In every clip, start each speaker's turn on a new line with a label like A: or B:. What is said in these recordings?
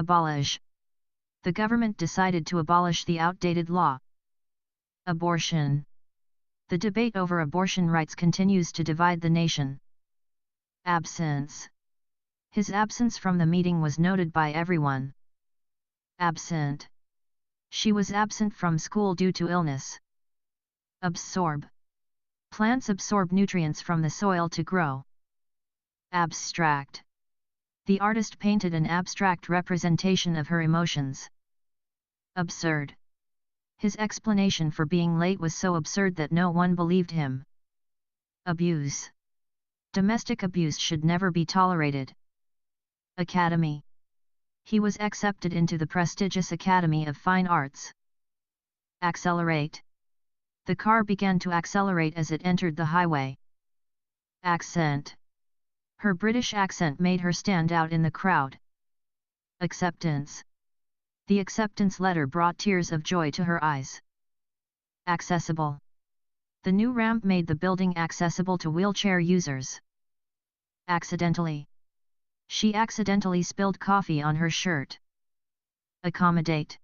A: Abolish. The government decided to abolish the outdated law. Abortion. The debate over abortion rights continues to divide the nation. Absence. His absence from the meeting was noted by everyone. Absent. She was absent from school due to illness. Absorb. Plants absorb nutrients from the soil to grow. Abstract. The artist painted an abstract representation of her emotions. Absurd. His explanation for being late was so absurd that no one believed him. Abuse. Domestic abuse should never be tolerated. Academy. He was accepted into the prestigious Academy of Fine Arts. Accelerate. The car began to accelerate as it entered the highway. Accent. Her British accent made her stand out in the crowd. Acceptance. The acceptance letter brought tears of joy to her eyes. Accessible. The new ramp made the building accessible to wheelchair users. Accidentally. She accidentally spilled coffee on her shirt. Accommodate.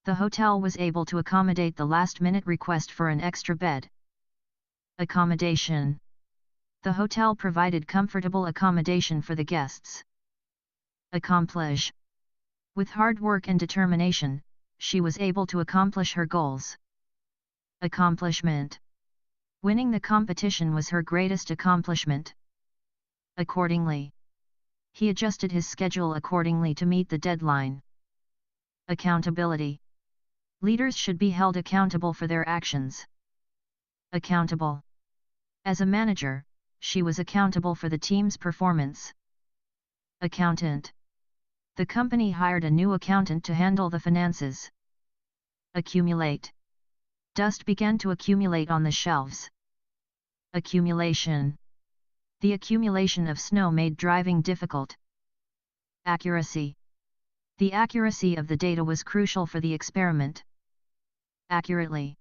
A: The hotel was able to accommodate the last-minute request for an extra bed. Accommodation. The hotel provided comfortable accommodation for the guests. Accomplish. With hard work and determination, she was able to accomplish her goals. Accomplishment. Winning the competition was her greatest accomplishment. Accordingly. He adjusted his schedule accordingly to meet the deadline. Accountability. Leaders should be held accountable for their actions. Accountable. As a manager, she was accountable for the team's performance. Accountant. The company hired a new accountant to handle the finances. Accumulate. Dust began to accumulate on the shelves. Accumulation. The accumulation of snow made driving difficult. Accuracy. The accuracy of the data was crucial for the experiment. Accurately.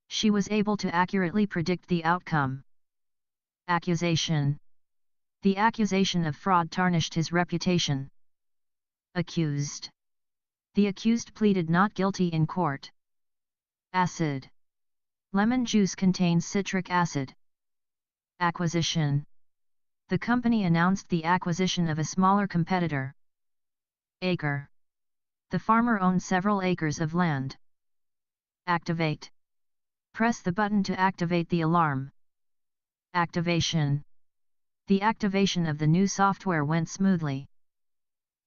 A: She was able to accurately predict the outcome. Accusation. The accusation of fraud tarnished his reputation. Accused. The accused pleaded not guilty in court. Acid. Lemon juice contains citric acid. Acquisition. The company announced the acquisition of a smaller competitor. Acre. The farmer owned several acres of land. Activate. Press the button to activate the alarm. Activation. The activation of the new software went smoothly.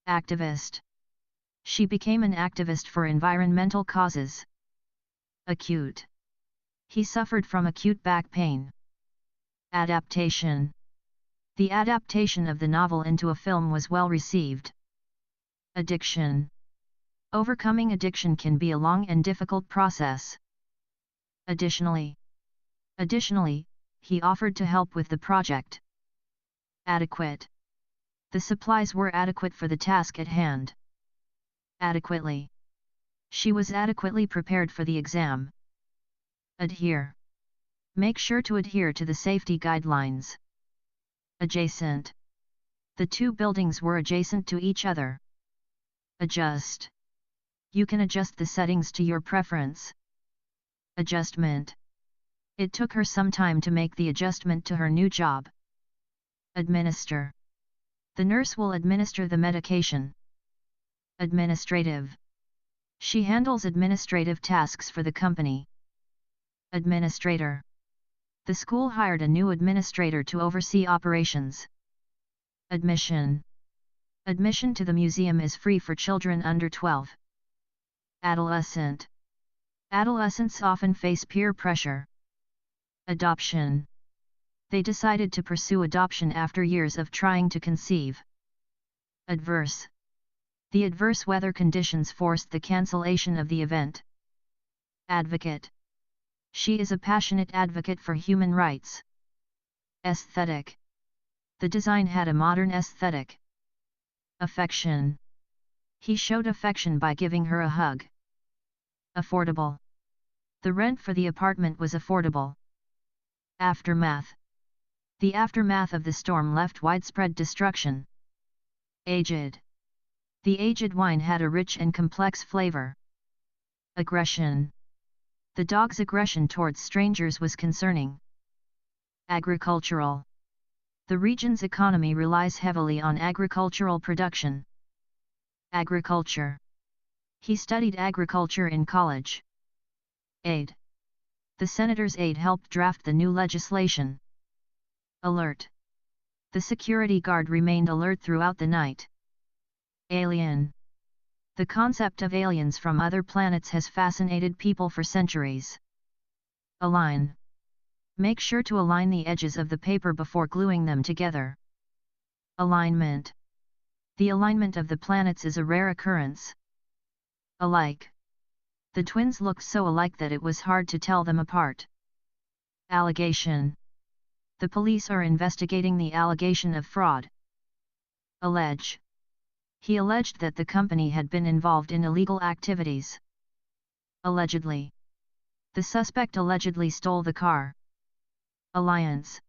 A: Activist. She became an activist for environmental causes. Acute. He suffered from acute back pain. Adaptation. The adaptation of the novel into a film was well received. Addiction. Overcoming addiction can be a long and difficult process. Additionally. Additionally, he offered to help with the project. Adequate. The supplies were adequate for the task at hand. Adequately. She was adequately prepared for the exam. Adhere. Make sure to adhere to the safety guidelines. Adjacent. The two buildings were adjacent to each other. Adjust. You can adjust the settings to your preference. Adjustment. It took her some time to make the adjustment to her new job. Administer. The nurse will administer the medication. Administrative. She handles administrative tasks for the company. Administrator. The school hired a new administrator to oversee operations. Admission. Admission to the museum is free for children under 12. Adolescent. Adolescents often face peer pressure. Adoption. They decided to pursue adoption after years of trying to conceive. Adverse. The adverse weather conditions forced the cancellation of the event. Advocate. She is a passionate advocate for human rights. Aesthetic. The design had a modern aesthetic. Affection. He showed affection by giving her a hug. Affordable. The rent for the apartment was affordable. Aftermath. The aftermath of the storm left widespread destruction. Aged. The aged wine had a rich and complex flavor. Aggression. The dog's aggression towards strangers was concerning. Agricultural. The region's economy relies heavily on agricultural production. Agriculture. He studied agriculture in college. Aid. The senator's aide helped draft the new legislation. Alert. The security guard remained alert throughout the night. Alien. The concept of aliens from other planets has fascinated people for centuries. Align. Make sure to align the edges of the paper before gluing them together. Alignment. The alignment of the planets is a rare occurrence. Alike. The twins looked so alike that it was hard to tell them apart. Allegation. The police are investigating the allegation of fraud. Allege. He alleged that the company had been involved in illegal activities. Allegedly. The suspect allegedly stole the car. Alliance.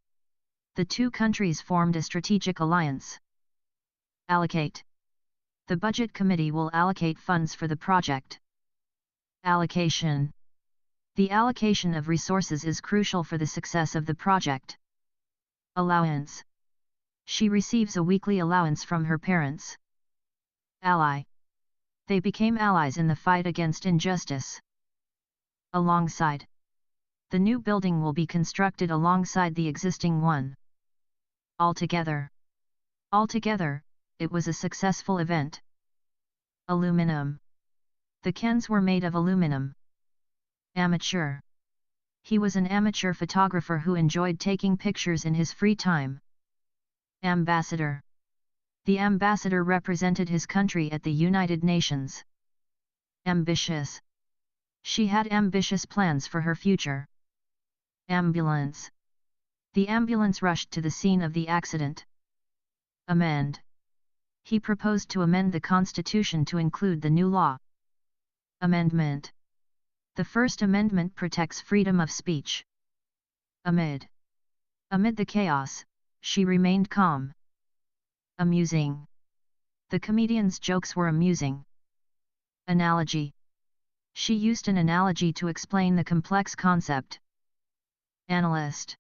A: The two countries formed a strategic alliance. Allocate. The budget committee will allocate funds for the project. Allocation. The allocation of resources is crucial for the success of the project. Allowance. She receives a weekly allowance from her parents. Ally. They became allies in the fight against injustice. Alongside. The new building will be constructed alongside the existing one. Altogether. Altogether, it was a successful event. Aluminum. The cans were made of aluminum. Amateur. He was an amateur photographer who enjoyed taking pictures in his free time. Ambassador. The ambassador represented his country at the United Nations. Ambitious. She had ambitious plans for her future. Ambulance. The ambulance rushed to the scene of the accident. Amend. He proposed to amend the Constitution to include the new law. Amendment. The First Amendment protects freedom of speech. Amid. Amid the chaos, she remained calm. Amusing. The comedian's jokes were amusing. Analogy. She used an analogy to explain the complex concept. Analyst.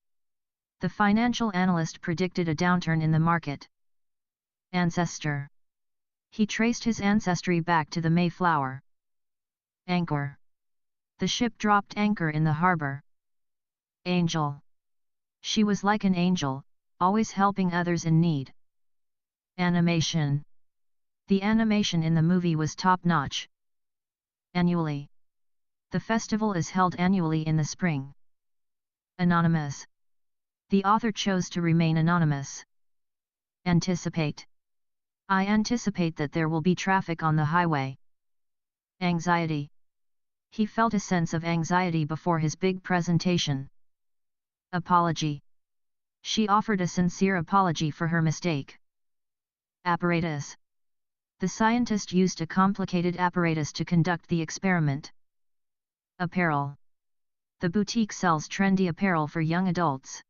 A: The financial analyst predicted a downturn in the market. Ancestor. He traced his ancestry back to the Mayflower. Anchor. The ship dropped anchor in the harbor. Angel. She was like an angel, always helping others in need. Animation. The animation in the movie was top-notch. Annually. The festival is held annually in the spring. Anonymous. The author chose to remain anonymous. Anticipate. I anticipate that there will be traffic on the highway. Anxiety. He felt a sense of anxiety before his big presentation. Apology. She offered a sincere apology for her mistake. Apparatus. The scientist used a complicated apparatus to conduct the experiment. Apparel. The boutique sells trendy apparel for young adults.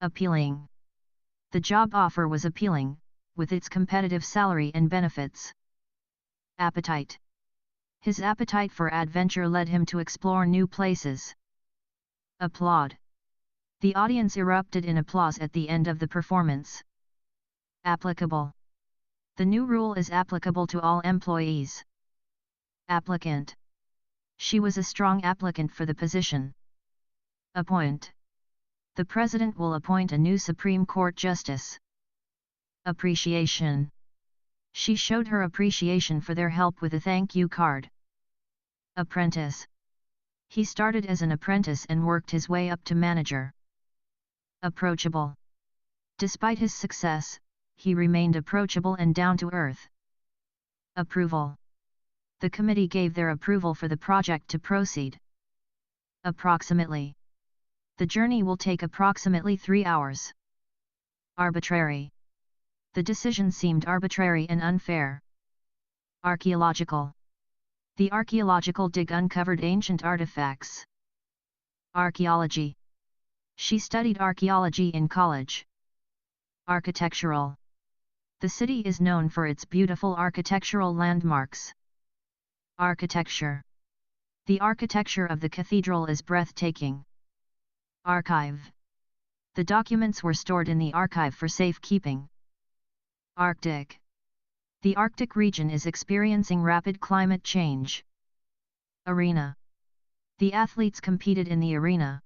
A: Appealing. The job offer was appealing, with its competitive salary and benefits. Appetite. His appetite for adventure led him to explore new places. Applaud. The audience erupted in applause at the end of the performance. Applicable. The new rule is applicable to all employees. Applicant. She was a strong applicant for the position. Appoint. The President will appoint a new Supreme Court Justice. Appreciation. She showed her appreciation for their help with a thank you card. Apprentice. He started as an apprentice and worked his way up to manager. Approachable. Despite his success, he remained approachable and down to earth. Approval. The committee gave their approval for the project to proceed. Approximately. The journey will take approximately 3 hours. Arbitrary. The decision seemed arbitrary and unfair. Archaeological. The archaeological dig uncovered ancient artifacts. Archaeology. She studied archaeology in college. Architectural. The city is known for its beautiful architectural landmarks. Architecture. The architecture of the cathedral is breathtaking. Archive. The documents were stored in the archive for safekeeping. Arctic. The Arctic region is experiencing rapid climate change. Arena. The athletes competed in the arena.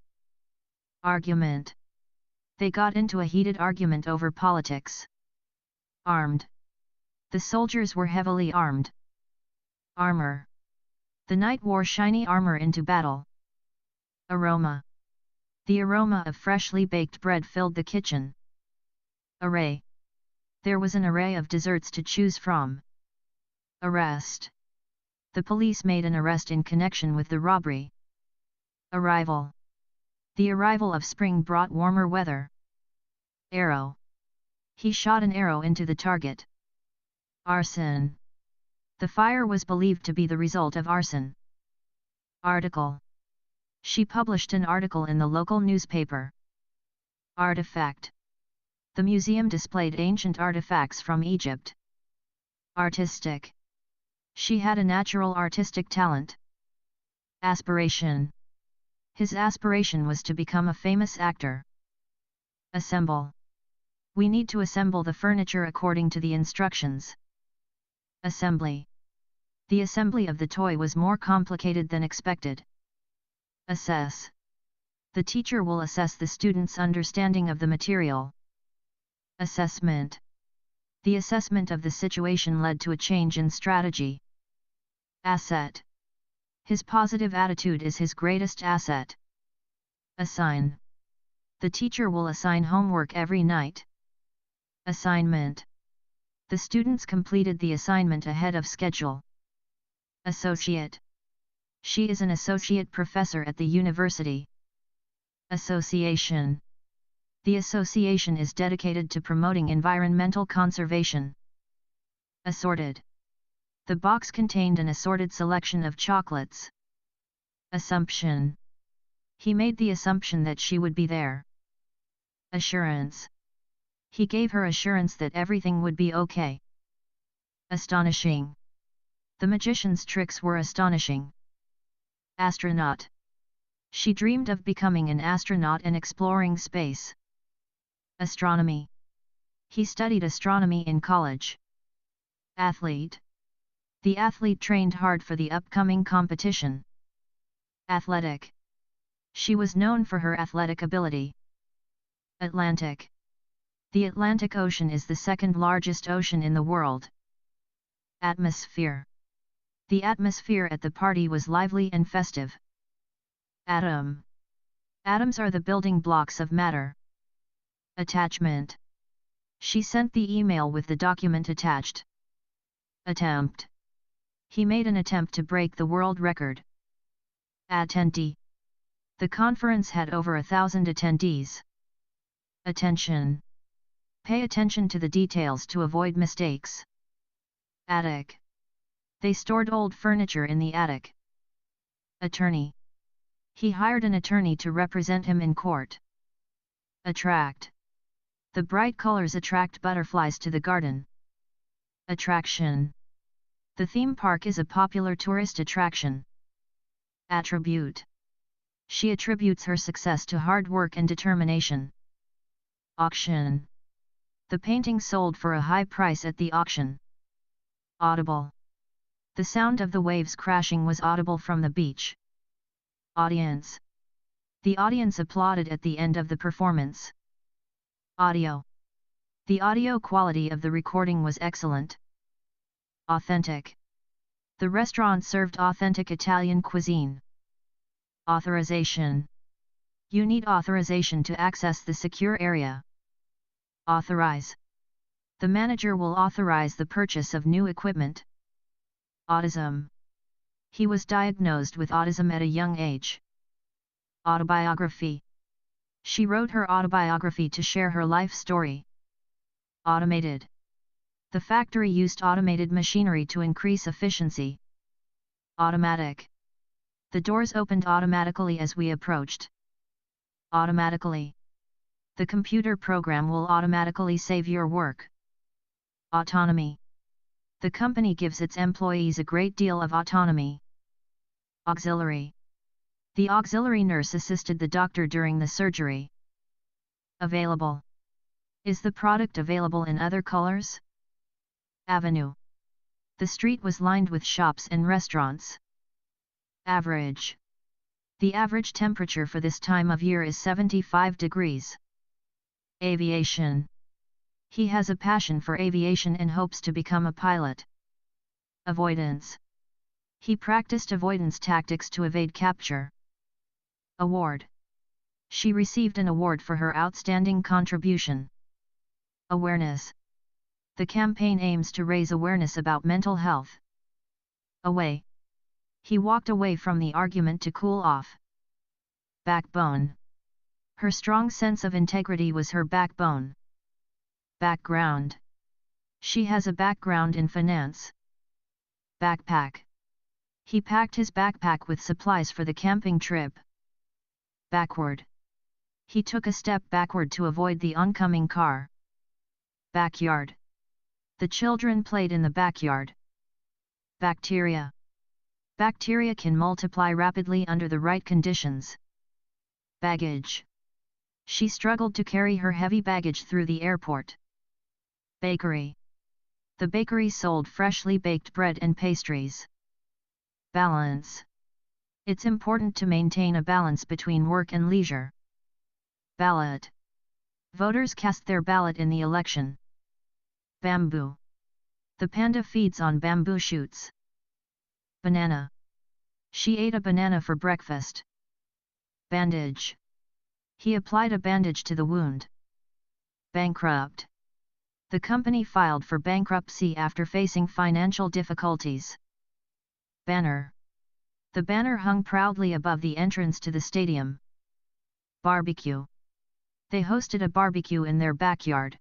A: Argument. They got into a heated argument over politics. Armed. The soldiers were heavily armed. Armor. The knight wore shiny armor into battle. Aroma. The aroma of freshly baked bread filled the kitchen. Array. There was an array of desserts to choose from. Arrest. The police made an arrest in connection with the robbery. Arrival. The arrival of spring brought warmer weather. Arrow. He shot an arrow into the target. Arson. The fire was believed to be the result of arson. Article. She published an article in the local newspaper. Artifact. The museum displayed ancient artifacts from Egypt. Artistic. She had a natural artistic talent. Aspiration. His aspiration was to become a famous actor. Assemble. We need to assemble the furniture according to the instructions. Assembly. The assembly of the toy was more complicated than expected. Assess. The teacher will assess the student's understanding of the material. Assessment. The assessment of the situation led to a change in strategy. Asset. His positive attitude is his greatest asset. Assign. The teacher will assign homework every night. Assignment. The students completed the assignment ahead of schedule. Associate. She is an associate professor at the university. Association. The association is dedicated to promoting environmental conservation. Assorted. The box contained an assorted selection of chocolates. Assumption. He made the assumption that she would be there. Assurance. He gave her assurance that everything would be okay. Astonishing. The magician's tricks were astonishing. Astronaut. She dreamed of becoming an astronaut and exploring space. Astronomy. He studied astronomy in college. Athlete. The athlete trained hard for the upcoming competition. Athletic. She was known for her athletic ability. Atlantic. The Atlantic Ocean is the second largest ocean in the world. Atmosphere. The atmosphere at the party was lively and festive. Atom. Atoms are the building blocks of matter. Attachment. She sent the email with the document attached. Attempt. He made an attempt to break the world record. Attendee. The conference had over 1,000 attendees. Attention. Pay attention to the details to avoid mistakes. Attic. They stored old furniture in the attic. Attorney. He hired an attorney to represent him in court. Attract. The bright colors attract butterflies to the garden. Attraction. The theme park is a popular tourist attraction. Attribute. She attributes her success to hard work and determination. Auction. The painting sold for a high price at the auction. Audible. The sound of the waves crashing was audible from the beach. Audience. The audience applauded at the end of the performance. Audio. The audio quality of the recording was excellent. Authentic. The restaurant served authentic Italian cuisine. Authorization. You need authorization to access the secure area. Authorize. The manager will authorize the purchase of new equipment. Autism. He was diagnosed with autism at a young age. Autobiography. She wrote her autobiography to share her life story. Automated. The factory used automated machinery to increase efficiency. Automatic. The doors opened automatically as we approached. Automatically. The computer program will automatically save your work. Autonomy. The company gives its employees a great deal of autonomy. Auxiliary. The auxiliary nurse assisted the doctor during the surgery. Available. Is the product available in other colors? Avenue. The street was lined with shops and restaurants. Average. The average temperature for this time of year is 75 degrees. Aviation. He has a passion for aviation and hopes to become a pilot. Avoidance. He practiced avoidance tactics to evade capture. Award. She received an award for her outstanding contribution. Awareness. The campaign aims to raise awareness about mental health. Away. He walked away from the argument to cool off. Backbone. Her strong sense of integrity was her backbone. Background. She has a background in finance. Backpack. He packed his backpack with supplies for the camping trip. Backward. He took a step backward to avoid the oncoming car. Backyard. The children played in the backyard. Bacteria. Bacteria can multiply rapidly under the right conditions. Baggage. She struggled to carry her heavy baggage through the airport. Bakery. The bakery sold freshly baked bread and pastries. Balance. It's important to maintain a balance between work and leisure. Ballot. Voters cast their ballot in the election. Bamboo. The panda feeds on bamboo shoots. Banana. She ate a banana for breakfast. Bandage. He applied a bandage to the wound. Bankrupt. The company filed for bankruptcy after facing financial difficulties. Banner. The banner hung proudly above the entrance to the stadium. Barbecue. They hosted a barbecue in their backyard.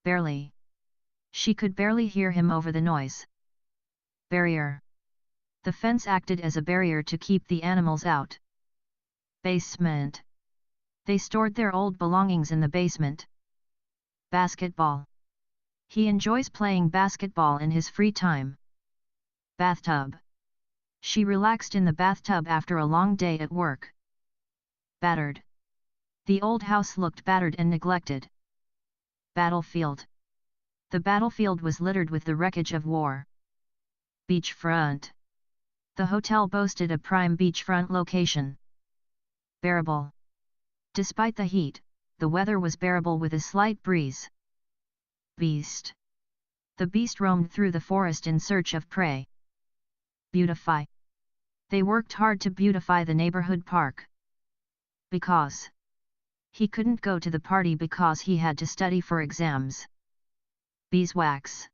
A: Barely. She could barely hear him over the noise. Barrier. The fence acted as a barrier to keep the animals out. Basement. They stored their old belongings in the basement. Basketball. He enjoys playing basketball in his free time. Bathtub. She relaxed in the bathtub after a long day at work. Battered. The old house looked battered and neglected. Battlefield. The battlefield was littered with the wreckage of war. Beachfront. The hotel boasted a prime beachfront location. Bearable. Despite the heat, the weather was bearable with a slight breeze. Beast. The beast roamed through the forest in search of prey. Beautify. They worked hard to beautify the neighborhood park. Because. He couldn't go to the party because he had to study for exams. Beeswax.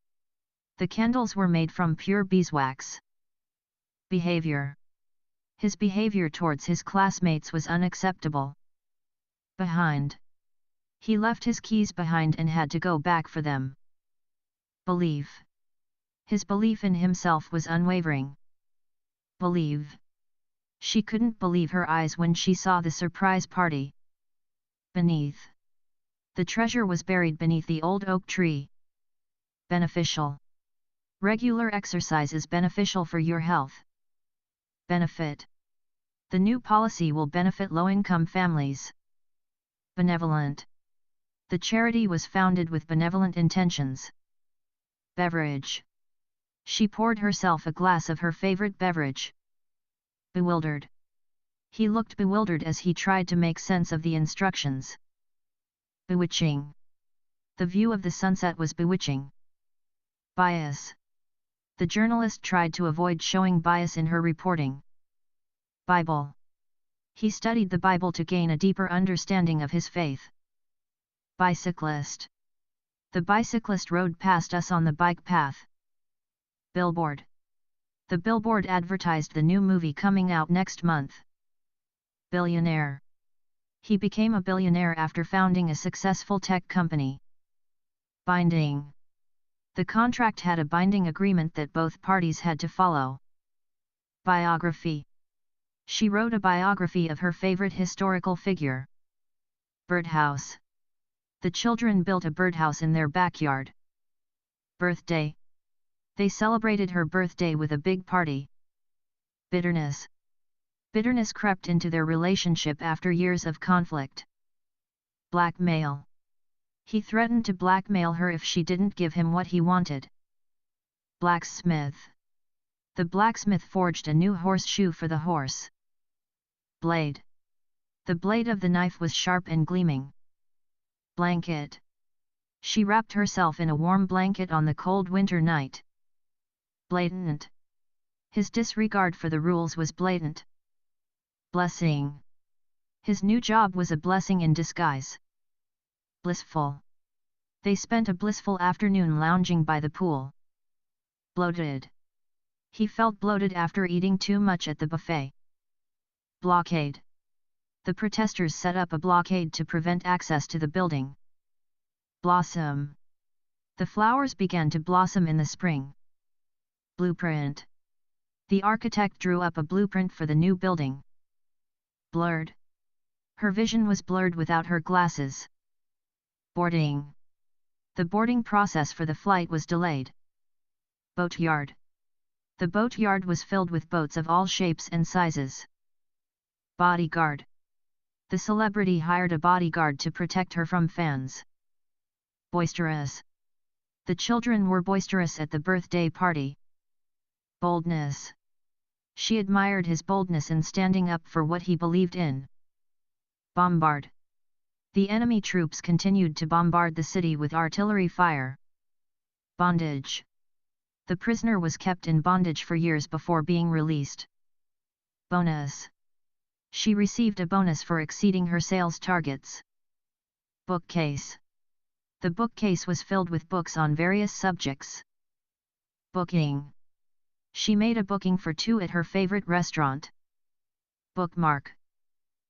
A: The candles were made from pure beeswax. Behavior. His behavior towards his classmates was unacceptable. Behind. He left his keys behind and had to go back for them. Believe. His belief in himself was unwavering. Believe. She couldn't believe her eyes when she saw the surprise party. Beneath. The treasure was buried beneath the old oak tree. Beneficial. Regular exercise is beneficial for your health. Benefit. The new policy will benefit low-income families. Benevolent. The charity was founded with benevolent intentions. Beverage. She poured herself a glass of her favorite beverage. Bewildered. He looked bewildered as he tried to make sense of the instructions. Bewitching. The view of the sunset was bewitching. Bias. The journalist tried to avoid showing bias in her reporting. Bible. He studied the Bible to gain a deeper understanding of his faith. Bicyclist. The bicyclist rode past us on the bike path. Billboard. The billboard advertised the new movie coming out next month. Billionaire. He became a billionaire after founding a successful tech company. Binding. The contract had a binding agreement that both parties had to follow. Biography. She wrote a biography of her favorite historical figure. Birdhouse. The children built a birdhouse in their backyard. Birthday. They celebrated her birthday with a big party. Bitterness. Bitterness crept into their relationship after years of conflict. Blackmail. He threatened to blackmail her if she didn't give him what he wanted. Blacksmith. The blacksmith forged a new horseshoe for the horse. Blade. The blade of the knife was sharp and gleaming. Blanket. She wrapped herself in a warm blanket on the cold winter night. Blatant. His disregard for the rules was blatant. Blessing. His new job was a blessing in disguise. Blissful. They spent a blissful afternoon lounging by the pool. Bloated. He felt bloated after eating too much at the buffet. Blockade. The protesters set up a blockade to prevent access to the building. Blossom. The flowers began to blossom in the spring. Blueprint. The architect drew up a blueprint for the new building. Blurred. Her vision was blurred without her glasses. Boarding. The boarding process for the flight was delayed. Boatyard. The boatyard was filled with boats of all shapes and sizes. Bodyguard. The celebrity hired a bodyguard to protect her from fans. Boisterous. The children were boisterous at the birthday party. Boldness. She admired his boldness in standing up for what he believed in. Bombard. The enemy troops continued to bombard the city with artillery fire. Bondage. The prisoner was kept in bondage for years before being released. Bonus. She received a bonus for exceeding her sales targets. Bookcase. The bookcase was filled with books on various subjects. Booking. She made a booking for 2 at her favorite restaurant. Bookmark.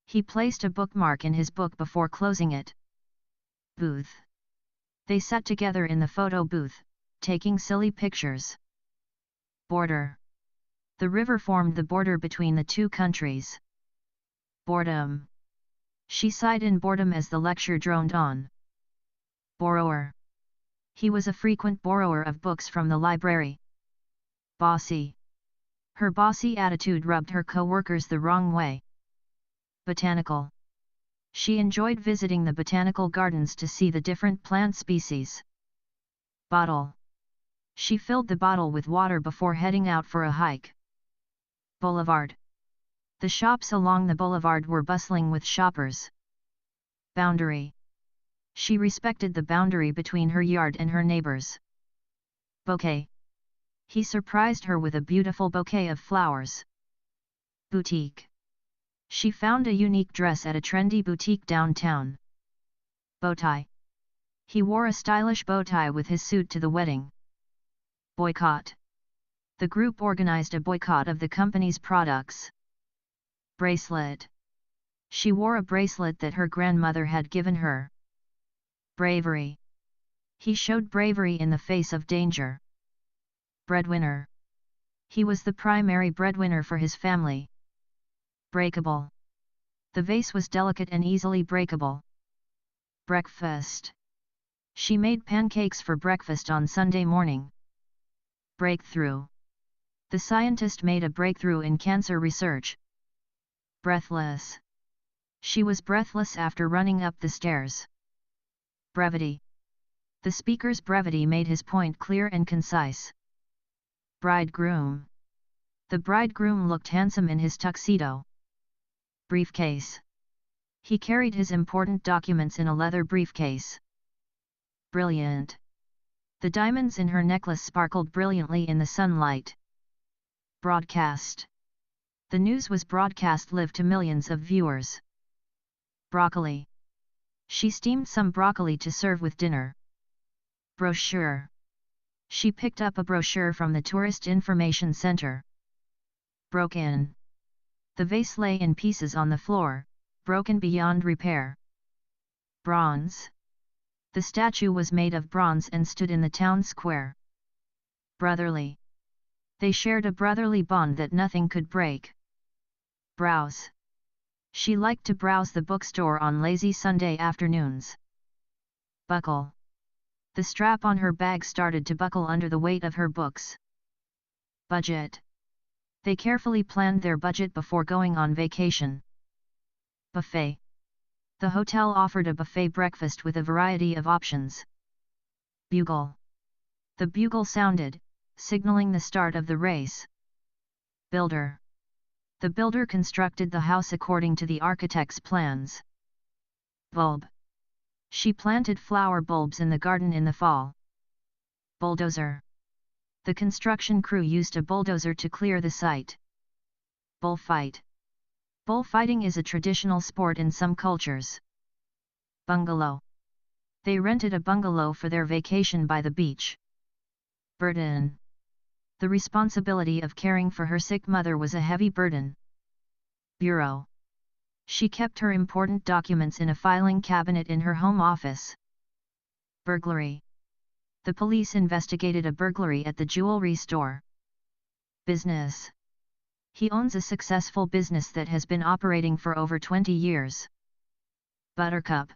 A: He placed a bookmark in his book before closing it. Booth. They sat together in the photo booth, taking silly pictures. Border. The river formed the border between the two countries. Boredom. She sighed in boredom as the lecture droned on. Borrower. He was a frequent borrower of books from the library. Bossy. Her bossy attitude rubbed her co-workers the wrong way. Botanical. She enjoyed visiting the botanical gardens to see the different plant species. Bottle. She filled the bottle with water before heading out for a hike. Boulevard. The shops along the boulevard were bustling with shoppers. Boundary. She respected the boundary between her yard and her neighbors. Bouquet. He surprised her with a beautiful bouquet of flowers. Boutique. She found a unique dress at a trendy boutique downtown. Bowtie. He wore a stylish bow tie with his suit to the wedding. Boycott. The group organized a boycott of the company's products. Bracelet. She wore a bracelet that her grandmother had given her. Bravery. He showed bravery in the face of danger. Breadwinner. He was the primary breadwinner for his family. Breakable. The vase was delicate and easily breakable. Breakfast. She made pancakes for breakfast on Sunday morning. Breakthrough. The scientist made a breakthrough in cancer research. Breathless. She was breathless after running up the stairs. Brevity. The speaker's brevity made his point clear and concise. Bridegroom. The bridegroom looked handsome in his tuxedo. Briefcase. He carried his important documents in a leather briefcase. Brilliant. The diamonds in her necklace sparkled brilliantly in the sunlight. Broadcast. The news was broadcast live to millions of viewers. Broccoli. She steamed some broccoli to serve with dinner. Brochure. She picked up a brochure from the Tourist Information Center. Broken. The vase lay in pieces on the floor, broken beyond repair. Bronze. The statue was made of bronze and stood in the town square. Brotherly. They shared a brotherly bond that nothing could break. Browse. She liked to browse the bookstore on lazy Sunday afternoons. Buckle. The strap on her bag started to buckle under the weight of her books. Budget. They carefully planned their budget before going on vacation. Buffet. The hotel offered a buffet breakfast with a variety of options. Bugle. The bugle sounded, signaling the start of the race. Builder. The builder constructed the house according to the architect's plans. Bulb. She planted flower bulbs in the garden in the fall. Bulldozer. The construction crew used a bulldozer to clear the site. Bullfight. Bullfighting is a traditional sport in some cultures. Bungalow. They rented a bungalow for their vacation by the beach. Burden. The responsibility of caring for her sick mother was a heavy burden. Bureau. She kept her important documents in a filing cabinet in her home office. Burglary. The police investigated a burglary at the jewelry store. Business. He owns a successful business that has been operating for over 20 years. Buttercup.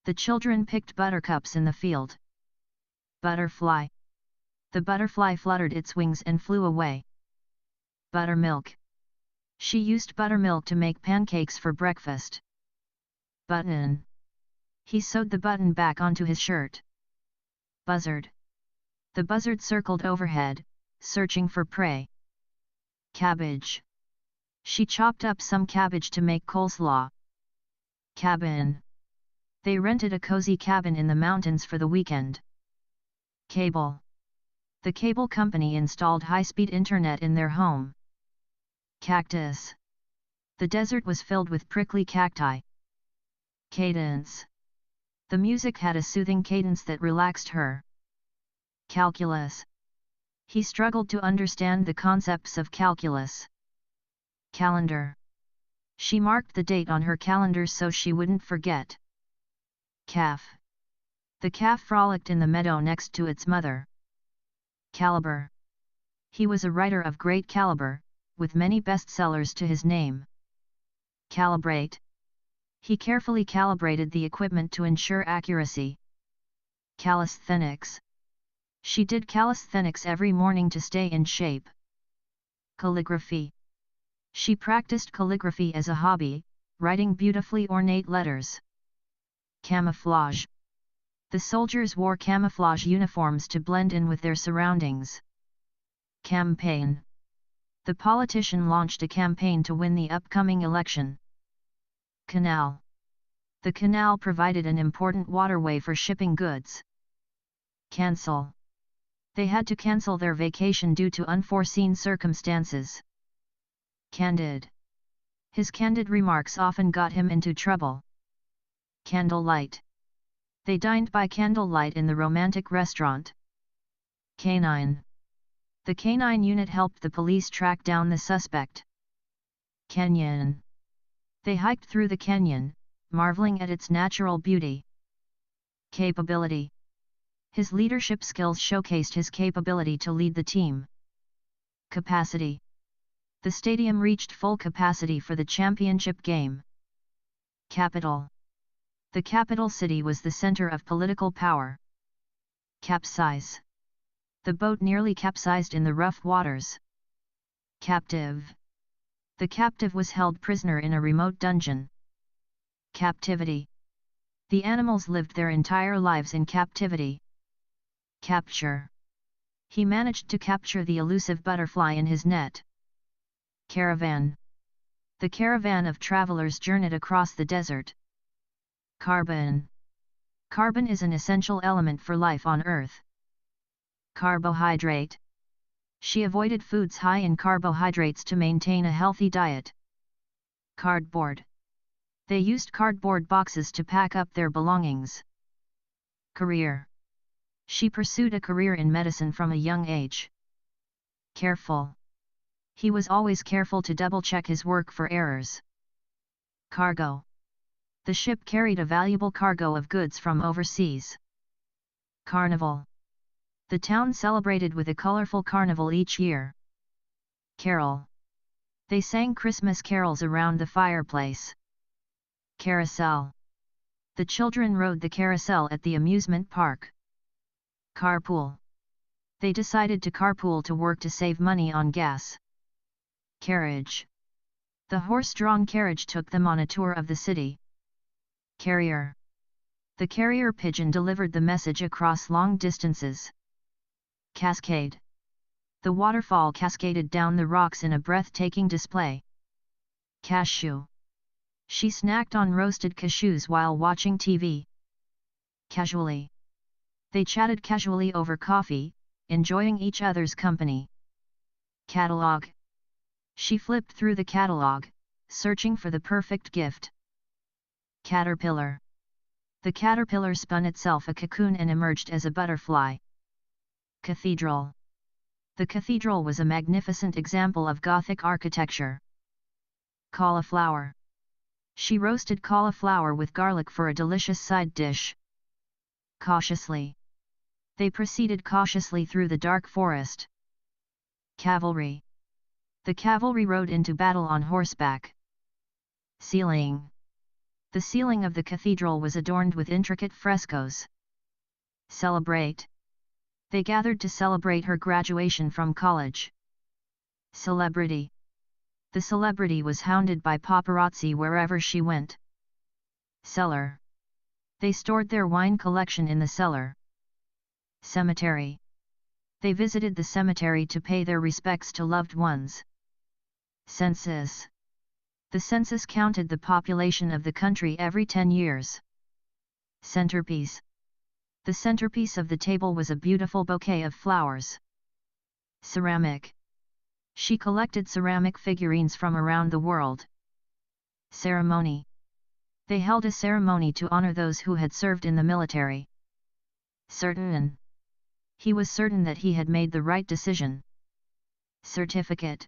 A: The children picked buttercups in the field. Butterfly. The butterfly fluttered its wings and flew away. Buttermilk. She used buttermilk to make pancakes for breakfast. Button. He sewed the button back onto his shirt. Buzzard. The buzzard circled overhead, searching for prey. Cabbage. She chopped up some cabbage to make coleslaw. Cabin. They rented a cozy cabin in the mountains for the weekend. Cable. The cable company installed high-speed internet in their home. Cactus. The desert was filled with prickly cacti. Cadence. The music had a soothing cadence that relaxed her. Calculus. He struggled to understand the concepts of calculus. Calendar. She marked the date on her calendar so she wouldn't forget. Calf. The calf frolicked in the meadow next to its mother. Caliber. He was a writer of great caliber, with many bestsellers to his name. Calibrate. He carefully calibrated the equipment to ensure accuracy. Calisthenics. She did calisthenics every morning to stay in shape. Calligraphy. She practiced calligraphy as a hobby, writing beautifully ornate letters. Camouflage. The soldiers wore camouflage uniforms to blend in with their surroundings. Campaign. The politician launched a campaign to win the upcoming election. Canal. The canal provided an important waterway for shipping goods. Cancel. They had to cancel their vacation due to unforeseen circumstances. Candid. His candid remarks often got him into trouble. Candlelight. They dined by candlelight in the romantic restaurant. Canine. The canine unit helped the police track down the suspect. Canyon. They hiked through the canyon, marveling at its natural beauty. Capability. His leadership skills showcased his capability to lead the team. Capacity. The stadium reached full capacity for the championship game. Capital. The capital city was the center of political power. Capsize. The boat nearly capsized in the rough waters. Captive. The captive was held prisoner in a remote dungeon. Captivity. The animals lived their entire lives in captivity. Capture. He managed to capture the elusive butterfly in his net. Caravan. The caravan of travelers journeyed across the desert. Carbon. Carbon is an essential element for life on Earth. Carbohydrate. She avoided foods high in carbohydrates to maintain a healthy diet. Cardboard. They used cardboard boxes to pack up their belongings. Career. She pursued a career in medicine from a young age. Careful. He was always careful to double-check his work for errors. Cargo. The ship carried a valuable cargo of goods from overseas. Carnival. The town celebrated with a colorful carnival each year. Carol. They sang Christmas carols around the fireplace. Carousel. The children rode the carousel at the amusement park. Carpool. They decided to carpool to work to save money on gas. Carriage. The horse-drawn carriage took them on a tour of the city. Carrier. The carrier pigeon delivered the message across long distances. Cascade. The waterfall cascaded down the rocks in a breathtaking display. Cashew. She snacked on roasted cashews while watching TV. Casually. They chatted casually over coffee, enjoying each other's company. Catalog. She flipped through the catalog, searching for the perfect gift. Caterpillar. The caterpillar spun itself a cocoon and emerged as a butterfly. Cathedral. The cathedral was a magnificent example of Gothic architecture. Cauliflower. She roasted cauliflower with garlic for a delicious side dish. Cautiously. They proceeded cautiously through the dark forest. Cavalry. The cavalry rode into battle on horseback. Ceiling. The ceiling of the cathedral was adorned with intricate frescoes. Celebrate. They gathered to celebrate her graduation from college. Celebrity. The celebrity was hounded by paparazzi wherever she went. Cellar. They stored their wine collection in the cellar. Cemetery. They visited the cemetery to pay their respects to loved ones. Census. The census counted the population of the country every 10 years. Centerpiece. The centerpiece of the table was a beautiful bouquet of flowers. Ceramic. She collected ceramic figurines from around the world. Ceremony. They held a ceremony to honor those who had served in the military. Certain. He was certain that he had made the right decision. Certificate.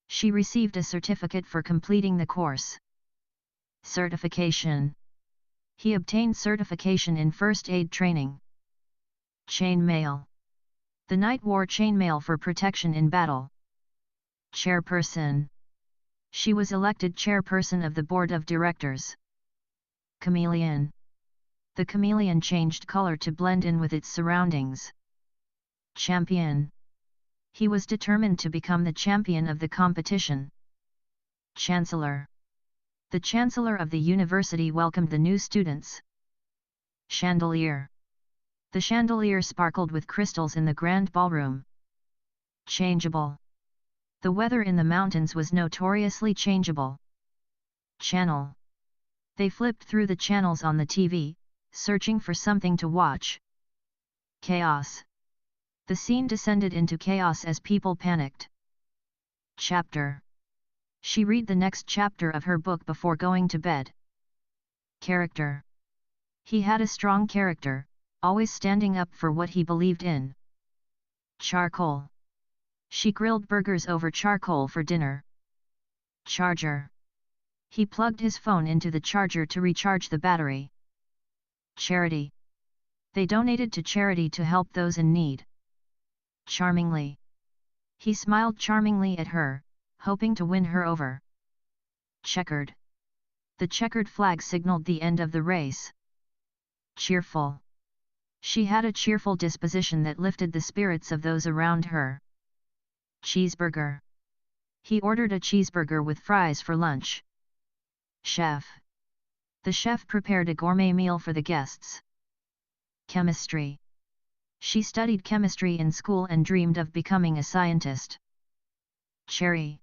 A: She received a certificate for completing the course. Certification. He obtained certification in first aid training. Chainmail. The knight wore chainmail for protection in battle. Chairperson. She was elected chairperson of the board of directors. Chameleon. The chameleon changed color to blend in with its surroundings. Champion. He was determined to become the champion of the competition. Chancellor. The chancellor of the university welcomed the new students. Chandelier. The chandelier sparkled with crystals in the grand ballroom. Changeable. The weather in the mountains was notoriously changeable. Channel. They flipped through the channels on the TV, searching for something to watch. Chaos. The scene descended into chaos as people panicked. Chapter. She read the next chapter of her book before going to bed. Character. He had a strong character, always standing up for what he believed in. Charcoal. She grilled burgers over charcoal for dinner. Charger. He plugged his phone into the charger to recharge the battery. Charity. They donated to charity to help those in need. Charmingly. He smiled charmingly at her, hoping to win her over. Checkered. The checkered flag signaled the end of the race. Cheerful. She had a cheerful disposition that lifted the spirits of those around her. Cheeseburger. He ordered a cheeseburger with fries for lunch. Chef. The chef prepared a gourmet meal for the guests. Chemistry. She studied chemistry in school and dreamed of becoming a scientist. Cherry.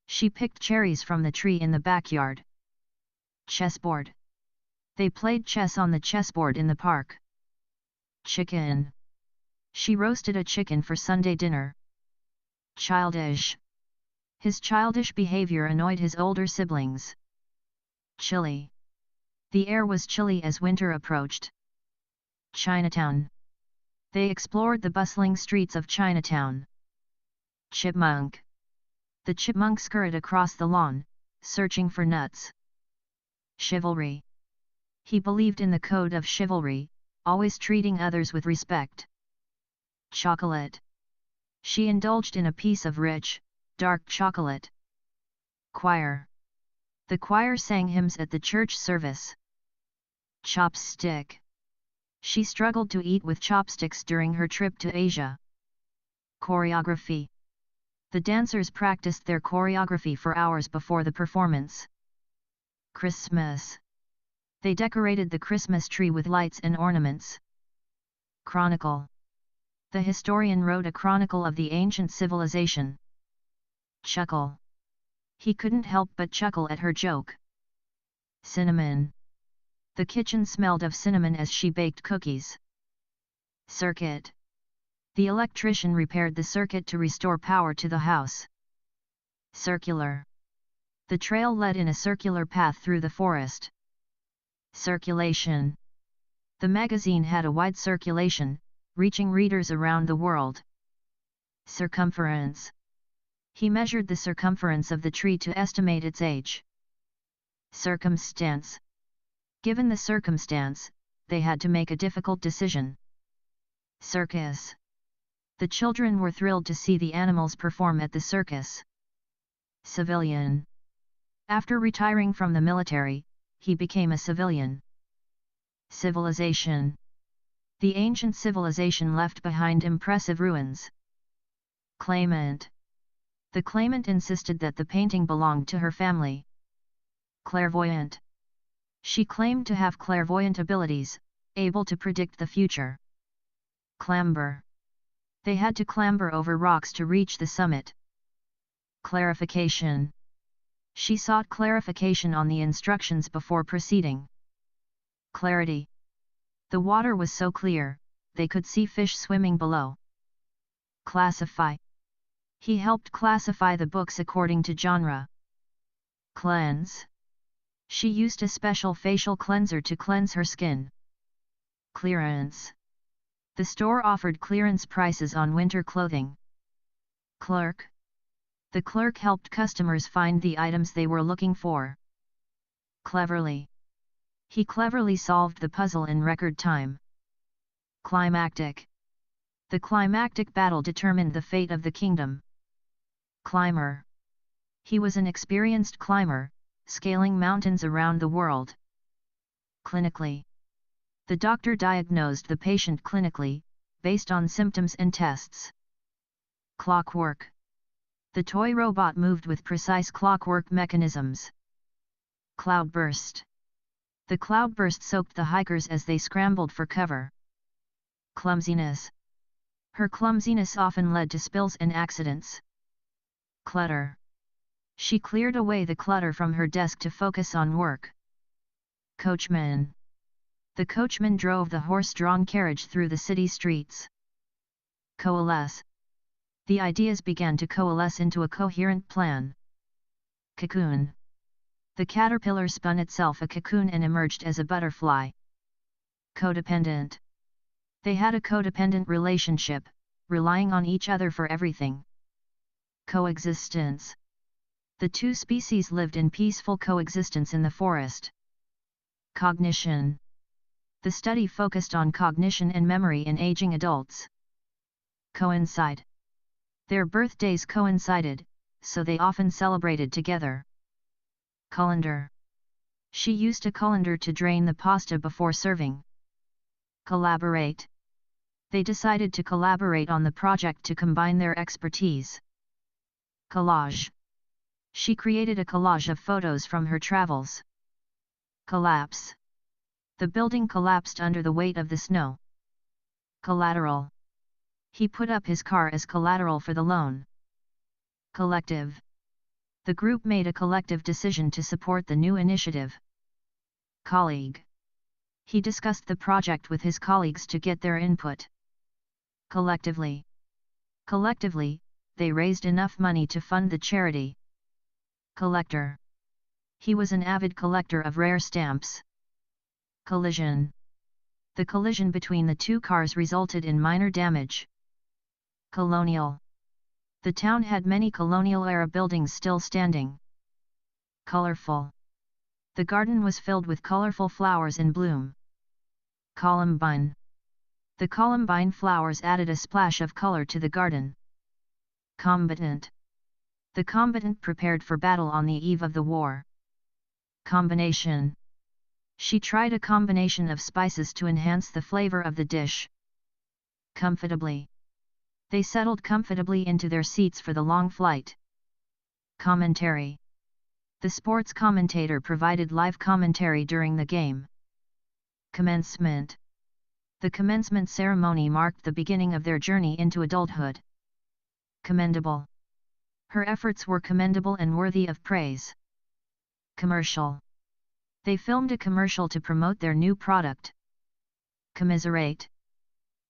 A: She picked cherries from the tree in the backyard. Chessboard. They played chess on the chessboard in the park. Chicken. She roasted a chicken for Sunday dinner. Childish. His childish behavior annoyed his older siblings. Chilly. The air was chilly as winter approached. Chinatown. They explored the bustling streets of Chinatown. Chipmunk. The chipmunk scurried across the lawn, searching for nuts. Chivalry. He believed in the code of chivalry, always treating others with respect. Chocolate. She indulged in a piece of rich, dark chocolate. Choir. The choir sang hymns at the church service. Chopstick. She struggled to eat with chopsticks during her trip to Asia. Choreography. The dancers practiced their choreography for hours before the performance. Christmas. They decorated the Christmas tree with lights and ornaments. Chronicle. The historian wrote a chronicle of the ancient civilization. Chuckle. He couldn't help but chuckle at her joke. Cinnamon. The kitchen smelled of cinnamon as she baked cookies. Circuit. The electrician repaired the circuit to restore power to the house. Circular. The trail led in a circular path through the forest. Circulation. The magazine had a wide circulation, reaching readers around the world. Circumference. He measured the circumference of the tree to estimate its age. Circumstance. Given the circumstance, they had to make a difficult decision. Circus. The children were thrilled to see the animals perform at the circus. Civilian. After retiring from the military, he became a civilian. Civilization. The ancient civilization left behind impressive ruins. Claimant. The claimant insisted that the painting belonged to her family. Clairvoyant. She claimed to have clairvoyant abilities, able to predict the future. Clamber. They had to clamber over rocks to reach the summit. Clarification. She sought clarification on the instructions before proceeding. Clarity. The water was so clear, they could see fish swimming below. Classify. He helped classify the books according to genre. Cleanse. She used a special facial cleanser to cleanse her skin. Clearance. The store offered clearance prices on winter clothing. Clerk. The clerk helped customers find the items they were looking for. Cleverly. He cleverly solved the puzzle in record time. Climactic. The climactic battle determined the fate of the kingdom. Climber. He was an experienced climber, scaling mountains around the world. Clinically. The doctor diagnosed the patient clinically, based on symptoms and tests. Clockwork. The toy robot moved with precise clockwork mechanisms. Cloudburst. The cloudburst soaked the hikers as they scrambled for cover. Clumsiness. Her clumsiness often led to spills and accidents. Clutter. She cleared away the clutter from her desk to focus on work. Coachman. The coachman drove the horse-drawn carriage through the city streets. Coalesce. The ideas began to coalesce into a coherent plan. Cocoon. The caterpillar spun itself a cocoon and emerged as a butterfly. Codependent. They had a codependent relationship, relying on each other for everything. Coexistence. The two species lived in peaceful coexistence in the forest. Cognition. The study focused on cognition and memory in aging adults. Coincide. Their birthdays coincided, so they often celebrated together. Colander. She used a colander to drain the pasta before serving. Collaborate. They decided to collaborate on the project to combine their expertise. Collage. She created a collage of photos from her travels. Collapse. The building collapsed under the weight of the snow. Collateral. He put up his car as collateral for the loan. Collective. The group made a collective decision to support the new initiative. Colleague. He discussed the project with his colleagues to get their input. Collectively. Collectively, they raised enough money to fund the charity. Collector. He was an avid collector of rare stamps. Collision. The collision between the two cars resulted in minor damage. Colonial. The town had many colonial-era buildings still standing. Colorful. The garden was filled with colorful flowers in bloom. Columbine. The columbine flowers added a splash of color to the garden. Combatant. The combatant prepared for battle on the eve of the war. Combination. She tried a combination of spices to enhance the flavor of the dish. Comfortably. They settled comfortably into their seats for the long flight. Commentary. The sports commentator provided live commentary during the game. Commencement. The commencement ceremony marked the beginning of their journey into adulthood. Commendable. Her efforts were commendable and worthy of praise. Commercial. They filmed a commercial to promote their new product. Commiserate.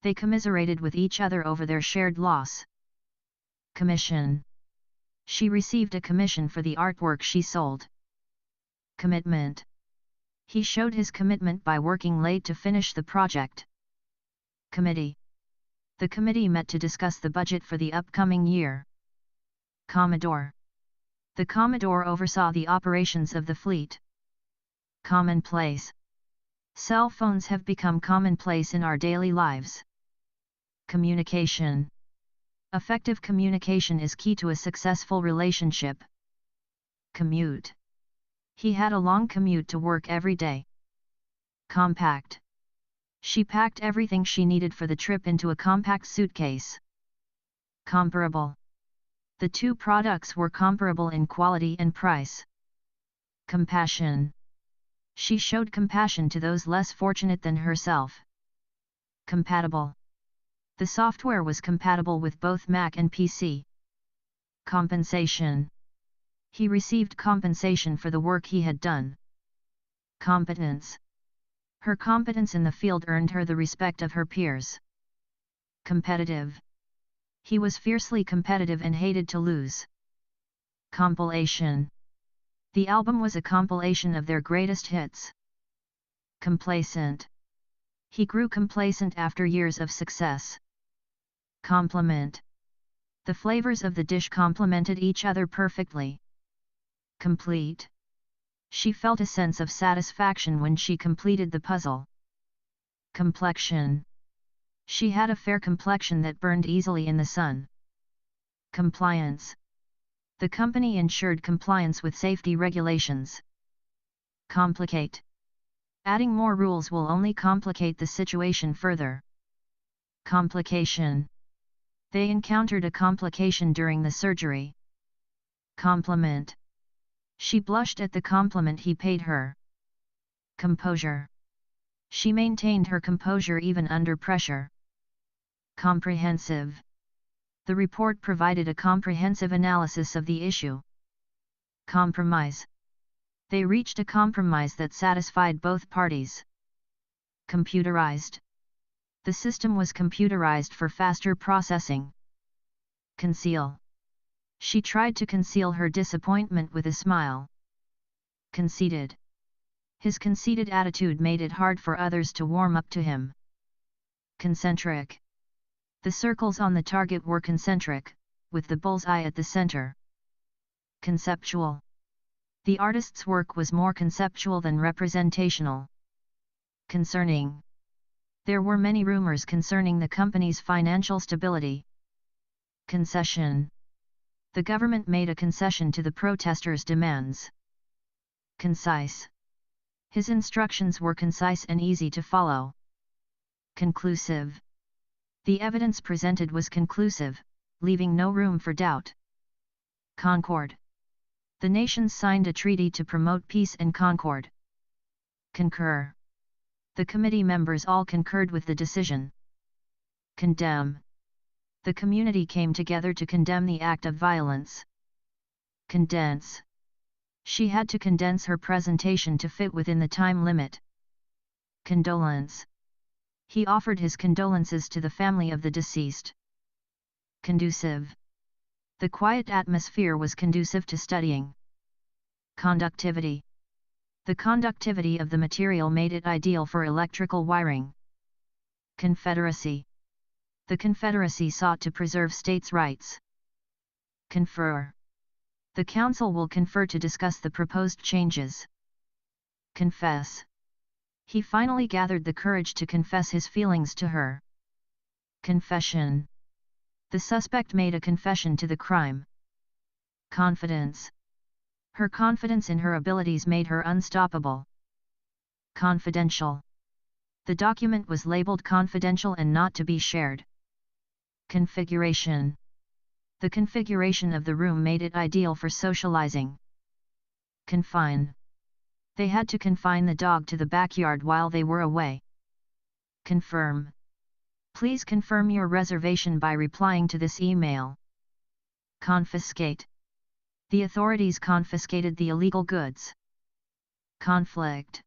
A: They commiserated with each other over their shared loss. Commission. She received a commission for the artwork she sold. Commitment. He showed his commitment by working late to finish the project. Committee. The committee met to discuss the budget for the upcoming year. Commodore. The Commodore oversaw the operations of the fleet. Commonplace. Cell phones have become commonplace in our daily lives. Communication. Effective communication is key to a successful relationship. Commute. He had a long commute to work every day. Compact. She packed everything she needed for the trip into a compact suitcase. Comparable. The two products were comparable in quality and price. Compassion. She showed compassion to those less fortunate than herself. Compatible. The software was compatible with both Mac and PC. Compensation. He received compensation for the work he had done. Competence. Her competence in the field earned her the respect of her peers. Competitive. He was fiercely competitive and hated to lose. Compilation. The album was a compilation of their greatest hits. Complacent. He grew complacent after years of success. Complement. The flavors of the dish complemented each other perfectly. Complete. She felt a sense of satisfaction when she completed the puzzle. Complexion. She had a fair complexion that burned easily in the sun. Compliance. The company ensured compliance with safety regulations. Complicate. Adding more rules will only complicate the situation further. Complication. They encountered a complication during the surgery. Compliment. She blushed at the compliment he paid her. Composure. She maintained her composure even under pressure. Comprehensive. The report provided a comprehensive analysis of the issue. Compromise. They reached a compromise that satisfied both parties. Computerized. The system was computerized for faster processing. Conceal. She tried to conceal her disappointment with a smile. Conceited. His conceited attitude made it hard for others to warm up to him. Concentric. The circles on the target were concentric, with the bullseye at the center. Conceptual. The artist's work was more conceptual than representational. Concerning. There were many rumors concerning the company's financial stability. Concession. The government made a concession to the protesters' demands. Concise. His instructions were concise and easy to follow. Conclusive. The evidence presented was conclusive, leaving no room for doubt. Concord. The nations signed a treaty to promote peace and concord. Concur. The committee members all concurred with the decision. Condemn. The community came together to condemn the act of violence. Condense. She had to condense her presentation to fit within the time limit. Condolence. He offered his condolences to the family of the deceased. Conducive. The quiet atmosphere was conducive to studying. Conductivity. The conductivity of the material made it ideal for electrical wiring. Confederacy. The Confederacy sought to preserve states' rights. Confer. The Council will confer to discuss the proposed changes. Confess. He finally gathered the courage to confess his feelings to her. Confession. The suspect made a confession to the crime. Confidence. Her confidence in her abilities made her unstoppable. Confidential. The document was labeled confidential and not to be shared. Configuration. The configuration of the room made it ideal for socializing. Confine. They had to confine the dog to the backyard while they were away. Confirm. Please confirm your reservation by replying to this email. Confiscate. The authorities confiscated the illegal goods. Conflict.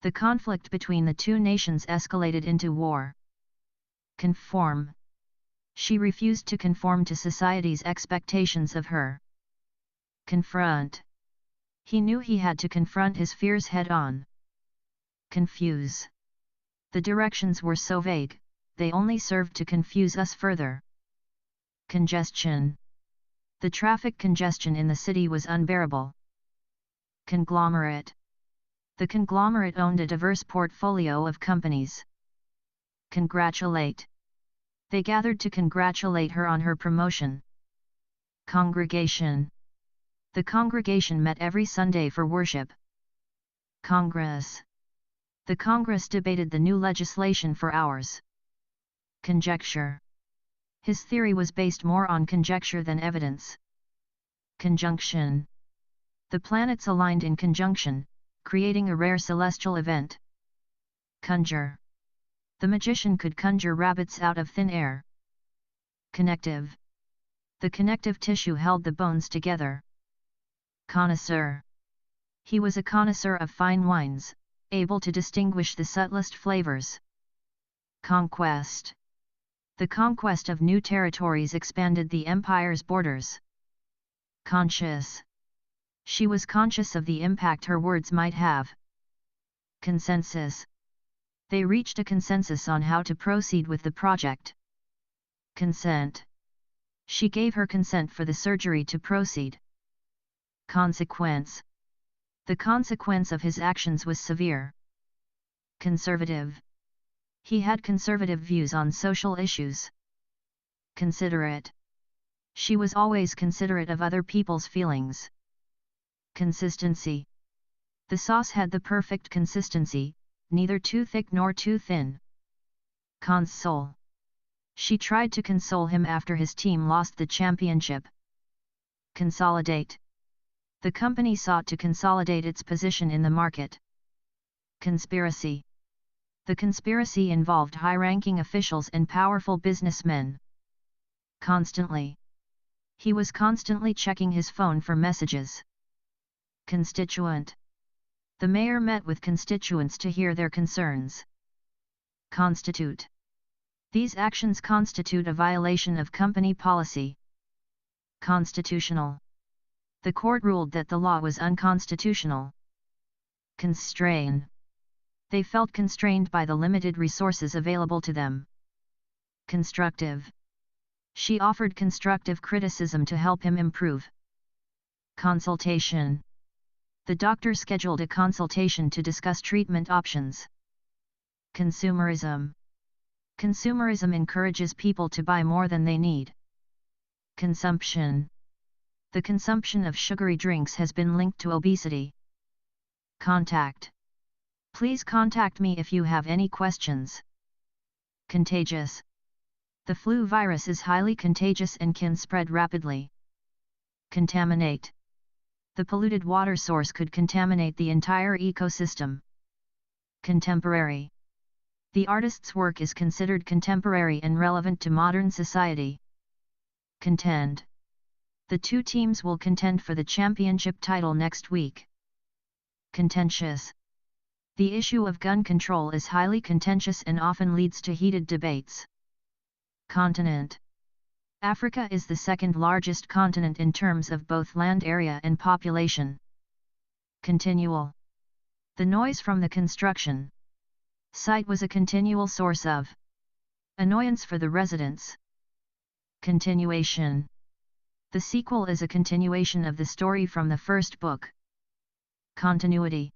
A: The conflict between the two nations escalated into war. Conform. She refused to conform to society's expectations of her. Confront. He knew he had to confront his fears head-on. Confuse. The directions were so vague, they only served to confuse us further. Congestion. The traffic congestion in the city was unbearable. Conglomerate. The conglomerate owned a diverse portfolio of companies. Congratulate. They gathered to congratulate her on her promotion. Congregation. The congregation met every Sunday for worship. Congress. The Congress debated the new legislation for hours. Conjecture. His theory was based more on conjecture than evidence. Conjunction. The planets aligned in conjunction, creating a rare celestial event. Conjure. The magician could conjure rabbits out of thin air. Connective. The connective tissue held the bones together. Connoisseur. He was a connoisseur of fine wines, able to distinguish the subtlest flavors. Conquest. The conquest of new territories expanded the empire's borders. Conscious. She was conscious of the impact her words might have. Consensus. They reached a consensus on how to proceed with the project. Consent. She gave her consent for the surgery to proceed. Consequence. The consequence of his actions was severe. Conservative. He had conservative views on social issues. Considerate. She was always considerate of other people's feelings. Consistency. The sauce had the perfect consistency, neither too thick nor too thin. Console. She tried to console him after his team lost the championship. Consolidate. The company sought to consolidate its position in the market. Conspiracy. The conspiracy involved high-ranking officials and powerful businessmen. Constantly. He was constantly checking his phone for messages. Constituent. The mayor met with constituents to hear their concerns. Constitute. These actions constitute a violation of company policy. Constitutional. The court ruled that the law was unconstitutional. Constrain. They felt constrained by the limited resources available to them. Constructive. She offered constructive criticism to help him improve. Consultation. The doctor scheduled a consultation to discuss treatment options. Consumerism. Consumerism encourages people to buy more than they need. Consumption. The consumption of sugary drinks has been linked to obesity. Contact. Please contact me if you have any questions. Contagious. The flu virus is highly contagious and can spread rapidly. Contaminate. The polluted water source could contaminate the entire ecosystem. Contemporary. The artist's work is considered contemporary and relevant to modern society. Contend. The two teams will contend for the championship title next week. Contentious. The issue of gun control is highly contentious and often leads to heated debates. Continent. Africa is the second largest continent in terms of both land area and population. Continual. The noise from the construction site was a continual source of annoyance for the residents. Continuation. The sequel is a continuation of the story from the first book. Continuity.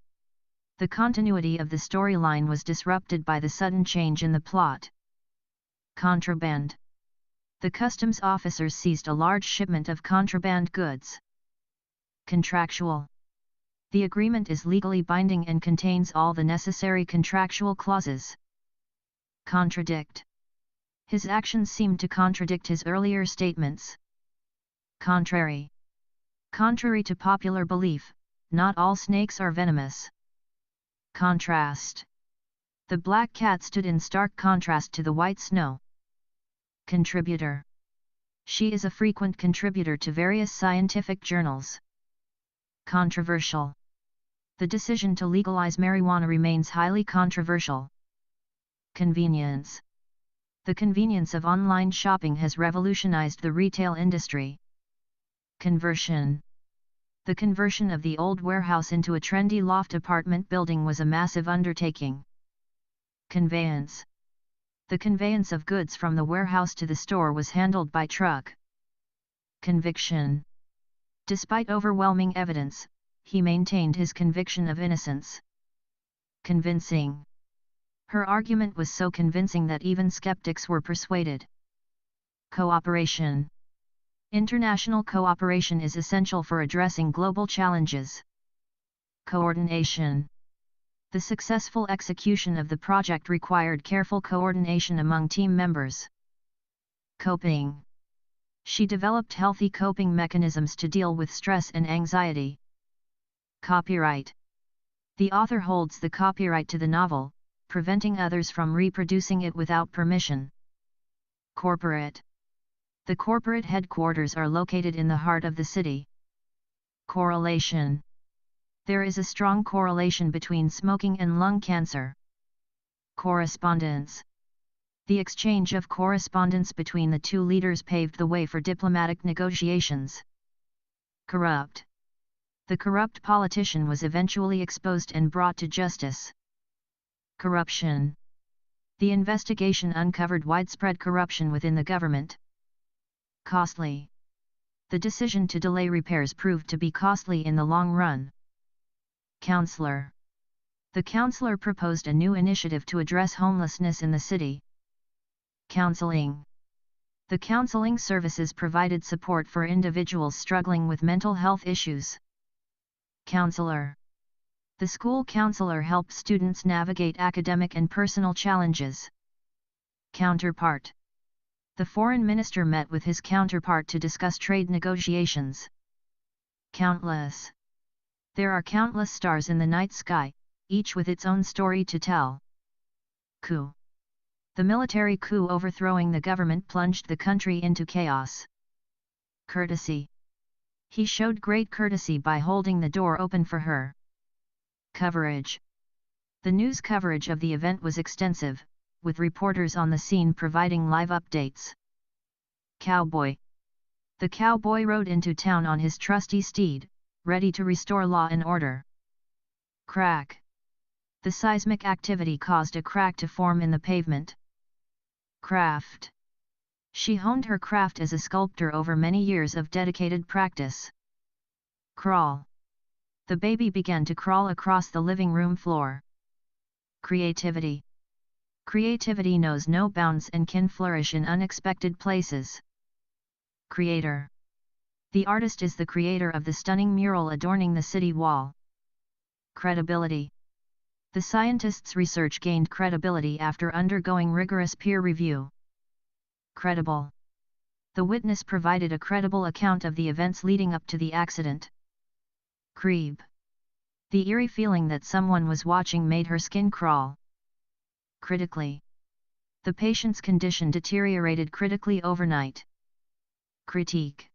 A: The continuity of the storyline was disrupted by the sudden change in the plot. Contraband. The customs officers seized a large shipment of contraband goods. Contractual. The agreement is legally binding and contains all the necessary contractual clauses. Contradict. His actions seem to contradict his earlier statements. Contrary. Contrary to popular belief, not all snakes are venomous. Contrast. The black cat stood in stark contrast to the white snow. Contributor. She is a frequent contributor to various scientific journals. Controversial. The decision to legalize marijuana remains highly controversial. Convenience. The convenience of online shopping has revolutionized the retail industry. Conversion. The conversion of the old warehouse into a trendy loft apartment building was a massive undertaking. Conveyance. The conveyance of goods from the warehouse to the store was handled by truck. Conviction. Despite overwhelming evidence, he maintained his conviction of innocence. Convincing. Her argument was so convincing that even skeptics were persuaded. Cooperation. International cooperation is essential for addressing global challenges. Coordination. The successful execution of the project required careful coordination among team members. Coping. She developed healthy coping mechanisms to deal with stress and anxiety. Copyright. The author holds the copyright to the novel, preventing others from reproducing it without permission. Corporate. The corporate headquarters are located in the heart of the city. Correlation. There is a strong correlation between smoking and lung cancer. Correspondence. The exchange of correspondence between the two leaders paved the way for diplomatic negotiations. Corrupt. The corrupt politician was eventually exposed and brought to justice. Corruption. The investigation uncovered widespread corruption within the government. Costly. The decision to delay repairs proved to be costly in the long run. Counselor. The counselor proposed a new initiative to address homelessness in the city. Counseling. The counseling services provided support for individuals struggling with mental health issues. Counselor. The school counselor helps students navigate academic and personal challenges. Counterpart. The foreign minister met with his counterpart to discuss trade negotiations. Countless. There are countless stars in the night sky, each with its own story to tell. Coup. The military coup overthrowing the government plunged the country into chaos. Courtesy. He showed great courtesy by holding the door open for her. Coverage. The news coverage of the event was extensive, with reporters on the scene providing live updates. Cowboy. The cowboy rode into town on his trusty steed, ready to restore law and order. Crack. The seismic activity caused a crack to form in the pavement. Craft. She honed her craft as a sculptor over many years of dedicated practice. Crawl. The baby began to crawl across the living room floor. Creativity. Creativity knows no bounds and can flourish in unexpected places. Creator. The artist is the creator of the stunning mural adorning the city wall. Credibility. The scientist's research gained credibility after undergoing rigorous peer review. Credible. The witness provided a credible account of the events leading up to the accident. Creep. The eerie feeling that someone was watching made her skin crawl. Critically. The patient's condition deteriorated critically overnight. Critique.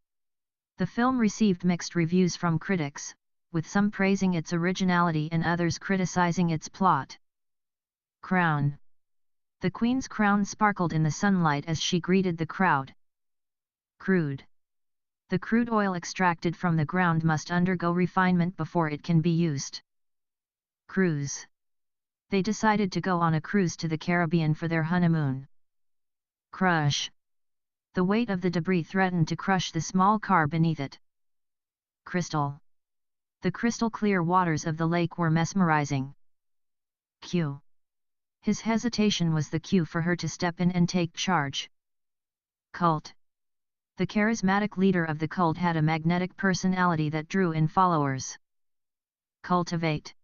A: The film received mixed reviews from critics, with some praising its originality and others criticizing its plot. Crown. The Queen's crown sparkled in the sunlight as she greeted the crowd. Crude. The crude oil extracted from the ground must undergo refinement before it can be used. Cruise. They decided to go on a cruise to the Caribbean for their honeymoon. Crush. The weight of the debris threatened to crush the small car beneath it. Crystal. The crystal clear waters of the lake were mesmerizing. Cue. His hesitation was the cue for her to step in and take charge. Cult. The charismatic leader of the cult had a magnetic personality that drew in followers. Cultivate.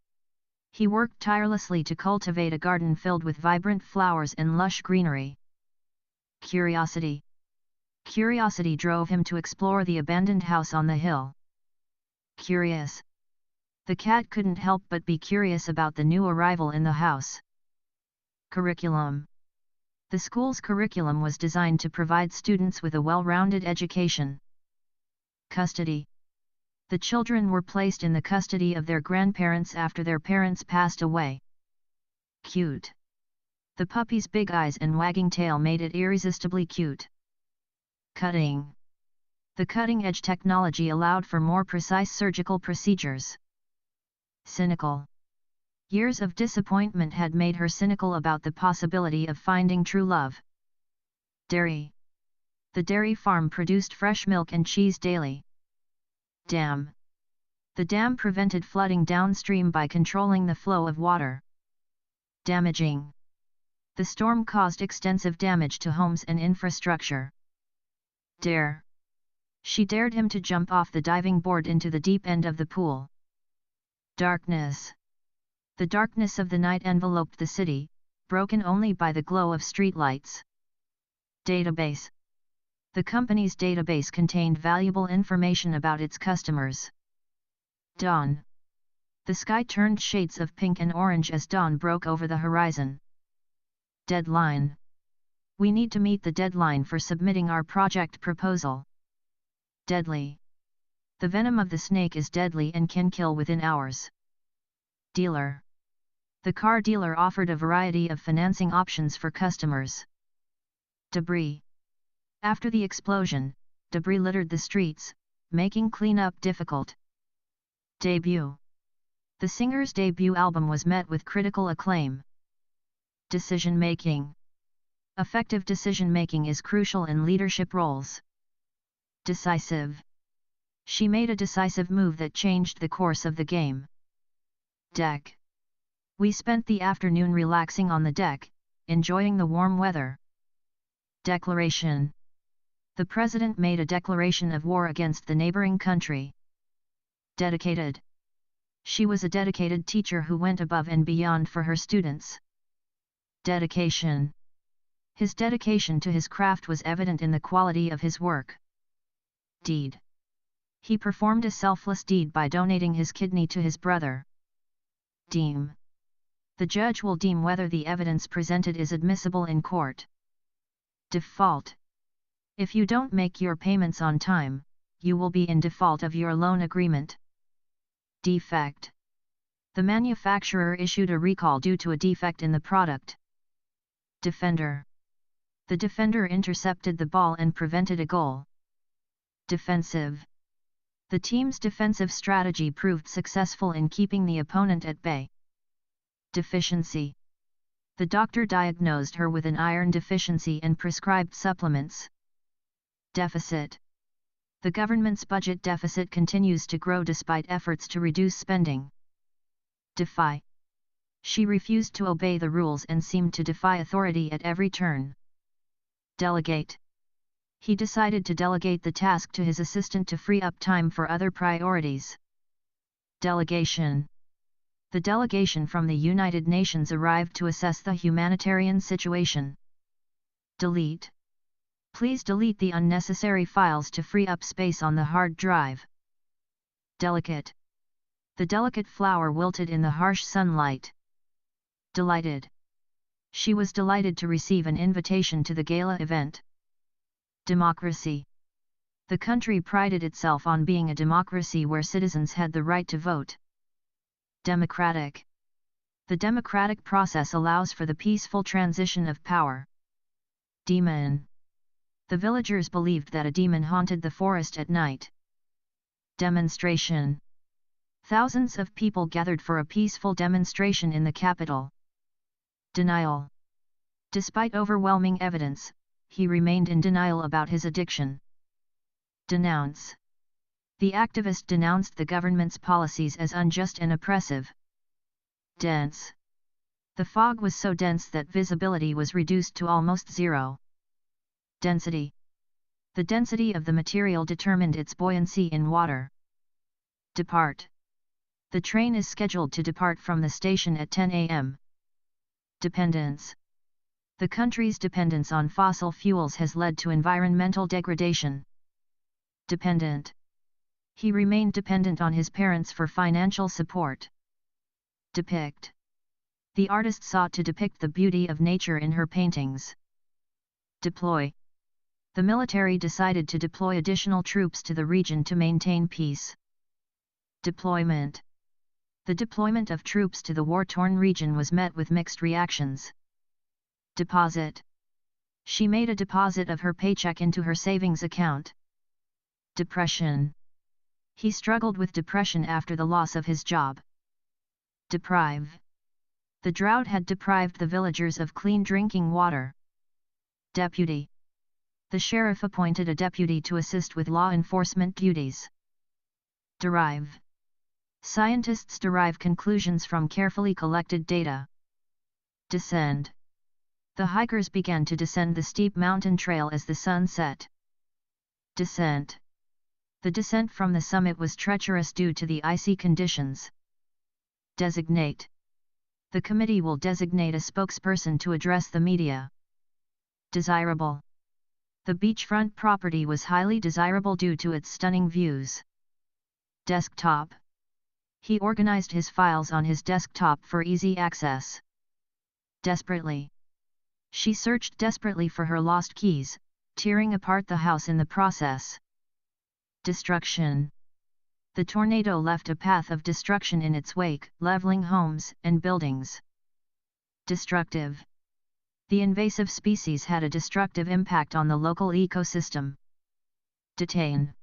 A: He worked tirelessly to cultivate a garden filled with vibrant flowers and lush greenery. Curiosity. Curiosity drove him to explore the abandoned house on the hill. Curious. The cat couldn't help but be curious about the new arrival in the house. Curriculum. The school's curriculum was designed to provide students with a well-rounded education. Custody. The children were placed in the custody of their grandparents after their parents passed away. Cute. The puppy's big eyes and wagging tail made it irresistibly cute. Cutting. The cutting-edge technology allowed for more precise surgical procedures. Cynical. Years of disappointment had made her cynical about the possibility of finding true love. Dairy. The dairy farm produced fresh milk and cheese daily. Dam. The dam prevented flooding downstream by controlling the flow of water. Damaging. The storm caused extensive damage to homes and infrastructure. Dare. She dared him to jump off the diving board into the deep end of the pool. Darkness. The darkness of the night enveloped the city, broken only by the glow of streetlights. Database. The company's database contained valuable information about its customers. Dawn. The sky turned shades of pink and orange as dawn broke over the horizon. Deadline. We need to meet the deadline for submitting our project proposal. Deadly. The venom of the snake is deadly and can kill within hours. Dealer. The car dealer offered a variety of financing options for customers. Debris. After the explosion, debris littered the streets, making cleanup difficult. Debut. The singer's debut album was met with critical acclaim. Decision-making. Effective decision-making is crucial in leadership roles. Decisive. She made a decisive move that changed the course of the game. Deck. We spent the afternoon relaxing on the deck, enjoying the warm weather. Declaration. The president made a declaration of war against the neighboring country. Dedicated. She was a dedicated teacher who went above and beyond for her students. Dedication. His dedication to his craft was evident in the quality of his work. Deed. He performed a selfless deed by donating his kidney to his brother. Deem. The judge will deem whether the evidence presented is admissible in court. Default. If you don't make your payments on time, you will be in default of your loan agreement. Defect. The manufacturer issued a recall due to a defect in the product. Defender. The defender intercepted the ball and prevented a goal. Defensive. The team's defensive strategy proved successful in keeping the opponent at bay. Deficiency. The doctor diagnosed her with an iron deficiency and prescribed supplements. Deficit. The government's budget deficit continues to grow despite efforts to reduce spending. Defy. She refused to obey the rules and seemed to defy authority at every turn. Delegate. He decided to delegate the task to his assistant to free up time for other priorities. Delegation. The delegation from the United Nations arrived to assess the humanitarian situation. Delete. Please delete the unnecessary files to free up space on the hard drive. Delicate. The delicate flower wilted in the harsh sunlight. Delighted. She was delighted to receive an invitation to the gala event. Democracy. The country prided itself on being a democracy where citizens had the right to vote. Democratic. The democratic process allows for the peaceful transition of power. Demon. The villagers believed that a demon haunted the forest at night. Demonstration. Thousands of people gathered for a peaceful demonstration in the capital. Denial. Despite overwhelming evidence, he remained in denial about his addiction. Denounce. The activist denounced the government's policies as unjust and oppressive. Dense. The fog was so dense that visibility was reduced to almost zero. Density. The density of the material determined its buoyancy in water. Depart. The train is scheduled to depart from the station at 10 a.m. Dependence. The country's dependence on fossil fuels has led to environmental degradation. Dependent. He remained dependent on his parents for financial support. Depict. The artist sought to depict the beauty of nature in her paintings. Deploy. The military decided to deploy additional troops to the region to maintain peace. Deployment. The deployment of troops to the war-torn region was met with mixed reactions. Deposit. She made a deposit of her paycheck into her savings account. Depression. He struggled with depression after the loss of his job. Deprive. The drought had deprived the villagers of clean drinking water. Deputy. The sheriff appointed a deputy to assist with law enforcement duties. Derive. Scientists derive conclusions from carefully collected data. Descend. The hikers began to descend the steep mountain trail as the sun set. Descent. The descent from the summit was treacherous due to the icy conditions. Designate. The committee will designate a spokesperson to address the media. Desirable. The beachfront property was highly desirable due to its stunning views. Desktop. He organized his files on his desktop for easy access. Desperately. She searched desperately for her lost keys, tearing apart the house in the process. Destruction. The tornado left a path of destruction in its wake, leveling homes and buildings. Destructive. The invasive species had a destructive impact on the local ecosystem. Detain.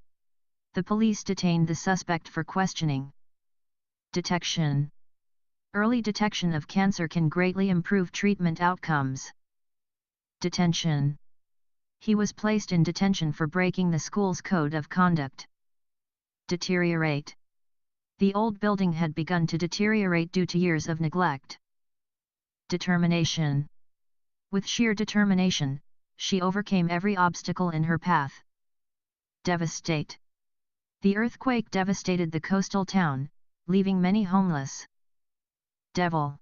A: The police detained the suspect for questioning. Detection. Early detection of cancer can greatly improve treatment outcomes. Detention. He was placed in detention for breaking the school's code of conduct. Deteriorate. The old building had begun to deteriorate due to years of neglect. Determination. With sheer determination, she overcame every obstacle in her path. Devastate. The earthquake devastated the coastal town, leaving many homeless. Devil.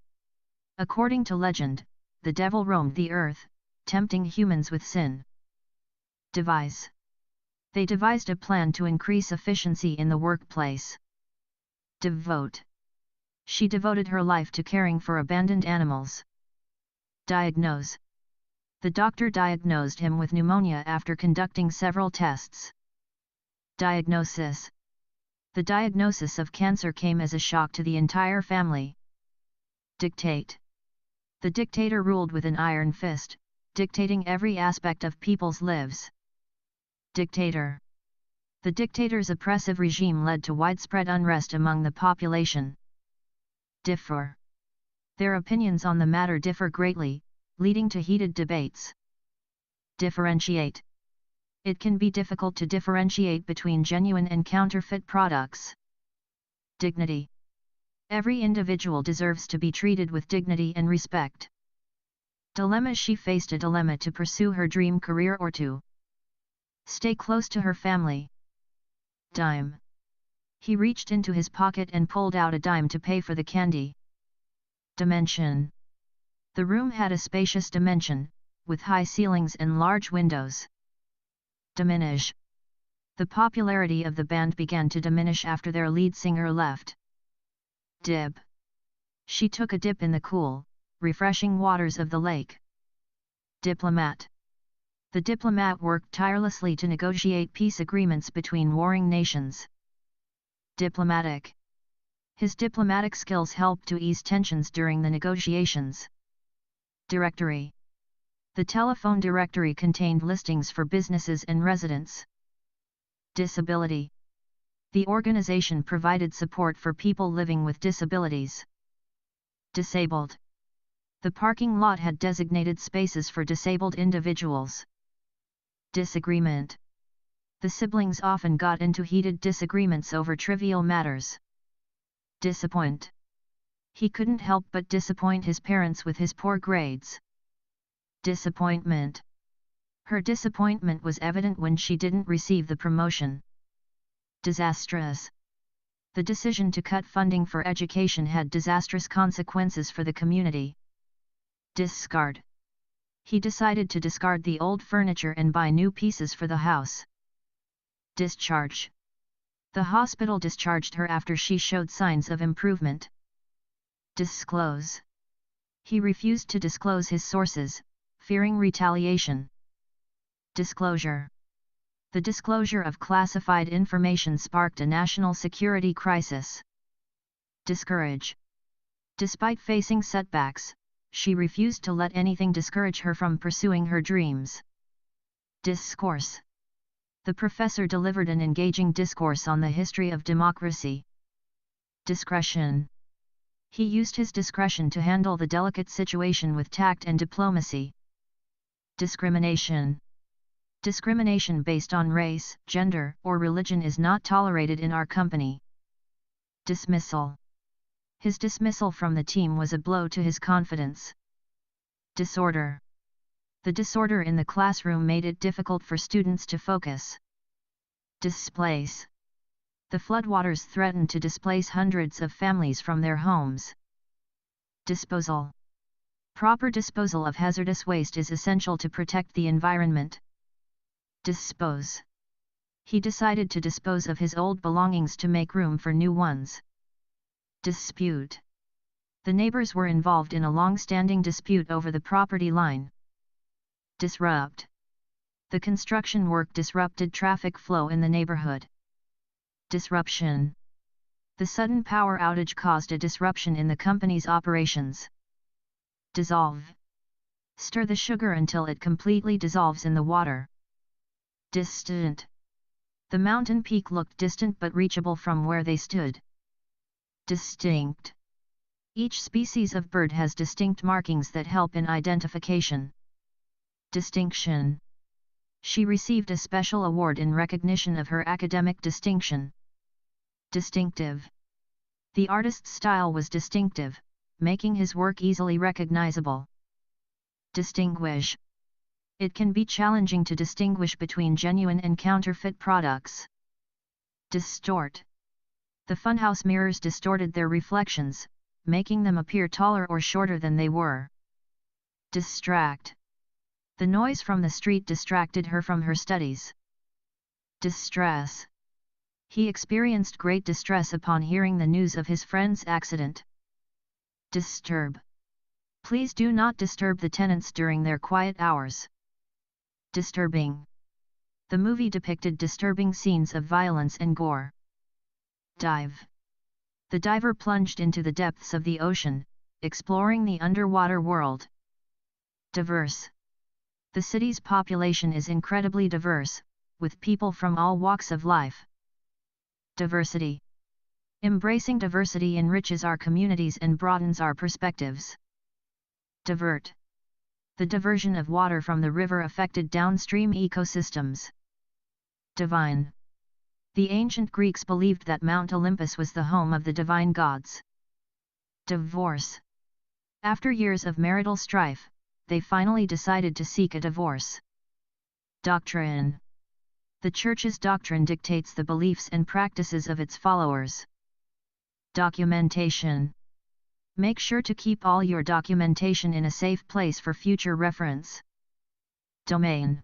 A: According to legend, the devil roamed the earth, tempting humans with sin. Devise. They devised a plan to increase efficiency in the workplace. Devote. She devoted her life to caring for abandoned animals. Diagnose. The doctor diagnosed him with pneumonia after conducting several tests. Diagnosis. The diagnosis of cancer came as a shock to the entire family. Dictate. The dictator ruled with an iron fist, dictating every aspect of people's lives. Dictator. The dictator's oppressive regime led to widespread unrest among the population. Differ. Their opinions on the matter differ greatly, leading to heated debates. Differentiate. It can be difficult to differentiate between genuine and counterfeit products. Dignity. Every individual deserves to be treated with dignity and respect. Dilemma. She faced a dilemma to pursue her dream career or to stay close to her family. Dime. He reached into his pocket and pulled out a dime to pay for the candy. Dimension. The room had a spacious dimension, with high ceilings and large windows. Diminish. The popularity of the band began to diminish after their lead singer left. Dip. She took a dip in the cool, refreshing waters of the lake. Diplomat. The diplomat worked tirelessly to negotiate peace agreements between warring nations. Diplomatic. His diplomatic skills helped to ease tensions during the negotiations. Directory. The telephone directory contained listings for businesses and residents. Disability. The organization provided support for people living with disabilities. Disabled. The parking lot had designated spaces for disabled individuals. Disagreement. The siblings often got into heated disagreements over trivial matters. Disappoint. He couldn't help but disappoint his parents with his poor grades. Disappointment. Her disappointment was evident when she didn't receive the promotion. Disastrous. The decision to cut funding for education had disastrous consequences for the community. Discard. He decided to discard the old furniture and buy new pieces for the house. Discharge. The hospital discharged her after she showed signs of improvement. Disclose. He refused to disclose his sources, fearing retaliation. Disclosure. The disclosure of classified information sparked a national security crisis. Discourage. Despite facing setbacks, she refused to let anything discourage her from pursuing her dreams. Discourse. The professor delivered an engaging discourse on the history of democracy. Discretion. He used his discretion to handle the delicate situation with tact and diplomacy. Discrimination. Discrimination based on race, gender, or religion is not tolerated in our company. Dismissal. His dismissal from the team was a blow to his confidence. Disorder. The disorder in the classroom made it difficult for students to focus. Displace. The floodwaters threatened to displace hundreds of families from their homes. Disposal. Proper disposal of hazardous waste is essential to protect the environment. Dispose. He decided to dispose of his old belongings to make room for new ones. Dispute. The neighbors were involved in a long-standing dispute over the property line. Disrupt. The construction work disrupted traffic flow in the neighborhood. Disruption. The sudden power outage caused a disruption in the company's operations. Dissolve. Stir the sugar until it completely dissolves in the water. Distant. The mountain peak looked distant but reachable from where they stood. Distinct. Each species of bird has distinct markings that help in identification. Distinction. She received a special award in recognition of her academic distinction. Distinctive. The artist's style was distinctive, making his work easily recognizable. Distinguish. It can be challenging to distinguish between genuine and counterfeit products. Distort. The funhouse mirrors distorted their reflections, making them appear taller or shorter than they were. Distract. The noise from the street distracted her from her studies. Distress. He experienced great distress upon hearing the news of his friend's accident. Disturb. Please do not disturb the tenants during their quiet hours. Disturbing. The movie depicted disturbing scenes of violence and gore. Dive. The diver plunged into the depths of the ocean, exploring the underwater world. Diverse. The city's population is incredibly diverse, with people from all walks of life. Diversity. Embracing diversity enriches our communities and broadens our perspectives. Divert. The diversion of water from the river affected downstream ecosystems. Divine. The ancient Greeks believed that Mount Olympus was the home of the divine gods. Divorce. After years of marital strife, they finally decided to seek a divorce. Doctrine. The Church's doctrine dictates the beliefs and practices of its followers. Documentation. Make sure to keep all your documentation in a safe place for future reference. Domain.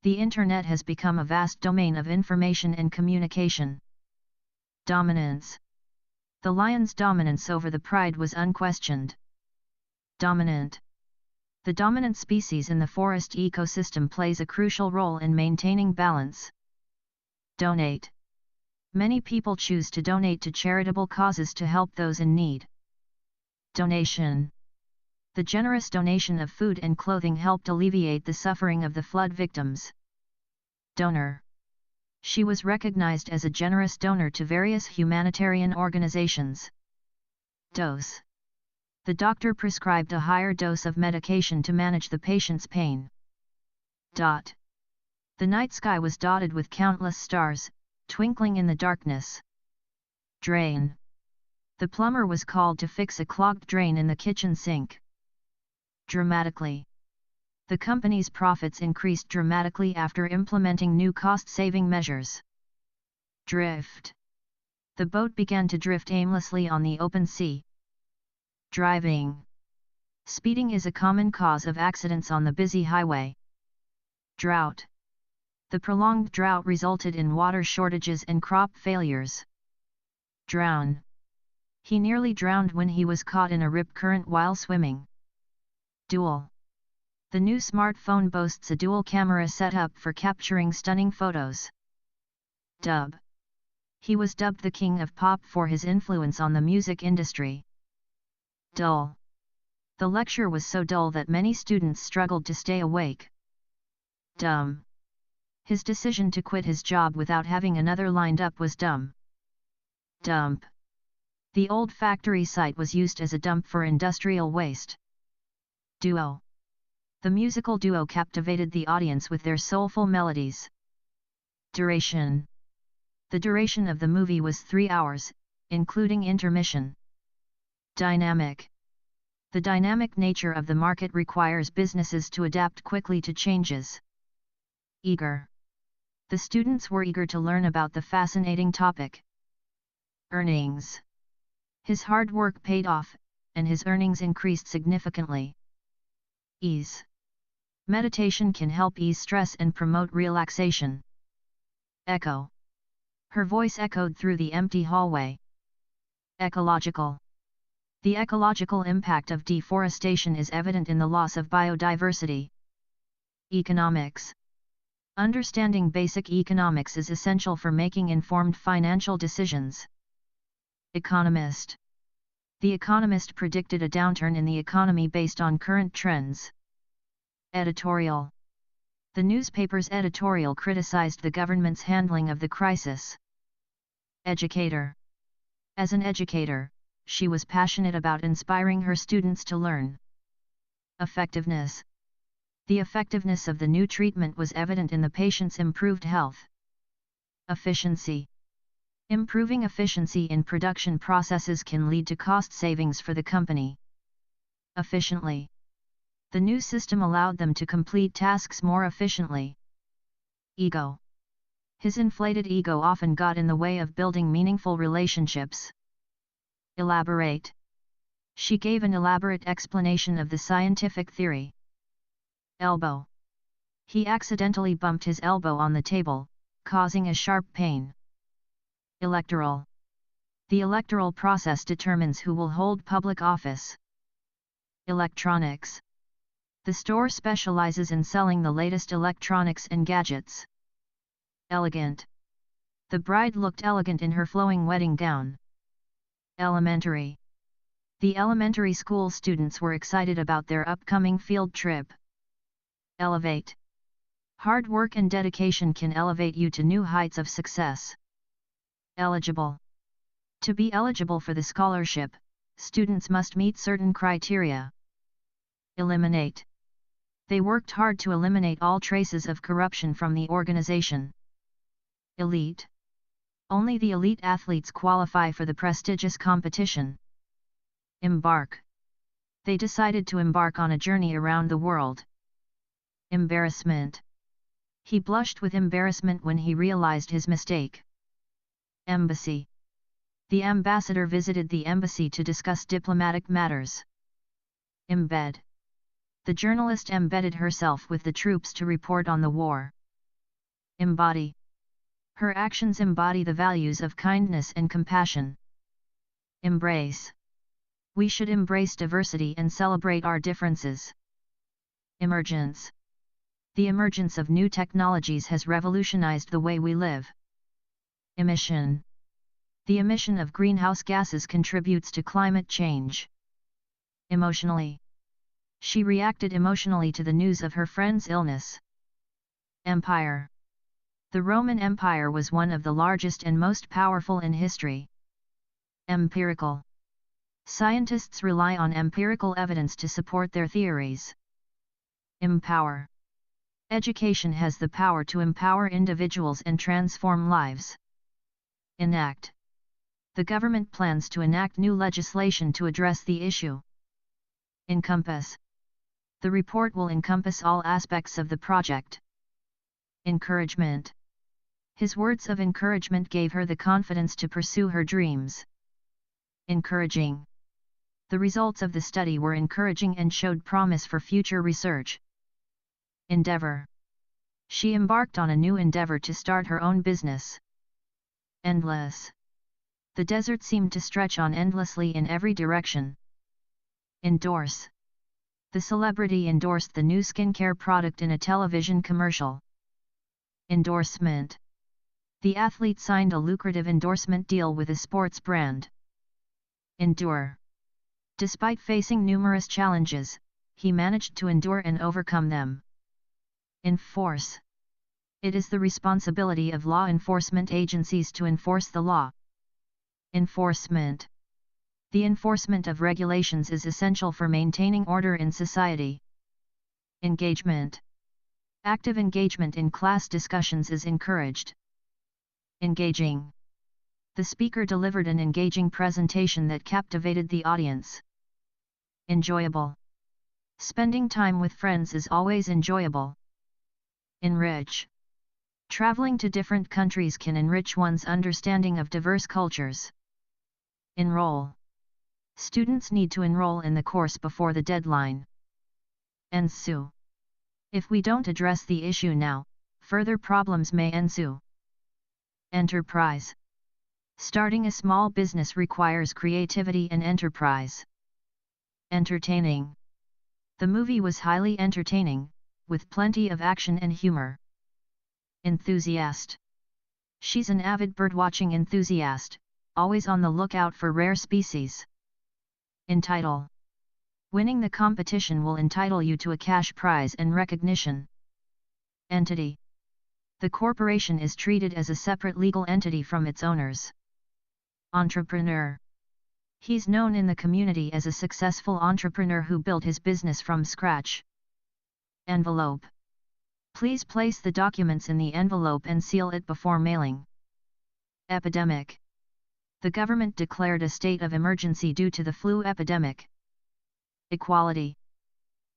A: The Internet has become a vast domain of information and communication. Dominance. The lion's dominance over the pride was unquestioned. Dominant. The dominant species in the forest ecosystem plays a crucial role in maintaining balance. Donate. Many people choose to donate to charitable causes to help those in need. Donation. The generous donation of food and clothing helped alleviate the suffering of the flood victims. Donor. She was recognized as a generous donor to various humanitarian organizations. Dose. The doctor prescribed a higher dose of medication to manage the patient's pain. Dot. The night sky was dotted with countless stars, twinkling in the darkness. Drain. The plumber was called to fix a clogged drain in the kitchen sink. Dramatically. The company's profits increased dramatically after implementing new cost-saving measures. Drift. The boat began to drift aimlessly on the open sea. Driving. Speeding is a common cause of accidents on the busy highway. Drought. The prolonged drought resulted in water shortages and crop failures. Drown. He nearly drowned when he was caught in a rip current while swimming. Dual. The new smartphone boasts a dual camera setup for capturing stunning photos. Dub. He was dubbed the king of pop for his influence on the music industry. Dull. The lecture was so dull that many students struggled to stay awake. Dumb. His decision to quit his job without having another lined up was dumb. Dump. The old factory site was used as a dump for industrial waste. Duo. The musical duo captivated the audience with their soulful melodies. Duration. The duration of the movie was 3 hours, including intermission. Dynamic. The dynamic nature of the market requires businesses to adapt quickly to changes. Eager. The students were eager to learn about the fascinating topic. Earnings. His hard work paid off, and his earnings increased significantly. Ease. Meditation can help ease stress and promote relaxation. Echo. Her voice echoed through the empty hallway. Ecological. The ecological impact of deforestation is evident in the loss of biodiversity. Economics. Understanding basic economics is essential for making informed financial decisions. Economist. The Economist predicted a downturn in the economy based on current trends. Editorial. The newspaper's editorial criticized the government's handling of the crisis. Educator. As an educator, she was passionate about inspiring her students to learn. Effectiveness. The effectiveness of the new treatment was evident in the patient's improved health. Efficiency. Improving efficiency in production processes can lead to cost savings for the company. Efficiently. The new system allowed them to complete tasks more efficiently. Ego. His inflated ego often got in the way of building meaningful relationships. Elaborate. She gave an elaborate explanation of the scientific theory. Elbow. He accidentally bumped his elbow on the table, causing a sharp pain. Electoral. The electoral process determines who will hold public office. Electronics. The store specializes in selling the latest electronics and gadgets. Elegant. The bride looked elegant in her flowing wedding gown. Elementary. The elementary school students were excited about their upcoming field trip. Elevate. Hard work and dedication can elevate you to new heights of success. Eligible. To be eligible for the scholarship, students must meet certain criteria. Eliminate. They worked hard to eliminate all traces of corruption from the organization. Elite. Only the elite athletes qualify for the prestigious competition. Embark. They decided to embark on a journey around the world. Embarrassment. He blushed with embarrassment when he realized his mistake. Embassy. The ambassador visited the embassy to discuss diplomatic matters. Embed. The journalist embedded herself with the troops to report on the war. Embody. Her actions embody the values of kindness and compassion. Embrace. We should embrace diversity and celebrate our differences. Emergence. The emergence of new technologies has revolutionized the way we live. Emission. The emission of greenhouse gases contributes to climate change. Emotionally. She reacted emotionally to the news of her friend's illness. Empire. The Roman Empire was one of the largest and most powerful in history. Empirical. Scientists rely on empirical evidence to support their theories. Empower. Education has the power to empower individuals and transform lives. Enact. The government plans to enact new legislation to address the issue. Encompass. The report will encompass all aspects of the project. Encouragement. His words of encouragement gave her the confidence to pursue her dreams. Encouraging. The results of the study were encouraging and showed promise for future research. Endeavor. She embarked on a new endeavor to start her own business. Endless. The desert seemed to stretch on endlessly in every direction. Endorse. The celebrity endorsed the new skincare product in a television commercial. Endorsement. The athlete signed a lucrative endorsement deal with a sports brand. Endure. Despite facing numerous challenges, he managed to endure and overcome them. Enforce. It is the responsibility of law enforcement agencies to enforce the law. Enforcement. The enforcement of regulations is essential for maintaining order in society. Engagement. Active engagement in class discussions is encouraged. Engaging. The speaker delivered an engaging presentation that captivated the audience. Enjoyable. Spending time with friends is always enjoyable. Enrich. Traveling to different countries can enrich one's understanding of diverse cultures. Enroll. Students need to enroll in the course before the deadline. Ensue. If we don't address the issue now, further problems may ensue. Enterprise. Starting a small business requires creativity and enterprise. Entertaining. The movie was highly entertaining, with plenty of action and humor. Enthusiast. She's an avid birdwatching enthusiast, always on the lookout for rare species. Entitle. Winning the competition will entitle you to a cash prize and recognition. Entity. The corporation is treated as a separate legal entity from its owners. Entrepreneur. He's known in the community as a successful entrepreneur who built his business from scratch. Envelope. Please place the documents in the envelope and seal it before mailing. Epidemic. The government declared a state of emergency due to the flu epidemic. Equality.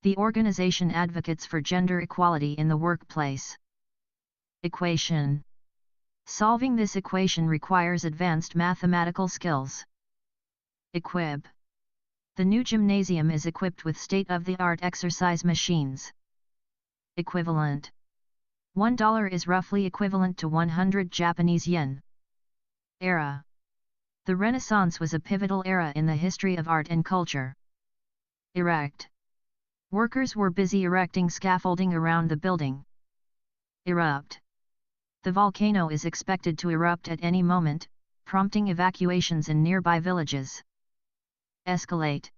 A: The organization advocates for gender equality in the workplace. Equation. Solving this equation requires advanced mathematical skills. Equib. The new gymnasium is equipped with state-of-the-art exercise machines. Equivalent. $1 is roughly equivalent to 100 Japanese yen. Era. The Renaissance was a pivotal era in the history of art and culture. Erect. Workers were busy erecting scaffolding around the building. Erupt. The volcano is expected to erupt at any moment, prompting evacuations in nearby villages. Escalate.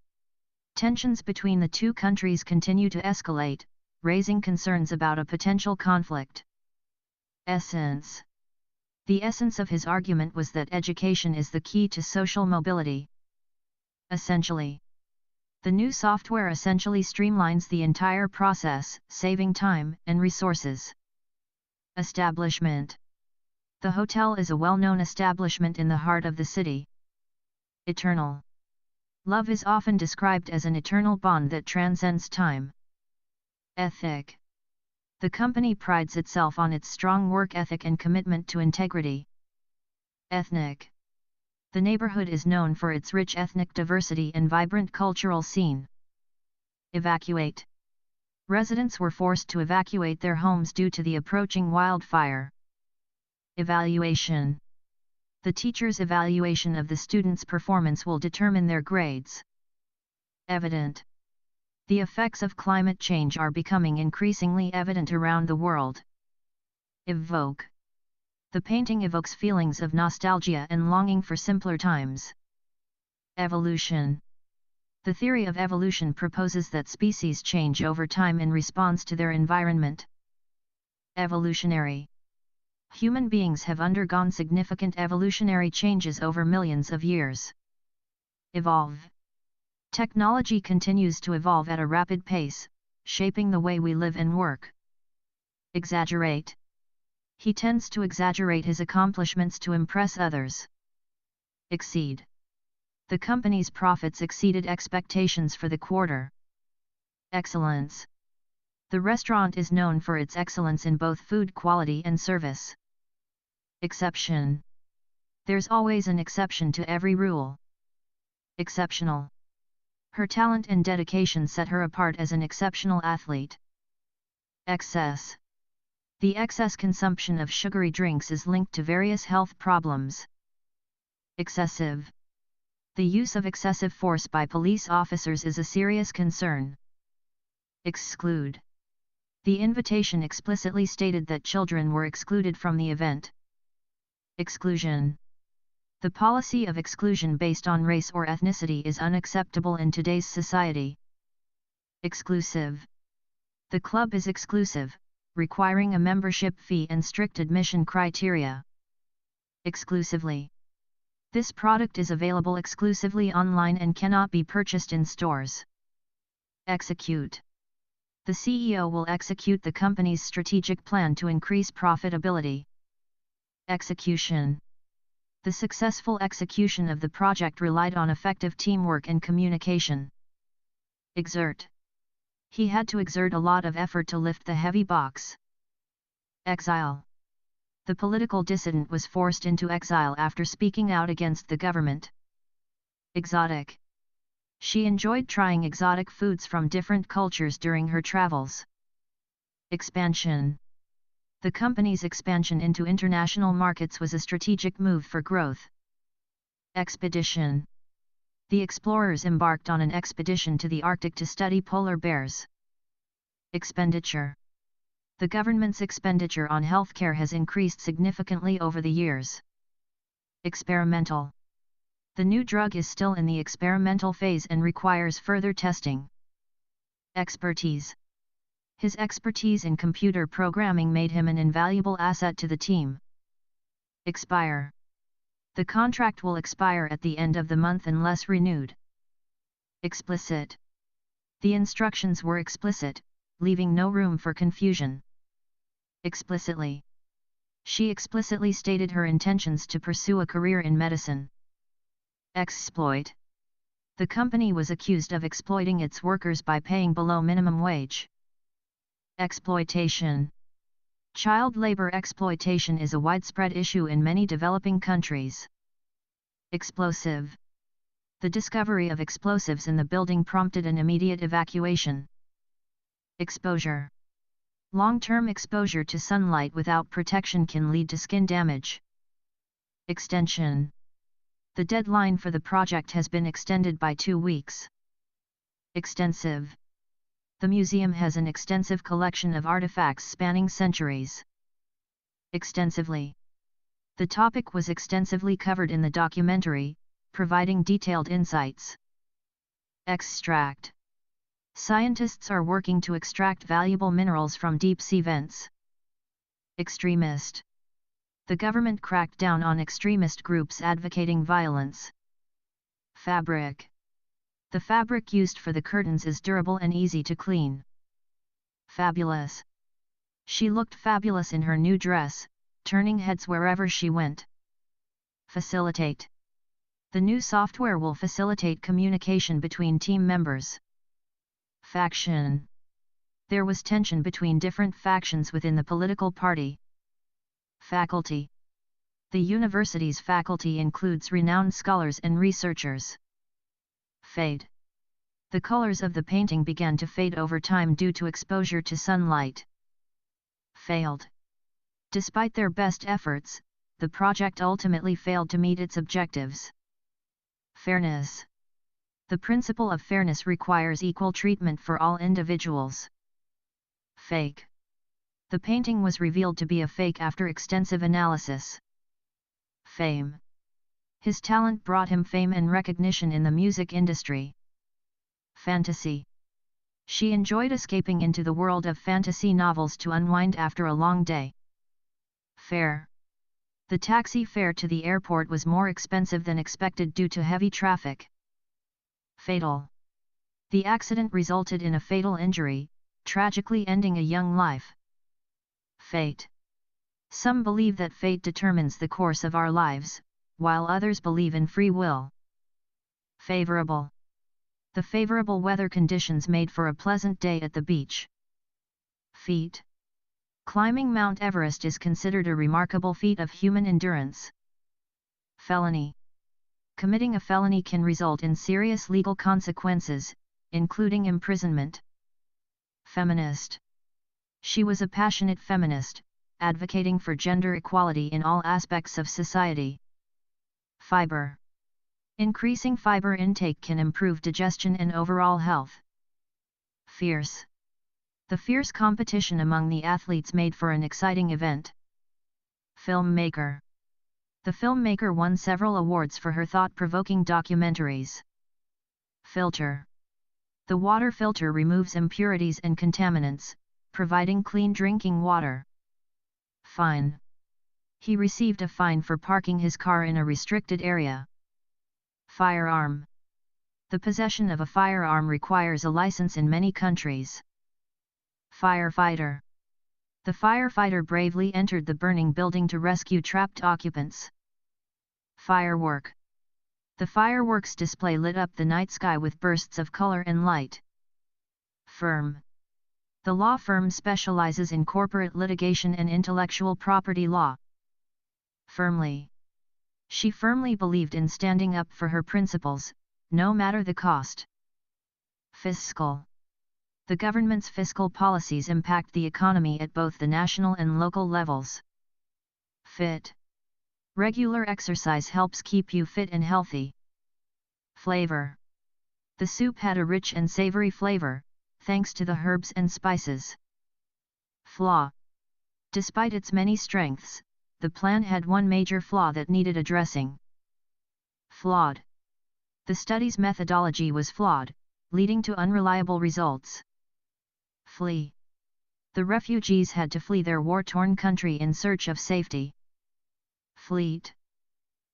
A: Tensions between the two countries continue to escalate, raising concerns about a potential conflict. Essence. The essence of his argument was that education is the key to social mobility. Essentially. The new software essentially streamlines the entire process, saving time and resources. Establishment. The hotel is a well-known establishment in the heart of the city. Eternal. Love is often described as an eternal bond that transcends time. Ethic. The company prides itself on its strong work ethic and commitment to integrity. Ethnic. The neighborhood is known for its rich ethnic diversity and vibrant cultural scene. Evacuate. Residents were forced to evacuate their homes due to the approaching wildfire. Evaluation. The teacher's evaluation of the student's performance will determine their grades. Evident. The effects of climate change are becoming increasingly evident around the world. Evoke. The painting evokes feelings of nostalgia and longing for simpler times. Evolution. The theory of evolution proposes that species change over time in response to their environment. Evolutionary. Human beings have undergone significant evolutionary changes over millions of years. Evolve. Technology continues to evolve at a rapid pace, shaping the way we live and work. Exaggerate. He tends to exaggerate his accomplishments to impress others. Exceed. The company's profits exceeded expectations for the quarter. Excellence. The restaurant is known for its excellence in both food quality and service. Exception. There's always an exception to every rule. Exceptional. Her talent and dedication set her apart as an exceptional athlete. Excess. The excess consumption of sugary drinks is linked to various health problems. Excessive. The use of excessive force by police officers is a serious concern. Exclude. The invitation explicitly stated that children were excluded from the event. Exclusion. The policy of exclusion based on race or ethnicity is unacceptable in today's society. Exclusive. The club is exclusive, requiring a membership fee and strict admission criteria. Exclusively. This product is available exclusively online and cannot be purchased in stores. Execute. The CEO will execute the company's strategic plan to increase profitability. Execution. The successful execution of the project relied on effective teamwork and communication. Exert. He had to exert a lot of effort to lift the heavy box. Exile. The political dissident was forced into exile after speaking out against the government. Exotic. She enjoyed trying exotic foods from different cultures during her travels. Expansion. The company's expansion into international markets was a strategic move for growth. Expedition. The explorers embarked on an expedition to the Arctic to study polar bears. Expenditure. The government's expenditure on healthcare has increased significantly over the years. Experimental. The new drug is still in the experimental phase and requires further testing. Expertise. His expertise in computer programming made him an invaluable asset to the team. Expire. The contract will expire at the end of the month unless renewed. Explicit. The instructions were explicit, leaving no room for confusion. Explicitly. She explicitly stated her intentions to pursue a career in medicine. Exploit. The company was accused of exploiting its workers by paying below minimum wage. Exploitation. Child labor exploitation is a widespread issue in many developing countries. Explosive. The discovery of explosives in the building prompted an immediate evacuation. Exposure. Long-term exposure to sunlight without protection can lead to skin damage. Extension. The deadline for the project has been extended by 2 weeks. Extensive. The museum has an extensive collection of artifacts spanning centuries. Extensively. The topic was extensively covered in the documentary, providing detailed insights. Extract. Scientists are working to extract valuable minerals from deep-sea vents. Extremist. The government cracked down on extremist groups advocating violence. Fabric. The fabric used for the curtains is durable and easy to clean. Fabulous. She looked fabulous in her new dress, turning heads wherever she went. Facilitate. The new software will facilitate communication between team members. Faction. There was tension between different factions within the political party. Faculty. The university's faculty includes renowned scholars and researchers. Fade. The colors of the painting began to fade over time due to exposure to sunlight. Failed. Despite their best efforts, the project ultimately failed to meet its objectives. Fairness. The principle of fairness requires equal treatment for all individuals. Fake. The painting was revealed to be a fake after extensive analysis. Fame. His talent brought him fame and recognition in the music industry. Fantasy. She enjoyed escaping into the world of fantasy novels to unwind after a long day. Fare. The taxi fare to the airport was more expensive than expected due to heavy traffic. Fatal. The accident resulted in a fatal injury, tragically ending a young life. Fate. Some believe that fate determines the course of our lives, while others believe in free will. Favorable. The favorable weather conditions made for a pleasant day at the beach. Feat. Climbing Mount Everest is considered a remarkable feat of human endurance. Felony. Committing a felony can result in serious legal consequences, including imprisonment. Feminist. She was a passionate feminist, advocating for gender equality in all aspects of society. Fiber. Increasing fiber intake can improve digestion and overall health. Fierce. The fierce competition among the athletes made for an exciting event. Filmmaker. The filmmaker won several awards for her thought-provoking documentaries. Filter. The water filter removes impurities and contaminants, providing clean drinking water. Fine. He received a fine for parking his car in a restricted area. Firearm. The possession of a firearm requires a license in many countries. Firefighter. The firefighter bravely entered the burning building to rescue trapped occupants. Firework. The fireworks display lit up the night sky with bursts of color and light. Firm. The law firm specializes in corporate litigation and intellectual property law. Firmly. She firmly believed in standing up for her principles, no matter the cost. Fiscal. The government's fiscal policies impact the economy at both the national and local levels. Fit. Regular exercise helps keep you fit and healthy. Flavor. The soup had a rich and savory flavor, thanks to the herbs and spices. Flaw. Despite its many strengths, the plan had one major flaw that needed addressing. Flawed. The study's methodology was flawed, leading to unreliable results. Flee. The refugees had to flee their war-torn country in search of safety. Fleet.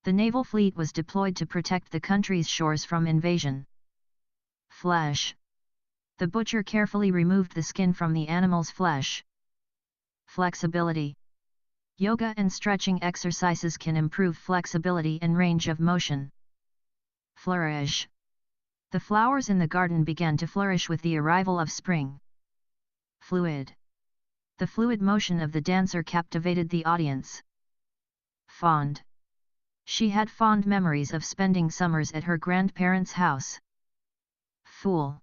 A: The naval fleet was deployed to protect the country's shores from invasion. Flesh. The butcher carefully removed the skin from the animal's flesh. Flexibility. Yoga and stretching exercises can improve flexibility and range of motion. Flourish. The flowers in the garden began to flourish with the arrival of spring. Fluid. The fluid motion of the dancer captivated the audience. Fond. She had fond memories of spending summers at her grandparents' house. Fool.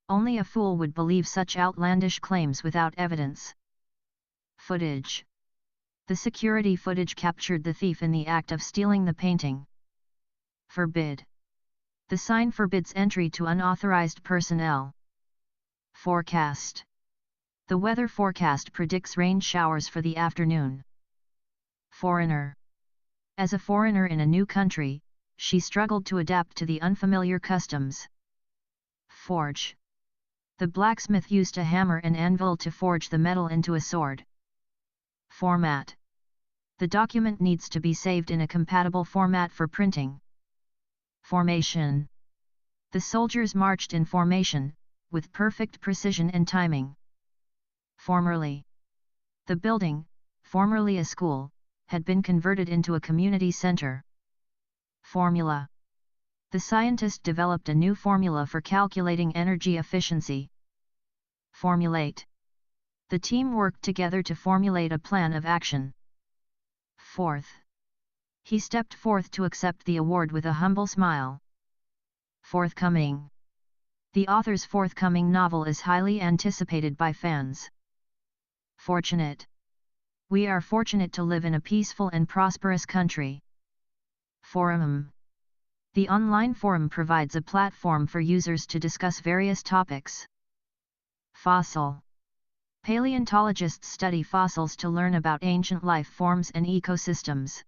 A: Only a fool would believe such outlandish claims without evidence. Footage. The security footage captured the thief in the act of stealing the painting. Forbid. The sign forbids entry to unauthorized personnel. Forecast. The weather forecast predicts rain showers for the afternoon. Foreigner. As a foreigner in a new country, she struggled to adapt to the unfamiliar customs. Forge. The blacksmith used a hammer and anvil to forge the metal into a sword. Format. The document needs to be saved in a compatible format for printing. Formation. The soldiers marched in formation, with perfect precision and timing. Formerly. The building, formerly a school, had been converted into a community center. Formula. The scientist developed a new formula for calculating energy efficiency. Formulate. The team worked together to formulate a plan of action. Fourth. He stepped forth to accept the award with a humble smile. Forthcoming. The author's forthcoming novel is highly anticipated by fans. Fortunate. We are fortunate to live in a peaceful and prosperous country. Forum. The online forum provides a platform for users to discuss various topics. Fossil. Paleontologists study fossils to learn about ancient life forms and ecosystems.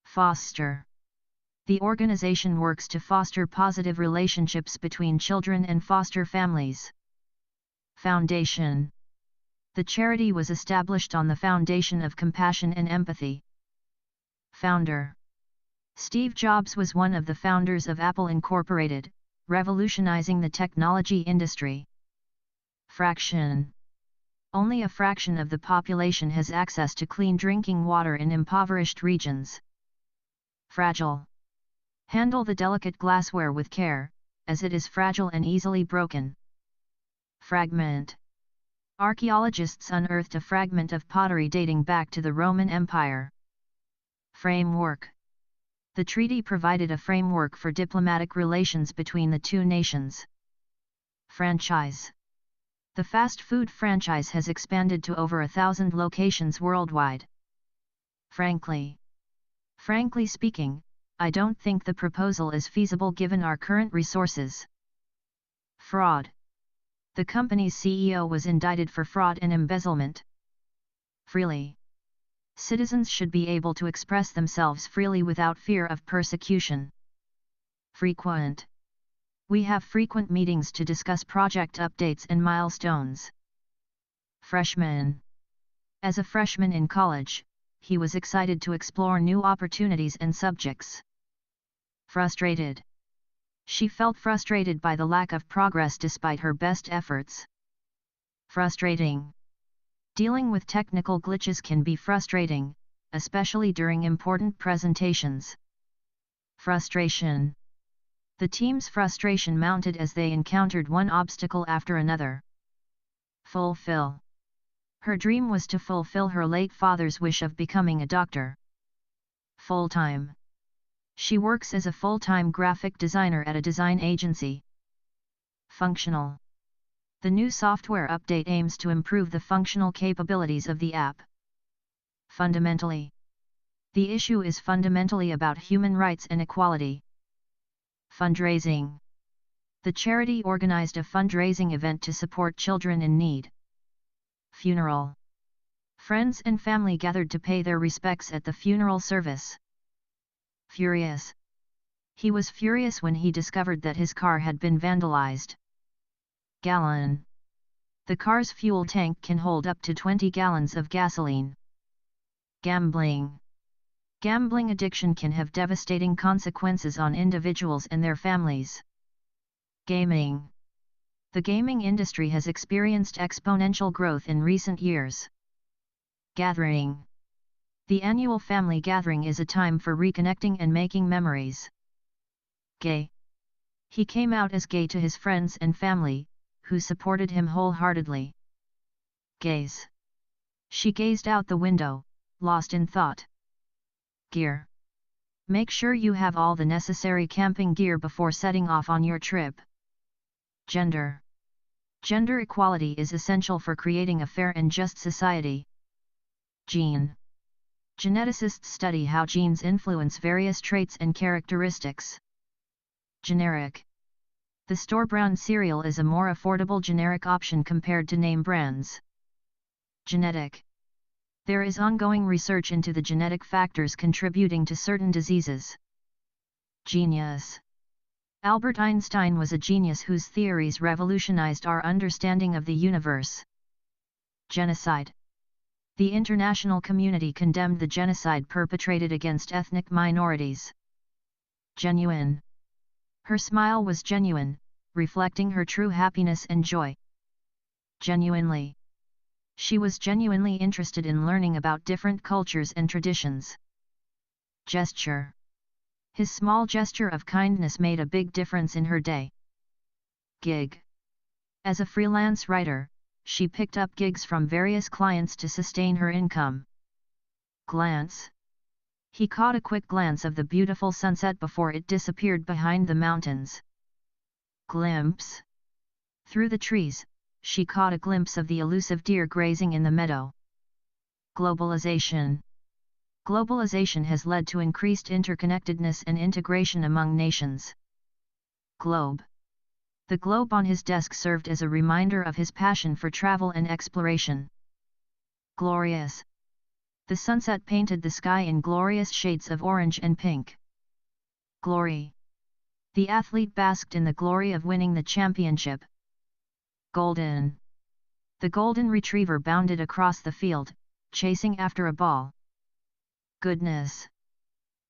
A: Foster. The organization works to foster positive relationships between children and foster families. Foundation. The charity was established on the foundation of compassion and empathy. Founder. Steve Jobs was one of the founders of Apple Incorporated, revolutionizing the technology industry. Fraction. Only a fraction of the population has access to clean drinking water in impoverished regions. Fragile. Handle the delicate glassware with care, as it is fragile and easily broken. Fragment. Archaeologists unearthed a fragment of pottery dating back to the Roman Empire. Framework. The treaty provided a framework for diplomatic relations between the two nations. Franchise. The fast food franchise has expanded to over 1,000 locations worldwide. Frankly. Frankly speaking, I don't think the proposal is feasible given our current resources. Fraud. The company's CEO was indicted for fraud and embezzlement. Freely. Citizens should be able to express themselves freely without fear of persecution. Frequent. We have frequent meetings to discuss project updates and milestones. Freshman. As a freshman in college, he was excited to explore new opportunities and subjects. Frustrated. She felt frustrated by the lack of progress despite her best efforts. Frustrating. Dealing with technical glitches can be frustrating, especially during important presentations. Frustration. The team's frustration mounted as they encountered one obstacle after another. Fulfill. Her dream was to fulfill her late father's wish of becoming a doctor. Full-time. She works as a full-time graphic designer at a design agency. Functional. The new software update aims to improve the functional capabilities of the app. Fundamentally. The issue is fundamentally about human rights and equality. Fundraising. The charity organized a fundraising event to support children in need. Funeral. Friends and family gathered to pay their respects at the funeral service. Furious. He was furious when he discovered that his car had been vandalized. Gallon. The car's fuel tank can hold up to 20 gallons of gasoline. Gambling. Gambling addiction can have devastating consequences on individuals and their families. Gaming. The gaming industry has experienced exponential growth in recent years. Gathering. The annual family gathering is a time for reconnecting and making memories. Gay. He came out as gay to his friends and family, who supported him wholeheartedly. Gaze. She gazed out the window, lost in thought. Gear. Make sure you have all the necessary camping gear before setting off on your trip. Gender. Gender equality is essential for creating a fair and just society. Gene. Geneticists study how genes influence various traits and characteristics. Generic. The store-brand cereal is a more affordable generic option compared to name brands. Genetic. There is ongoing research into the genetic factors contributing to certain diseases. Genius. Albert Einstein was a genius whose theories revolutionized our understanding of the universe. Genocide. The international community condemned the genocide perpetrated against ethnic minorities. Genuine. Her smile was genuine, reflecting her true happiness and joy. Genuinely. She was genuinely interested in learning about different cultures and traditions. Gesture. His small gesture of kindness made a big difference in her day. Gig. As a freelance writer, she picked up gigs from various clients to sustain her income. Glance. He caught a quick glance of the beautiful sunset before it disappeared behind the mountains. Glimpse. Through the trees, she caught a glimpse of the elusive deer grazing in the meadow. Globalization. Globalization has led to increased interconnectedness and integration among nations. Globe. The globe on his desk served as a reminder of his passion for travel and exploration. Glorious. The sunset painted the sky in glorious shades of orange and pink. Glory. The athlete basked in the glory of winning the championship. Golden. The golden retriever bounded across the field, chasing after a ball. Goodness.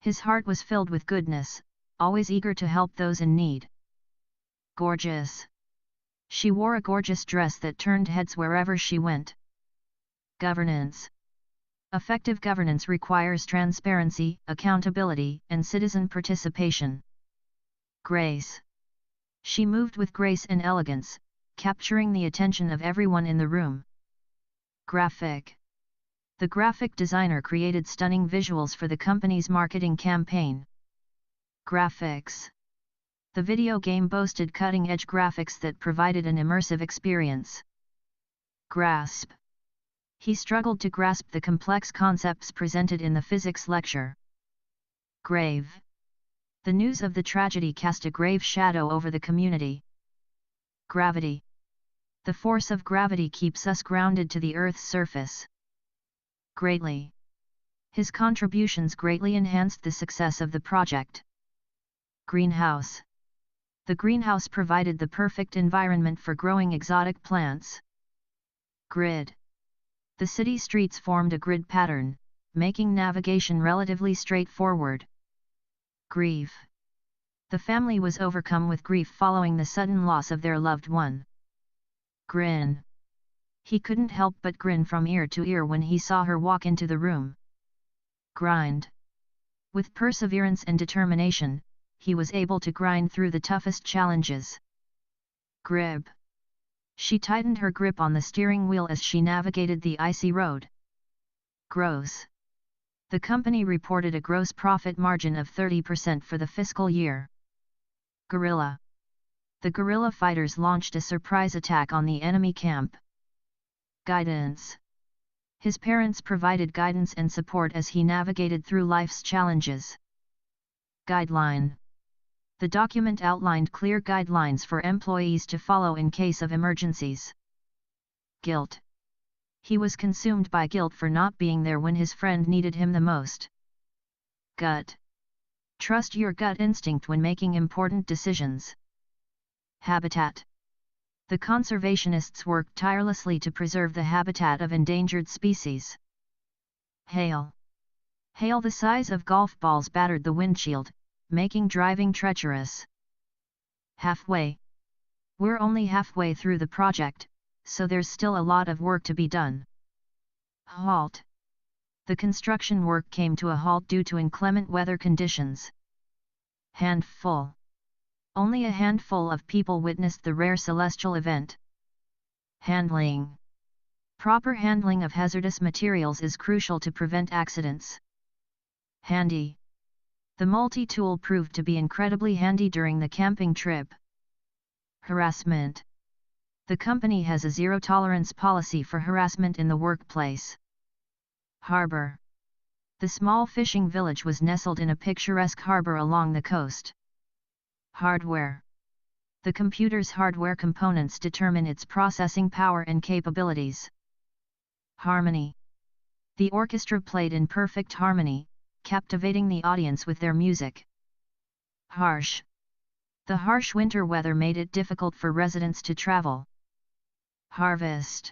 A: His heart was filled with goodness, always eager to help those in need. Gorgeous. She wore a gorgeous dress that turned heads wherever she went. Governance. Effective governance requires transparency, accountability, and citizen participation. Grace. She moved with grace and elegance, capturing the attention of everyone in the room. Graphic. The graphic designer created stunning visuals for the company's marketing campaign. Graphics. The video game boasted cutting-edge graphics that provided an immersive experience. Grasp. He struggled to grasp the complex concepts presented in the physics lecture. Grave. The news of the tragedy cast a grave shadow over the community. Gravity. The force of gravity keeps us grounded to the Earth's surface. Greatly. His contributions greatly enhanced the success of the project. Greenhouse. The greenhouse provided the perfect environment for growing exotic plants. Grid. The city streets formed a grid pattern, making navigation relatively straightforward. Grief. The family was overcome with grief following the sudden loss of their loved one. Grin. He couldn't help but grin from ear to ear when he saw her walk into the room. Grind. With perseverance and determination, he was able to grind through the toughest challenges. Grip. She tightened her grip on the steering wheel as she navigated the icy road. Gross. The company reported a gross profit margin of 30% for the fiscal year. Guerrilla. The guerrilla fighters launched a surprise attack on the enemy camp. Guidance. His parents provided guidance and support as he navigated through life's challenges. Guideline. The document outlined clear guidelines for employees to follow in case of emergencies. Guilt. He was consumed by guilt for not being there when his friend needed him the most. Gut. Trust your gut instinct when making important decisions. Habitat. The conservationists worked tirelessly to preserve the habitat of endangered species. Hail. Hail the size of golf balls battered the windshield, making driving treacherous. Halfway. We're only halfway through the project, so there's still a lot of work to be done. Halt. The construction work came to a halt due to inclement weather conditions. Handful. Only a handful of people witnessed the rare celestial event. Handling. Proper handling of hazardous materials is crucial to prevent accidents. Handy. The multi-tool proved to be incredibly handy during the camping trip. Harassment. The company has a zero-tolerance policy for harassment in the workplace. Harbor. The small fishing village was nestled in a picturesque harbor along the coast. Hardware. The computer's hardware components determine its processing power and capabilities. Harmony. The orchestra played in perfect harmony, captivating the audience with their music. Harsh. The harsh winter weather made it difficult for residents to travel. Harvest.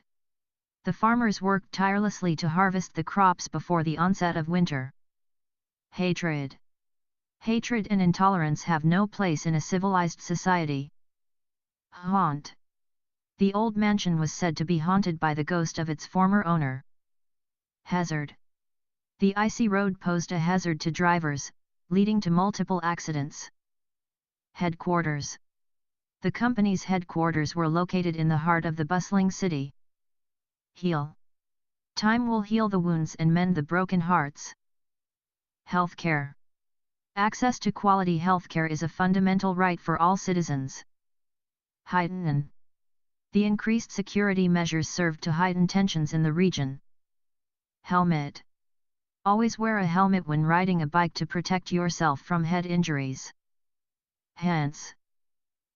A: The farmers worked tirelessly to harvest the crops before the onset of winter. Hatred. Hatred and intolerance have no place in a civilized society. Haunt. The old mansion was said to be haunted by the ghost of its former owner. Hazard. The icy road posed a hazard to drivers, leading to multiple accidents. Headquarters. The company's headquarters were located in the heart of the bustling city. Heal. Time will heal the wounds and mend the broken hearts. Healthcare. Access to quality healthcare is a fundamental right for all citizens. Heighten. The increased security measures served to heighten tensions in the region. Helmet. Always wear a helmet when riding a bike to protect yourself from head injuries. Hence.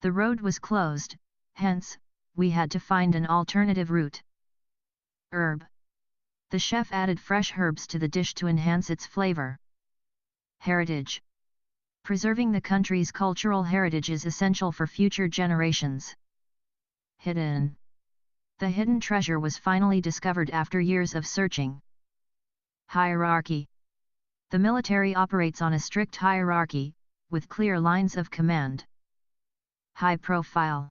A: The road was closed, hence, we had to find an alternative route. Herb. The chef added fresh herbs to the dish to enhance its flavor. Heritage. Preserving the country's cultural heritage is essential for future generations. Hidden. The hidden treasure was finally discovered after years of searching. Hierarchy. The military operates on a strict hierarchy, with clear lines of command. High profile.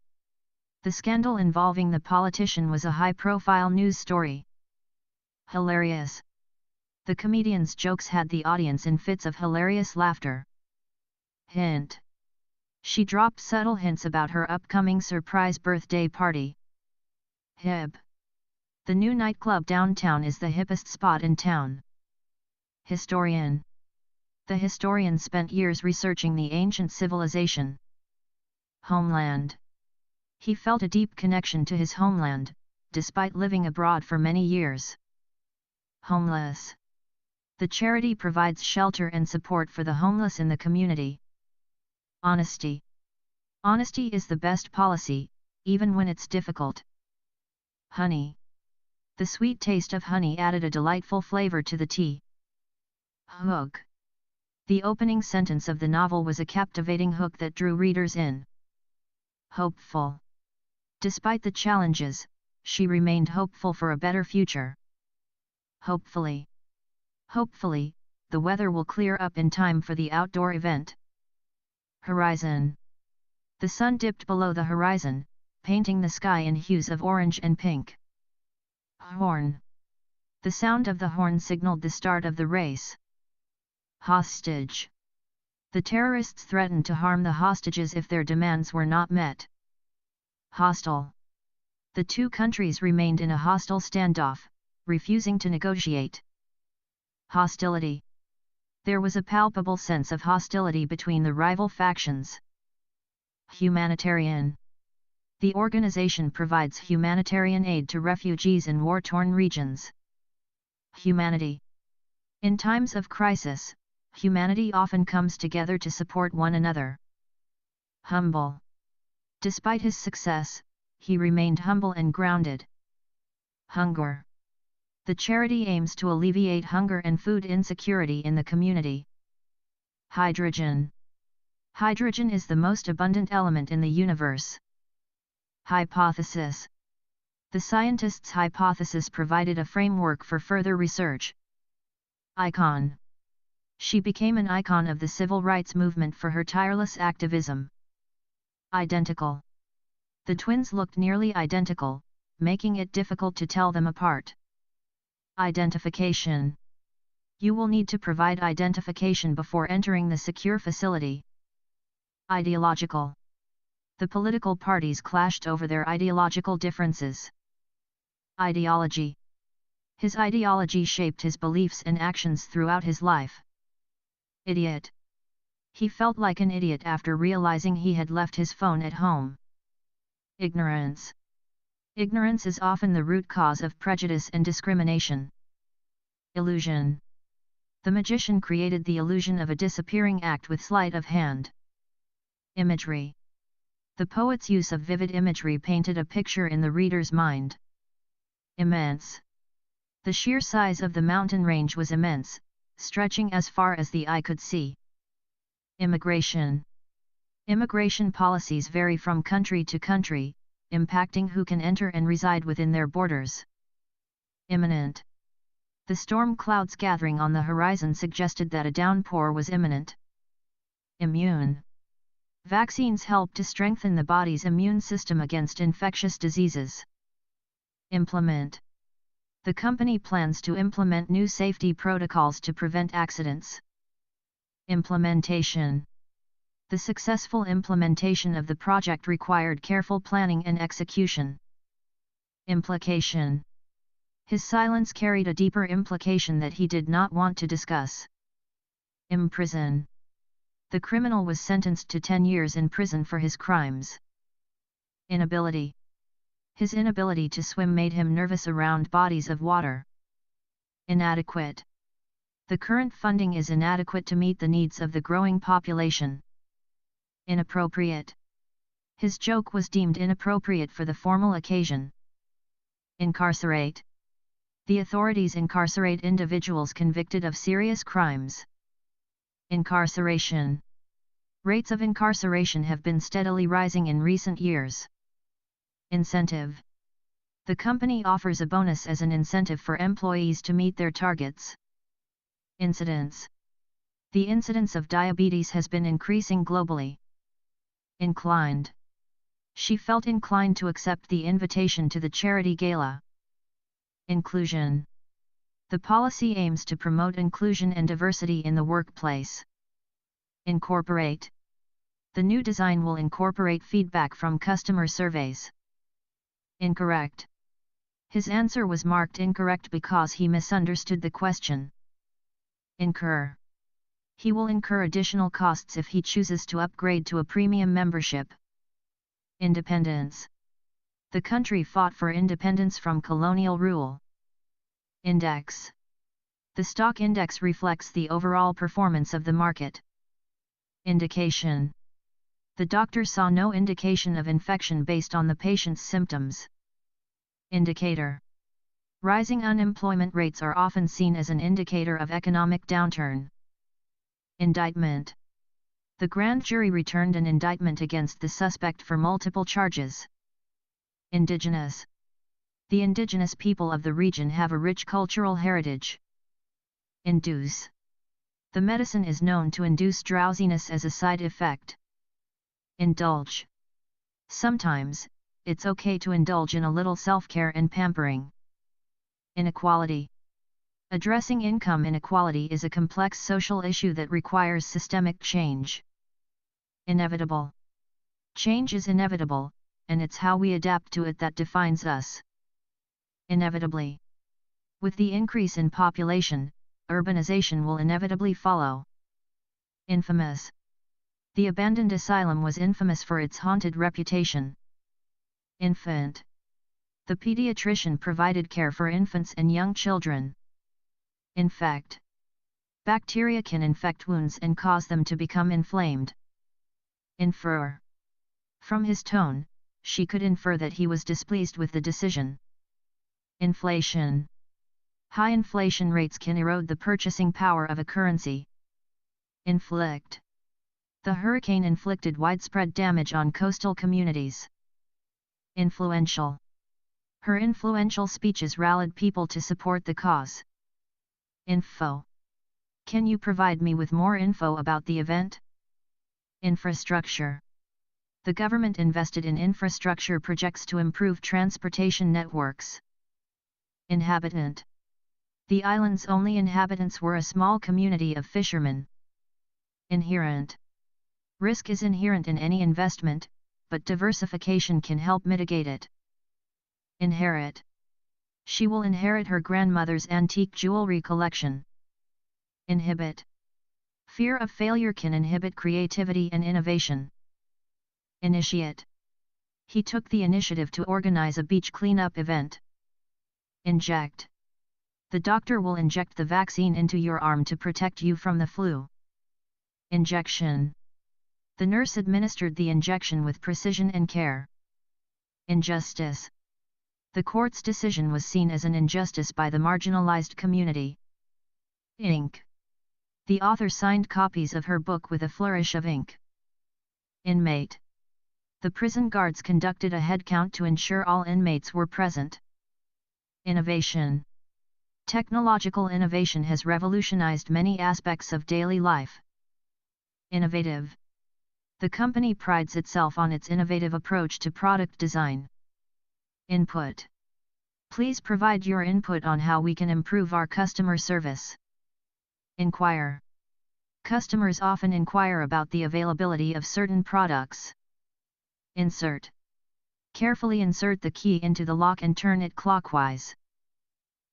A: The scandal involving the politician was a high-profile news story. Hilarious. The comedian's jokes had the audience in fits of hilarious laughter. Hint. She dropped subtle hints about her upcoming surprise birthday party. Hib. The new nightclub downtown is the hippest spot in town. Historian. The historian spent years researching the ancient civilization. Homeland. He felt a deep connection to his homeland, despite living abroad for many years. Homeless. The charity provides shelter and support for the homeless in the community. Honesty. Honesty is the best policy, even when it's difficult. Honey. The sweet taste of honey added a delightful flavor to the tea. Hook. The opening sentence of the novel was a captivating hook that drew readers in. Hopeful. Despite the challenges, she remained hopeful for a better future. Hopefully. Hopefully, the weather will clear up in time for the outdoor event. Horizon. The sun dipped below the horizon, painting the sky in hues of orange and pink. Horn. The sound of the horn signaled the start of the race. Hostage. The terrorists threatened to harm the hostages if their demands were not met. Hostile. The two countries remained in a hostile standoff, refusing to negotiate. Hostility. There was a palpable sense of hostility between the rival factions. Humanitarian. The organization provides humanitarian aid to refugees in war-torn regions. Humanity. In times of crisis, humanity often comes together to support one another. Humble. Despite his success, he remained humble and grounded. Hunger. The charity aims to alleviate hunger and food insecurity in the community. Hydrogen. Hydrogen is the most abundant element in the universe. Hypothesis. The scientists' hypothesis provided a framework for further research. Icon. She became an icon of the civil rights movement for her tireless activism. Identical. The twins looked nearly identical, making it difficult to tell them apart. Identification. You will need to provide identification before entering the secure facility. Ideological. The political parties clashed over their ideological differences. Ideology. His ideology shaped his beliefs and actions throughout his life. Idiot. He felt like an idiot after realizing he had left his phone at home. Ignorance. Ignorance is often the root cause of prejudice and discrimination. Illusion. The magician created the illusion of a disappearing act with sleight of hand. Imagery. The poet's use of vivid imagery painted a picture in the reader's mind. Immense. The sheer size of the mountain range was immense, stretching as far as the eye could see. Immigration. Immigration policies vary from country to country, impacting who can enter and reside within their borders. Imminent. The storm clouds gathering on the horizon suggested that a downpour was imminent. Immune. Vaccines help to strengthen the body's immune system against infectious diseases. Implement. The company plans to implement new safety protocols to prevent accidents. Implementation. The successful implementation of the project required careful planning and execution. Implication. His silence carried a deeper implication that he did not want to discuss. Imprison. The criminal was sentenced to 10 years in prison for his crimes. Inability. His inability to swim made him nervous around bodies of water. Inadequate. The current funding is inadequate to meet the needs of the growing population. Inappropriate. His joke was deemed inappropriate for the formal occasion. Incarcerate. The authorities incarcerate individuals convicted of serious crimes. Incarceration. Rates of incarceration have been steadily rising in recent years. Incentive. The company offers a bonus as an incentive for employees to meet their targets. Incidence. The incidence of diabetes has been increasing globally. Inclined. She felt inclined to accept the invitation to the charity gala. Inclusion. The policy aims to promote inclusion and diversity in the workplace. Incorporate. The new design will incorporate feedback from customer surveys. Incorrect. His answer was marked incorrect because he misunderstood the question. Incur. He will incur additional costs if he chooses to upgrade to a premium membership. Independence. The country fought for independence from colonial rule. Index. The stock index reflects the overall performance of the market. Indication. The doctor saw no indication of infection based on the patient's symptoms. Indicator. Rising unemployment rates are often seen as an indicator of economic downturn. Indictment. The grand jury returned an indictment against the suspect for multiple charges. Indigenous. The indigenous people of the region have a rich cultural heritage. Induce. The medicine is known to induce drowsiness as a side effect. Indulge. Sometimes, it's okay to indulge in a little self-care and pampering. Inequality. Addressing income inequality is a complex social issue that requires systemic change. Inevitable. Change is inevitable, and it's how we adapt to it that defines us. Inevitably. With the increase in population, urbanization will inevitably follow. Infamous. The abandoned asylum was infamous for its haunted reputation. Infant. The pediatrician provided care for infants and young children. Infect. Bacteria can infect wounds and cause them to become inflamed. Infer. From his tone, she could infer that he was displeased with the decision. Inflation. High inflation rates can erode the purchasing power of a currency. Inflict. The hurricane inflicted widespread damage on coastal communities. Influential. Her influential speeches rallied people to support the cause. Info. Can you provide me with more info about the event? Infrastructure. The government invested in infrastructure projects to improve transportation networks. Inhabitant. The island's only inhabitants were a small community of fishermen. Inherent. Risk is inherent in any investment, but diversification can help mitigate it. Inherit. She will inherit her grandmother's antique jewelry collection. Inhibit. Fear of failure can inhibit creativity and innovation. Initiate. He took the initiative to organize a beach cleanup event. Inject. The doctor will inject the vaccine into your arm to protect you from the flu. Injection. The nurse administered the injection with precision and care. Injustice. The court's decision was seen as an injustice by the marginalized community. Ink. The author signed copies of her book with a flourish of ink. Inmate. The prison guards conducted a head count to ensure all inmates were present. Innovation. Technological innovation has revolutionized many aspects of daily life. Innovative. The company prides itself on its innovative approach to product design. Input. Please provide your input on how we can improve our customer service. Inquire. Customers often inquire about the availability of certain products. Insert. Carefully insert the key into the lock and turn it clockwise.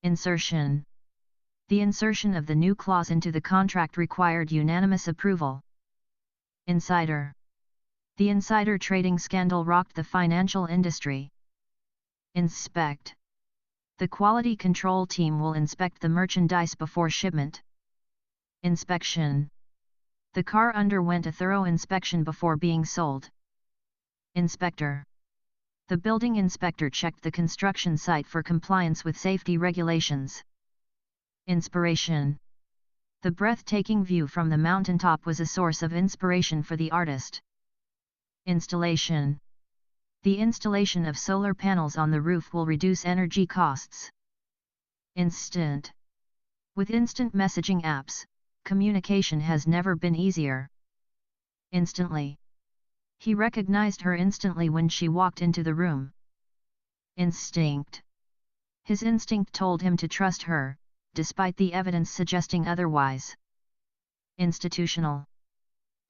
A: Insertion. The insertion of the new clause into the contract required unanimous approval. Insider. The insider trading scandal rocked the financial industry. Inspect. The quality control team will inspect the merchandise before shipment. Inspection. The car underwent a thorough inspection before being sold. Inspector. The building inspector checked the construction site for compliance with safety regulations. Inspiration. The breathtaking view from the mountaintop was a source of inspiration for the artist. Installation. The installation of solar panels on the roof will reduce energy costs. Instant. With instant messaging apps, communication has never been easier. Instantly. He recognized her instantly when she walked into the room. Instinct. His instinct told him to trust her, despite the evidence suggesting otherwise. Institutional.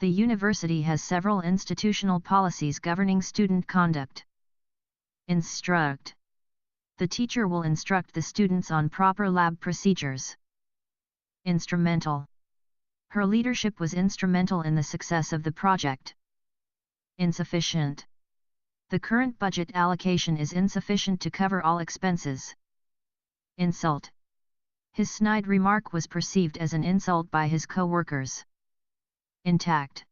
A: The university has several institutional policies governing student conduct. Instruct. The teacher will instruct the students on proper lab procedures. Instrumental. Her leadership was instrumental in the success of the project. Insufficient. The current budget allocation is insufficient to cover all expenses. Insult. His snide remark was perceived as an insult by his co-workers. Intact.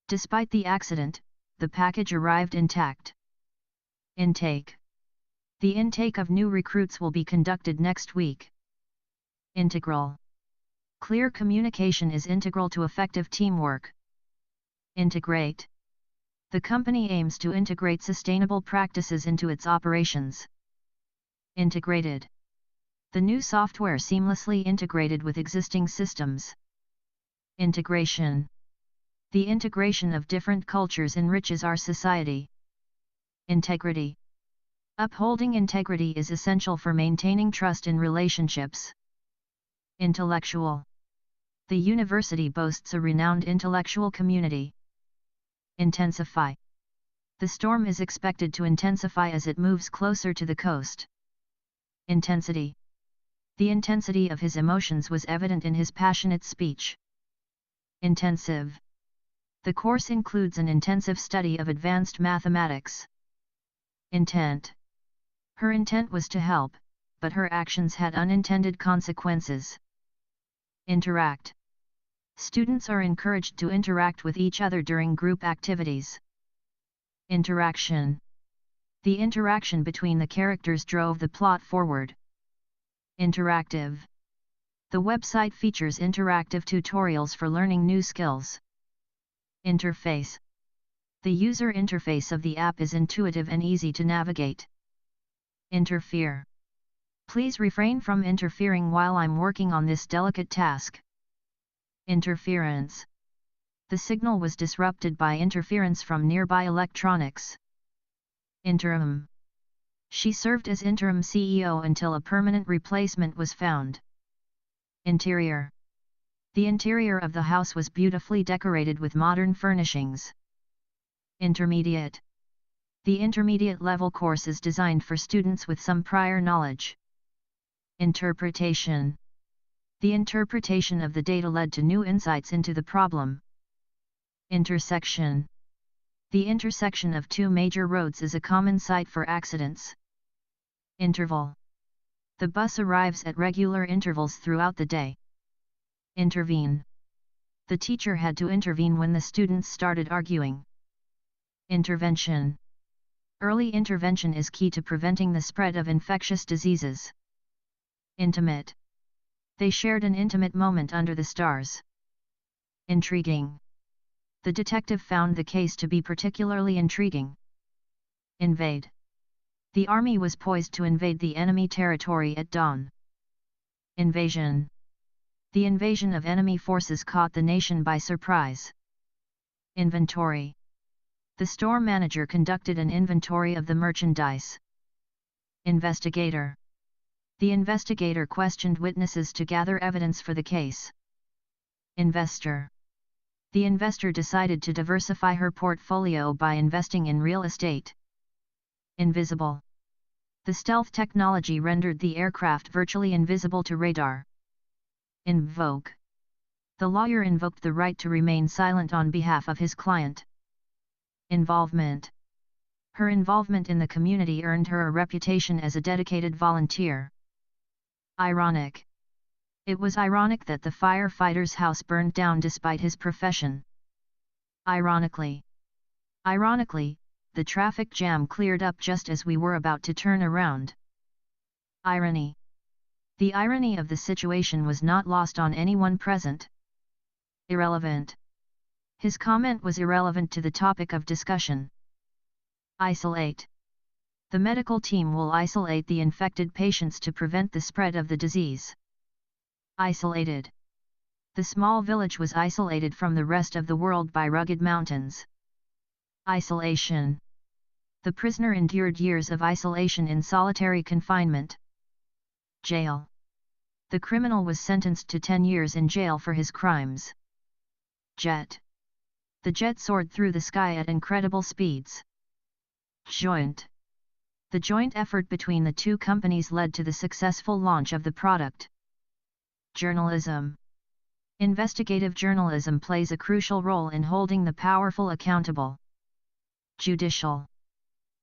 A: Despite the accident, the package arrived intact. Intake. The intake of new recruits will be conducted next week. Integral. Clear communication is integral to effective teamwork. Integrate. The company aims to integrate sustainable practices into its operations. Integrated. The new software seamlessly integrated with existing systems. Integration. The integration of different cultures enriches our society. Integrity. Upholding integrity is essential for maintaining trust in relationships. Intellectual. The university boasts a renowned intellectual community. Intensify. The storm is expected to intensify as it moves closer to the coast. Intensity. The intensity of his emotions was evident in his passionate speech. Intensive. The course includes an intensive study of advanced mathematics. Intent. Her intent was to help, but her actions had unintended consequences. Interact. Students are encouraged to interact with each other during group activities. Interaction. The interaction between the characters drove the plot forward. Interactive. The website features interactive tutorials for learning new skills. Interface. The user interface of the app is intuitive and easy to navigate. Interfere. Please refrain from interfering while I'm working on this delicate task. Interference. The signal was disrupted by interference from nearby electronics. Interim. She served as interim CEO until a permanent replacement was found. Interior. The interior of the house was beautifully decorated with modern furnishings. Intermediate. The intermediate level course is designed for students with some prior knowledge. Interpretation. The interpretation of the data led to new insights into the problem. Intersection. The intersection of two major roads is a common site for accidents. Interval. The bus arrives at regular intervals throughout the day. Intervene. The teacher had to intervene when the students started arguing. Intervention. Early intervention is key to preventing the spread of infectious diseases. Intimate. They shared an intimate moment under the stars. Intriguing. The detective found the case to be particularly intriguing. Invade. The army was poised to invade the enemy territory at dawn. Invasion. The invasion of enemy forces caught the nation by surprise. Inventory. The store manager conducted an inventory of the merchandise. Investigator. The investigator questioned witnesses to gather evidence for the case. Investor. The investor decided to diversify her portfolio by investing in real estate. Invisible. The stealth technology rendered the aircraft virtually invisible to radar. Invoke. The lawyer invoked the right to remain silent on behalf of his client. Involvement. Her involvement in the community earned her a reputation as a dedicated volunteer. Ironic. It was ironic that the firefighter's house burned down despite his profession. Ironically. Ironically, the traffic jam cleared up just as we were about to turn around. Irony. The irony of the situation was not lost on anyone present. Irrelevant. His comment was irrelevant to the topic of discussion. Isolate. The medical team will isolate the infected patients to prevent the spread of the disease. Isolated. The small village was isolated from the rest of the world by rugged mountains. Isolation. The prisoner endured years of isolation in solitary confinement. Jail. The criminal was sentenced to 10 years in jail for his crimes. Jet. The jet soared through the sky at incredible speeds. Joint. The joint effort between the two companies led to the successful launch of the product. Journalism. Investigative journalism plays a crucial role in holding the powerful accountable. Judicial.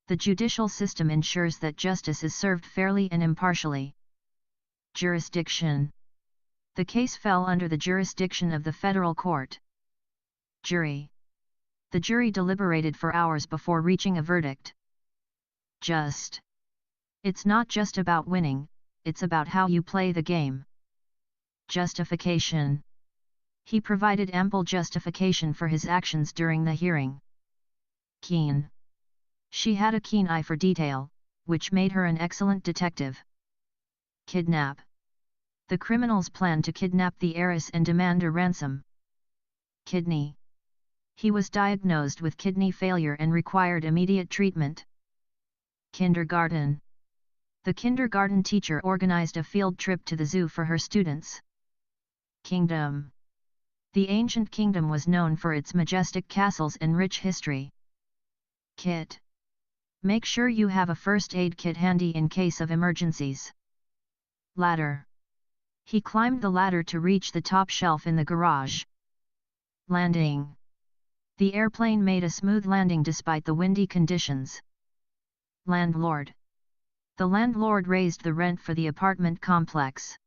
A: The judicial system ensures that justice is served fairly and impartially. Jurisdiction. The case fell under the jurisdiction of the federal court. Jury. The jury deliberated for hours before reaching a verdict. Just. It's not just about winning, it's about how you play the game. Justification. He provided ample justification for his actions during the hearing. Keen. She had a keen eye for detail, which made her an excellent detective. Kidnap. The criminals planned to kidnap the heiress and demand a ransom. Kidney. He was diagnosed with kidney failure and required immediate treatment. Kindergarten. The kindergarten teacher organized a field trip to the zoo for her students. Kingdom. The ancient kingdom was known for its majestic castles and rich history. Kit. Make sure you have a first aid kit handy in case of emergencies. Ladder. He climbed the ladder to reach the top shelf in the garage. Landing. The airplane made a smooth landing despite the windy conditions. Landlord. The landlord raised the rent for the apartment complex.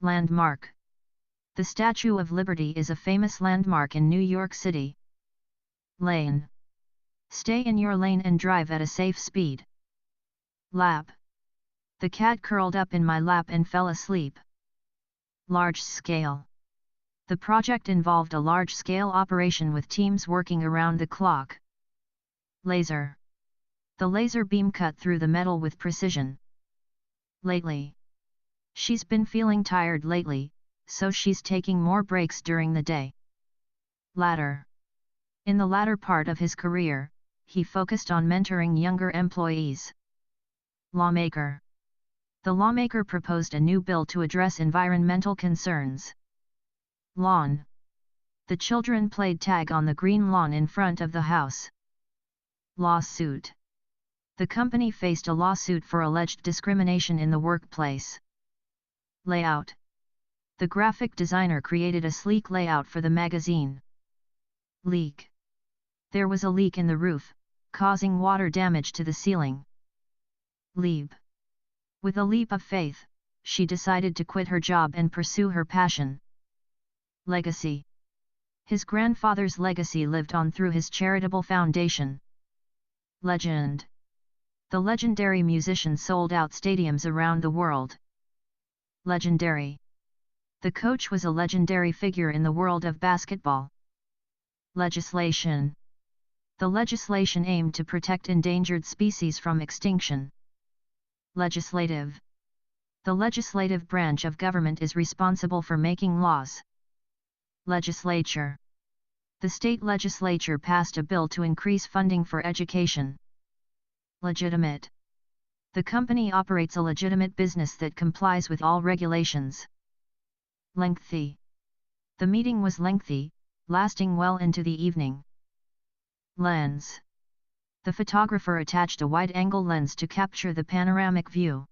A: Landmark. The Statue of Liberty is a famous landmark in New York City. Lane. Stay in your lane and drive at a safe speed. Lap. The cat curled up in my lap and fell asleep. Large scale. The project involved a large-scale operation with teams working around the clock. Laser. The laser beam cut through the metal with precision. Lately. She's been feeling tired lately, so she's taking more breaks during the day. Ladder. In the latter part of his career, he focused on mentoring younger employees. Lawmaker. The lawmaker proposed a new bill to address environmental concerns. Lawn. The children played tag on the green lawn in front of the house. Lawsuit. The company faced a lawsuit for alleged discrimination in the workplace. Layout. The graphic designer created a sleek layout for the magazine. Leak. There was a leak in the roof, causing water damage to the ceiling. Leap. With a leap of faith, she decided to quit her job and pursue her passion. Legacy. His grandfather's legacy lived on through his charitable foundation. Legend. The legendary musician sold out stadiums around the world. Legendary. The coach was a legendary figure in the world of basketball. Legislation. The legislation aimed to protect endangered species from extinction. Legislative. The legislative branch of government is responsible for making laws. Legislature. The state legislature passed a bill to increase funding for education. Legitimate. The company operates a legitimate business that complies with all regulations. Lengthy. The meeting was lengthy, lasting well into the evening. Lens. The photographer attached a wide-angle lens to capture the panoramic view.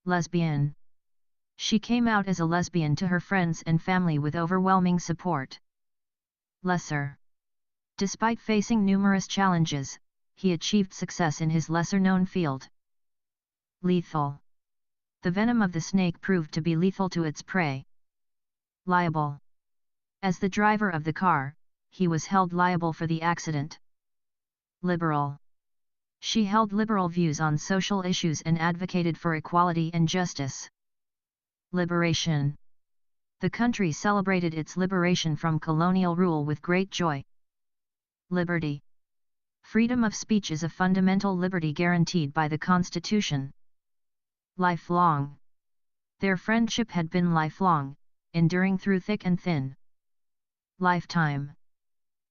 A: Lesbian. She came out as a lesbian to her friends and family with overwhelming support. Lesser. Despite facing numerous challenges, he achieved success in his lesser-known field. Lethal. The venom of the snake proved to be lethal to its prey. Liable. As the driver of the car, he was held liable for the accident. Liberal. She held liberal views on social issues and advocated for equality and justice. Liberation. The country celebrated its liberation from colonial rule with great joy. Liberty. Freedom of speech is a fundamental liberty guaranteed by the Constitution. Lifelong. Their friendship had been lifelong, enduring through thick and thin. Lifetime.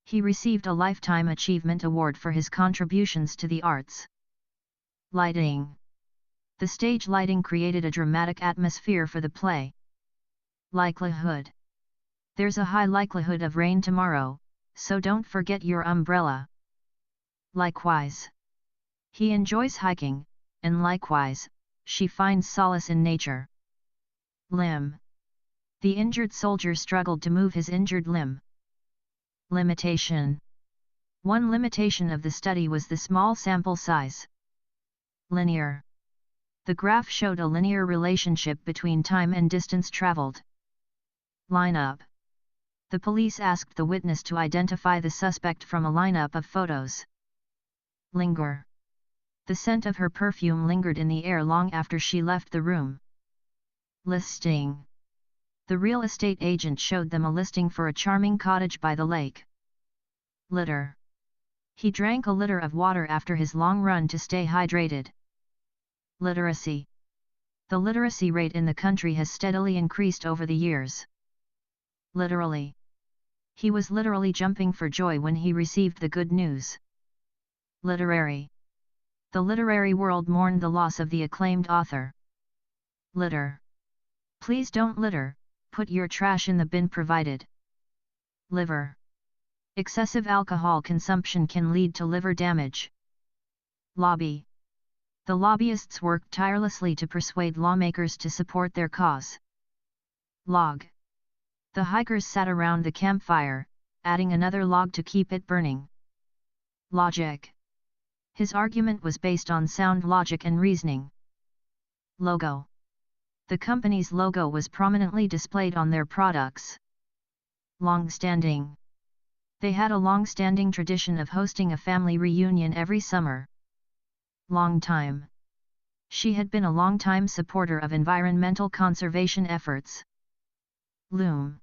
A: He received a Lifetime Achievement Award for his contributions to the arts. Lighting. The stage lighting created a dramatic atmosphere for the play. Likelihood. There's a high likelihood of rain tomorrow, so don't forget your umbrella. Likewise. He enjoys hiking, and likewise, she finds solace in nature. Limb. The injured soldier struggled to move his injured limb. Limitation. One limitation of the study was the small sample size. Linear. The graph showed a linear relationship between time and distance traveled. Lineup. The police asked the witness to identify the suspect from a lineup of photos. Linger. The scent of her perfume lingered in the air long after she left the room. Listing. The real estate agent showed them a listing for a charming cottage by the lake. Litter. He drank a liter of water after his long run to stay hydrated. Literacy. The literacy rate in the country has steadily increased over the years. Literally. He was literally jumping for joy when he received the good news. Literary. The literary world mourned the loss of the acclaimed author. Litter. Please don't litter, put your trash in the bin provided. Liver. Excessive alcohol consumption can lead to liver damage. Lobby. The lobbyists worked tirelessly to persuade lawmakers to support their cause. Log. The hikers sat around the campfire, adding another log to keep it burning. Logic. His argument was based on sound logic and reasoning. Logo. The company's logo was prominently displayed on their products. Long-standing. They had a long-standing tradition of hosting a family reunion every summer. Long time. She had been a long-time supporter of environmental conservation efforts. Loom.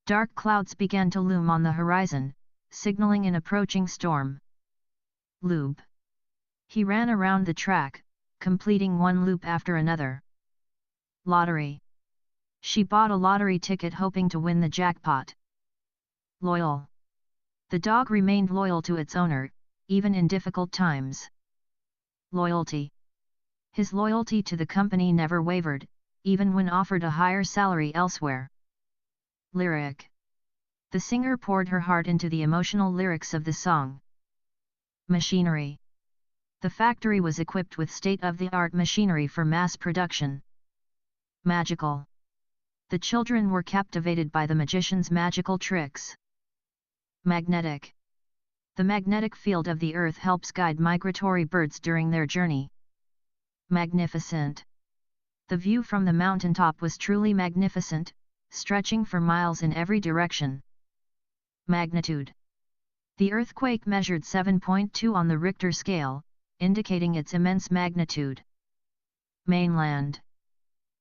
A: Dark clouds began to loom on the horizon, signaling an approaching storm. Lube. He ran around the track, completing one loop after another. Lottery. She bought a lottery ticket hoping to win the jackpot. Loyal. The dog remained loyal to its owner, even in difficult times. Loyalty. His loyalty to the company never wavered, even when offered a higher salary elsewhere. Lyric. The singer poured her heart into the emotional lyrics of the song. Machinery. The factory was equipped with state-of-the-art machinery for mass production. Magical. The children were captivated by the magician's magical tricks. Magnetic. The magnetic field of the earth helps guide migratory birds during their journey. Magnificent. The view from the mountaintop was truly magnificent, stretching for miles in every direction. Magnitude. The earthquake measured 7.2 on the Richter scale, indicating its immense magnitude. Mainland.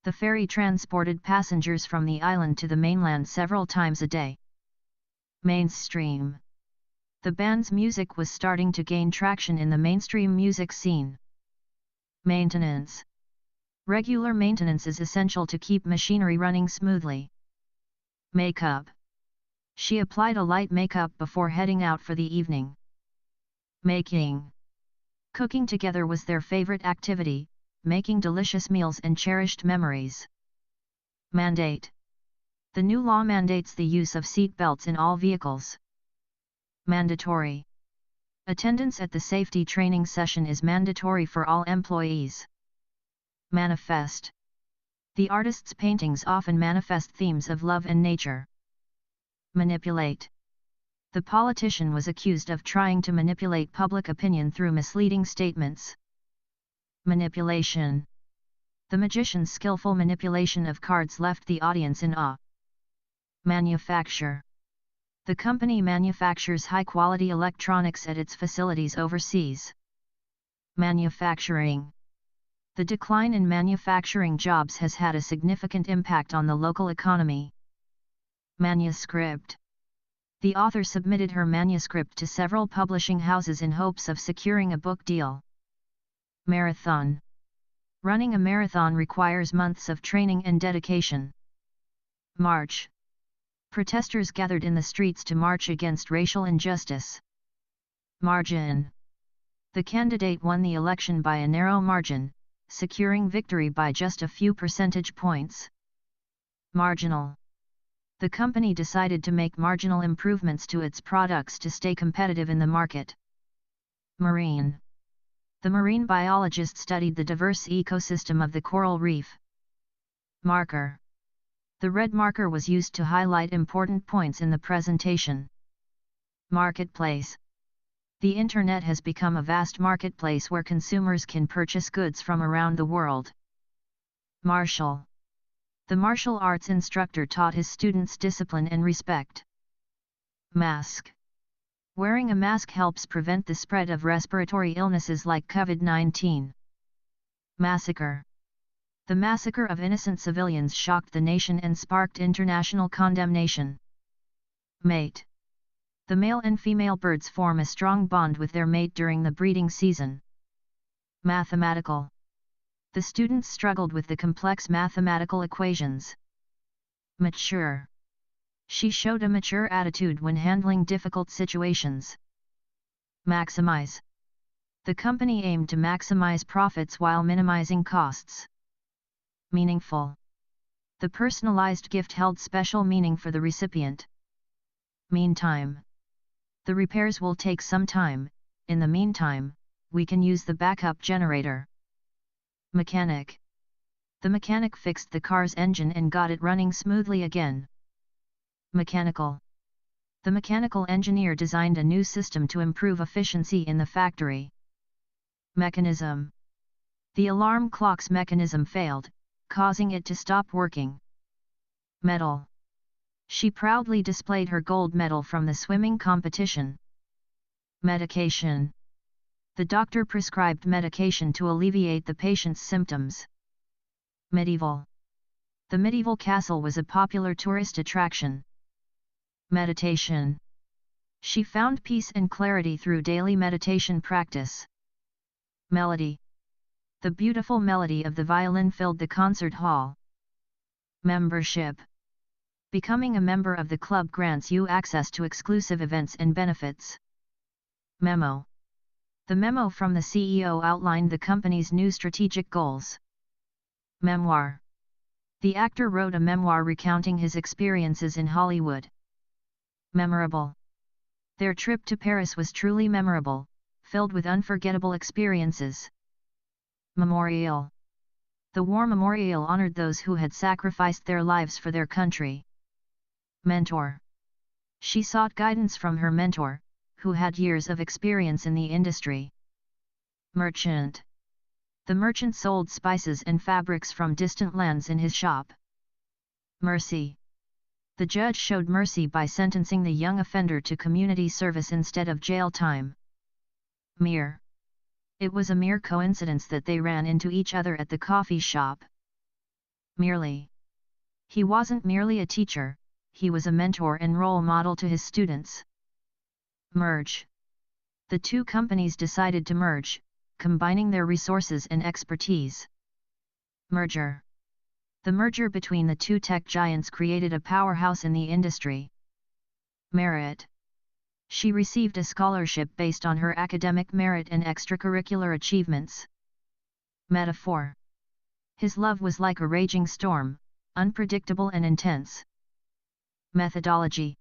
A: The ferry transported passengers from the island to the mainland several times a day. Mainstream. The band's music was starting to gain traction in the mainstream music scene. Maintenance. Regular maintenance is essential to keep machinery running smoothly. Makeup. She applied a light makeup before heading out for the evening. Making. Cooking together was their favorite activity, making delicious meals and cherished memories. Mandate. The new law mandates the use of seat belts in all vehicles. Mandatory. Attendance at the safety training session is mandatory for all employees. Manifest. The artist's paintings often manifest themes of love and nature. Manipulate. The politician was accused of trying to manipulate public opinion through misleading statements. Manipulation. The magician's skillful manipulation of cards left the audience in awe. Manufacture. The company manufactures high-quality electronics at its facilities overseas. Manufacturing. The decline in manufacturing jobs has had a significant impact on the local economy. Manuscript. The author submitted her manuscript to several publishing houses in hopes of securing a book deal. Marathon. Running a marathon requires months of training and dedication. March. Protesters gathered in the streets to march against racial injustice. Margin. The candidate won the election by a narrow margin, securing victory by just a few percentage points. Marginal. The company decided to make marginal improvements to its products to stay competitive in the market. Marine. The marine biologist studied the diverse ecosystem of the coral reef. Marker. The red marker was used to highlight important points in the presentation. Marketplace. The Internet has become a vast marketplace where consumers can purchase goods from around the world. Martial. The martial arts instructor taught his students discipline and respect. Mask. Wearing a mask helps prevent the spread of respiratory illnesses like COVID-19. Massacre. The massacre of innocent civilians shocked the nation and sparked international condemnation. Mate. The male and female birds form a strong bond with their mate during the breeding season. Mathematical. The students struggled with the complex mathematical equations. Mature. She showed a mature attitude when handling difficult situations. Maximize. The company aimed to maximize profits while minimizing costs. Meaningful. The personalized gift held special meaning for the recipient. Meantime. The repairs will take some time, in the meantime, we can use the backup generator. Mechanic. The mechanic fixed the car's engine and got it running smoothly again. Mechanical. The mechanical engineer designed a new system to improve efficiency in the factory. Mechanism. The alarm clock's mechanism failed, causing it to stop working. Medal. She proudly displayed her gold medal from the swimming competition. Medication. The doctor prescribed medication to alleviate the patient's symptoms. Medieval. The medieval castle was a popular tourist attraction. Meditation. She found peace and clarity through daily meditation practice. Melody. The beautiful melody of the violin filled the concert hall. Membership. Becoming a member of the club grants you access to exclusive events and benefits. Memo. The memo from the CEO outlined the company's new strategic goals. Memoir. The actor wrote a memoir recounting his experiences in Hollywood. Memorable. Their trip to Paris was truly memorable, filled with unforgettable experiences. Memorial. The War Memorial honored those who had sacrificed their lives for their country. Mentor. She sought guidance from her mentor, who had years of experience in the industry. Merchant. The merchant sold spices and fabrics from distant lands in his shop. Mercy. The judge showed mercy by sentencing the young offender to community service instead of jail time. Mere. It was a mere coincidence that they ran into each other at the coffee shop. Merely. He wasn't merely a teacher, he was a mentor and role model to his students. Merge. The two companies decided to merge, combining their resources and expertise. Merger. The merger between the two tech giants created a powerhouse in the industry. Merit. She received a scholarship based on her academic merit and extracurricular achievements. Metaphor. His love was like a raging storm, unpredictable and intense. Methodology.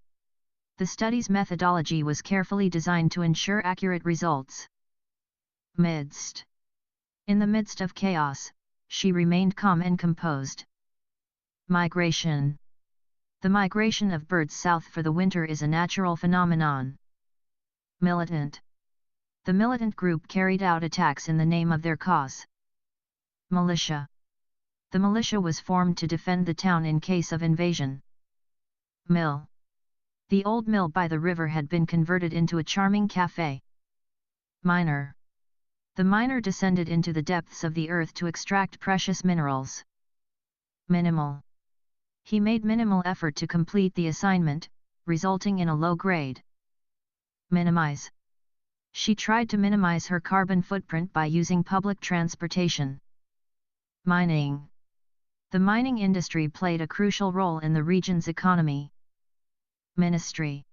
A: The study's methodology was carefully designed to ensure accurate results. Midst. In the midst of chaos, she remained calm and composed. Migration. The migration of birds south for the winter is a natural phenomenon. Militant. The militant group carried out attacks in the name of their cause. Militia. The militia was formed to defend the town in case of invasion. Mill. The old mill by the river had been converted into a charming cafe. Miner. The miner descended into the depths of the earth to extract precious minerals. Minimal. He made minimal effort to complete the assignment, resulting in a low grade. Minimize. She tried to minimize her carbon footprint by using public transportation. Mining. The mining industry played a crucial role in the region's economy. Ministry.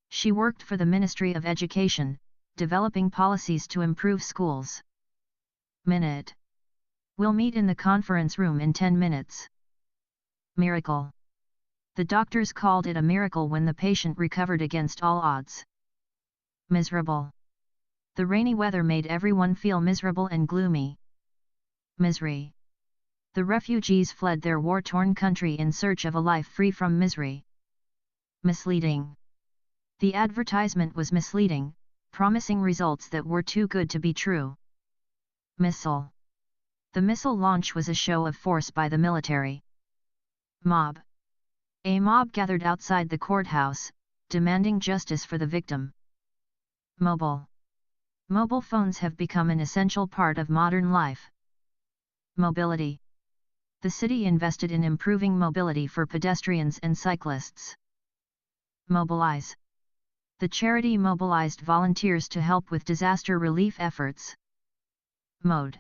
A: She worked for the Ministry of Education, developing policies to improve schools. Minute. We'll meet in the conference room in 10 minutes. Miracle. The doctors called it a miracle when the patient recovered against all odds. Miserable. The rainy weather made everyone feel miserable and gloomy. Misery. The refugees fled their war-torn country in search of a life free from misery. Misleading. The advertisement was misleading, promising results that were too good to be true. Missile. The missile launch was a show of force by the military. Mob. A mob gathered outside the courthouse, demanding justice for the victim. Mobile. Mobile phones have become an essential part of modern life. Mobility. The city invested in improving mobility for pedestrians and cyclists. Mobilize. The charity mobilized volunteers to help with disaster relief efforts. Mode.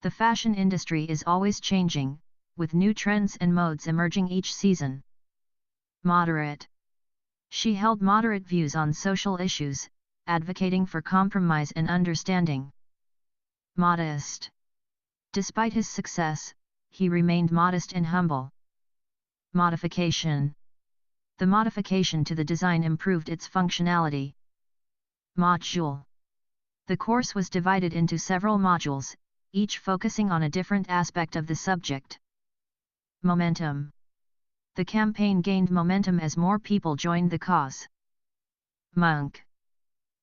A: The fashion industry is always changing, with new trends and modes emerging each season. Moderate. She held moderate views on social issues, advocating for compromise and understanding. Modest. Despite his success, he remained modest and humble. Modification. The modification to the design improved its functionality. Module. The course was divided into several modules, each focusing on a different aspect of the subject. Momentum. The campaign gained momentum as more people joined the cause. Monk.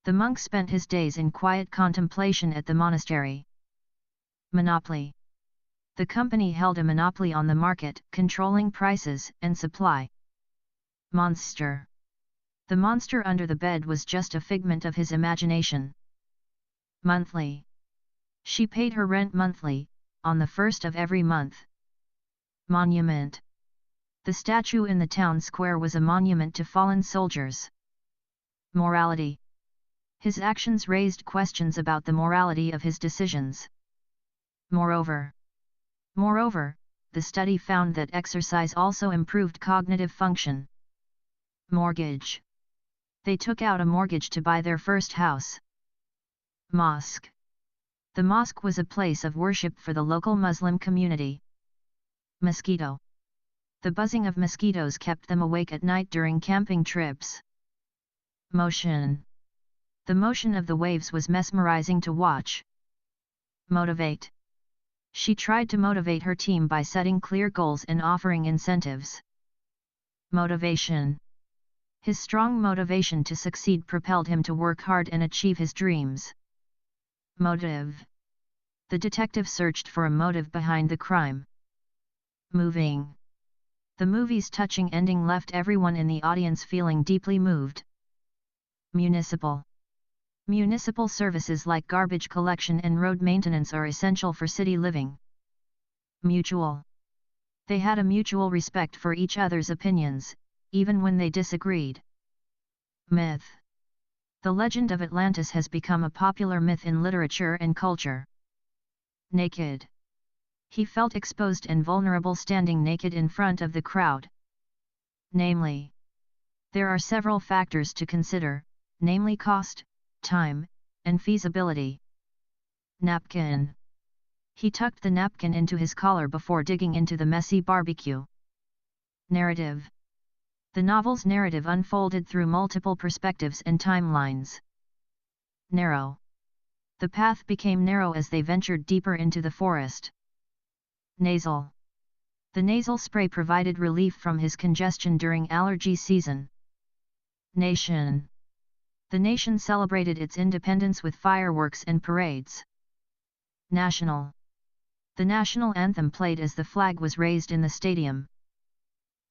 A: The monk spent his days in quiet contemplation at the monastery. Monopoly. The company held a monopoly on the market, controlling prices and supply. Monster. The monster under the bed was just a figment of his imagination. Monthly. She paid her rent monthly, on the first of every month. Monument. The statue in the town square was a monument to fallen soldiers. Morality. His actions raised questions about the morality of his decisions. Moreover, the study found that exercise also improved cognitive function. Mortgage. They took out a mortgage to buy their first house. Mosque. The mosque was a place of worship for the local Muslim community. Mosquito. The buzzing of mosquitoes kept them awake at night during camping trips. Motion. The motion of the waves was mesmerizing to watch. Motivate. She tried to motivate her team by setting clear goals and offering incentives. Motivation. His strong motivation to succeed propelled him to work hard and achieve his dreams. Motive. The detective searched for a motive behind the crime. Moving. The movie's touching ending left everyone in the audience feeling deeply moved. Municipal. Municipal services like garbage collection and road maintenance are essential for city living. Mutual. They had a mutual respect for each other's opinions, even when they disagreed. Myth. The legend of Atlantis has become a popular myth in literature and culture. Naked. He felt exposed and vulnerable standing naked in front of the crowd. Namely. There are several factors to consider, namely cost, time, and feasibility. Napkin. He tucked the napkin into his collar before digging into the messy barbecue. Narrative. The novel's narrative unfolded through multiple perspectives and timelines. Narrow. The path became narrow as they ventured deeper into the forest. Nasal. The nasal spray provided relief from his congestion during allergy season. Nation. The nation celebrated its independence with fireworks and parades. National. The national anthem played as the flag was raised in the stadium.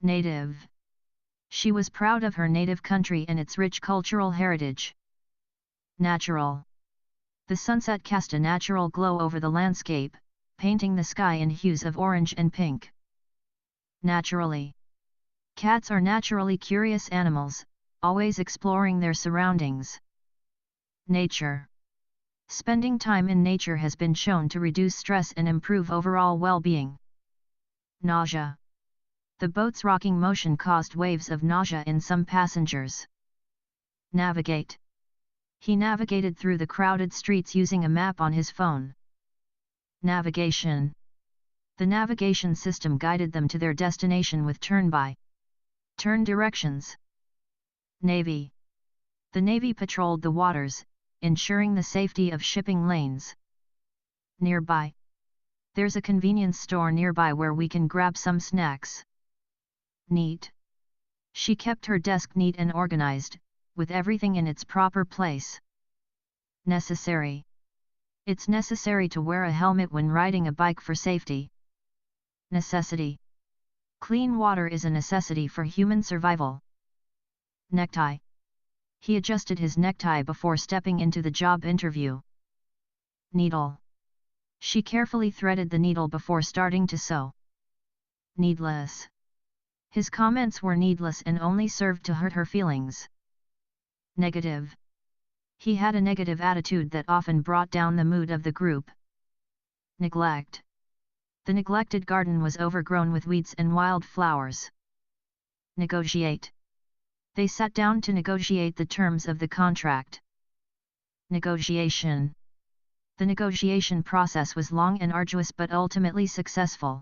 A: Native. She was proud of her native country and its rich cultural heritage. Natural. The sunset cast a natural glow over the landscape, painting the sky in hues of orange and pink. Naturally. Cats are naturally curious animals, always exploring their surroundings. Nature. Spending time in nature has been shown to reduce stress and improve overall well-being. Nausea. The boat's rocking motion caused waves of nausea in some passengers. Navigate. He navigated through the crowded streets using a map on his phone. Navigation. The navigation system guided them to their destination with turn-by-turn directions. Navy. The Navy patrolled the waters, ensuring the safety of shipping lanes. Nearby. There's a convenience store nearby where we can grab some snacks. Neat. She kept her desk neat and organized, with everything in its proper place. Necessary. It's necessary to wear a helmet when riding a bike for safety. Necessity. Clean water is a necessity for human survival. Necktie. He adjusted his necktie before stepping into the job interview. Needle. She carefully threaded the needle before starting to sew. Needless. His comments were needless and only served to hurt her feelings. Negative. He had a negative attitude that often brought down the mood of the group. Neglect. The neglected garden was overgrown with weeds and wild flowers. Negotiate. They sat down to negotiate the terms of the contract. Negotiation. The negotiation process was long and arduous but ultimately successful.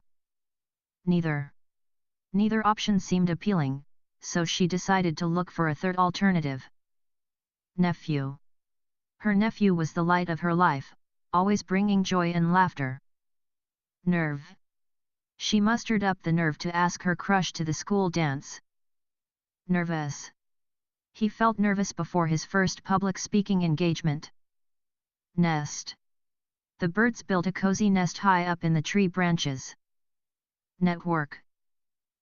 A: Neither. Neither option seemed appealing, so she decided to look for a third alternative. Nephew. Her nephew was the light of her life, always bringing joy and laughter. Nerve. She mustered up the nerve to ask her crush to the school dance. Nervous. He felt nervous before his first public speaking engagement. Nest. The birds built a cozy nest high up in the tree branches. Network.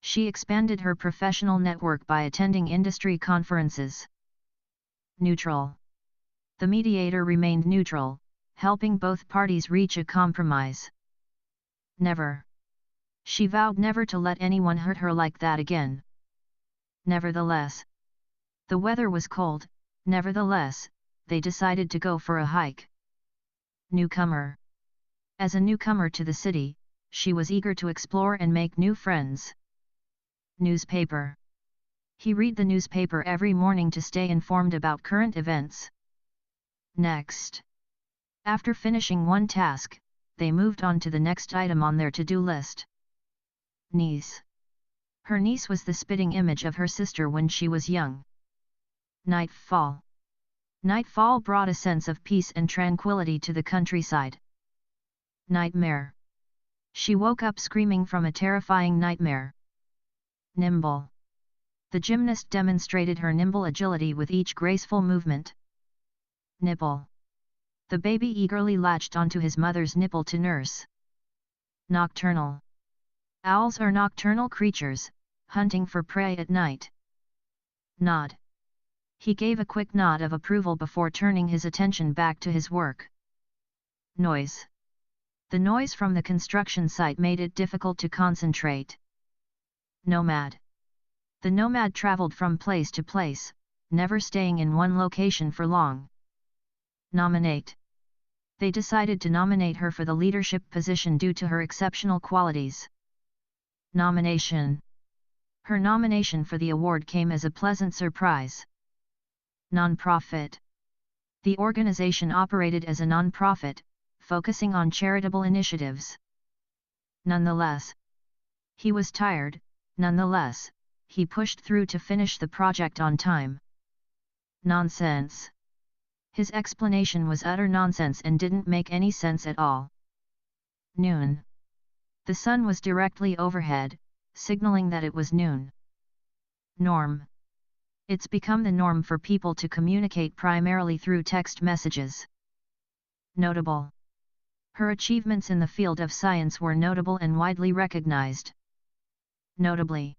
A: She expanded her professional network by attending industry conferences. Neutral. The mediator remained neutral, helping both parties reach a compromise. Never. She vowed never to let anyone hurt her like that again. Nevertheless. The weather was cold, nevertheless, they decided to go for a hike. Newcomer. As a newcomer to the city, she was eager to explore and make new friends. Newspaper. He read the newspaper every morning to stay informed about current events. Next. After finishing one task, they moved on to the next item on their to-do list. Niece. Her niece was the spitting image of her sister when she was young. Nightfall. Nightfall brought a sense of peace and tranquility to the countryside. Nightmare. She woke up screaming from a terrifying nightmare. Nimble. The gymnast demonstrated her nimble agility with each graceful movement. Nipple. The baby eagerly latched onto his mother's nipple to nurse. Nocturnal. Owls are nocturnal creatures, hunting for prey at night. Nod. He gave a quick nod of approval before turning his attention back to his work. Noise. The noise from the construction site made it difficult to concentrate. Nomad. The nomad traveled from place to place, never staying in one location for long. Nominate. They decided to nominate her for the leadership position due to her exceptional qualities. Nomination. Her nomination for the award came as a pleasant surprise. Nonprofit. The organization operated as a nonprofit, focusing on charitable initiatives. Nonetheless. He was tired, nonetheless, he pushed through to finish the project on time. Nonsense. His explanation was utter nonsense and didn't make any sense at all. Noon. The sun was directly overhead, signaling that it was noon. Norm. It's become the norm for people to communicate primarily through text messages. Notable. Her achievements in the field of science were notable and widely recognized. Notably.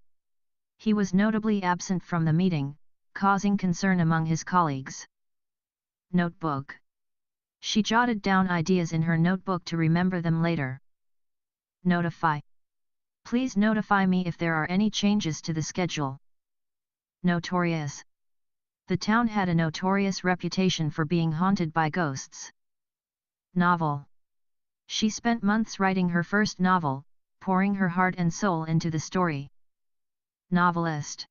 A: He was notably absent from the meeting, causing concern among his colleagues. Notebook. She jotted down ideas in her notebook to remember them later. Notify. Please notify me if there are any changes to the schedule. Notorious. The town had a notorious reputation for being haunted by ghosts. Novel. She spent months writing her first novel, pouring her heart and soul into the story. Novelist.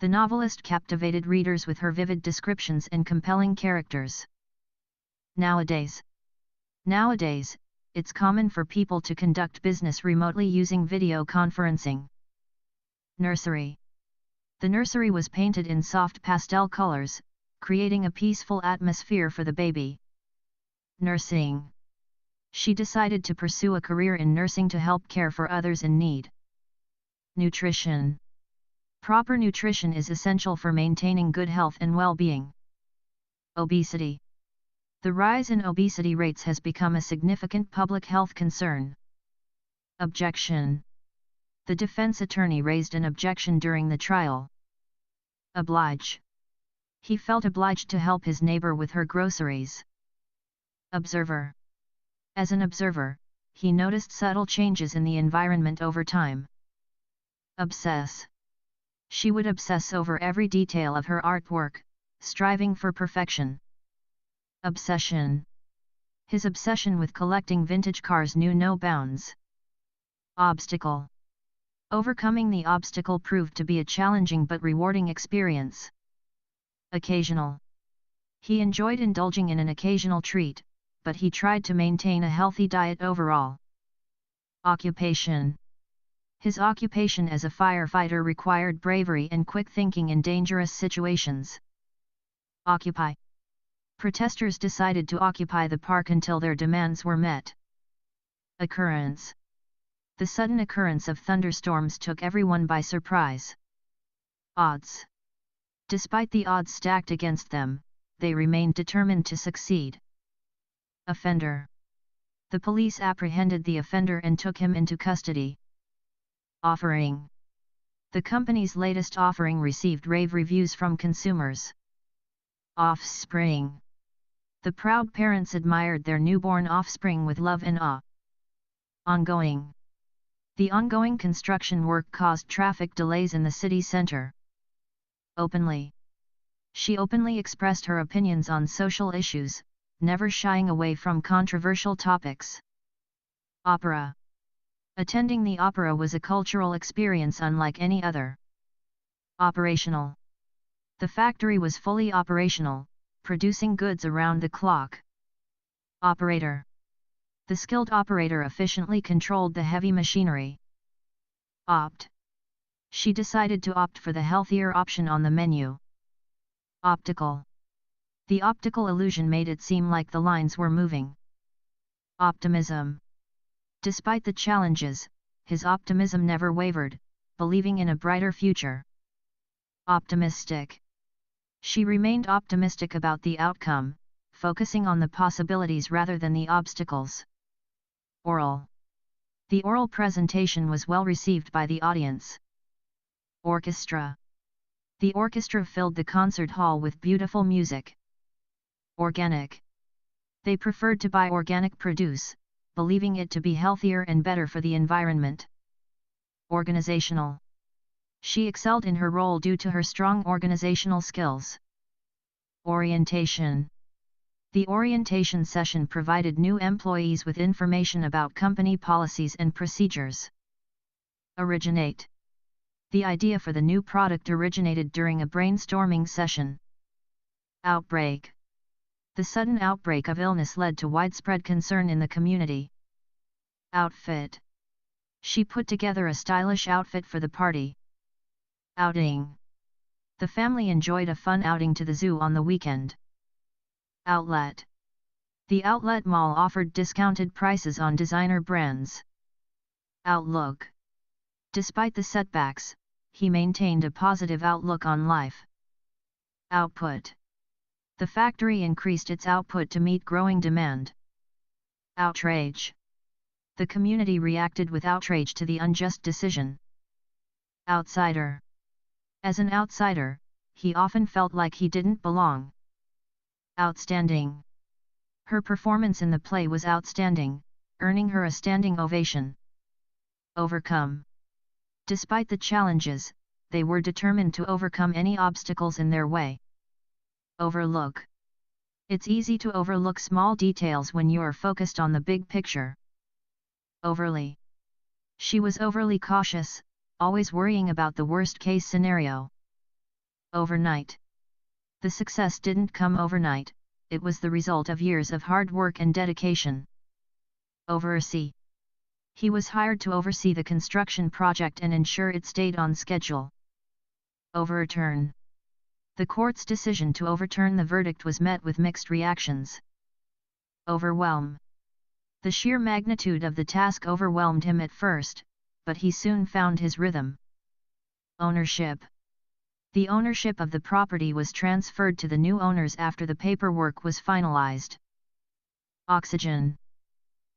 A: The novelist captivated readers with her vivid descriptions and compelling characters. Nowadays. Nowadays, it's common for people to conduct business remotely using video conferencing. Nursery. The nursery was painted in soft pastel colors, creating a peaceful atmosphere for the baby. Nursing. She decided to pursue a career in nursing to help care for others in need. Nutrition. Proper nutrition is essential for maintaining good health and well-being. Obesity. The rise in obesity rates has become a significant public health concern. Objection. The defense attorney raised an objection during the trial. Oblige. He felt obliged to help his neighbor with her groceries. Observer. As an observer, he noticed subtle changes in the environment over time. Obsess. She would obsess over every detail of her artwork, striving for perfection. Obsession. His obsession with collecting vintage cars knew no bounds. Obstacle. Overcoming the obstacle proved to be a challenging but rewarding experience. Occasional. He enjoyed indulging in an occasional treat, but he tried to maintain a healthy diet overall. Occupation. His occupation as a firefighter required bravery and quick thinking in dangerous situations. Occupy. Protesters decided to occupy the park until their demands were met. Occurrence. The sudden occurrence of thunderstorms took everyone by surprise. Odds. Despite the odds stacked against them, they remained determined to succeed. Offender. The police apprehended the offender and took him into custody. Offering. The company's latest offering received rave reviews from consumers. Offspring. The proud parents admired their newborn offspring with love and awe. Ongoing. The ongoing construction work caused traffic delays in the city center. Openly. She openly expressed her opinions on social issues, never shying away from controversial topics. Opera. Attending the opera was a cultural experience unlike any other. Operational. The factory was fully operational, producing goods around the clock. Operator. The skilled operator efficiently controlled the heavy machinery. Opt. She decided to opt for the healthier option on the menu. Optical. The optical illusion made it seem like the lines were moving. Optimism. Despite the challenges, his optimism never wavered, believing in a brighter future. Optimistic. She remained optimistic about the outcome, focusing on the possibilities rather than the obstacles. Oral. The oral presentation was well received by the audience. Orchestra. The orchestra filled the concert hall with beautiful music. Organic. They preferred to buy organic produce, believing it to be healthier and better for the environment. Organizational. She excelled in her role due to her strong organizational skills. Orientation. The orientation session provided new employees with information about company policies and procedures. Originate. The idea for the new product originated during a brainstorming session. Outbreak. The sudden outbreak of illness led to widespread concern in the community. Outfit. She put together a stylish outfit for the party. Outing. The family enjoyed a fun outing to the zoo on the weekend. Outlet. The outlet mall offered discounted prices on designer brands. Outlook. Despite the setbacks, he maintained a positive outlook on life. Output. The factory increased its output to meet growing demand. Outrage. The community reacted with outrage to the unjust decision. Outsider. As an outsider, he often felt like he didn't belong. Outstanding. Her performance in the play was outstanding, earning her a standing ovation. Overcome. Despite the challenges, they were determined to overcome any obstacles in their way. Overlook. It's easy to overlook small details when you are focused on the big picture. Overly. She was overly cautious, always worrying about the worst-case scenario. Overnight. The success didn't come overnight, it was the result of years of hard work and dedication. Oversee. He was hired to oversee the construction project and ensure it stayed on schedule. Overturn. The court's decision to overturn the verdict was met with mixed reactions. Overwhelm. The sheer magnitude of the task overwhelmed him at first, but he soon found his rhythm. Ownership. The ownership of the property was transferred to the new owners after the paperwork was finalized. Oxygen.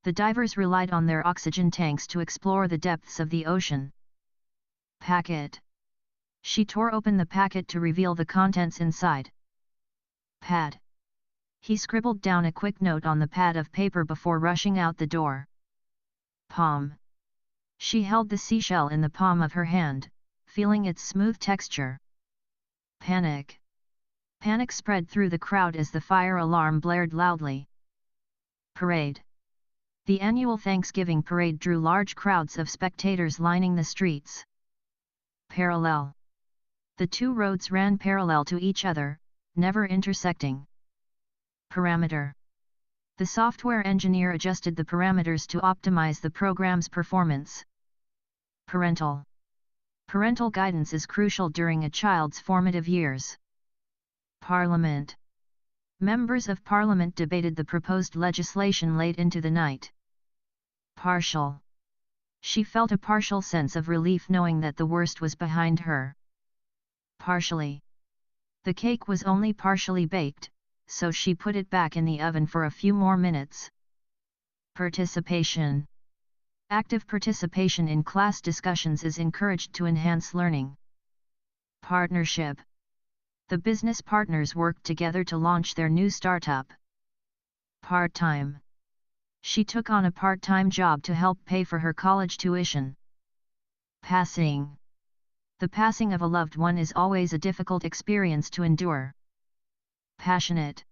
A: The divers relied on their oxygen tanks to explore the depths of the ocean. Packet. She tore open the packet to reveal the contents inside. Pad. He scribbled down a quick note on the pad of paper before rushing out the door. Palm. She held the seashell in the palm of her hand, feeling its smooth texture. Panic. Panic spread through the crowd as the fire alarm blared loudly. Parade. The annual Thanksgiving parade drew large crowds of spectators lining the streets. Parallel. The two roads ran parallel to each other, never intersecting. Parameter. The software engineer adjusted the parameters to optimize the program's performance. Parental. Parental guidance is crucial during a child's formative years. Parliament. Members of Parliament debated the proposed legislation late into the night. Partial. She felt a partial sense of relief knowing that the worst was behind her. Partially. The cake was only partially baked, so she put it back in the oven for a few more minutes. Participation. Active participation in class discussions is encouraged to enhance learning. Partnership. The business partners worked together to launch their new startup. Part-time. She took on a part-time job to help pay for her college tuition. Passing. The passing of a loved one is always a difficult experience to endure. Passionate.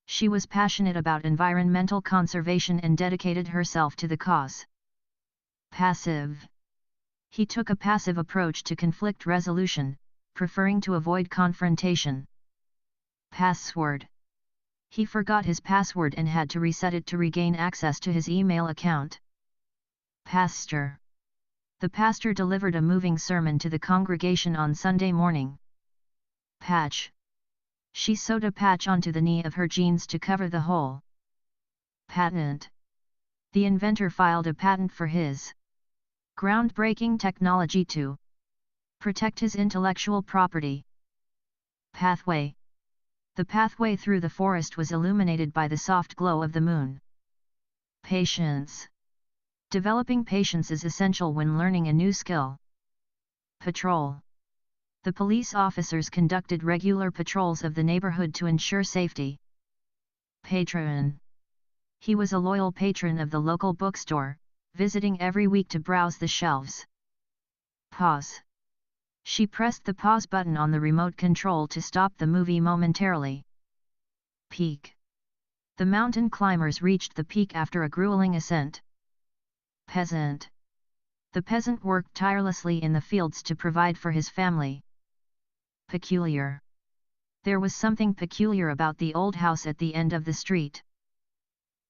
A: She was passionate about environmental conservation and dedicated herself to the cause. Passive. He took a passive approach to conflict resolution, preferring to avoid confrontation. Password. He forgot his password and had to reset it to regain access to his email account. Pastor. The pastor delivered a moving sermon to the congregation on Sunday morning. Patch. She sewed a patch onto the knee of her jeans to cover the hole. Patent. The inventor filed a patent for his groundbreaking technology to protect his intellectual property. Pathway. The pathway through the forest was illuminated by the soft glow of the moon. Patience. Developing patience is essential when learning a new skill. Patrol. The police officers conducted regular patrols of the neighborhood to ensure safety. Patron. He was a loyal patron of the local bookstore, visiting every week to browse the shelves. Pause. She pressed the pause button on the remote control to stop the movie momentarily. Peak. The mountain climbers reached the peak after a grueling ascent. Peasant. The peasant worked tirelessly in the fields to provide for his family. Peculiar. There was something peculiar about the old house at the end of the street.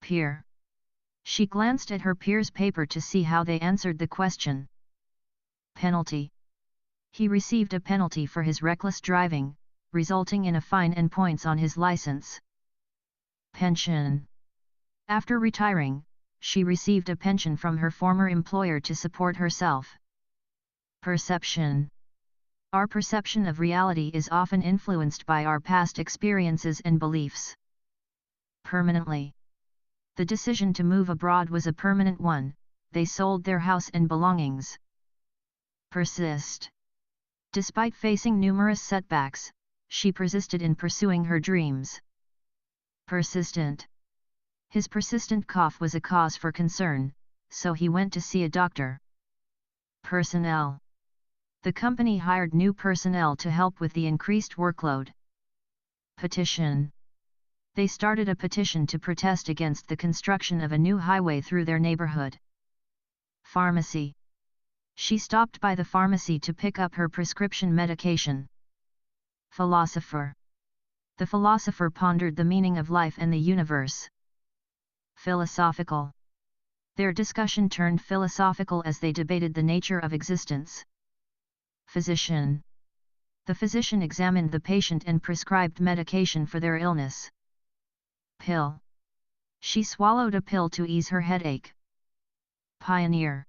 A: Peer. She glanced at her peer's paper to see how they answered the question. Penalty. He received a penalty for his reckless driving, resulting in a fine and points on his license. Pension. After retiring, she received a pension from her former employer to support herself. Perception. Our perception of reality is often influenced by our past experiences and beliefs. Permanently. The decision to move abroad was a permanent one, they sold their house and belongings. Persist. Despite facing numerous setbacks, she persisted in pursuing her dreams. Persistent. His persistent cough was a cause for concern, so he went to see a doctor. Personnel. The company hired new personnel to help with the increased workload. Petition. They started a petition to protest against the construction of a new highway through their neighborhood. Pharmacy. She stopped by the pharmacy to pick up her prescription medication. Philosopher. The philosopher pondered the meaning of life and the universe. Philosophical. Their discussion turned philosophical as they debated the nature of existence. Physician. The physician examined the patient and prescribed medication for their illness. Pill. She swallowed a pill to ease her headache. Pioneer.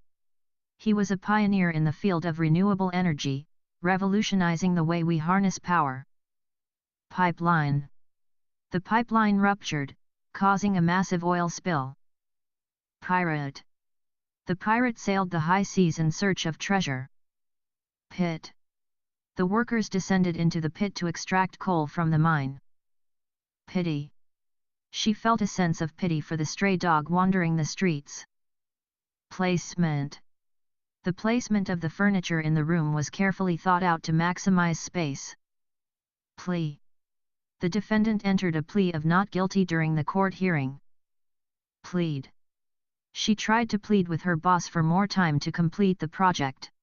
A: He was a pioneer in the field of renewable energy, revolutionizing the way we harness power. Pipeline. The pipeline ruptured, causing a massive oil spill. Pirate. The pirate sailed the high seas in search of treasure. Pit. The workers descended into the pit to extract coal from the mine. Pity. She felt a sense of pity for the stray dog wandering the streets. Placement. The placement of the furniture in the room was carefully thought out to maximize space. Plea. The defendant entered a plea of not guilty during the court hearing. Plead. She tried to plead with her boss for more time to complete the project.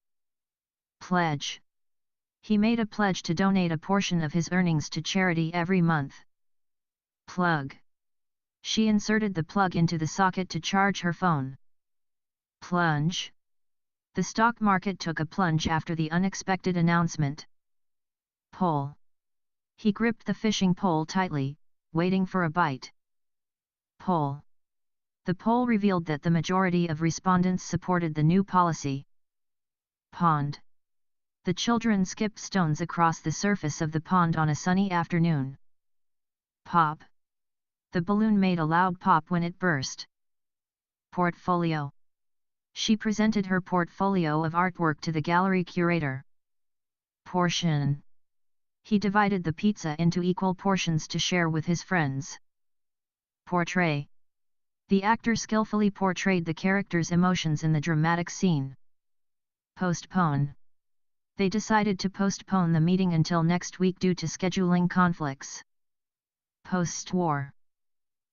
A: Pledge. He made a pledge to donate a portion of his earnings to charity every month. Plug. She inserted the plug into the socket to charge her phone. Plunge. The stock market took a plunge after the unexpected announcement. Pole. He gripped the fishing pole tightly, waiting for a bite. Poll. The poll revealed that the majority of respondents supported the new policy. Pond. The children skipped stones across the surface of the pond on a sunny afternoon. Pop. The balloon made a loud pop when it burst. Portfolio. She presented her portfolio of artwork to the gallery curator. Portion. He divided the pizza into equal portions to share with his friends. Portray. The actor skillfully portrayed the character's emotions in the dramatic scene. Postpone. They decided to postpone the meeting until next week due to scheduling conflicts. Post-war.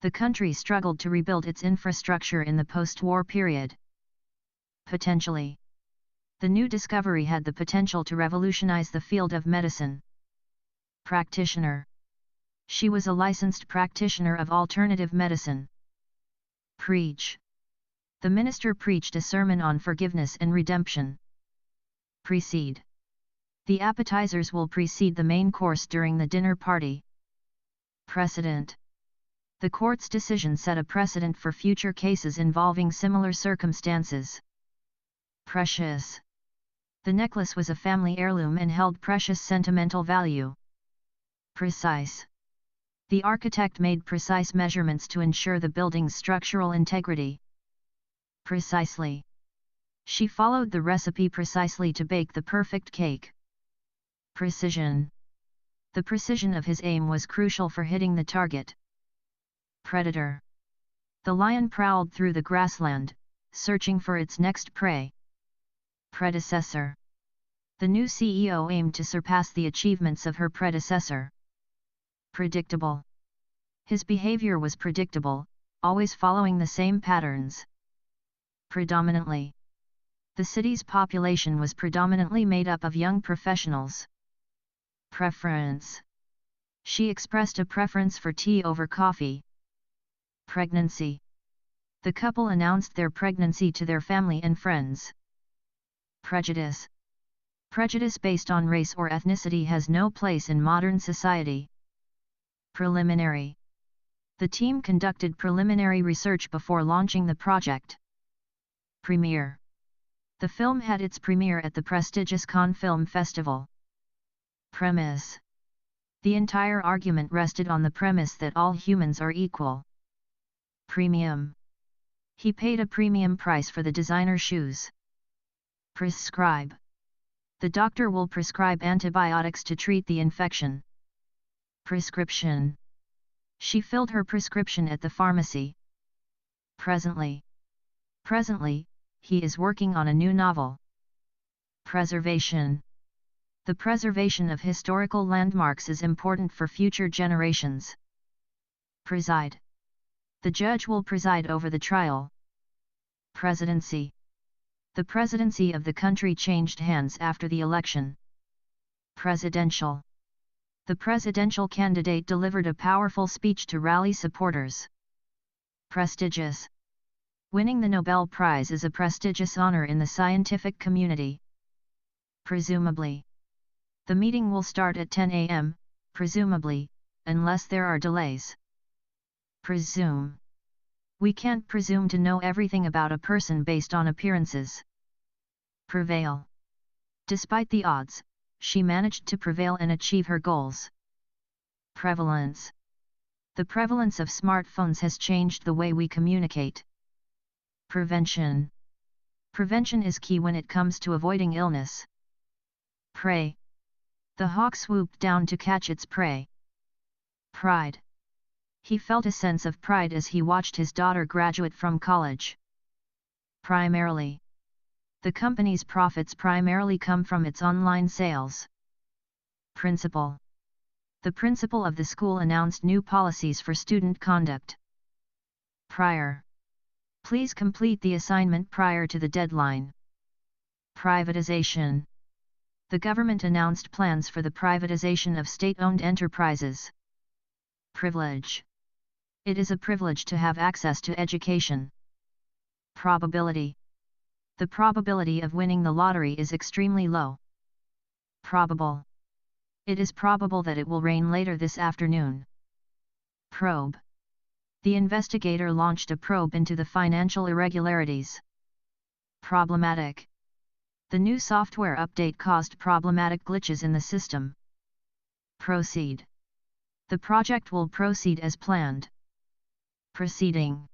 A: The country struggled to rebuild its infrastructure in the post-war period. Potentially. The new discovery had the potential to revolutionize the field of medicine. Practitioner. She was a licensed practitioner of alternative medicine. Preach. The minister preached a sermon on forgiveness and redemption. Precede. The appetizers will precede the main course during the dinner party. Precedent. The court's decision set a precedent for future cases involving similar circumstances. Precious. The necklace was a family heirloom and held precious sentimental value. Precise. The architect made precise measurements to ensure the building's structural integrity. Precisely. She followed the recipe precisely to bake the perfect cake. Precision. The precision of his aim was crucial for hitting the target. Predator. The lion prowled through the grassland, searching for its next prey. Predecessor. The new CEO aimed to surpass the achievements of her predecessor. Predictable. His behavior was predictable, always following the same patterns. Predominantly. The city's population was predominantly made up of young professionals. Preference. She expressed a preference for tea over coffee. Pregnancy. The couple announced their pregnancy to their family and friends. Prejudice. Prejudice based on race or ethnicity has no place in modern society. Preliminary. The team conducted preliminary research before launching the project. Premiere. The film had its premiere at the prestigious Cannes Film Festival. Premise. The entire argument rested on the premise that all humans are equal. Premium. He paid a premium price for the designer shoes. Prescribe. The doctor will prescribe antibiotics to treat the infection. Prescription. She filled her prescription at the pharmacy. Presently. Presently, he is working on a new novel. Preservation. The preservation of historical landmarks is important for future generations. Preside. The judge will preside over the trial. Presidency. The presidency of the country changed hands after the election. Presidential. The presidential candidate delivered a powerful speech to rally supporters. Prestigious. Winning the Nobel Prize is a prestigious honor in the scientific community. Presumably. The meeting will start at 10 a.m., presumably, unless there are delays. Presume. We can't presume to know everything about a person based on appearances. Prevail. Despite the odds, she managed to prevail and achieve her goals. Prevalence. The prevalence of smartphones has changed the way we communicate. Prevention. Prevention is key when it comes to avoiding illness. Prey. The hawk swooped down to catch its prey. Pride. He felt a sense of pride as he watched his daughter graduate from college. Primarily. The company's profits primarily come from its online sales. Principal. The principal of the school announced new policies for student conduct. Prior. Please complete the assignment prior to the deadline. Privatization. The government announced plans for the privatization of state-owned enterprises. Privilege. It is a privilege to have access to education. Probability. The probability of winning the lottery is extremely low. Probable. It is probable that it will rain later this afternoon. Probe. The investigator launched a probe into the financial irregularities. Problematic. The new software update caused problematic glitches in the system. Proceed. The project will proceed as planned. Proceeding.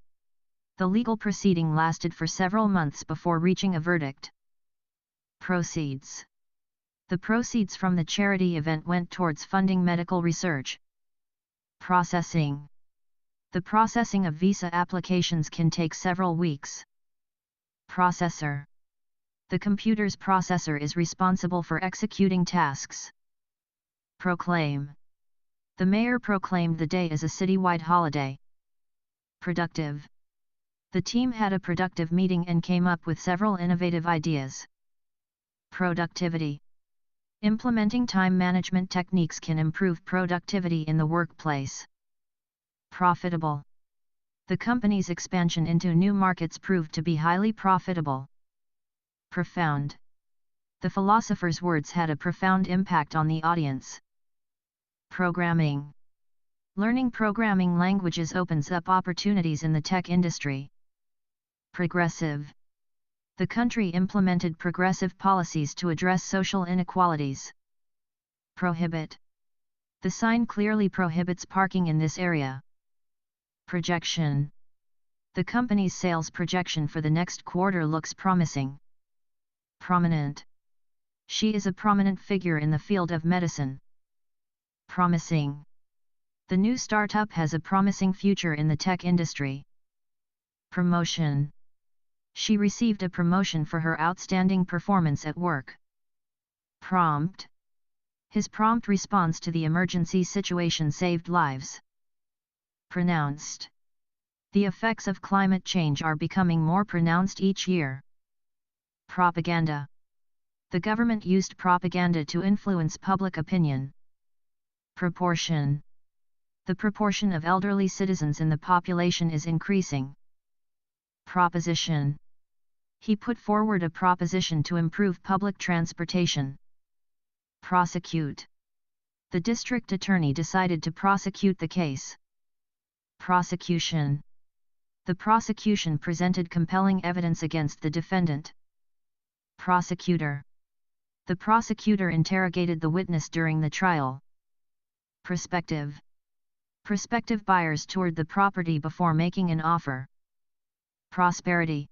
A: The legal proceeding lasted for several months before reaching a verdict. Proceeds. The proceeds from the charity event went towards funding medical research. Processing. The processing of visa applications can take several weeks. Processor. The computer's processor is responsible for executing tasks. Proclaim. The mayor proclaimed the day as a citywide holiday. Productive. The team had a productive meeting and came up with several innovative ideas. Productivity. Implementing time management techniques can improve productivity in the workplace. Profitable. The company's expansion into new markets proved to be highly profitable. Profound. The philosopher's words had a profound impact on the audience. Programming. Learning programming languages opens up opportunities in the tech industry. Progressive. The country implemented progressive policies to address social inequalities. Prohibit. The sign clearly prohibits parking in this area. Projection. The company's sales projection for the next quarter looks promising. Prominent. She is a prominent figure in the field of medicine. Promising. The new startup has a promising future in the tech industry. Promotion. She received a promotion for her outstanding performance at work. Prompt. His prompt response to the emergency situation saved lives. Pronounced. The effects of climate change are becoming more pronounced each year. Propaganda. The government used propaganda to influence public opinion. Proportion. The proportion of elderly citizens in the population is increasing. Proposition. He put forward a proposition to improve public transportation. Prosecute. The district attorney decided to prosecute the case. Prosecution. The prosecution presented compelling evidence against the defendant. Prosecutor. The prosecutor interrogated the witness during the trial. Prospective. Prospective buyers toured the property before making an offer. Prosperity.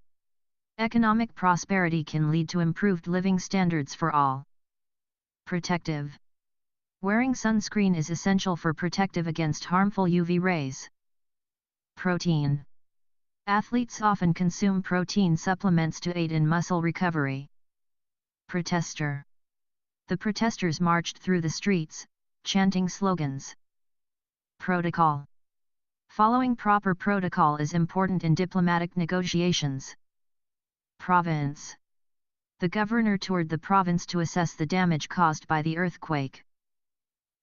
A: Economic prosperity can lead to improved living standards for all. Protective. Wearing sunscreen is essential for protective against harmful UV rays. Protein. Athletes often consume protein supplements to aid in muscle recovery. Protester. The protesters marched through the streets, chanting slogans. Protocol. Following proper protocol is important in diplomatic negotiations. Province. The governor toured the province to assess the damage caused by the earthquake.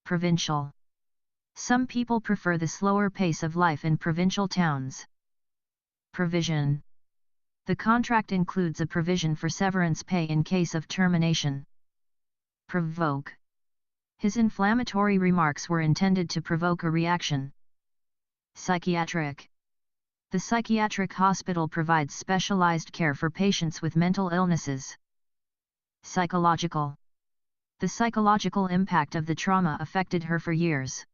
A: Provincial. Some people prefer the slower pace of life in provincial towns. Provision. The contract includes a provision for severance pay in case of termination. Provoke. His inflammatory remarks were intended to provoke a reaction. Psychiatric. The psychiatric hospital provides specialized care for patients with mental illnesses. Psychological. The psychological impact of the trauma affected her for years.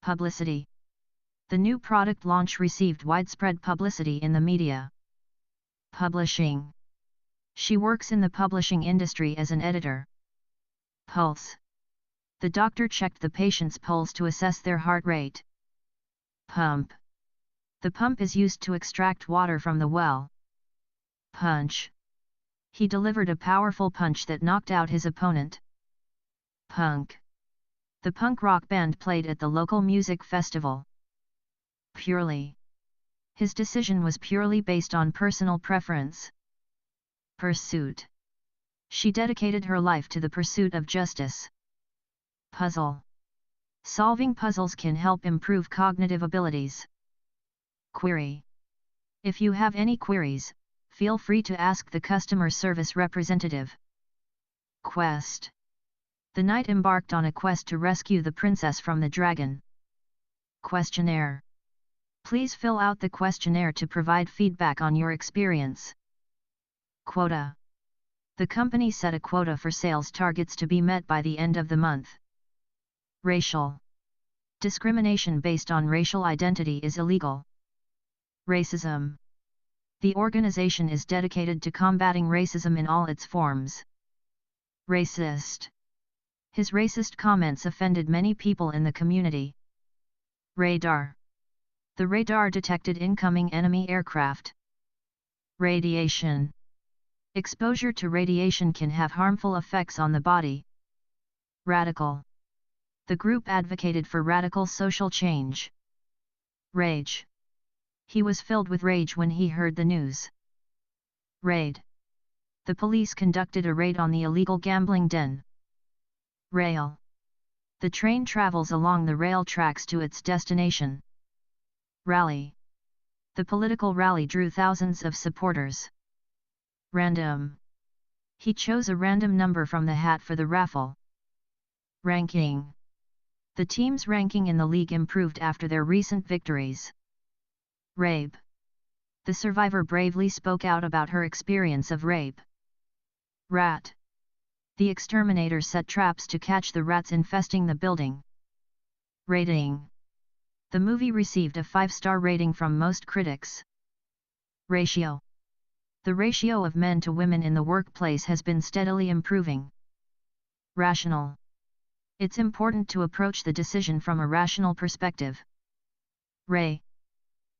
A: Publicity. The new product launch received widespread publicity in the media. Publishing. She works in the publishing industry as an editor. Pulse. The doctor checked the patient's pulse to assess their heart rate. Pump. The pump is used to extract water from the well. Punch. He delivered a powerful punch that knocked out his opponent. Punk. The punk rock band played at the local music festival. Purely. His decision was purely based on personal preference. Pursuit. She dedicated her life to the pursuit of justice. Puzzle. Solving puzzles can help improve cognitive abilities. Query. If you have any queries, feel free to ask the customer service representative. Quest. The knight embarked on a quest to rescue the princess from the dragon. Questionnaire. Please fill out the questionnaire to provide feedback on your experience. Quota. The company set a quota for sales targets to be met by the end of the month. Racial. Discrimination based on racial identity is illegal. Racism. The organization is dedicated to combating racism in all its forms. Racist. His racist comments offended many people in the community. Radar. The radar detected incoming enemy aircraft. Radiation. Exposure to radiation can have harmful effects on the body. Radical. The group advocated for radical social change. Rage. He was filled with rage when he heard the news. Raid. The police conducted a raid on the illegal gambling den. Rail. The train travels along the rail tracks to its destination. Rally. The political rally drew thousands of supporters. Random. He chose a random number from the hat for the raffle. Ranking. The team's ranking in the league improved after their recent victories. Rape. The survivor bravely spoke out about her experience of rape. Rat. The exterminator set traps to catch the rats infesting the building. Rating. The movie received a 5-star rating from most critics. Ratio. The ratio of men to women in the workplace has been steadily improving. Rational. It's important to approach the decision from a rational perspective. Ray.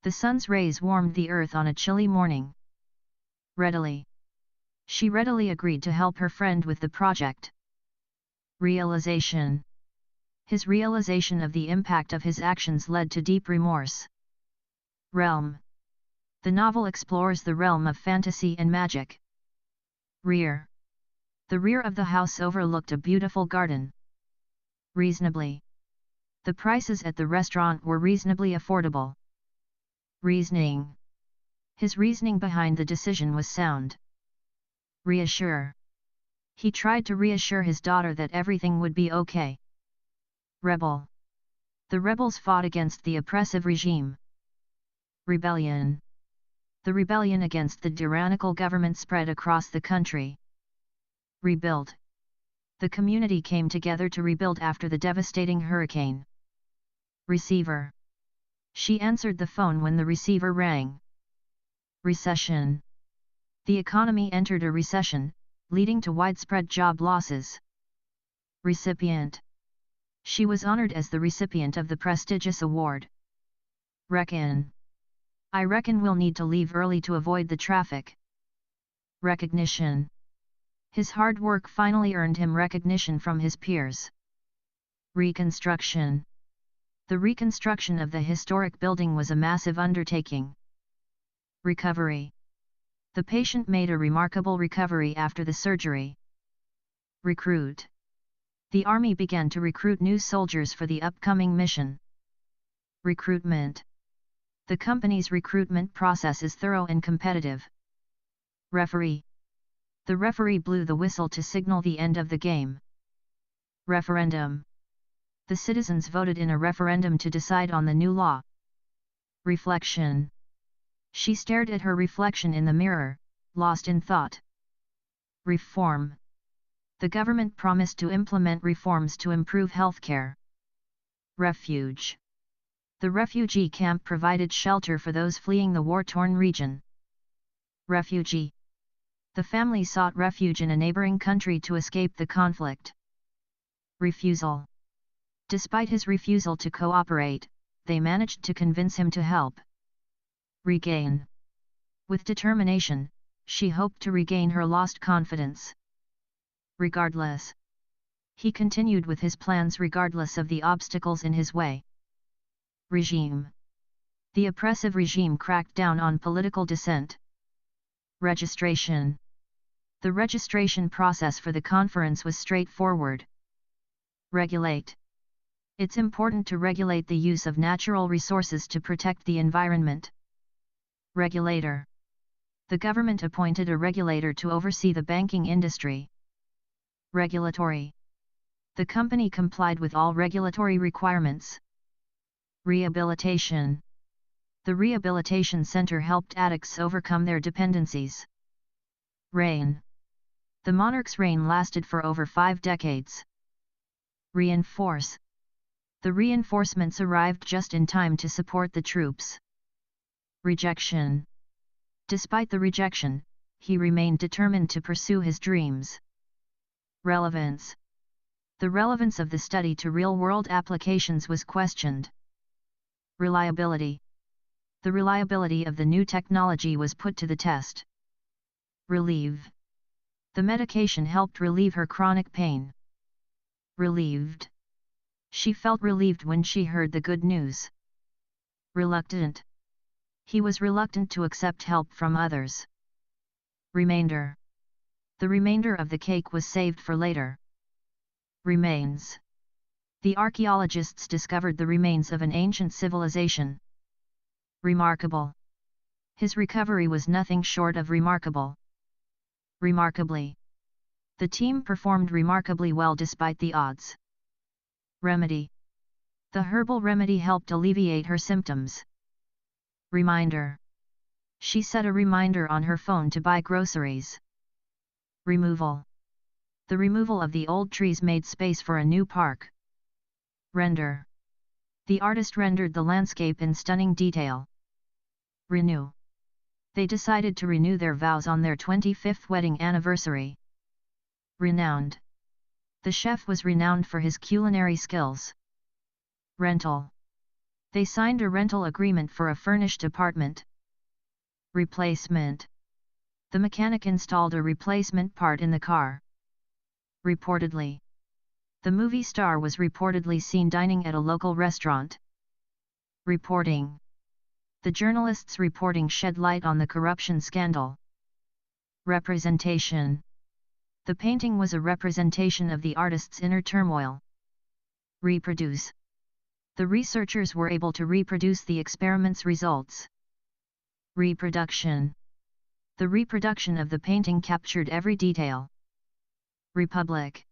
A: The sun's rays warmed the earth on a chilly morning. Readily. She readily agreed to help her friend with the project. Realization. His realization of the impact of his actions led to deep remorse. Realm. The novel explores the realm of fantasy and magic. Rear. The rear of the house overlooked a beautiful garden. Reasonably. The prices at the restaurant were reasonably affordable. Reasoning. His reasoning behind the decision was sound. Reassure. He tried to reassure his daughter that everything would be okay. Rebel. The rebels fought against the oppressive regime. Rebellion. The rebellion against the tyrannical government spread across the country. Rebuild. The community came together to rebuild after the devastating hurricane. Receiver. She answered the phone when the receiver rang. Recession. The economy entered a recession, leading to widespread job losses. Recipient. She was honored as the recipient of the prestigious award. Reckon. I reckon we'll need to leave early to avoid the traffic. Recognition. His hard work finally earned him recognition from his peers. Reconstruction. The reconstruction of the historic building was a massive undertaking. Recovery. The patient made a remarkable recovery after the surgery. Recruit. The army began to recruit new soldiers for the upcoming mission. Recruitment. The company's recruitment process is thorough and competitive. Referee. The referee blew the whistle to signal the end of the game. Referendum. The citizens voted in a referendum to decide on the new law. Reflection. She stared at her reflection in the mirror, lost in thought. Reform. The government promised to implement reforms to improve healthcare. Refuge. The refugee camp provided shelter for those fleeing the war-torn region. Refugee. The family sought refuge in a neighboring country to escape the conflict. Refusal. Despite his refusal to cooperate, they managed to convince him to help. Regain. With determination, she hoped to regain her lost confidence. Regardless. He continued with his plans regardless of the obstacles in his way. Regime. The oppressive regime cracked down on political dissent. Registration. The registration process for the conference was straightforward. Regulate. It's important to regulate the use of natural resources to protect the environment. Regulator. The government appointed a regulator to oversee the banking industry. Regulatory. The company complied with all regulatory requirements. Rehabilitation. The rehabilitation center helped addicts overcome their dependencies. Reign. The monarch's reign lasted for over 5 decades. Reinforce. The reinforcements arrived just in time to support the troops. Rejection. Despite the rejection, he remained determined to pursue his dreams. Relevance. The relevance of the study to real-world applications was questioned. Reliability. The reliability of the new technology was put to the test. Relieve. The medication helped relieve her chronic pain. Relieved. She felt relieved when she heard the good news. Reluctant. He was reluctant to accept help from others. Remainder. The remainder of the cake was saved for later. Remains. The archaeologists discovered the remains of an ancient civilization. Remarkable. His recovery was nothing short of remarkable. Remarkably. The team performed remarkably well despite the odds. Remedy. The herbal remedy helped alleviate her symptoms. Reminder. She set a reminder on her phone to buy groceries. Removal. The removal of the old trees made space for a new park. Render. The artist rendered the landscape in stunning detail. Renew. They decided to renew their vows on their 25th wedding anniversary. Renowned. The chef was renowned for his culinary skills. Rental. They signed a rental agreement for a furnished apartment. Replacement. The mechanic installed a replacement part in the car. Reportedly. The movie star was reportedly seen dining at a local restaurant. Reporting. The journalists' reporting shed light on the corruption scandal. Representation. The painting was a representation of the artist's inner turmoil. Reproduce. The researchers were able to reproduce the experiment's results. Reproduction. The reproduction of the painting captured every detail. Republic.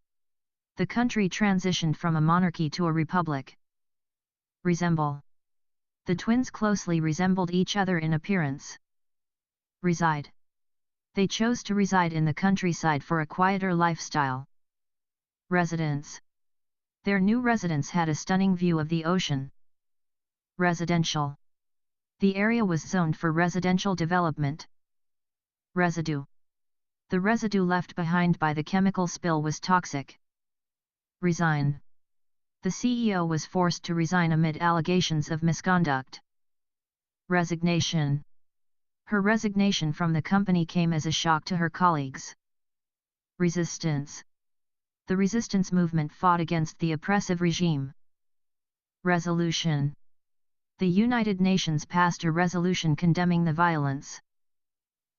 A: The country transitioned from a monarchy to a republic. Resemble. The twins closely resembled each other in appearance. Reside. They chose to reside in the countryside for a quieter lifestyle. Residence. Their new residence had a stunning view of the ocean. Residential. The area was zoned for residential development. Residue. The residue left behind by the chemical spill was toxic. Resign. The CEO was forced to resign amid allegations of misconduct. Resignation. Her resignation from the company came as a shock to her colleagues. Resistance. The resistance movement fought against the oppressive regime. Resolution. The United Nations passed a resolution condemning the violence.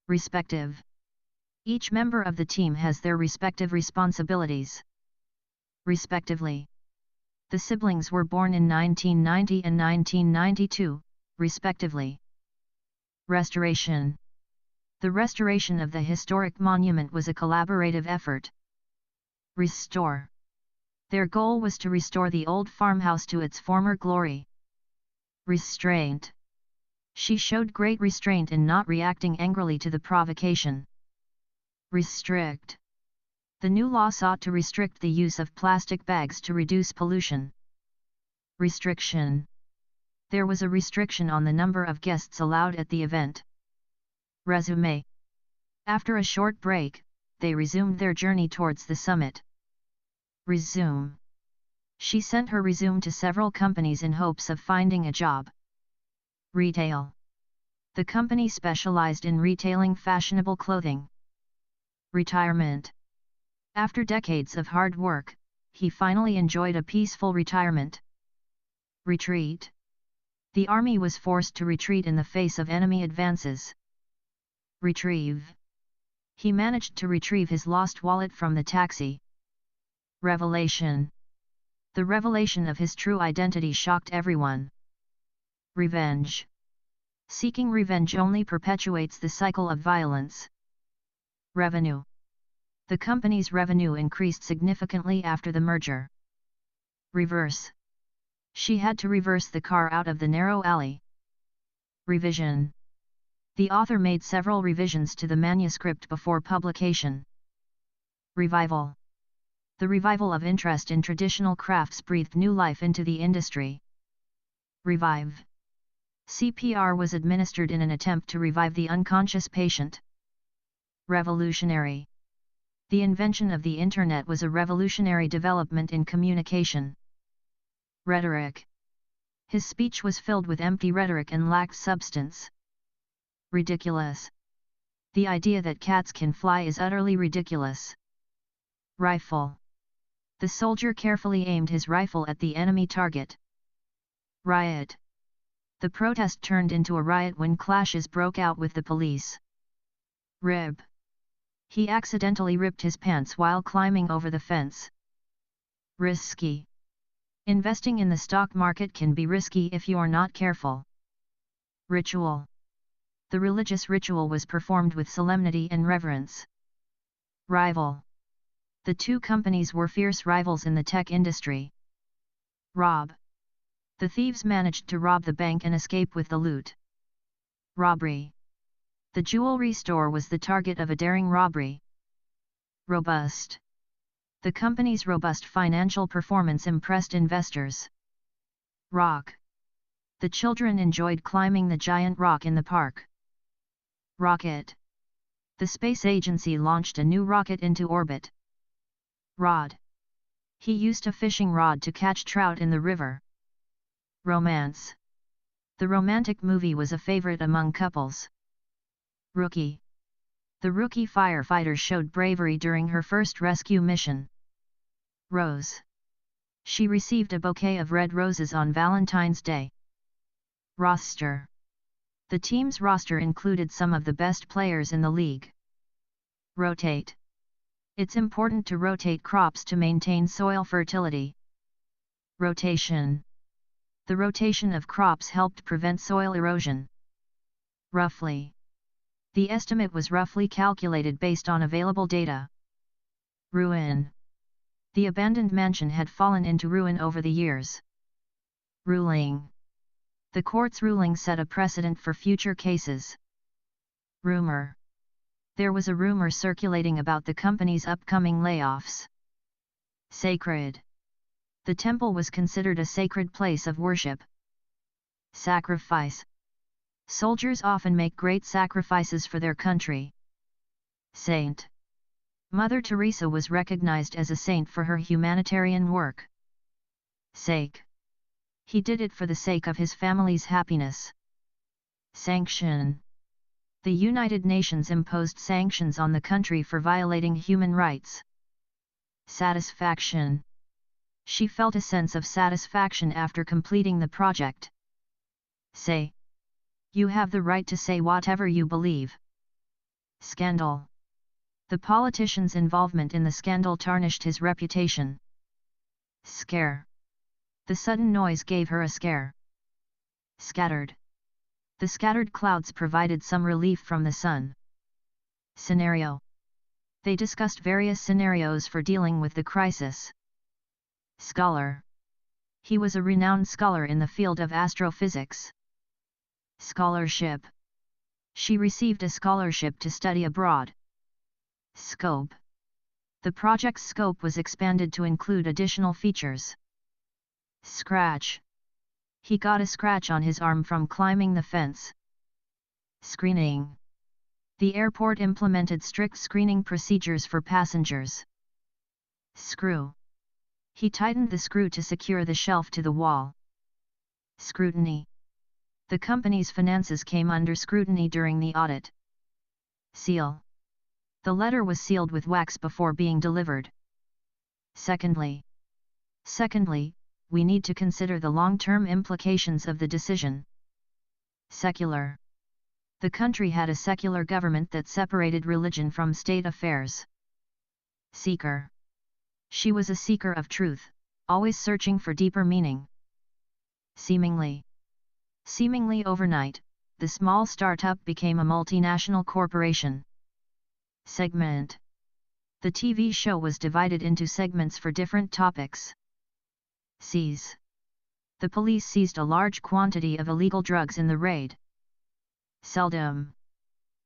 A: Respective. Each member of the team has their respective responsibilities. Respectively. The siblings were born in 1990 and 1992, respectively. Restoration. The restoration of the historic monument was a collaborative effort. Restore. Their goal was to restore the old farmhouse to its former glory. Restraint. She showed great restraint in not reacting angrily to the provocation. Restrict. The new law sought to restrict the use of plastic bags to reduce pollution. Restriction. There was a restriction on the number of guests allowed at the event. Resume. After a short break, they resumed their journey towards the summit. Resume. She sent her resume to several companies in hopes of finding a job. Retail. The company specialized in retailing fashionable clothing. Retirement. After decades of hard work, he finally enjoyed a peaceful retirement. Retreat. The army was forced to retreat in the face of enemy advances. Retrieve. He managed to retrieve his lost wallet from the taxi. Revelation. The revelation of his true identity shocked everyone. Revenge. Seeking revenge only perpetuates the cycle of violence. Revenue. The company's revenue increased significantly after the merger. Reverse. She had to reverse the car out of the narrow alley. Revision. The author made several revisions to the manuscript before publication. Revival. The revival of interest in traditional crafts breathed new life into the industry. Revive. CPR was administered in an attempt to revive the unconscious patient. Revolutionary. The invention of the Internet was a revolutionary development in communication. Rhetoric. His speech was filled with empty rhetoric and lacked substance. Ridiculous. The idea that cats can fly is utterly ridiculous. Rifle. The soldier carefully aimed his rifle at the enemy target. Riot. The protest turned into a riot when clashes broke out with the police. Rib. He accidentally ripped his pants while climbing over the fence. Risky. Investing in the stock market can be risky if you are not careful. Ritual. The religious ritual was performed with solemnity and reverence. Rival. The two companies were fierce rivals in the tech industry. Rob. The thieves managed to rob the bank and escape with the loot. Robbery. The jewelry store was the target of a daring robbery. Robust. The company's robust financial performance impressed investors. Rock. The children enjoyed climbing the giant rock in the park. Rocket. The space agency launched a new rocket into orbit. Rod. He used a fishing rod to catch trout in the river. Romance. The romantic movie was a favorite among couples. Rookie. The rookie firefighter showed bravery during her first rescue mission. Rose. She received a bouquet of red roses on Valentine's Day. Roster. The team's roster included some of the best players in the league. Rotate. It's important to rotate crops to maintain soil fertility. Rotation. The rotation of crops helped prevent soil erosion. Roughly. The estimate was roughly calculated based on available data. Ruin. The abandoned mansion had fallen into ruin over the years. Ruling. The court's ruling set a precedent for future cases. Rumor. There was a rumor circulating about the company's upcoming layoffs. Sacred. The temple was considered a sacred place of worship. Sacrifice. Soldiers often make great sacrifices for their country. Saint. Mother Teresa was recognized as a saint for her humanitarian work. Sake. He did it for the sake of his family's happiness. Sanction. The United Nations imposed sanctions on the country for violating human rights. Satisfaction. She felt a sense of satisfaction after completing the project. Say. You have the right to say whatever you believe. Scandal. The politician's involvement in the scandal tarnished his reputation. Scare. The sudden noise gave her a scare. Scattered. The scattered clouds provided some relief from the sun. Scenario. They discussed various scenarios for dealing with the crisis. Scholar. He was a renowned scholar in the field of astrophysics. Scholarship. She received a scholarship to study abroad. Scope. The project's scope was expanded to include additional features. Scratch. He got a scratch on his arm from climbing the fence. Screening. The airport implemented strict screening procedures for passengers. Screw. He tightened the screw to secure the shelf to the wall. Scrutiny. The company's finances came under scrutiny during the audit. Seal. The letter was sealed with wax before being delivered. Secondly, we need to consider the long-term implications of the decision. Secular. The country had a secular government that separated religion from state affairs. Seeker. She was a seeker of truth, always searching for deeper meaning. Seemingly. Seemingly overnight, the small startup became a multinational corporation. Segment. The TV show was divided into segments for different topics. Seize. The police seized a large quantity of illegal drugs in the raid. Seldom.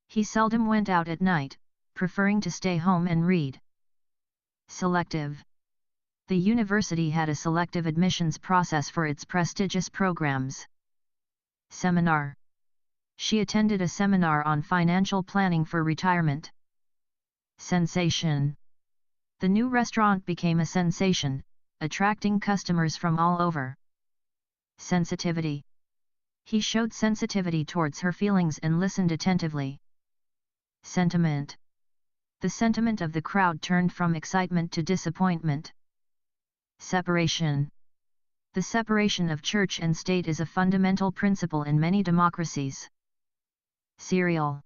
A: He seldom went out at night, preferring to stay home and read. Selective. The university had a selective admissions process for its prestigious programs. Seminar. She attended a seminar on financial planning for retirement. Sensation. The new restaurant became a sensation, attracting customers from all over. Sensitivity. He showed sensitivity towards her feelings and listened attentively. Sentiment. The sentiment of the crowd turned from excitement to disappointment. Separation. The separation of church and state is a fundamental principle in many democracies. Serial.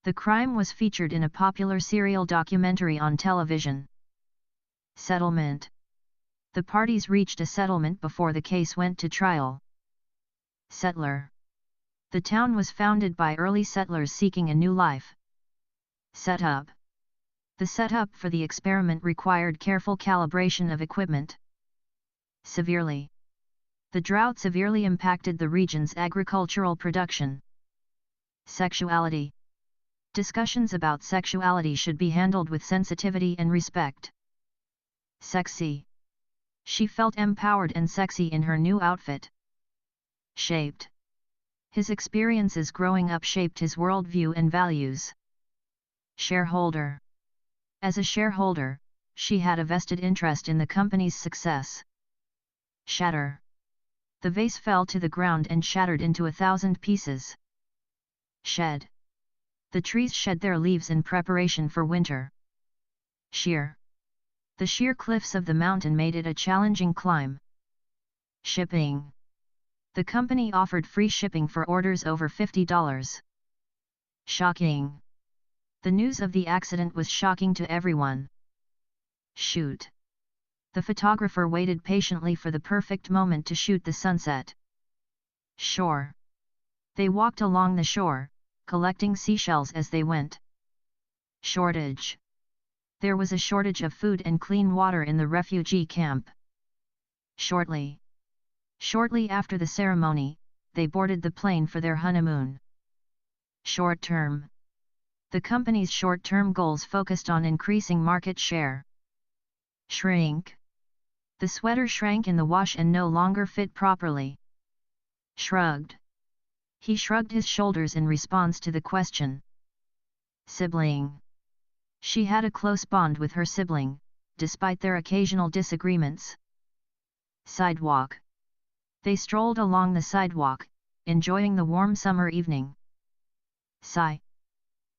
A: The crime was featured in a popular serial documentary on television. Settlement. The parties reached a settlement before the case went to trial. Settler. The town was founded by early settlers seeking a new life. Setup. The setup for the experiment required careful calibration of equipment. Severely. The drought severely impacted the region's agricultural production. Sexuality. Discussions about sexuality should be handled with sensitivity and respect. Sexy. She felt empowered and sexy in her new outfit. Shaped. His experiences growing up shaped his worldview and values. Shareholder. As a shareholder, she had a vested interest in the company's success. Shatter. The vase fell to the ground and shattered into 1,000 pieces. Shed. The trees shed their leaves in preparation for winter. Sheer. The sheer cliffs of the mountain made it a challenging climb. Shipping. The company offered free shipping for orders over $50. Shocking. The news of the accident was shocking to everyone. Shoot. The photographer waited patiently for the perfect moment to shoot the sunset. Shore. They walked along the shore, collecting seashells as they went. Shortage. There was a shortage of food and clean water in the refugee camp. Shortly. Shortly after the ceremony, they boarded the plane for their honeymoon. Short term. The company's short-term goals focused on increasing market share. Shrink. The sweater shrank in the wash and no longer fit properly. Shrugged. He shrugged his shoulders in response to the question. Sibling. She had a close bond with her sibling, despite their occasional disagreements. Sidewalk. They strolled along the sidewalk, enjoying the warm summer evening. Sigh.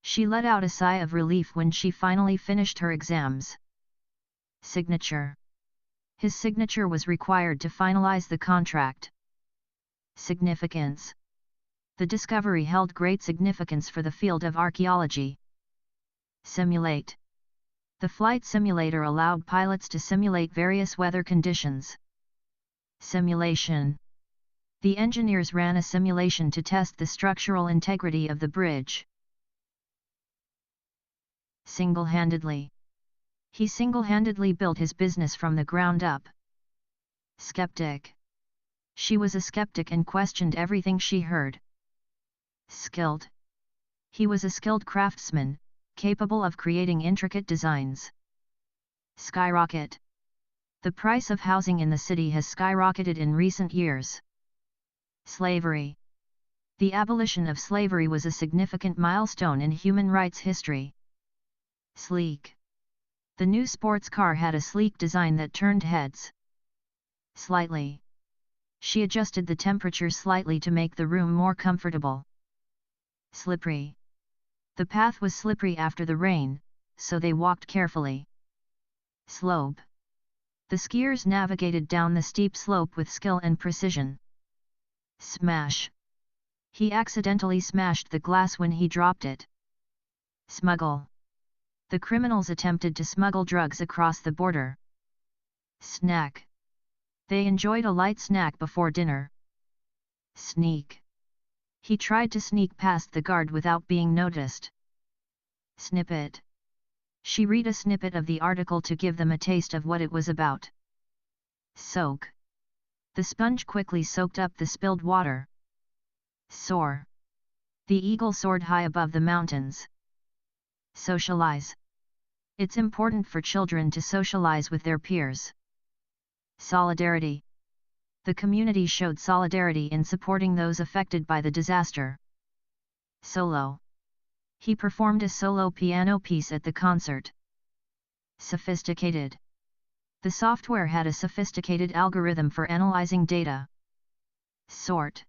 A: She let out a sigh of relief when she finally finished her exams. Signature. His signature was required to finalize the contract. Significance. The discovery held great significance for the field of archaeology. Simulate. The flight simulator allowed pilots to simulate various weather conditions. Simulation. The engineers ran a simulation to test the structural integrity of the bridge. Single-handedly. He single-handedly built his business from the ground up. Skeptic. She was a skeptic and questioned everything she heard. Skilled. He was a skilled craftsman, capable of creating intricate designs. Skyrocket. The price of housing in the city has skyrocketed in recent years. Slavery. The abolition of slavery was a significant milestone in human rights history. Sleek. The new sports car had a sleek design that turned heads. Slightly. She adjusted the temperature slightly to make the room more comfortable. Slippery. The path was slippery after the rain, so they walked carefully. Slope. The skiers navigated down the steep slope with skill and precision. Smash. He accidentally smashed the glass when he dropped it. Smuggle. The criminals attempted to smuggle drugs across the border. Snack. They enjoyed a light snack before dinner. Sneak. He tried to sneak past the guard without being noticed. Snippet. She read a snippet of the article to give them a taste of what it was about. Soak. The sponge quickly soaked up the spilled water. Soar. The eagle soared high above the mountains. Socialize. It's important for children to socialize with their peers. Solidarity. The community showed solidarity in supporting those affected by the disaster. Solo. He performed a solo piano piece at the concert. Sophisticated. The software had a sophisticated algorithm for analyzing data. Sort.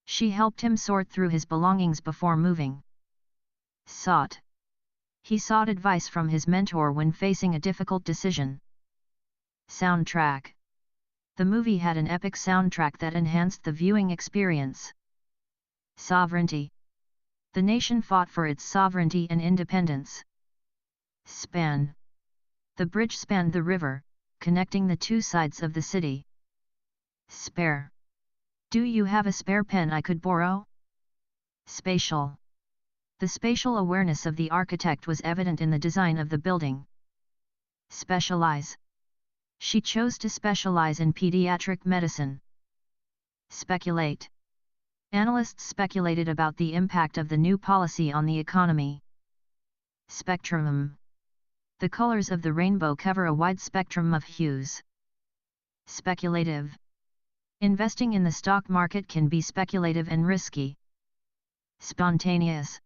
A: She helped him sort through his belongings before moving. Sought. He sought advice from his mentor when facing a difficult decision. Soundtrack. The movie had an epic soundtrack that enhanced the viewing experience. Sovereignty. The nation fought for its sovereignty and independence. Span. The bridge spanned the river, connecting the two sides of the city. Spare. Do you have a spare pen I could borrow? Spatial. The spatial awareness of the architect was evident in the design of the building. Specialize. She chose to specialize in pediatric medicine. Speculate. Analysts speculated about the impact of the new policy on the economy. Spectrum. The colors of the rainbow cover a wide spectrum of hues. Speculative. Investing in the stock market can be speculative and risky. Spontaneous.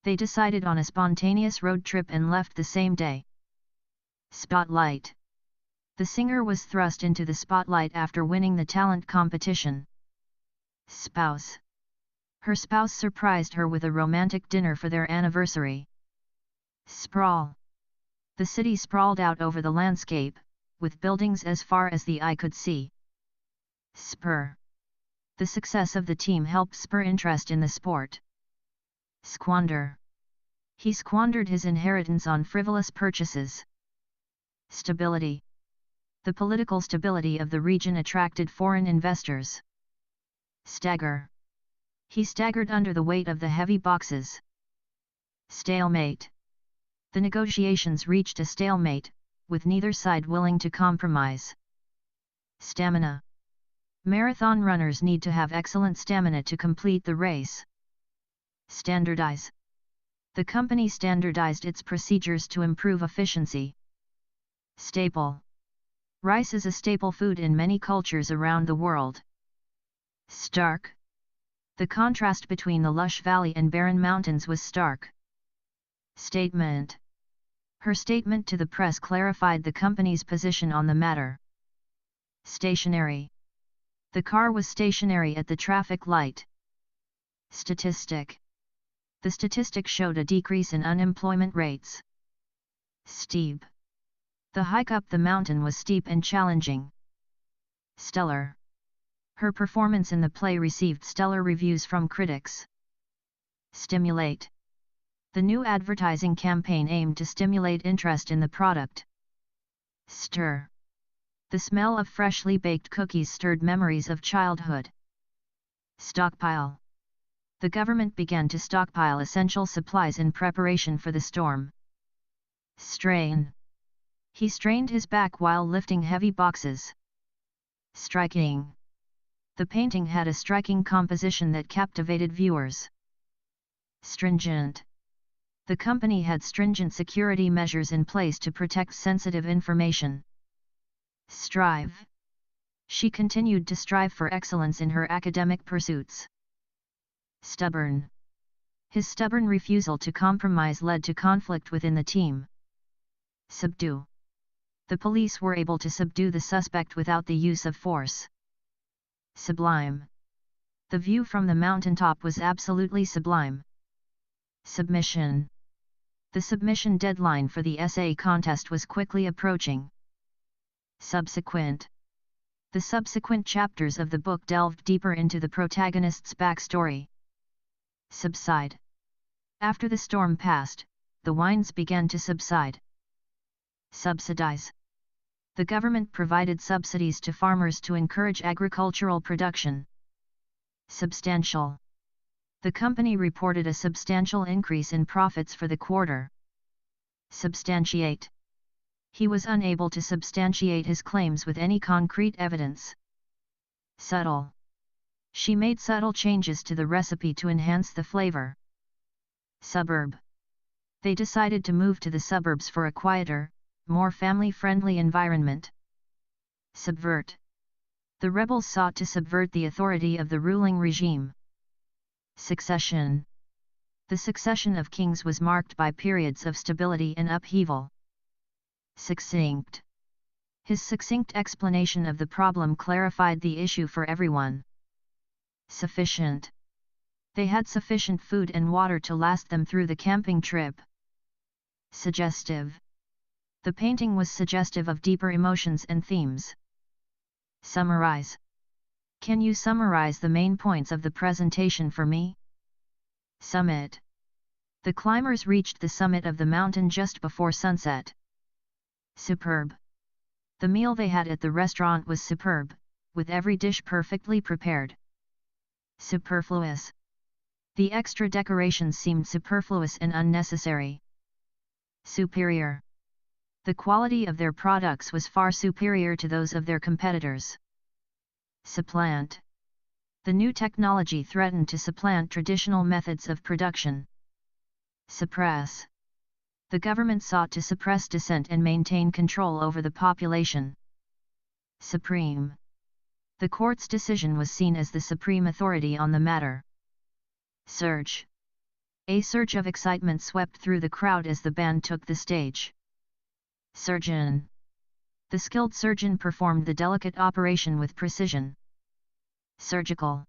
A: They decided on a spontaneous road trip and left the same day. Spotlight. The singer was thrust into the spotlight after winning the talent competition. Spouse. Her spouse surprised her with a romantic dinner for their anniversary. Sprawl. The city sprawled out over the landscape, with buildings as far as the eye could see. Spur. The success of the team helped spur interest in the sport. Squander. He squandered his inheritance on frivolous purchases. Stability. The political stability of the region attracted foreign investors. Stagger. He staggered under the weight of the heavy boxes. Stalemate. The negotiations reached a stalemate, with neither side willing to compromise. Stamina. Marathon runners need to have excellent stamina to complete the race. Standardize. The company standardized its procedures to improve efficiency. Staple. Rice is a staple food in many cultures around the world. Stark. The contrast between the lush valley and barren mountains was stark. Statement. Her statement to the press clarified the company's position on the matter. Stationary. The car was stationary at the traffic light. Statistic. The statistic showed a decrease in unemployment rates. Steep. The hike up the mountain was steep and challenging. Stellar. Her performance in the play received stellar reviews from critics. Stimulate. The new advertising campaign aimed to stimulate interest in the product. Stir. The smell of freshly baked cookies stirred memories of childhood. Stockpile. The government began to stockpile essential supplies in preparation for the storm. Strain. He strained his back while lifting heavy boxes. Striking. The painting had a striking composition that captivated viewers. Stringent. The company had stringent security measures in place to protect sensitive information. Strive. She continued to strive for excellence in her academic pursuits. Stubborn. His stubborn refusal to compromise led to conflict within the team. Subdue. The police were able to subdue the suspect without the use of force. Sublime. The view from the mountaintop was absolutely sublime. Submission. The submission deadline for the essay contest was quickly approaching. Subsequent. The subsequent chapters of the book delved deeper into the protagonist's backstory. Subside. After the storm passed, the winds began to subside. Subsidize. The government provided subsidies to farmers to encourage agricultural production. Substantial. The company reported a substantial increase in profits for the quarter. Substantiate. He was unable to substantiate his claims with any concrete evidence. Subtle. She made subtle changes to the recipe to enhance the flavor. Suburb. They decided to move to the suburbs for a quieter, more family-friendly environment. Subvert. The rebels sought to subvert the authority of the ruling regime. Succession. The succession of kings was marked by periods of stability and upheaval. Succinct. His succinct explanation of the problem clarified the issue for everyone. Sufficient. They had sufficient food and water to last them through the camping trip. Suggestive. The painting was suggestive of deeper emotions and themes. Summarize. Can you summarize the main points of the presentation for me? Summit. The climbers reached the summit of the mountain just before sunset. Superb. The meal they had at the restaurant was superb, with every dish perfectly prepared. Superfluous. The extra decorations seemed superfluous and unnecessary. Superior. The quality of their products was far superior to those of their competitors. Supplant. The new technology threatened to supplant traditional methods of production. Suppress. The government sought to suppress dissent and maintain control over the population. Supreme. The court's decision was seen as the supreme authority on the matter. Surge. A surge of excitement swept through the crowd as the band took the stage. Surgeon. The skilled surgeon performed the delicate operation with precision. Surgical.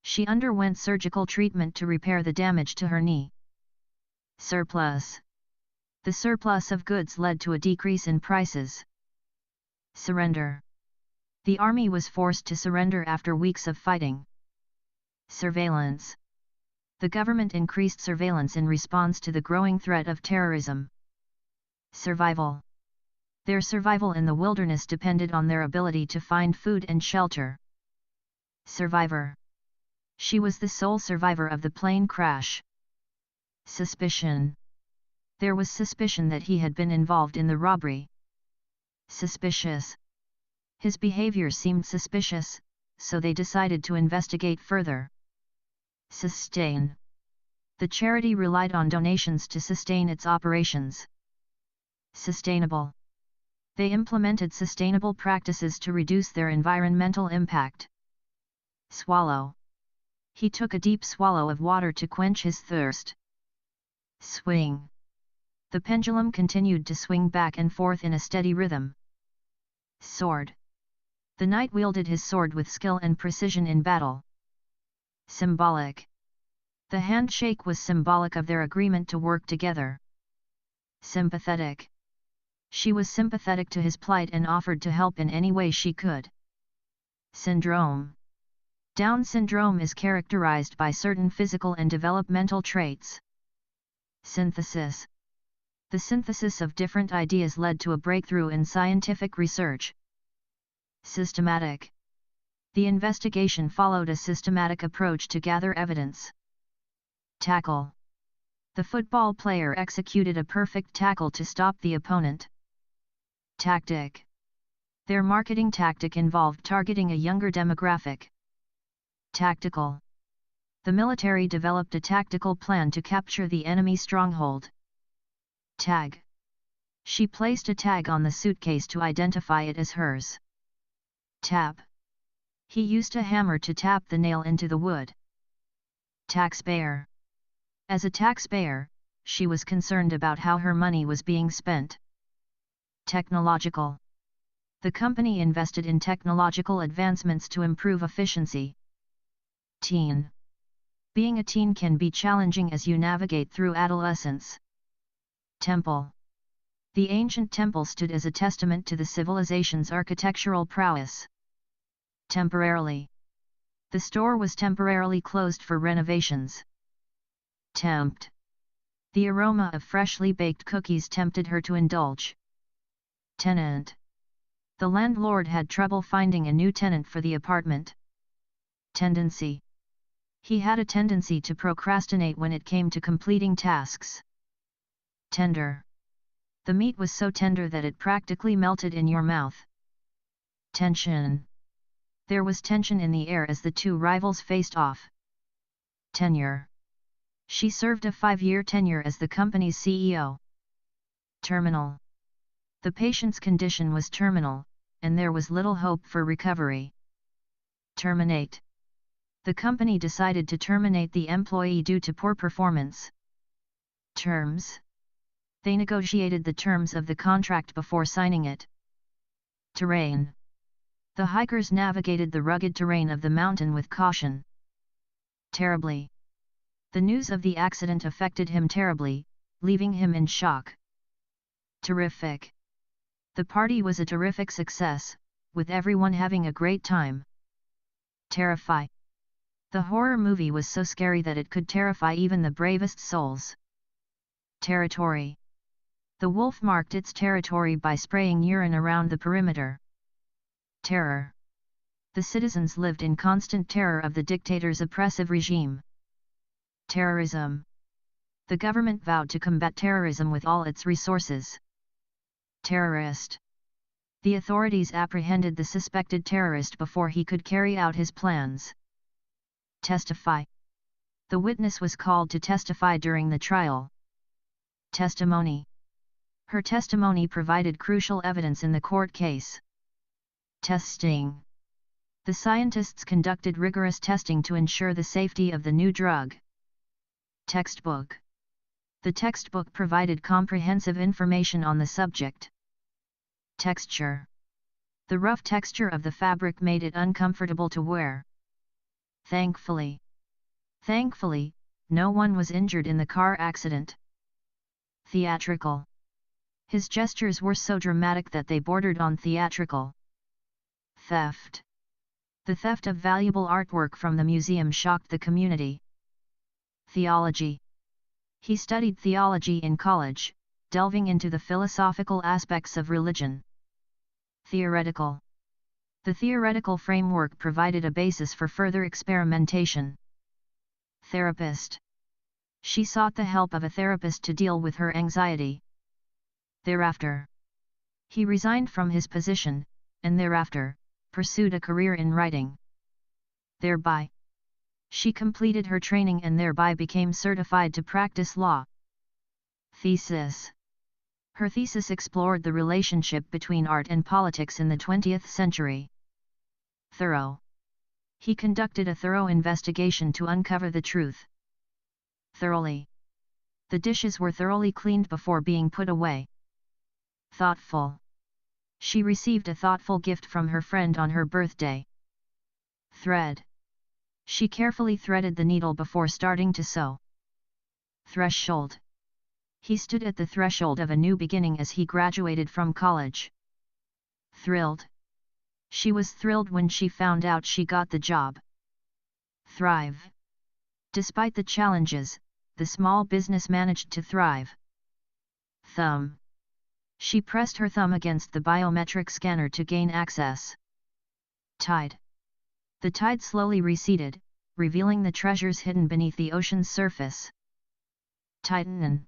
A: She underwent surgical treatment to repair the damage to her knee. Surplus. The surplus of goods led to a decrease in prices. Surrender. The army was forced to surrender after weeks of fighting. Surveillance. The government increased surveillance in response to the growing threat of terrorism. Survival. Their survival in the wilderness depended on their ability to find food and shelter. Survivor. She was the sole survivor of the plane crash. Suspicion. There was suspicion that he had been involved in the robbery. Suspicious. His behavior seemed suspicious, so they decided to investigate further. Sustain. The charity relied on donations to sustain its operations. Sustainable. They implemented sustainable practices to reduce their environmental impact. Swallow. He took a deep swallow of water to quench his thirst. Swing. The pendulum continued to swing back and forth in a steady rhythm. Sword. The knight wielded his sword with skill and precision in battle. Symbolic. The handshake was symbolic of their agreement to work together. Sympathetic. She was sympathetic to his plight and offered to help in any way she could. Syndrome. Down syndrome is characterized by certain physical and developmental traits. Synthesis. The synthesis of different ideas led to a breakthrough in scientific research. Systematic. The investigation followed a systematic approach to gather evidence. Tackle. The football player executed a perfect tackle to stop the opponent. Tactic. Their marketing tactic involved targeting a younger demographic. Tactical. The military developed a tactical plan to capture the enemy stronghold. Tag. She placed a tag on the suitcase to identify it as hers. Tap. He used a hammer to tap the nail into the wood. Taxpayer. As a taxpayer, she was concerned about how her money was being spent. Technological. The company invested in technological advancements to improve efficiency. Teen. Being a teen can be challenging as you navigate through adolescence. Temple. The ancient temple stood as a testament to the civilization's architectural prowess. Temporarily. The store was temporarily closed for renovations. Tempt. The aroma of freshly baked cookies tempted her to indulge. Tenant. The landlord had trouble finding a new tenant for the apartment. Tendency. He had a tendency to procrastinate when it came to completing tasks. Tender. The meat was so tender that it practically melted in your mouth. Tension. There was tension in the air as the two rivals faced off. Tenure. She served a 5-year tenure as the company's CEO. Terminal. The patient's condition was terminal, and there was little hope for recovery. Terminate. The company decided to terminate the employee due to poor performance. Terms. They negotiated the terms of the contract before signing it. Terrain. The hikers navigated the rugged terrain of the mountain with caution. Terribly. The news of the accident affected him terribly, leaving him in shock. Terrific. The party was a terrific success, with everyone having a great time. Terrify. The horror movie was so scary that it could terrify even the bravest souls. Territory. The wolf marked its territory by spraying urine around the perimeter. Terror. The citizens lived in constant terror of the dictator's oppressive regime. Terrorism. The government vowed to combat terrorism with all its resources. Terrorist. The authorities apprehended the suspected terrorist before he could carry out his plans. Testify. The witness was called to testify during the trial. Testimony. Her testimony provided crucial evidence in the court case. Testing. The scientists conducted rigorous testing to ensure the safety of the new drug. Textbook. The textbook provided comprehensive information on the subject. Texture. The rough texture of the fabric made it uncomfortable to wear. Thankfully. Thankfully, no one was injured in the car accident. Theatrical. His gestures were so dramatic that they bordered on theatrical. Theft. The theft of valuable artwork from the museum shocked the community. Theology. He studied theology in college, delving into the philosophical aspects of religion. Theoretical. The theoretical framework provided a basis for further experimentation. Therapist. She sought the help of a therapist to deal with her anxiety. Thereafter. He resigned from his position, and thereafter, pursued a career in writing. Thereby. She completed her training and thereby became certified to practice law. Thesis. Her thesis explored the relationship between art and politics in the 20th century. Thorough. He conducted a thorough investigation to uncover the truth. Thoroughly. The dishes were thoroughly cleaned before being put away. Thoughtful. She received a thoughtful gift from her friend on her birthday. Thread. She carefully threaded the needle before starting to sew. Threshold. He stood at the threshold of a new beginning as he graduated from college. Thrilled. She was thrilled when she found out she got the job. Thrive. Despite the challenges, the small business managed to thrive. Thumb. She pressed her thumb against the biometric scanner to gain access. Tide. The tide slowly receded, revealing the treasures hidden beneath the ocean's surface. Tighten.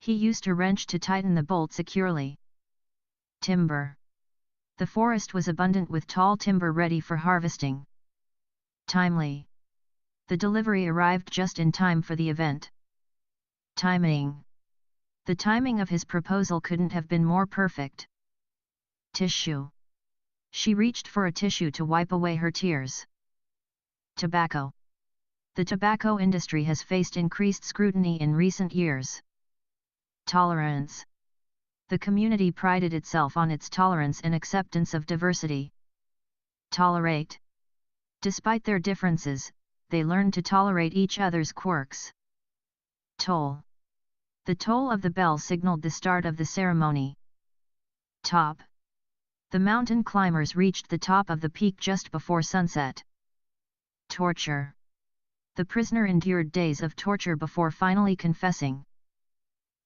A: He used a wrench to tighten the bolt securely. Timber. The forest was abundant with tall timber ready for harvesting. Timely. The delivery arrived just in time for the event. Timing. The timing of his proposal couldn't have been more perfect. Tissue. She reached for a tissue to wipe away her tears. Tobacco. The tobacco industry has faced increased scrutiny in recent years. Tolerance. The community prided itself on its tolerance and acceptance of diversity. Tolerate. Despite their differences, they learned to tolerate each other's quirks. Toll. The toll of the bell signaled the start of the ceremony. Top. The mountain climbers reached the top of the peak just before sunset. Torture. The prisoner endured days of torture before finally confessing.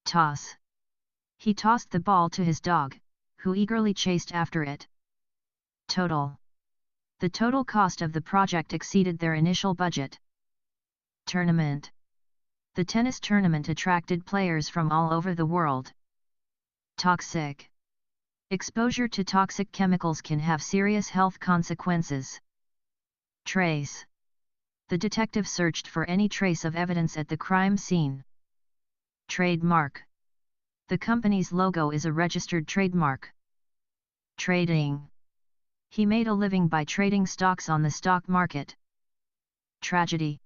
A: Toss. He tossed the ball to his dog, who eagerly chased after it. Total. The total cost of the project exceeded their initial budget. Tournament. The tennis tournament attracted players from all over the world. Toxic. Exposure to toxic chemicals can have serious health consequences. Trace. The detective searched for any trace of evidence at the crime scene. Trademark. The company's logo is a registered trademark. Trading. He made a living by trading stocks on the stock market. Tragedy.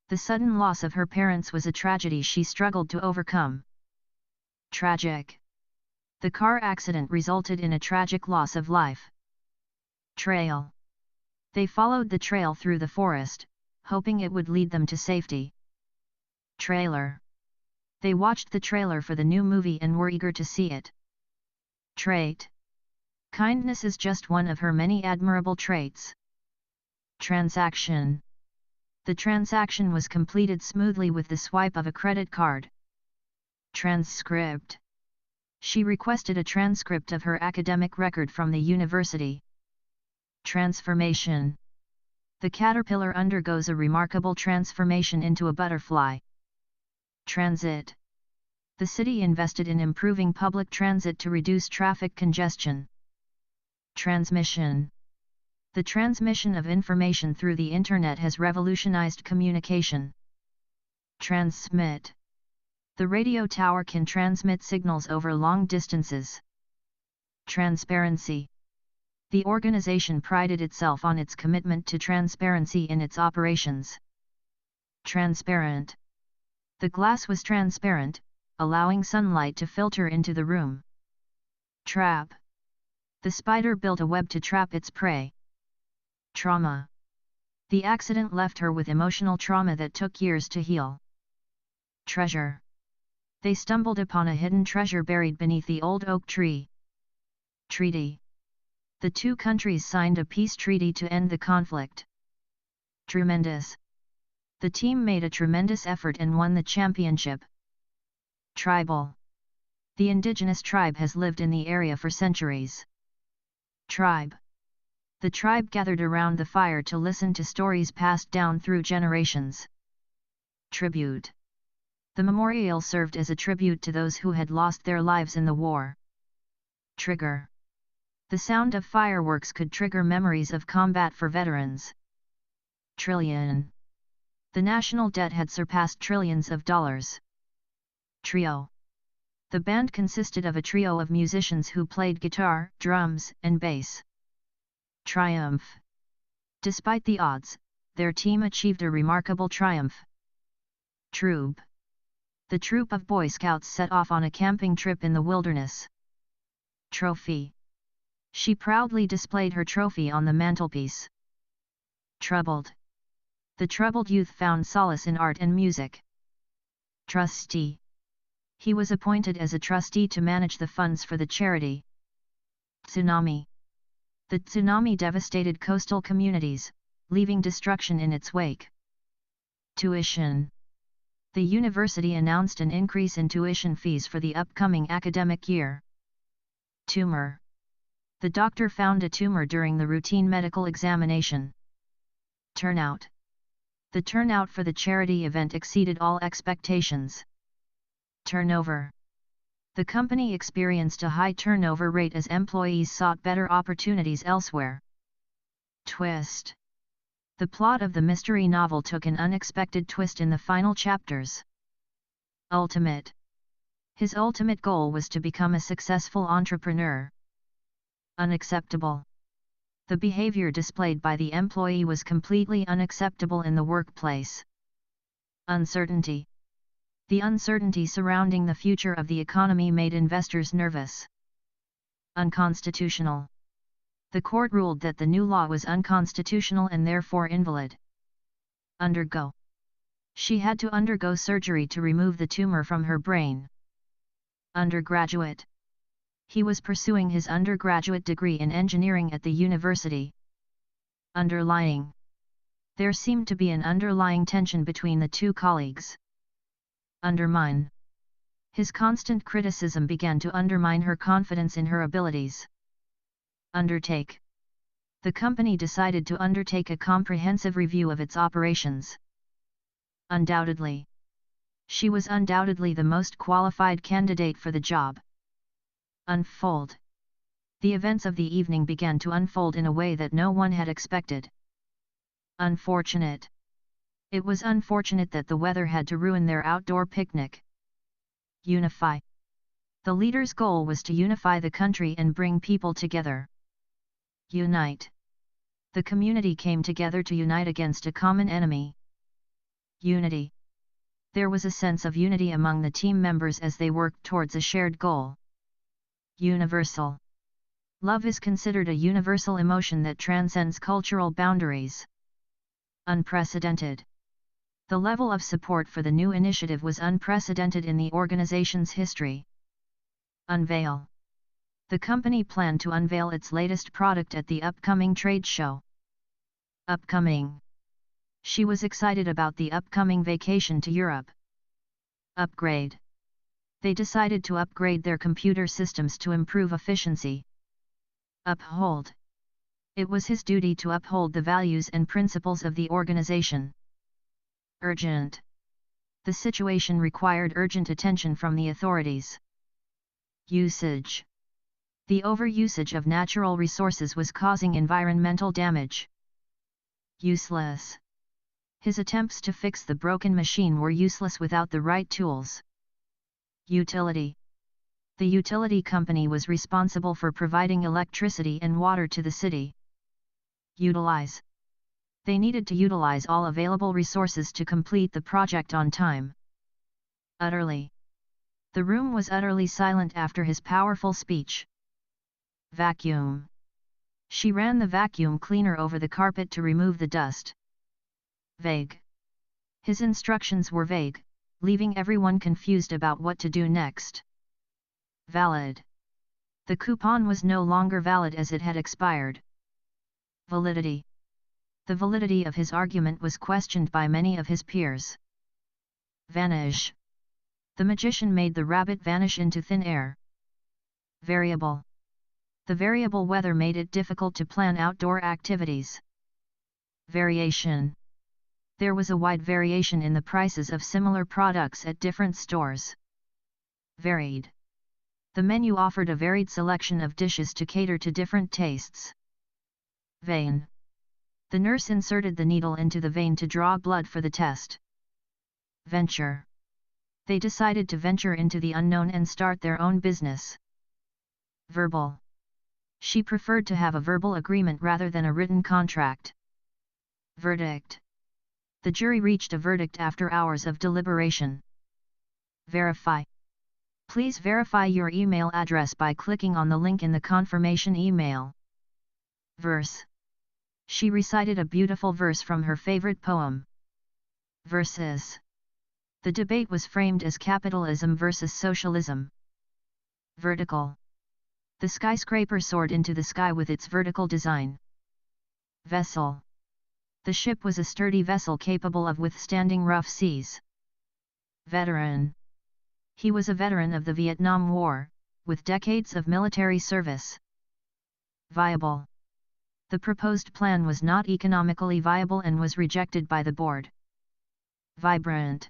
A: The sudden loss of her parents was a tragedy she struggled to overcome. Tragic. The car accident resulted in a tragic loss of life. Trail. They followed the trail through the forest, hoping it would lead them to safety. Trailer. They watched the trailer for the new movie and were eager to see it. Trait. Kindness is just one of her many admirable traits. Transaction. The transaction was completed smoothly with the swipe of a credit card. Transcript. She requested a transcript of her academic record from the university. Transformation. The caterpillar undergoes a remarkable transformation into a butterfly. Transit. The city invested in improving public transit to reduce traffic congestion. Transmission. The transmission of information through the Internet has revolutionized communication. Transmit. The radio tower can transmit signals over long distances. Transparency. The organization prided itself on its commitment to transparency in its operations. Transparent. The glass was transparent, allowing sunlight to filter into the room. Trap. The spider built a web to trap its prey. Trauma. The accident left her with emotional trauma that took years to heal. Treasure. They stumbled upon a hidden treasure buried beneath the old oak tree. Treaty. The two countries signed a peace treaty to end the conflict. Tremendous. The team made a tremendous effort and won the championship. Tribal. The indigenous tribe has lived in the area for centuries. Tribe. The tribe gathered around the fire to listen to stories passed down through generations. Tribute. The memorial served as a tribute to those who had lost their lives in the war. Trigger. The sound of fireworks could trigger memories of combat for veterans. Trillion. The national debt had surpassed trillions of dollars. Trio. The band consisted of a trio of musicians who played guitar, drums, and bass. Triumph. Despite the odds, their team achieved a remarkable triumph. Troop. The troop of Boy Scouts set off on a camping trip in the wilderness. Trophy. She proudly displayed her trophy on the mantelpiece. Troubled. The troubled youth found solace in art and music. Trustee. He was appointed as a trustee to manage the funds for the charity. Tsunami. The tsunami devastated coastal communities, leaving destruction in its wake. Tuition. The university announced an increase in tuition fees for the upcoming academic year. Tumor. The doctor found a tumor during the routine medical examination. Turnout. The turnout for the charity event exceeded all expectations. Turnover. The company experienced a high turnover rate as employees sought better opportunities elsewhere. Twist. The plot of the mystery novel took an unexpected twist in the final chapters. Ultimate. His ultimate goal was to become a successful entrepreneur. Unacceptable. The behavior displayed by the employee was completely unacceptable in the workplace. Uncertainty. The uncertainty surrounding the future of the economy made investors nervous. Unconstitutional. The court ruled that the new law was unconstitutional and therefore invalid. Undergo. She had to undergo surgery to remove the tumor from her brain. Undergraduate. He was pursuing his undergraduate degree in engineering at the university. Underlying. There seemed to be an underlying tension between the two colleagues. Undermine. His constant criticism began to undermine her confidence in her abilities. Undertake. The company decided to undertake a comprehensive review of its operations. Undoubtedly. She was undoubtedly the most qualified candidate for the job. Unfold. The events of the evening began to unfold in a way that no one had expected. Unfortunate. It was unfortunate that the weather had to ruin their outdoor picnic. Unify. The leader's goal was to unify the country and bring people together. Unite. The community came together to unite against a common enemy. Unity. There was a sense of unity among the team members as they worked towards a shared goal. Universal. Love is considered a universal emotion that transcends cultural boundaries. Unprecedented. The level of support for the new initiative was unprecedented in the organization's history. Unveil. The company planned to unveil its latest product at the upcoming trade show. Upcoming. She was excited about the upcoming vacation to Europe. Upgrade. They decided to upgrade their computer systems to improve efficiency. Uphold. It was his duty to uphold the values and principles of the organization. Urgent. The situation required urgent attention from the authorities. Usage. The overusage of natural resources was causing environmental damage. Useless. His attempts to fix the broken machine were useless without the right tools. Utility. The utility company was responsible for providing electricity and water to the city. Utilize. They needed to utilize all available resources to complete the project on time. Utterly. The room was utterly silent after his powerful speech. Vacuum. She ran the vacuum cleaner over the carpet to remove the dust. Vague. His instructions were vague, leaving everyone confused about what to do next. Valid. The coupon was no longer valid as it had expired. Validity. The validity of his argument was questioned by many of his peers. Vanish. The magician made the rabbit vanish into thin air. Variable. The variable weather made it difficult to plan outdoor activities. Variation. There was a wide variation in the prices of similar products at different stores. Varied. The menu offered a varied selection of dishes to cater to different tastes. Vein. The nurse inserted the needle into the vein to draw blood for the test. Venture. They decided to venture into the unknown and start their own business. Verbal. She preferred to have a verbal agreement rather than a written contract. Verdict. The jury reached a verdict after hours of deliberation. Verify. Please verify your email address by clicking on the link in the confirmation email. Verse. She recited a beautiful verse from her favorite poem. Verses. The debate was framed as capitalism versus socialism. Vertical. The skyscraper soared into the sky with its vertical design. Vessel. The ship was a sturdy vessel capable of withstanding rough seas. Veteran. He was a veteran of the Vietnam War, with decades of military service. Viable. The proposed plan was not economically viable and was rejected by the board. Vibrant.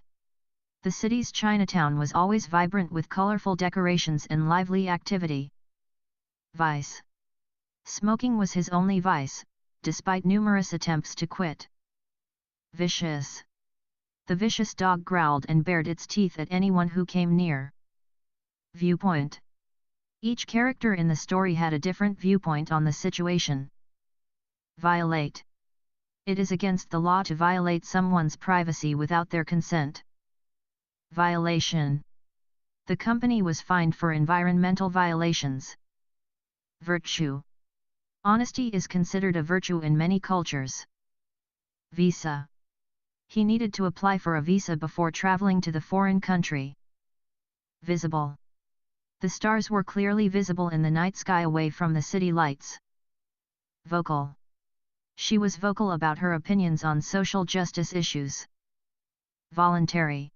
A: The city's Chinatown was always vibrant with colorful decorations and lively activity. Vice. Smoking was his only vice, despite numerous attempts to quit. Vicious. The vicious dog growled and bared its teeth at anyone who came near. Viewpoint. Each character in the story had a different viewpoint on the situation. Violate. It is against the law to violate someone's privacy without their consent. Violation. The company was fined for environmental violations. Virtue. Honesty is considered a virtue in many cultures. Visa. He needed to apply for a visa before traveling to the foreign country. Visible. The stars were clearly visible in the night sky away from the city lights. Vocal. She was vocal about her opinions on social justice issues. Voluntary.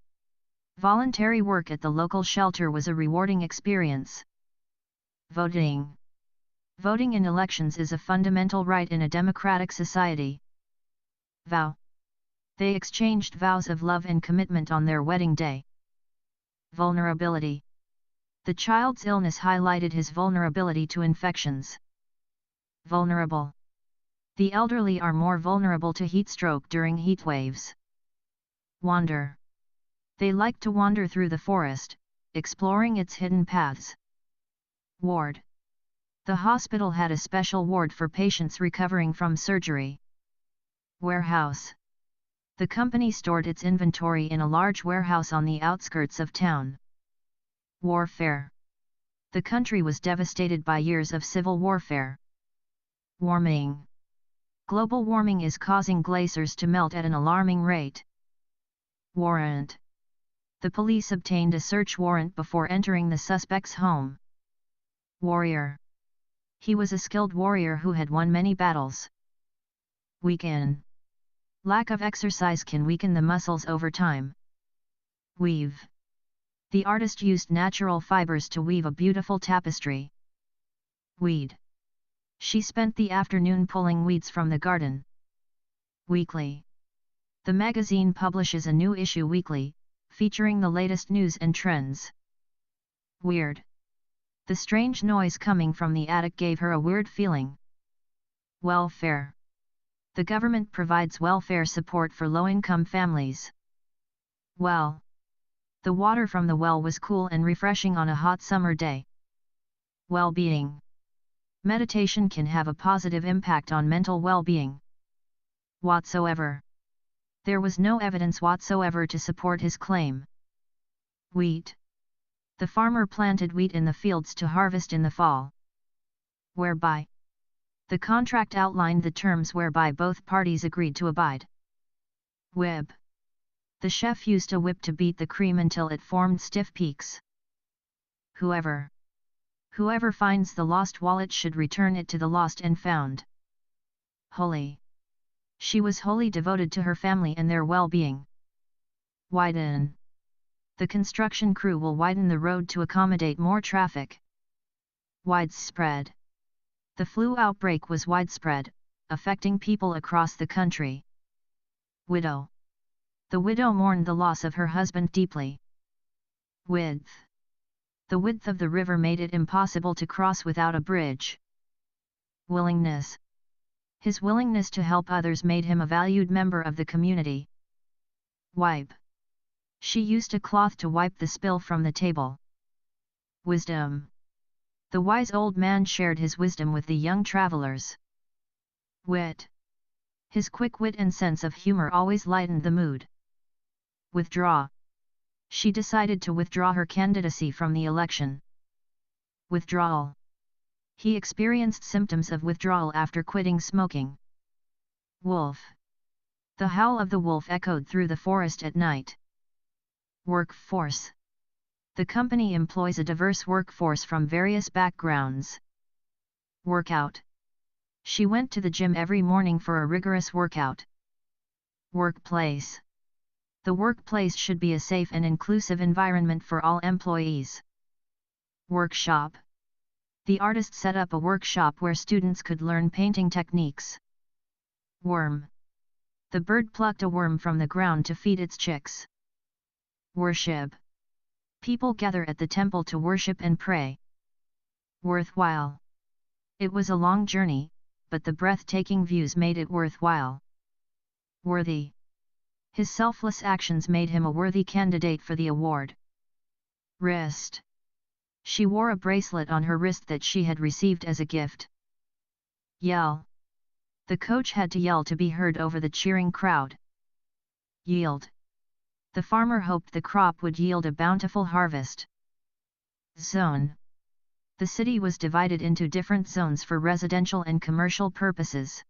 A: Voluntary work at the local shelter was a rewarding experience. Voting. Voting in elections is a fundamental right in a democratic society. Vow. They exchanged vows of love and commitment on their wedding day. Vulnerability. The child's illness highlighted his vulnerability to infections. Vulnerable. The elderly are more vulnerable to heat stroke during heat waves. Wander. They like to wander through the forest, exploring its hidden paths. Ward. The hospital had a special ward for patients recovering from surgery. Warehouse. The company stored its inventory in a large warehouse on the outskirts of town. Warfare. The country was devastated by years of civil warfare. Warming. Global warming is causing glaciers to melt at an alarming rate. Warrant. The police obtained a search warrant before entering the suspect's home. Warrior. He was a skilled warrior who had won many battles. Weaken. Lack of exercise can weaken the muscles over time. Weave. The artist used natural fibers to weave a beautiful tapestry. Weed. She spent the afternoon pulling weeds from the garden. Weekly. The magazine publishes a new issue weekly, featuring the latest news and trends. Weird. The strange noise coming from the attic gave her a weird feeling. Welfare. The government provides welfare support for low-income families. Well. The water from the well was cool and refreshing on a hot summer day. Well-being. Meditation can have a positive impact on mental well-being. Whatsoever. There was no evidence whatsoever to support his claim. Wheat. The farmer planted wheat in the fields to harvest in the fall. Whereby. The contract outlined the terms whereby both parties agreed to abide. Whip. The chef used a whip to beat the cream until it formed stiff peaks. Whoever. Whoever finds the lost wallet should return it to the lost and found. Holy. She was wholly devoted to her family and their well-being. Widen. The construction crew will widen the road to accommodate more traffic. Widespread. The flu outbreak was widespread, affecting people across the country. Widow. The widow mourned the loss of her husband deeply. Width. The width of the river made it impossible to cross without a bridge. Willingness. His willingness to help others made him a valued member of the community. Wipe. She used a cloth to wipe the spill from the table. Wisdom. The wise old man shared his wisdom with the young travelers. Wit. His quick wit and sense of humor always lightened the mood. Withdraw. She decided to withdraw her candidacy from the election. Withdrawal. He experienced symptoms of withdrawal after quitting smoking. Wolf. The howl of the wolf echoed through the forest at night. Workforce. The company employs a diverse workforce from various backgrounds. Workout. She went to the gym every morning for a rigorous workout. Workplace. The workplace should be a safe and inclusive environment for all employees. Workshop. The artist set up a workshop where students could learn painting techniques. Worm. The bird plucked a worm from the ground to feed its chicks. Worship. People gather at the temple to worship and pray. Worthwhile. It was a long journey, but the breathtaking views made it worthwhile. Worthy. His selfless actions made him a worthy candidate for the award. Wrist. She wore a bracelet on her wrist that she had received as a gift. Yell. The coach had to yell to be heard over the cheering crowd. Yield. The farmer hoped the crop would yield a bountiful harvest. Zone. The city was divided into different zones for residential and commercial purposes.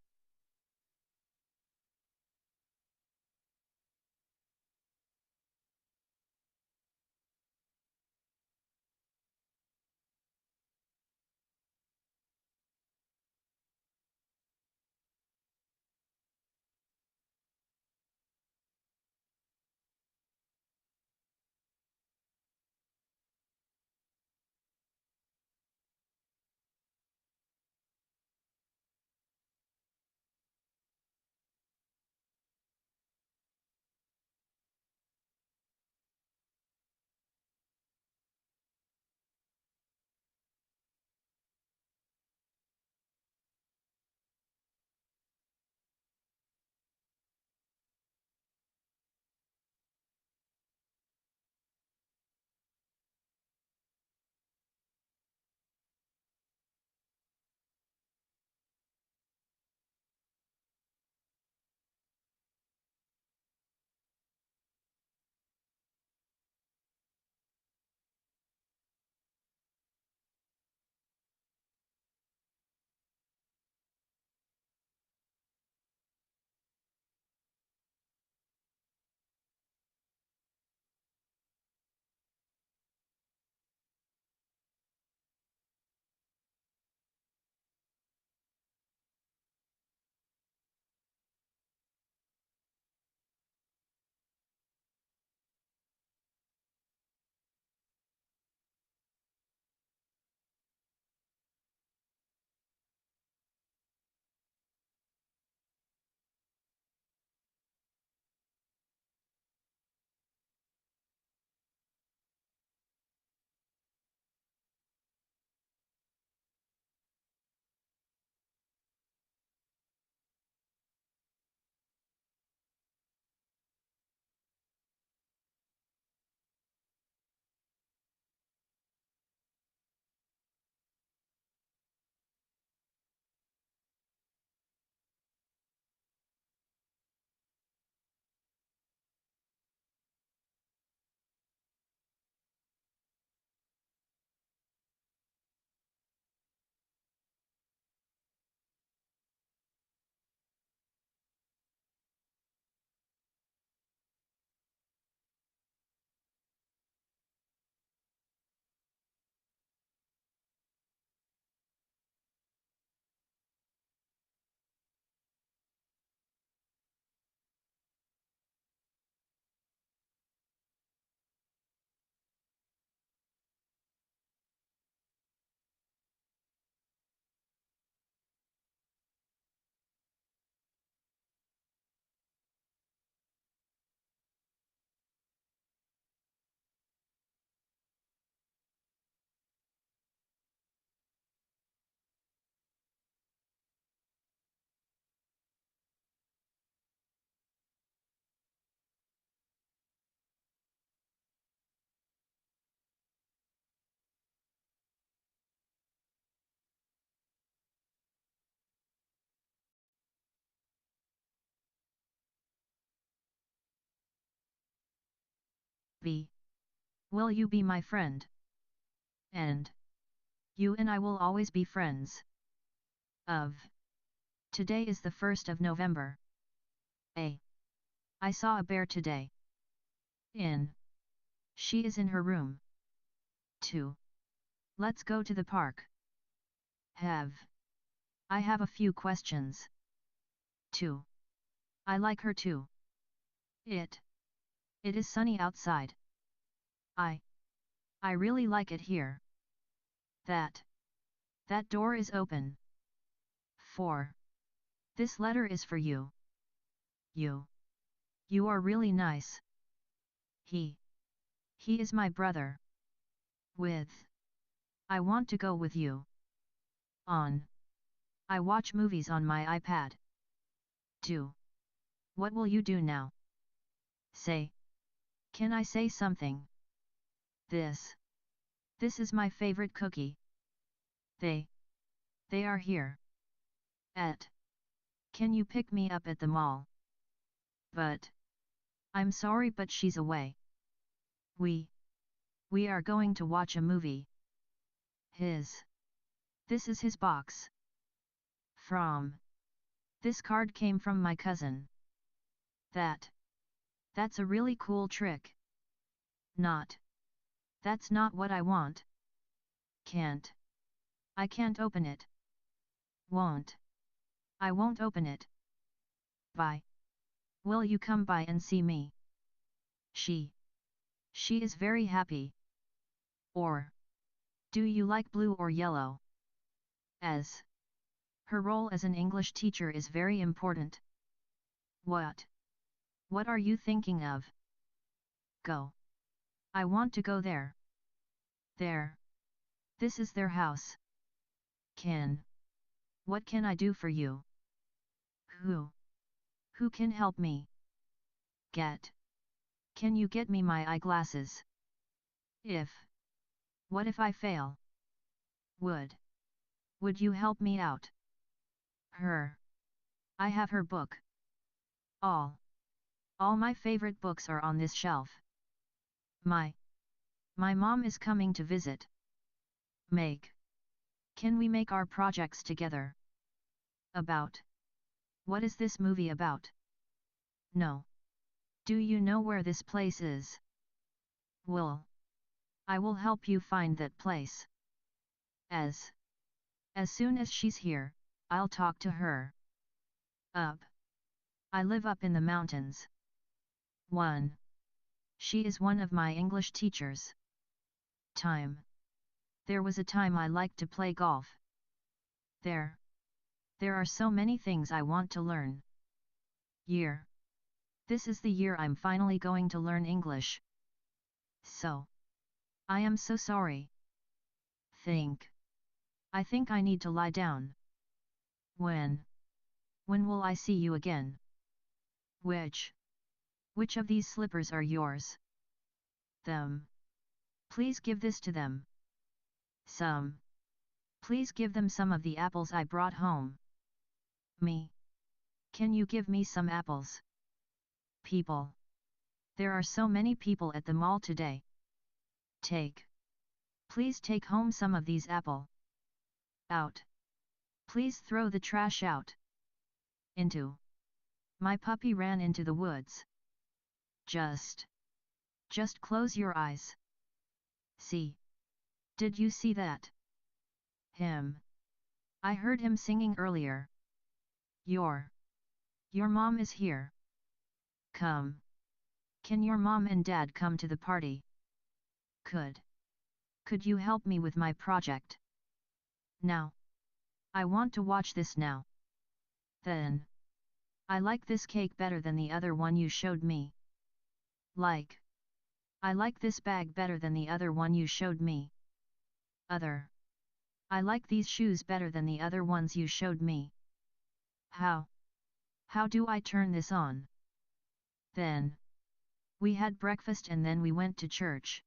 A: V. Will you be my friend? And you and I will always be friends. Of. Today is the 1st of November. A. I saw a bear today. In. She is in her room. 2. Let's go to the park. Have. I have a few questions. 2. I like her too. It. It is sunny outside. I. I really like it here. That. That door is open. 4. This letter is for you. You. You are really nice. He. He is my brother. With. I want to go with you. On. I watch movies on my iPad. 2. What will you do now? Say. Can I say something? This. This is my favorite cookie. They. They are here. At. Can you pick me up at the mall? But. I'm sorry but she's away. We. We are going to watch a movie. His. This is his box. From. This card came from my cousin. That. That's a really cool trick. Not. That's not what I want. Can't. I can't open it. Won't. I won't open it. Bye. Will you come by and see me? She. She is very happy. Or. Do you like blue or yellow? As. Her role as an English teacher is very important. What? What are you thinking of? Go. I want to go there. There. This is their house. Can. What can I do for you? Who? Who can help me? Get. Can you get me my eyeglasses? If. What if I fail? Would. Would you help me out? Her. I have her book. All. All my favorite books are on this shelf. My mom is coming to visit. Make. Can we make our projects together? About. What is this movie about? No. Do you know where this place is? Will. I will help you find that place. As soon as she's here, I'll talk to her. Up. I live up in the mountains. 1. She is one of my English teachers. Time. There was a time I liked to play golf. There are so many things I want to learn. Year. This is the year I'm finally going to learn English. So. I am so sorry. Think. I think I need to lie down. When? When will I see you again? Which of these slippers are yours? Them. Please give this to them. Some. Please give them some of the apples I brought home. Me. Can you give me some apples? People. There are so many people at the mall today. Take. Please take home some of these apple. Out. Please throw the trash out. Into. My puppy ran into the woods. Just close your eyes. See. Did you see that? Him. I heard him singing earlier. Your mom is here. Come. Can your mom and dad come to the party? Could you help me with my project? Now. I want to watch this now. Then. I like this cake better than the other one you showed me. I like this bag better than the other one you showed me. Other. I like these shoes better than the other ones you showed me. How do I turn this on? Then. We had breakfast and then we went to church.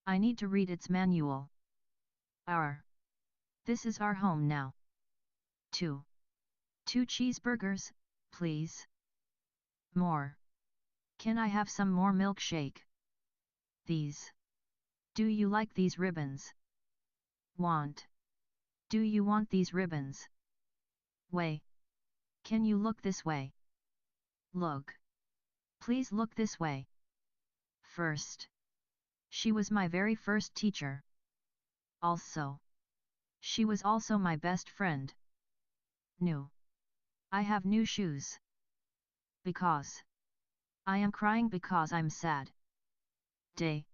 A: I need to read its manual. This is our home now. 2 cheeseburgers, please. More. Can I have some more milkshake? These. Do you like these ribbons? Want. Do you want these ribbons? Way. Can you look this way? Look. Please look this way. First. She was my very first teacher. Also. She was also my best friend. New. I have new shoes. Because. I am crying because I'm sad. Day.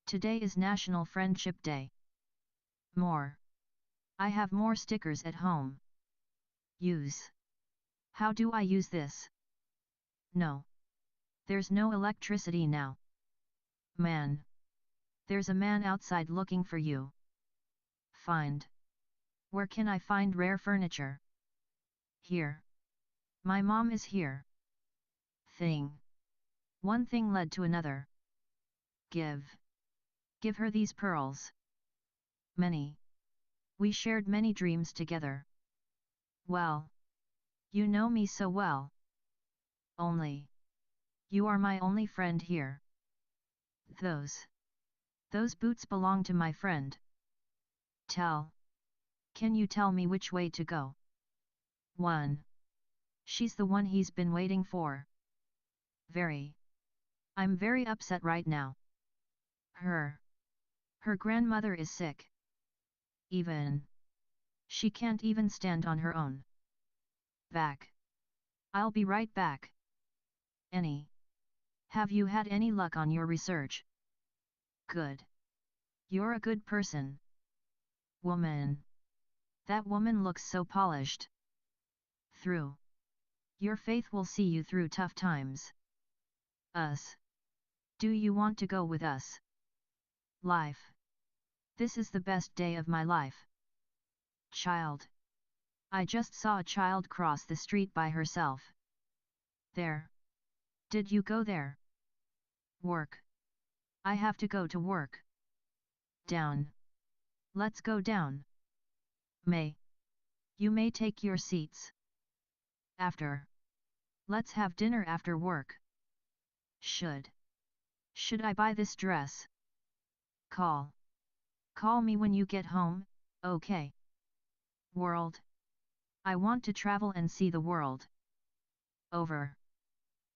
A: Today is National Friendship Day. More. I have more stickers at home. Use. How do I use this? No. There's no electricity now. Man. There's a man outside looking for you. Find. Where can I find rare furniture? Here. My mom is here. Thing. One thing led to another. Give. Give her these pearls. Many. We shared many dreams together. Well. You know me so well. Only. You are my only friend here. Those boots belong to my friend. Can you tell me which way to go? 1. She's the one he's been waiting for. I'm very upset right now. Her grandmother is sick. She can't even stand on her own. Back. I'll be right back. Have you had any luck on your research? Good. You're a good person. Woman. That woman looks so polished. Through. Your faith will see you through tough times. Us. Do you want to go with us? Life. This is the best day of my life. Child. I just saw a child cross the street by herself. There. Did you go there? Work. I have to go to work. Down. Let's go down. You may take your seats. After. Let's have dinner after work. Should I buy this dress? Call me when you get home, okay? World. I want to travel and see the world. Over.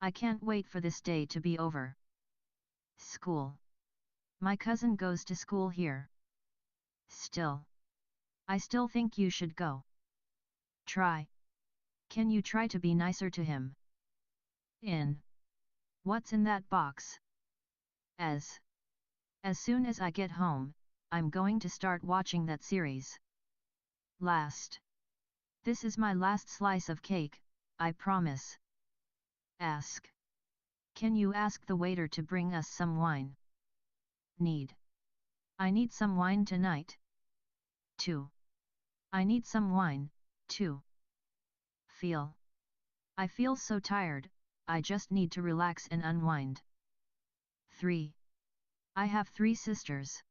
A: I can't wait for this day to be over. School. My cousin goes to school here. I still think you should go. Try. Can you try to be nicer to him? What's in that box? As soon as I get home, I'm going to start watching that series. This is my last slice of cake, I promise. Ask. Can you ask the waiter to bring us some wine? I need some wine tonight. 2. I need some wine, too. I feel so tired, I just need to relax and unwind. 3. I have 3 sisters.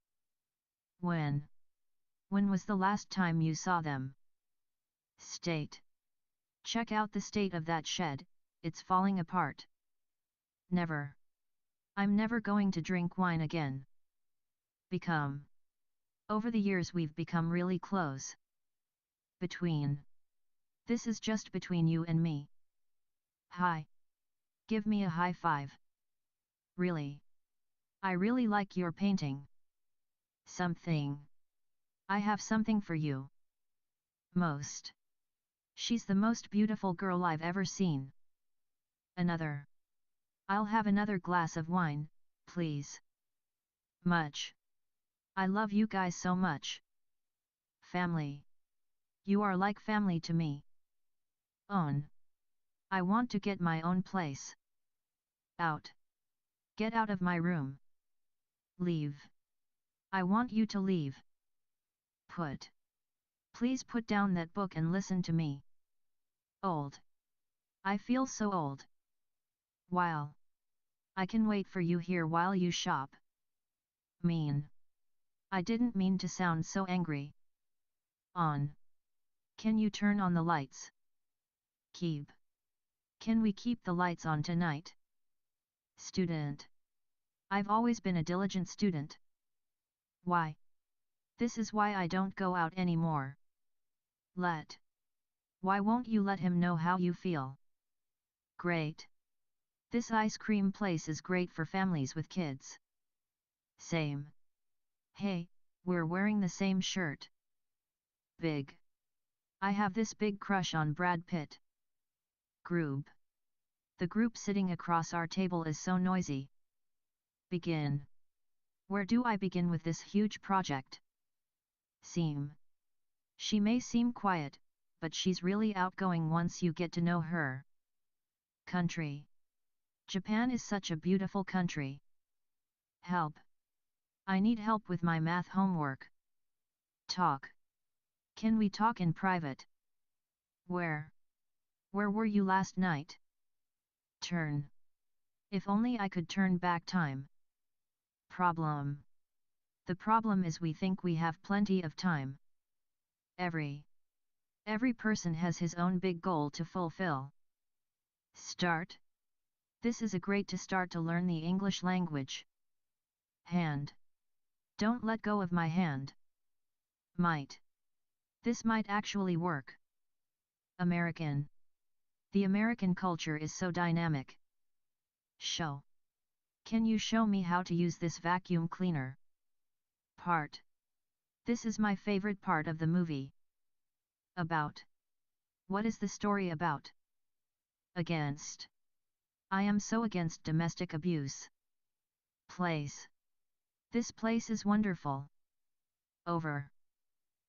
A: When was the last time you saw them? State. Check out the state of that shed, it's falling apart. Never. I'm never going to drink wine again. Become. Over the years we've become really close. Between. This is just between you and me. Hi. Give me a high five. Really? I really like your painting. Something. I have something for you. Most. She's the most beautiful girl I've ever seen. Another. I'll have another glass of wine, please. Much. I love you guys so much. Family. You are like family to me. Own. I want to get my own place. Out. Get out of my room. Leave. I want you to leave. Please put down that book and listen to me. Old. I feel so old. While. I can wait for you here while you shop. Mean. I didn't mean to sound so angry. On. Can you turn on the lights? Keep. Can we keep the lights on tonight? Student. I've always been a diligent student. Why? This is why I don't go out anymore. Why won't you let him know how you feel? Great. This ice cream place is great for families with kids. Same. Hey, we're wearing the same shirt. Big. I have this big crush on Brad Pitt. Group. The group sitting across our table is so noisy. Begin. Where do I begin with this huge project? Seem. She may seem quiet, but she's really outgoing once you get to know her. Country. Japan is such a beautiful country. Help. I need help with my math homework. Talk. Can we talk in private? Where? Where were you last night? Turn. If only I could turn back time. Problem. The problem is we think we have plenty of time. Every person has his own big goal to fulfill. Start. This is a great to start to learn the English language. Hand. Don't let go of my hand. Might. This might actually work. American. The American culture is so dynamic. Show. Can you show me how to use this vacuum cleaner? Part. This is my favorite part of the movie. About. What is the story about? Against. I am so against domestic abuse. Place. This place is wonderful. Over.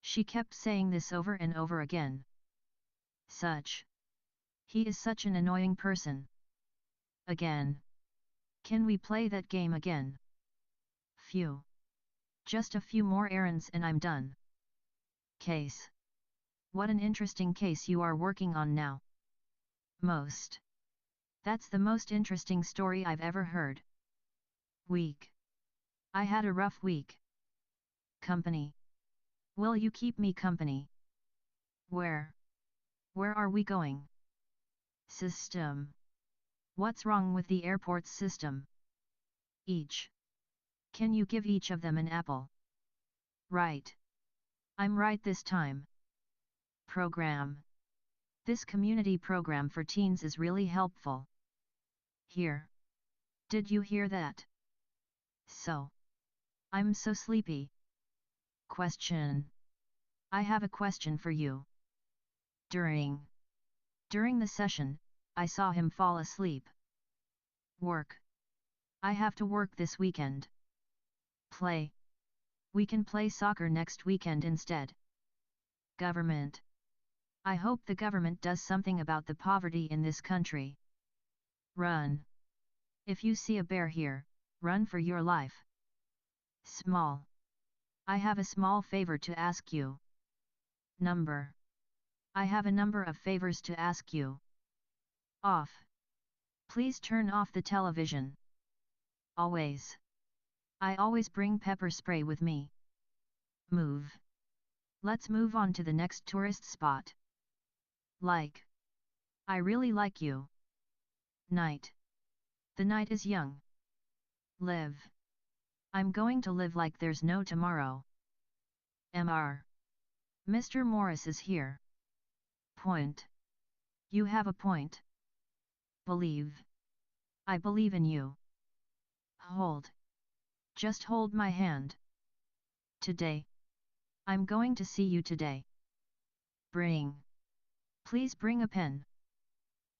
A: She kept saying this over and over again. Such. He is such an annoying person. Again. Can we play that game again? Few. Just a few more errands and I'm done. Case. What an interesting case you are working on now. Most. That's the most interesting story I've ever heard. Week. I had a rough week. Company. Will you keep me company? Where? Where are we going? System. What's wrong with the airport's system? Each. Can you give each of them an apple? Right. I'm right this time. Program. This community program for teens is really helpful. Here. Did you hear that? So. I'm so sleepy. Question. I have a question for you. During the session, I saw him fall asleep. Work. I have to work this weekend. Play. We can play soccer next weekend instead. Government. I hope the government does something about the poverty in this country. Run. If you see a bear here, run for your life. Small. I have a small favor to ask you. Number. I have a number of favors to ask you. Off. Please turn off the television. Always. I always bring pepper spray with me. Move. Let's move on to the next tourist spot. Like. I really like you. Night. The night is young. Live. I'm going to live like there's no tomorrow. Mr. Mr. Morris is here. Point. You have a point. Believe. I believe in you. Hold. Just hold my hand. Today. I'm going to see you today. Bring. Please bring a pen.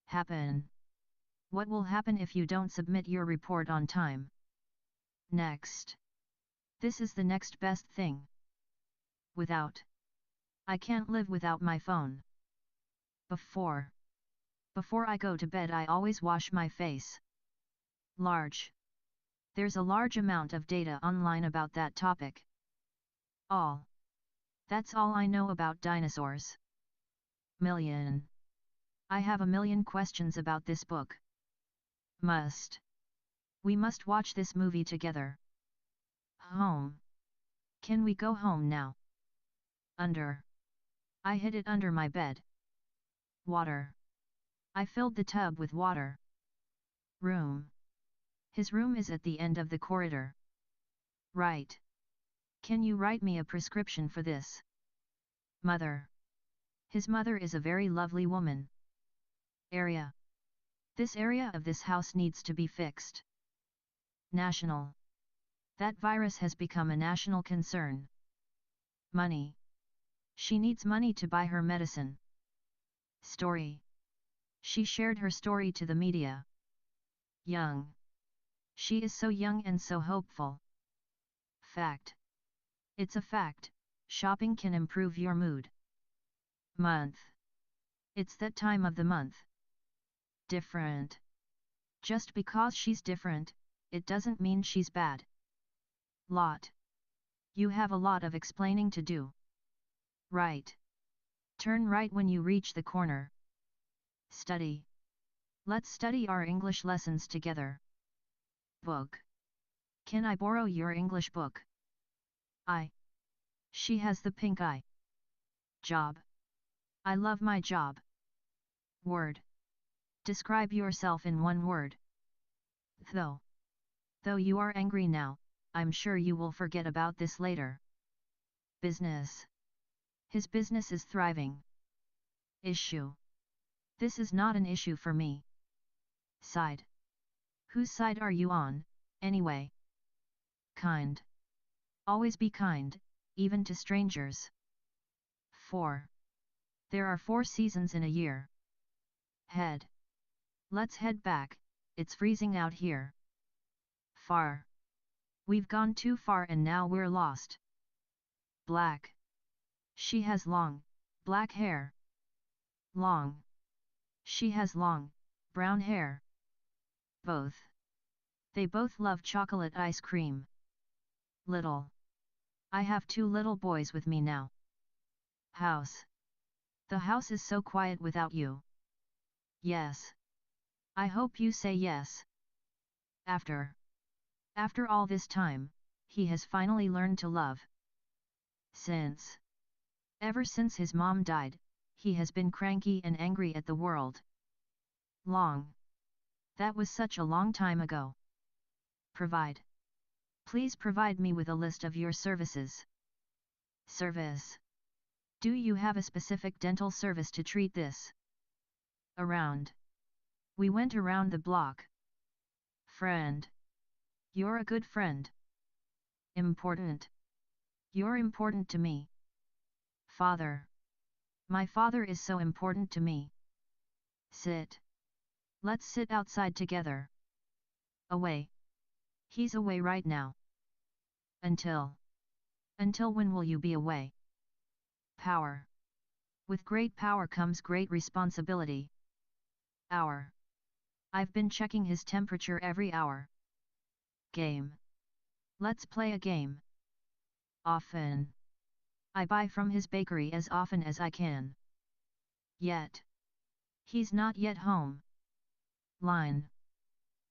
A: Happen. What will happen if you don't submit your report on time? Next. This is the next best thing. Without. I can't live without my phone. Before. Before I go to bed I always wash my face. Large. There's a large amount of data online about that topic. All. That's all I know about dinosaurs. Million. I have a million questions about this book. Must. We must watch this movie together. Home. Can we go home now? Under. I hid it under my bed. Water. I filled the tub with water. Room. His room is at the end of the corridor. Right. Can you write me a prescription for this? Mother. His mother is a very lovely woman. Area. This area of this house needs to be fixed. National. That virus has become a national concern. Money. She needs money to buy her medicine. Story. She shared her story to the media. Young. She is so young and so hopeful. Fact. It's a fact, shopping can improve your mood. Month. It's that time of the month. Different. Just because she's different, it doesn't mean she's bad. Lot. You have a lot of explaining to do. Right. Turn right when you reach the corner. Study. Let's study our English lessons together. Book. Can I borrow your English book? She has the pink eye. Job. I love my job. Word. Describe yourself in one word. Though. Though you are angry now, I'm sure you will forget about this later. Business. His business is thriving. Issue. This is not an issue for me. Side. Whose side are you on, anyway? Kind. Always be kind, even to strangers. 4. There are 4 seasons in a year. Head. Let's head back, it's freezing out here. Far. We've gone too far and now we're lost. Black. She has long, black hair. Long. She has long, brown hair. Both. They both love chocolate ice cream. Little. I have 2 little boys with me now. House. The house is so quiet without you. Yes. I hope you say yes. After. After all this time, he has finally learned to love. Since. Ever since his mom died, he has been cranky and angry at the world. Long. That was such a long time ago. Provide. Please provide me with a list of your services. Service. Do you have a specific dental service to treat this? Around. We went around the block. Friend. You're a good friend. Important. You're important to me. Father. My father is so important to me. Sit. Let's sit outside together. Away. He's away right now. Until. Until when will you be away? Power. With great power comes great responsibility. Hour. I've been checking his temperature every hour. Game. Let's play a game. Often. I buy from his bakery as often as I can. Yet. He's not yet home. Line.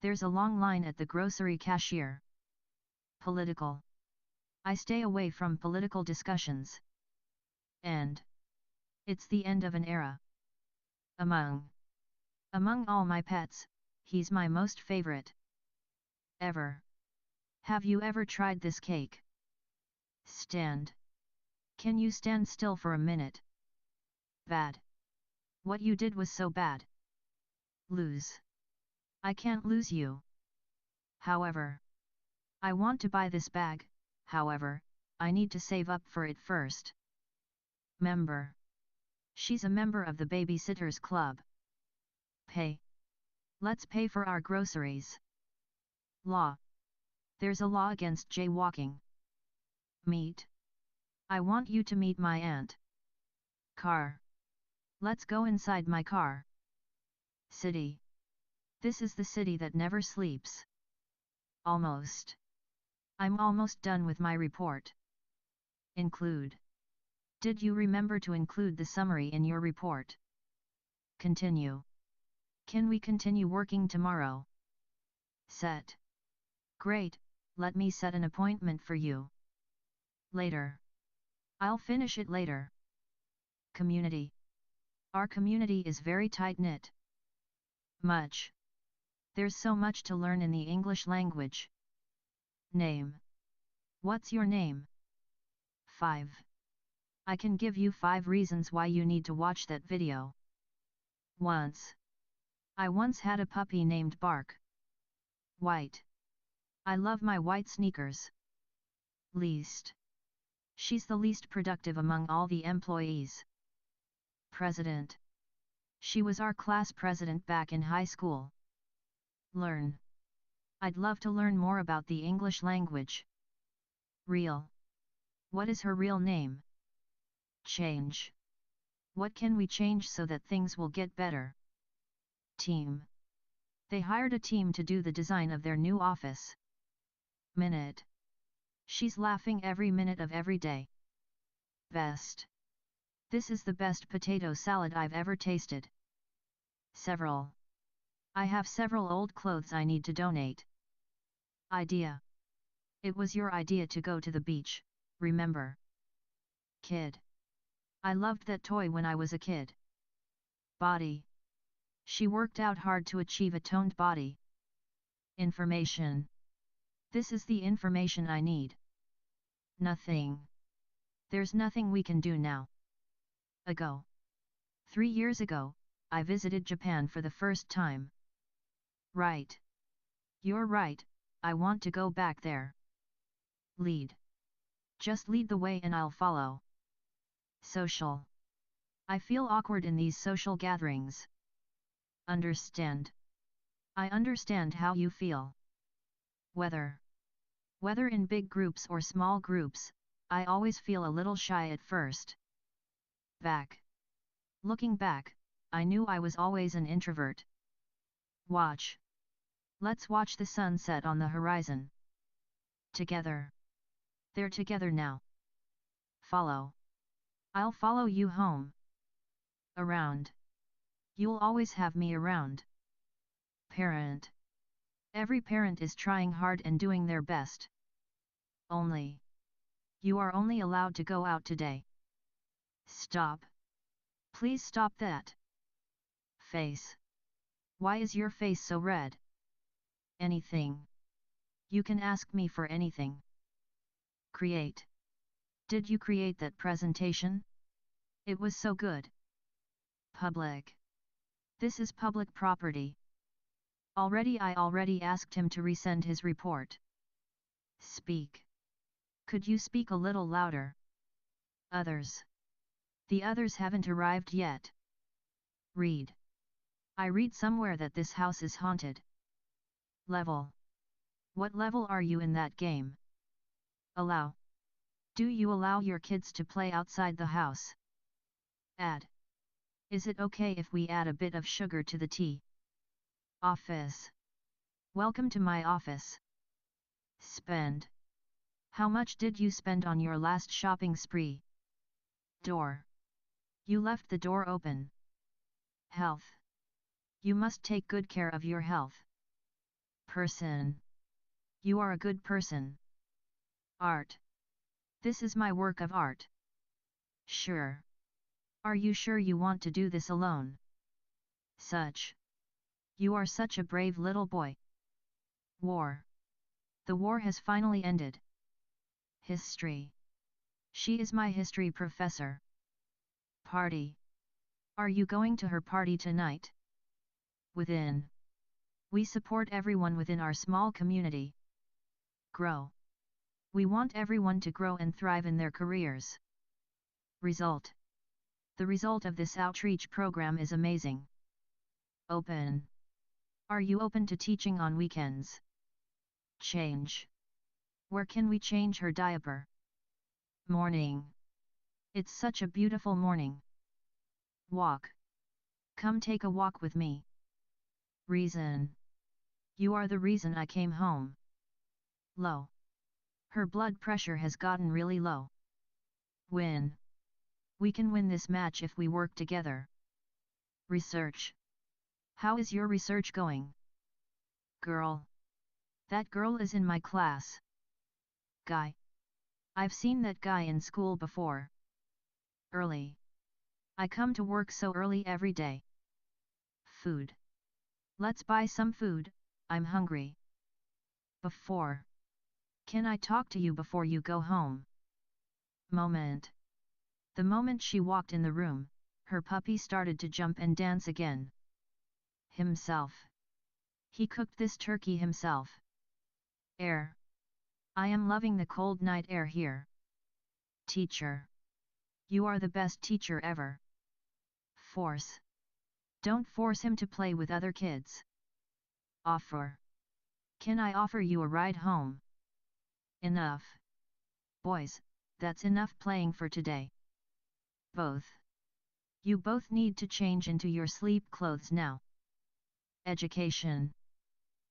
A: There's a long line at the grocery cashier. Political. I stay away from political discussions. End. It's the end of an era. Among. Among all my pets, he's my most favorite. Ever. Have you ever tried this cake? Stand. Can you stand still for a minute? Bad. What you did was so bad. Lose. I can't lose you. However. I want to buy this bag, however, I need to save up for it first. Member. She's a member of the Babysitters Club. Pay. Let's pay for our groceries. Law. There's a law against jaywalking. Meet. I want you to meet my aunt. Car. Let's go inside my car. City. This is the city that never sleeps. Almost. I'm almost done with my report. Include. Did you remember to include the summary in your report? Continue. Can we continue working tomorrow? Set. Great, let me set an appointment for you. Later. I'll finish it later. Community. Our community is very tight-knit. Much. There's so much to learn in the English language. Name. What's your name? 5. I can give you 5 reasons why you need to watch that video. Once. I once had a puppy named Bark. White. I love my white sneakers. Least. She's the least productive among all the employees. President. She was our class president back in high school. Learn. I'd love to learn more about the English language. Real. What is her real name? Change. What can we change so that things will get better? Team. They hired a team to do the design of their new office. Minute. She's laughing every minute of every day. Best. This is the best potato salad I've ever tasted. Several. I have several old clothes I need to donate. Idea. It was your idea to go to the beach, remember? Kid. I loved that toy when I was a kid. Body. She worked out hard to achieve a toned body. Information. This is the information I need. Nothing. There's nothing we can do now. Ago. 3 years ago, I visited Japan for the first time. Right. You're right, I want to go back there. Lead. Just lead the way and I'll follow. Social. I feel awkward in these social gatherings. Understand. I understand how you feel. Whether. Whether in big groups or small groups, I always feel a little shy at first. Back. Looking back, I knew I was always an introvert. Watch. Let's watch the sunset on the horizon. Together. They're together now. Follow. I'll follow you home. Around. You'll always have me around. Parent. Every parent is trying hard and doing their best. Only. You are only allowed to go out today. Stop. Please stop that. Face. Why is your face so red? Anything. You can ask me for anything. Create. Did you create that presentation? It was so good. Public. This is public property. I already asked him to resend his report. Speak. Could you speak a little louder? Others. The others haven't arrived yet. Read. I read somewhere that this house is haunted. Level. What level are you in that game? Allow. Do you allow your kids to play outside the house? Add. Is it okay if we add a bit of sugar to the tea? Office. Welcome to my office. Spend. How much did you spend on your last shopping spree? Door. You left the door open. Health. You must take good care of your health. Person. You are a good person. Art. This is my work of art. Sure. Are you sure you want to do this alone? Such. You are such a brave little boy. War. The war has finally ended. History. She is my history professor. Party. Are you going to her party tonight? Within. We support everyone within our small community. Grow. We want everyone to grow and thrive in their careers. Result. The result of this outreach program is amazing. Open. Are you open to teaching on weekends? Change. Where can we change her diaper? Morning. It's such a beautiful morning. Walk. Come take a walk with me. Reason. You are the reason I came home. Low. Her blood pressure has gotten really low. Win. We can win this match if we work together. Research. How is your research going? Girl. That girl is in my class. Guy. I've seen that guy in school before. Early. I come to work so early every day. Food. Let's buy some food, I'm hungry. Before. Can I talk to you before you go home? Moment. The moment she walked in the room, her puppy started to jump and dance again. Himself. He cooked this turkey himself. Air. I am loving the cold night air here. Teacher. You are the best teacher ever. Force. Don't force him to play with other kids. Offer. Can I offer you a ride home? Enough. Boys, that's enough playing for today. Both. You both need to change into your sleep clothes now. Education.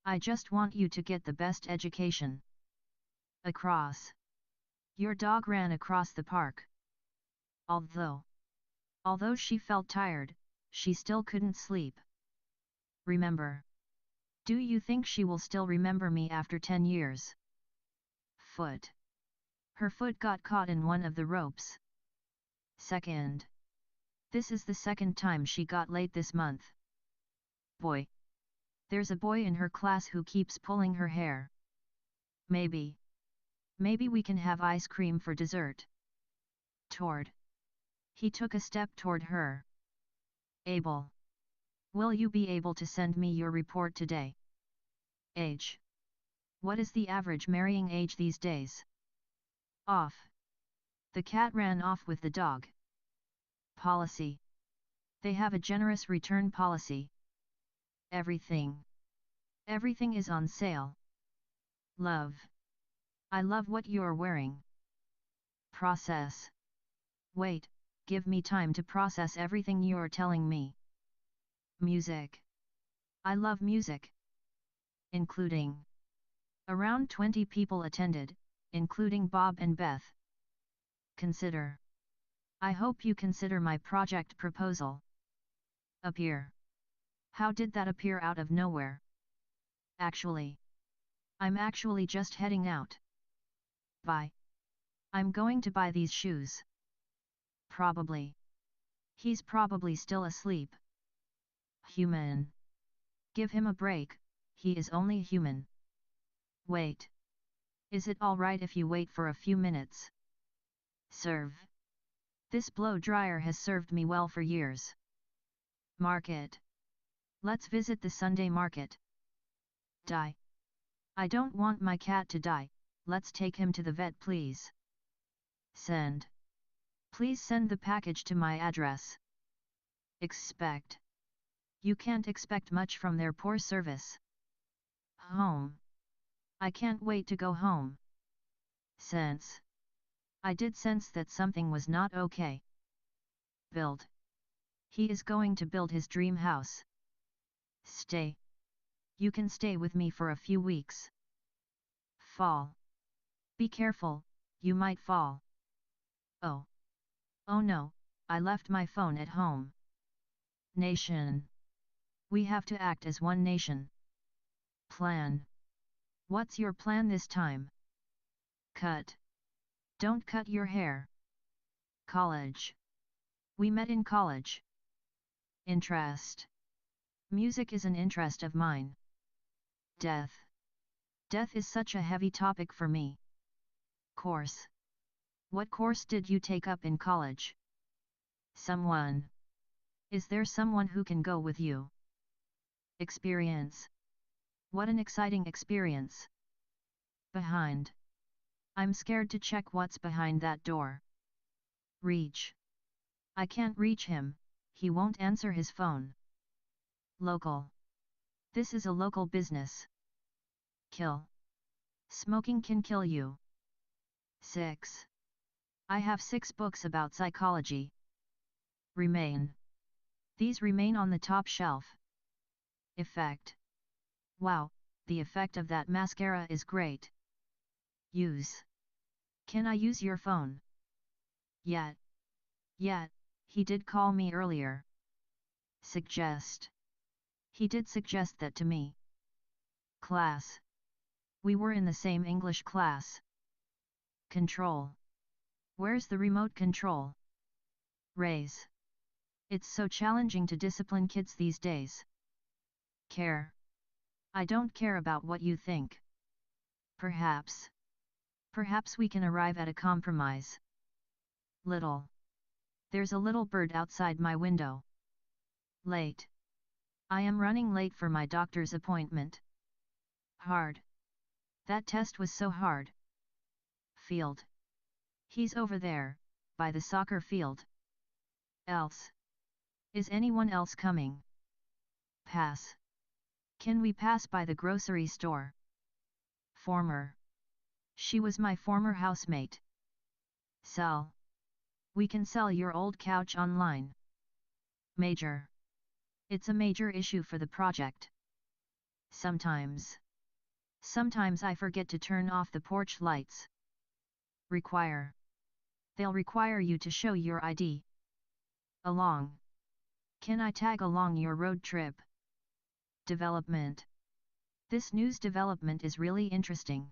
A: I just want you to get the best education. Across. Your dog ran across the park. Although she felt tired, she still couldn't sleep. Remember. Do you think she will still remember me after 10 years? Foot. Her foot got caught in one of the ropes. Second. This is the second time she got late this month. Boy. There's a boy in her class who keeps pulling her hair. Maybe we can have ice cream for dessert. Toward. He took a step toward her. Abel. Will you be able to send me your report today? Age. What is the average marrying age these days? Off. The cat ran off with the dog. Policy. They have a generous return policy. Everything. Everything is on sale. Love. I love what you're wearing. Process. Wait, give me time to process everything you're telling me. Music. I love music. Including. Around 20 people attended, including Bob and Beth. Consider. I hope you consider my project proposal. Appear. How did that appear out of nowhere? Actually. I'm actually just heading out. Buy. I'm going to buy these shoes. Probably. He's probably still asleep. Human. Give him a break, he is only human. Wait. Is it alright if you wait for a few minutes? Serve. This blow dryer has served me well for years. Market. Let's visit the Sunday market. Die. I don't want my cat to die, let's take him to the vet please. Send. Please send the package to my address. Expect. You can't expect much from their poor service. Home. I can't wait to go home. Sense. I did sense that something was not okay. Build. He is going to build his dream house. Stay. You can stay with me for a few weeks. Fall. Be careful, you might fall. Oh. Oh no, I left my phone at home. Nation. We have to act as one nation. Plan. What's your plan this time? Cut. Don't cut your hair. College. We met in college. Interest. Music is an interest of mine. Death. Death is such a heavy topic for me. Course. What course did you take up in college? Someone. Is there someone who can go with you? Experience. What an exciting experience. Behind. I'm scared to check what's behind that door. Reach. I can't reach him, he won't answer his phone. Local. This is a local business. Kill. Smoking can kill you. 6. I have 6 books about psychology. Remain. These remain on the top shelf. Effect. Wow, the effect of that mascara is great. Use. Can I use your phone? Yet, he did call me earlier. Suggest. He did suggest that to me. Class. We were in the same English class. Control. Where's the remote control? Raise. It's so challenging to discipline kids these days. Care. I don't care about what you think. Perhaps we can arrive at a compromise. Little. There's a little bird outside my window. Late. I am running late for my doctor's appointment. Hard. That test was so hard. Field. He's over there, by the soccer field. Else. Is anyone else coming? Pass. Can we pass by the grocery store? Former. She was my former housemate. Sell. We can sell your old couch online. Major. It's a major issue for the project. Sometimes. Sometimes I forget to turn off the porch lights. Require. They'll require you to show your ID. Along. Can I tag along your road trip? Development. This news development is really interesting.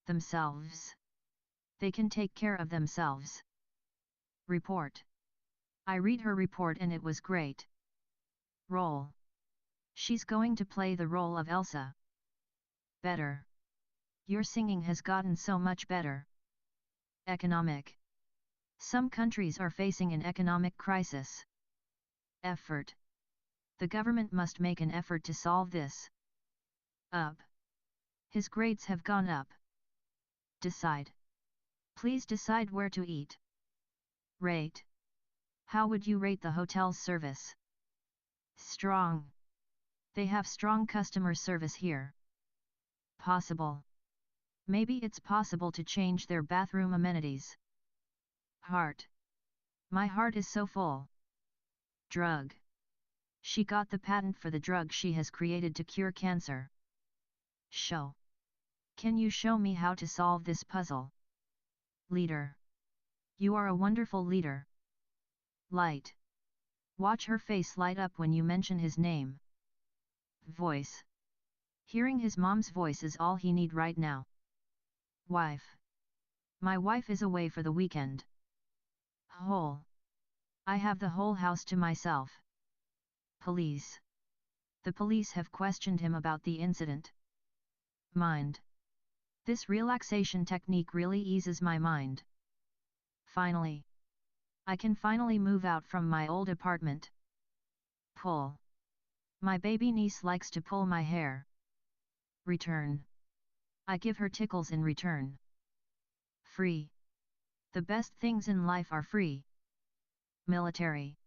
A: Themselves. They can take care of themselves. Report. I read her report and it was great. Role. She's going to play the role of Elsa. Better. Your singing has gotten so much better. Economic. Some countries are facing an economic crisis. Effort. The government must make an effort to solve this. Up. His grades have gone up. Decide. Please decide where to eat. Rate. How would you rate the hotel's service? Strong. They have strong customer service here. Possible. Maybe it's possible to change their bathroom amenities. Heart. My heart is so full. Drug. She got the patent for the drug she has created to cure cancer. Show. Can you show me how to solve this puzzle? Leader. You are a wonderful leader. Light. Watch her face light up when you mention his name. Voice. Hearing his mom's voice is all he need right now. Wife. My wife is away for the weekend. Whole. I have the whole house to myself. Police. The police have questioned him about the incident. Mind. This relaxation technique really eases my mind. Finally. I can finally move out from my old apartment. Pull. My baby niece likes to pull my hair. Return. I give her tickles in return. Free. The best things in life are free. Military.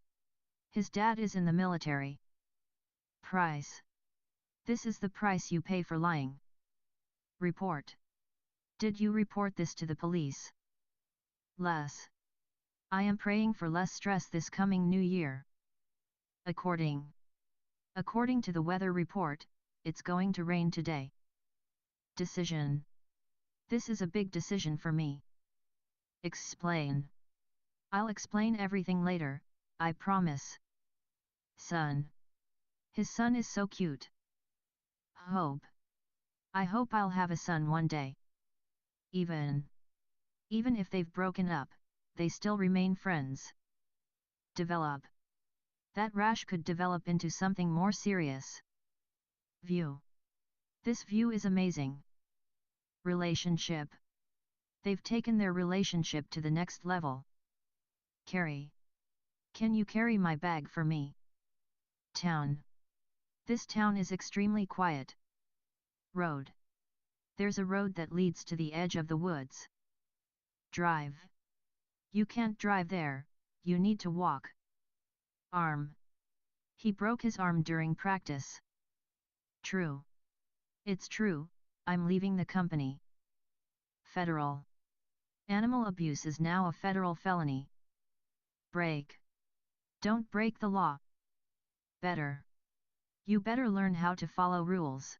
A: His dad is in the military. Price. This is the price you pay for lying. Report. Did you report this to the police? Less. I am praying for less stress this coming new year. According. According to the weather report, it's going to rain today. Decision. This is a big decision for me. Explain. I'll explain everything later, I promise. Son. His son is so cute. Hope. I hope I'll have a son one day. Even if they've broken up, they still remain friends. Develop. That rash could develop into something more serious. View. This view is amazing. Relationship. They've taken their relationship to the next level. Carry. Can you carry my bag for me? Town. This town is extremely quiet. Road. There's a road that leads to the edge of the woods. Drive. You can't drive there, you need to walk. Arm. He broke his arm during practice. True. It's true, I'm leaving the company. Federal. Animal abuse is now a federal felony. Break. Don't break the law. Better. You better learn how to follow rules.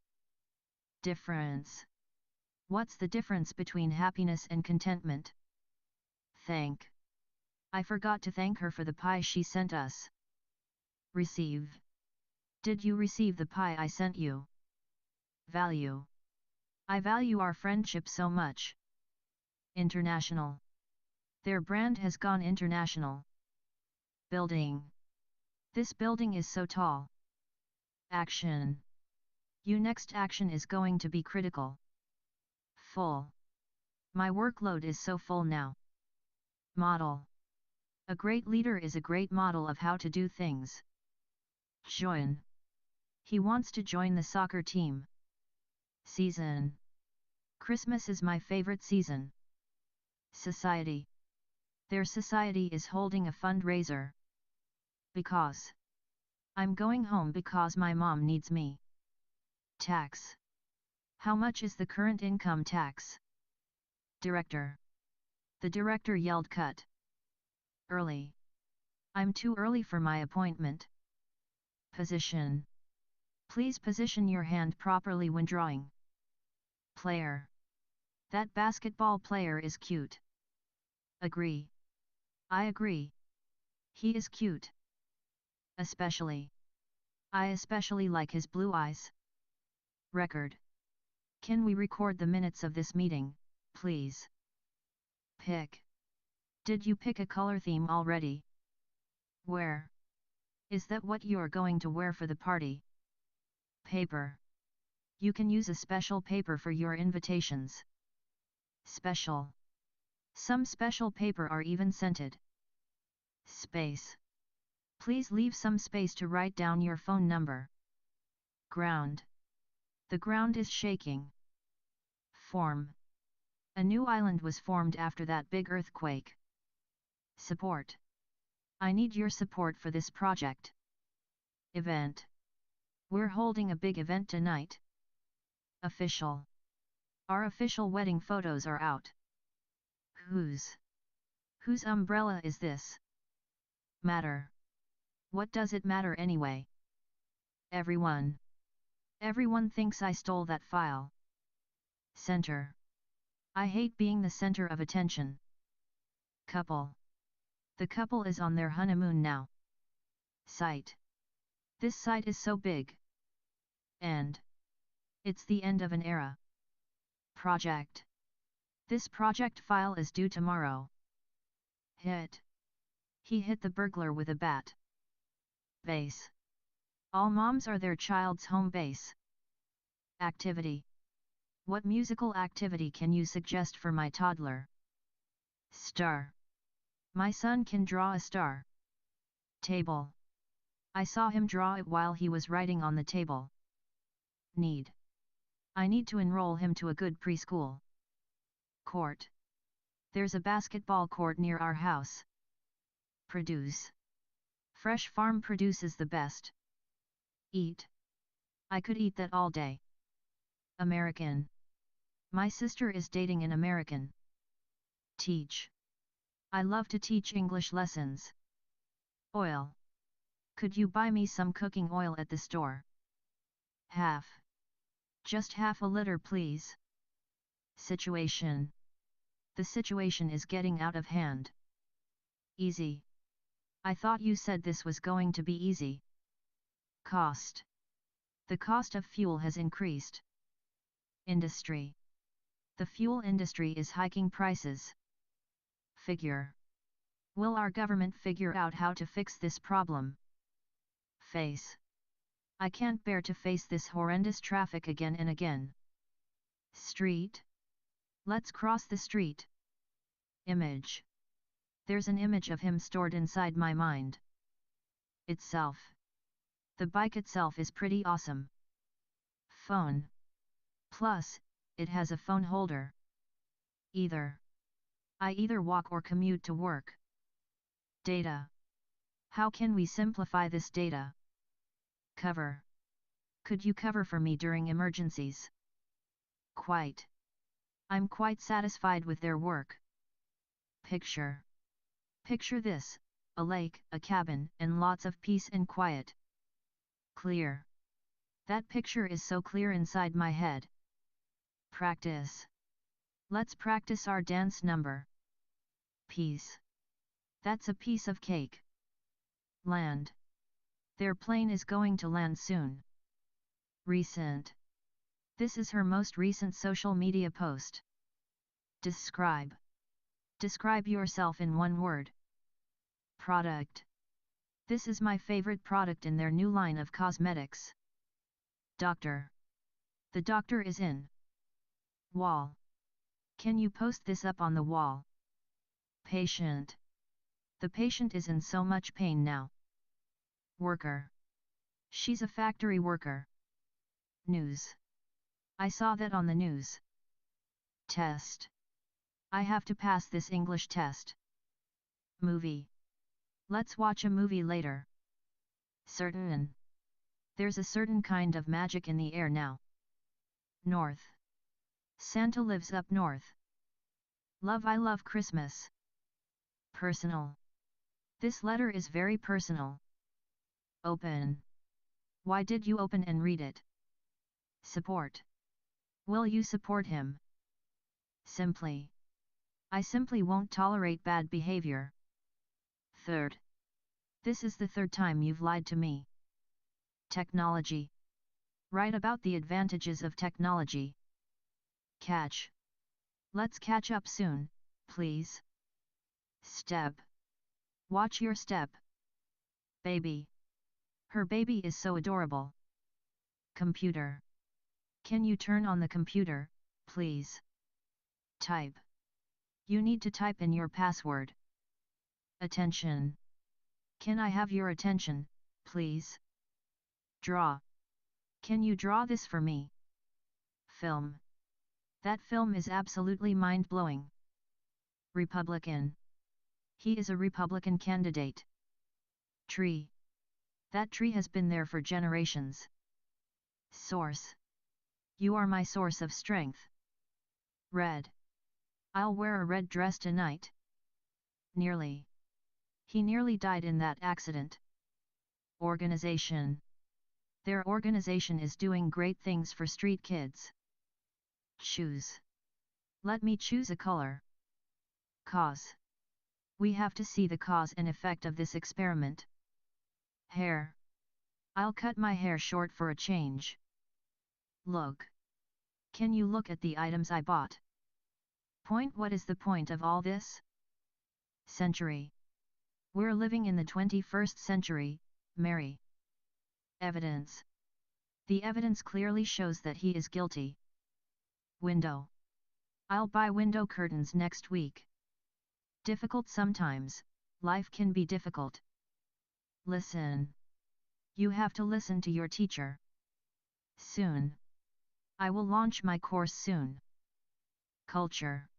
A: Difference. What's the difference between happiness and contentment? Thank. I forgot to thank her for the pie she sent us. Receive. Did you receive the pie I sent you? Value. I value our friendship so much. International. Their brand has gone international. Building. This building is so tall. Action. Your next action is going to be critical. Full. My workload is so full now. Model. A great leader is a great model of how to do things. Join. He wants to join the soccer team. Season. Christmas is my favorite season. Society. Their society is holding a fundraiser. Because. I'm going home because my mom needs me. Tax. How much is the current income tax? Director. The director yelled cut. Early. I'm too early for my appointment. Position. Please position your hand properly when drawing. Player. That basketball player is cute. Agree. I agree. He is cute. Especially. I especially like his blue eyes. Record. Can we record the minutes of this meeting, please? Pick. Did you pick a color theme already? Where? Is that what you're going to wear for the party? Paper. You can use a special paper for your invitations. Special. Some special paper are even scented. Space. Please leave some space to write down your phone number. Ground. The ground is shaking. Form. A new island was formed after that big earthquake. Support. I need your support for this project. Event. We're holding a big event tonight. Official. Our official wedding photos are out. Whose umbrella is this? Matter. What does it matter anyway? Everyone. Everyone thinks I stole that file. Center. I hate being the center of attention. Couple. The couple is on their honeymoon now. Site. This site is so big. End. It's the end of an era. Project. This project file is due tomorrow. Hit. He hit the burglar with a bat. Base. All moms are their child's home base. Activity. What musical activity can you suggest for my toddler? Star. My son can draw a star. Table. I saw him draw it while he was writing on the table. Need. I need to enroll him to a good preschool. Court. There's a basketball court near our house. Produce. Fresh farm produces the best. Eat. I could eat that all day. American. My sister is dating an American. Teach. I love to teach English lessons. Oil. Could you buy me some cooking oil at the store? Half. Just half a liter please. Situation. The situation is getting out of hand. Easy. I thought you said this was going to be easy. Cost. The cost of fuel has increased. Industry. The fuel industry is hiking prices. Figure. Will our government figure out how to fix this problem? Face. I can't bear to face this horrendous traffic again and again. Street. Let's cross the street. Image. There's an image of him stored inside my mind. Itself. The bike itself is pretty awesome. Phone. Plus, it has a phone holder. Either. I either walk or commute to work. Data. How can we simplify this data? Cover. Could you cover for me during emergencies? Quite. I'm quite satisfied with their work. Picture. Picture this, a lake, a cabin, and lots of peace and quiet. Clear. That picture is so clear inside my head. Practice. Let's practice our dance number. Piece. That's a piece of cake. Land. Their plane is going to land soon. Recent. This is her most recent social media post. Describe. Describe yourself in one word. Product. This is my favorite product in their new line of cosmetics. Doctor. The doctor is in. Wall. Can you post this up on the wall? Patient. The patient is in so much pain now. Worker. She's a factory worker. News. I saw that on the news. Test. I have to pass this English test. Movie. Let's watch a movie later. Certain. There's a certain kind of magic in the air now. North. Santa lives up north. Love, I love Christmas. Personal. This letter is very personal. Open. Why did you open and read it? Support. Will you support him? Simply. I simply won't tolerate bad behavior. Third. This is the third time you've lied to me. Technology. Write about the advantages of technology. Catch. Let's catch up soon, please. Step. Watch your step. Baby. Her baby is so adorable. Computer. Can you turn on the computer, please? Type. You need to type in your password. Attention. Can I have your attention, please? Draw. Can you draw this for me? Film. That film is absolutely mind-blowing. Republican. He is a Republican candidate. Tree. That tree has been there for generations. Source. You are my source of strength. Red. I'll wear a red dress tonight. Nearly. He nearly died in that accident. Organization. Their organization is doing great things for street kids. Choose. Let me choose a color. Cause. We have to see the cause and effect of this experiment. Hair. I'll cut my hair short for a change. Look. Can you look at the items I bought? Point. What is the point of all this? Century. We're living in the 21st century, Mary. Evidence. The evidence clearly shows that he is guilty. Window. I'll buy window curtains next week. Difficult sometimes, life can be difficult. Listen. You have to listen to your teacher. Soon. I will launch my course soon. Culture.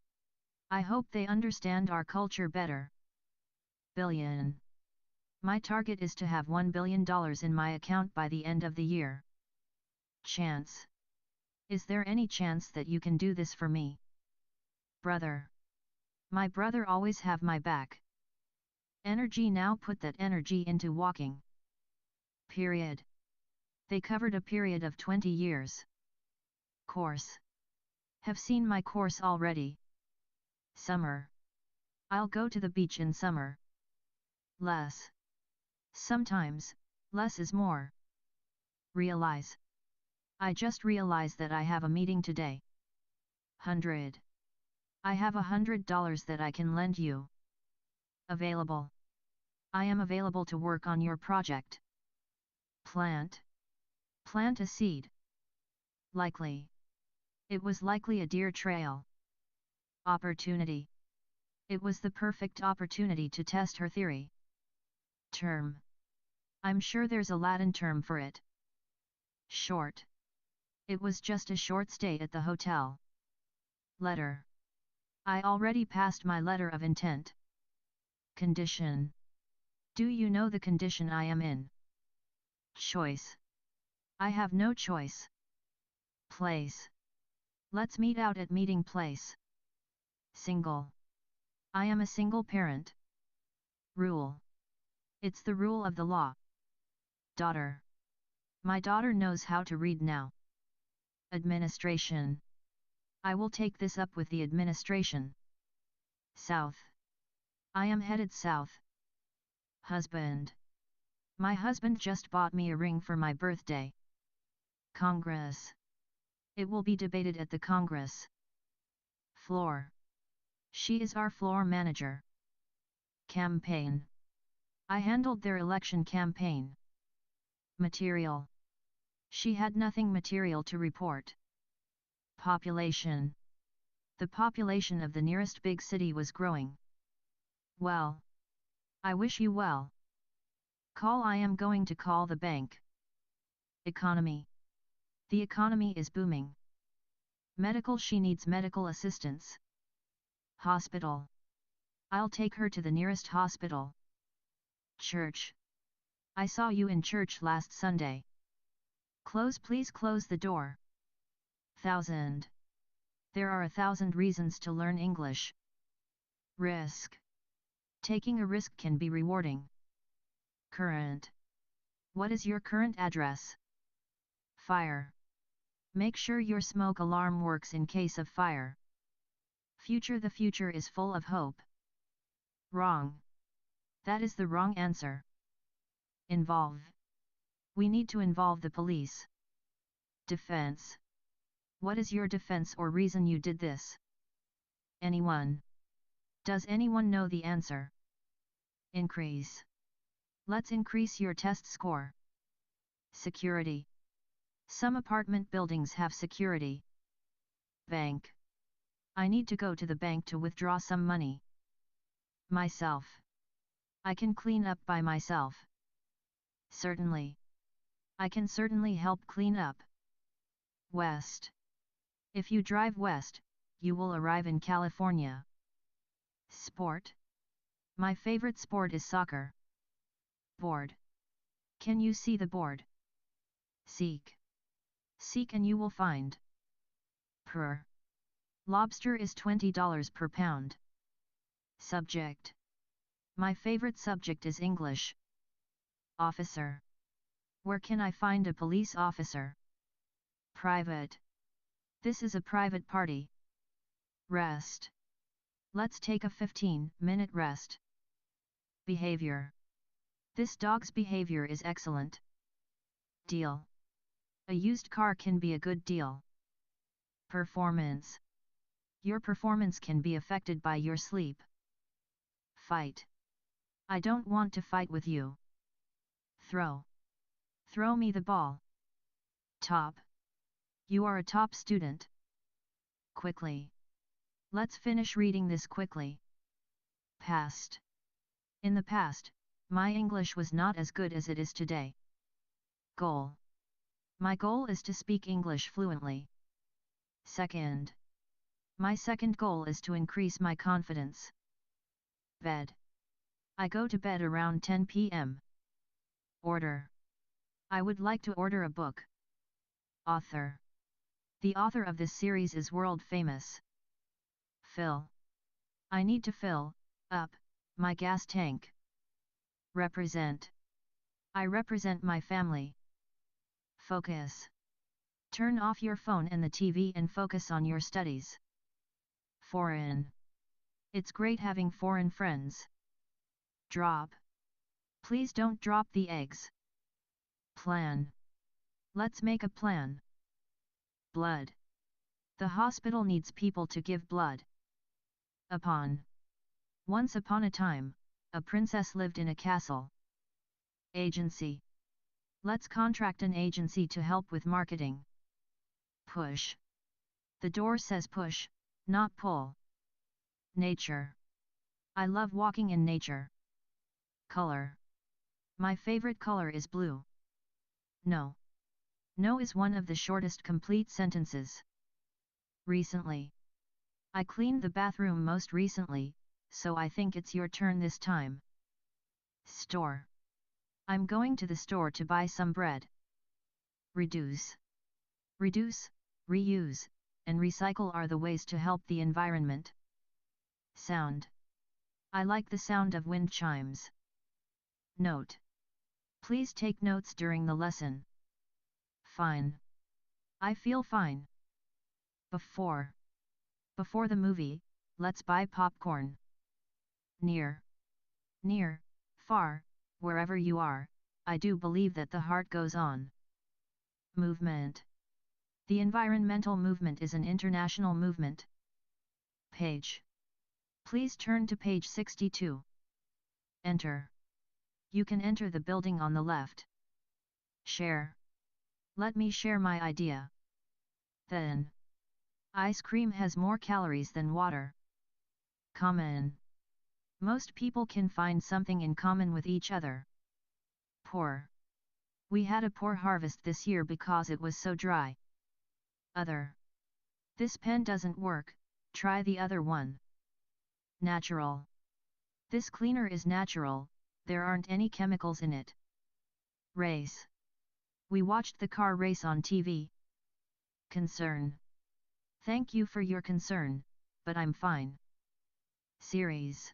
A: I hope they understand our culture better. Billion. My target is to have $1 billion in my account by the end of the year. Chance. Is there any chance that you can do this for me? Brother. My brother always have my back. Energy. Now put that energy into walking. Period. They covered a period of 20 years. Course. Have seen my course already. Summer. I'll go to the beach in summer. Less. Sometimes, less is more. Realize. I just realized that I have a meeting today. 100. I have $100 that I can lend you. Available. I am available to work on your project. Plant. Plant a seed. Likely. It was likely a deer trail. Opportunity. It was the perfect opportunity to test her theory. Term. I'm sure there's a Latin term for it. Short. It was just a short stay at the hotel. Letter. I already passed my letter of intent. Condition. Do you know the condition I am in? Choice. I have no choice. Place. Let's meet out at meeting place. Single. I am a single parent. Rule. It's the rule of the law. Daughter. My daughter knows how to read now. Administration. I will take this up with the administration. South. I am headed south. Husband. My husband just bought me a ring for my birthday. Congress. It will be debated at the Congress. Floor. She is our floor manager. Campaign. I handled their election campaign. Material. She had nothing material to report. Population. The population of the nearest big city was growing. Well. I wish you well. Call. I am going to call the bank. Economy. The economy is booming. Medical. She needs medical assistance. Hospital. I'll take her to the nearest hospital. Church. I saw you in church last Sunday. Close. Please close the door. 1,000. There are 1,000 reasons to learn English. Risk. Taking a risk can be rewarding. Current. What is your current address? Fire. Make sure your smoke alarm works in case of fire. Future. The future is full of hope. Wrong. That is the wrong answer. Involve. We need to involve the police. Defense. What is your defense or reason you did this? Anyone. Does anyone know the answer? Increase. Let's increase your test score. Security. Some apartment buildings have security. Bank. I need to go to the bank to withdraw some money. Myself. I can clean up by myself. Certainly. I can certainly help clean up. West. If you drive west, you will arrive in California. Sport. My favorite sport is soccer. Board. Can you see the board? Seek. Seek and you will find. Per. Lobster is $20 per pound. Subject. My favorite subject is English. Officer. Where can I find a police officer? Private. This is a private party. Rest. Let's take a 15-minute rest. Behavior. This dog's behavior is excellent. Deal. A used car can be a good deal. Performance. Your performance can be affected by your sleep. Fight. I don't want to fight with you. Throw. Throw me the ball. Top. You are a top student. Quickly. Let's finish reading this quickly. Past. In the past, my English was not as good as it is today. Goal. My goal is to speak English fluently. Second. My second goal is to increase my confidence. Bed. I go to bed around 10 p.m. Order. I would like to order a book. Author. The author of this series is world famous. Fill. I need to fill up my gas tank. Represent. I represent my family. Focus. Turn off your phone and the TV and focus on your studies. Foreign. It's great having foreign friends. Drop. Please don't drop the eggs. Plan. Let's make a plan. Blood. The hospital needs people to give blood. Upon. Once upon a time, a princess lived in a castle. Agency. Let's contract an agency to help with marketing. Push. The door says push, not pull. Nature. I love walking in nature. Color. My favorite color is blue. No. No is one of the shortest complete sentences. Recently. I cleaned the bathroom most recently, so I think it's your turn this time. Store. I'm going to the store to buy some bread. Reduce. Reduce, reuse, and recycle are the ways to help the environment. Sound. I like the sound of wind chimes. Note. Please take notes during the lesson. Fine. I feel fine. Before. Before the movie, let's buy popcorn. Near. Near, far, wherever you are, I do believe that the heart goes on. Movement. The environmental movement is an international movement. Page. Please turn to page 62. Enter. You can enter the building on the left. Share. Let me share my idea. Then. Ice cream has more calories than water. Common. Most people can find something in common with each other. Poor. We had a poor harvest this year because it was so dry. Other. This pen doesn't work, try the other one. Natural. This cleaner is natural, there aren't any chemicals in it. Race. We watched the car race on TV. Concern. Thank you for your concern, but I'm fine. Series.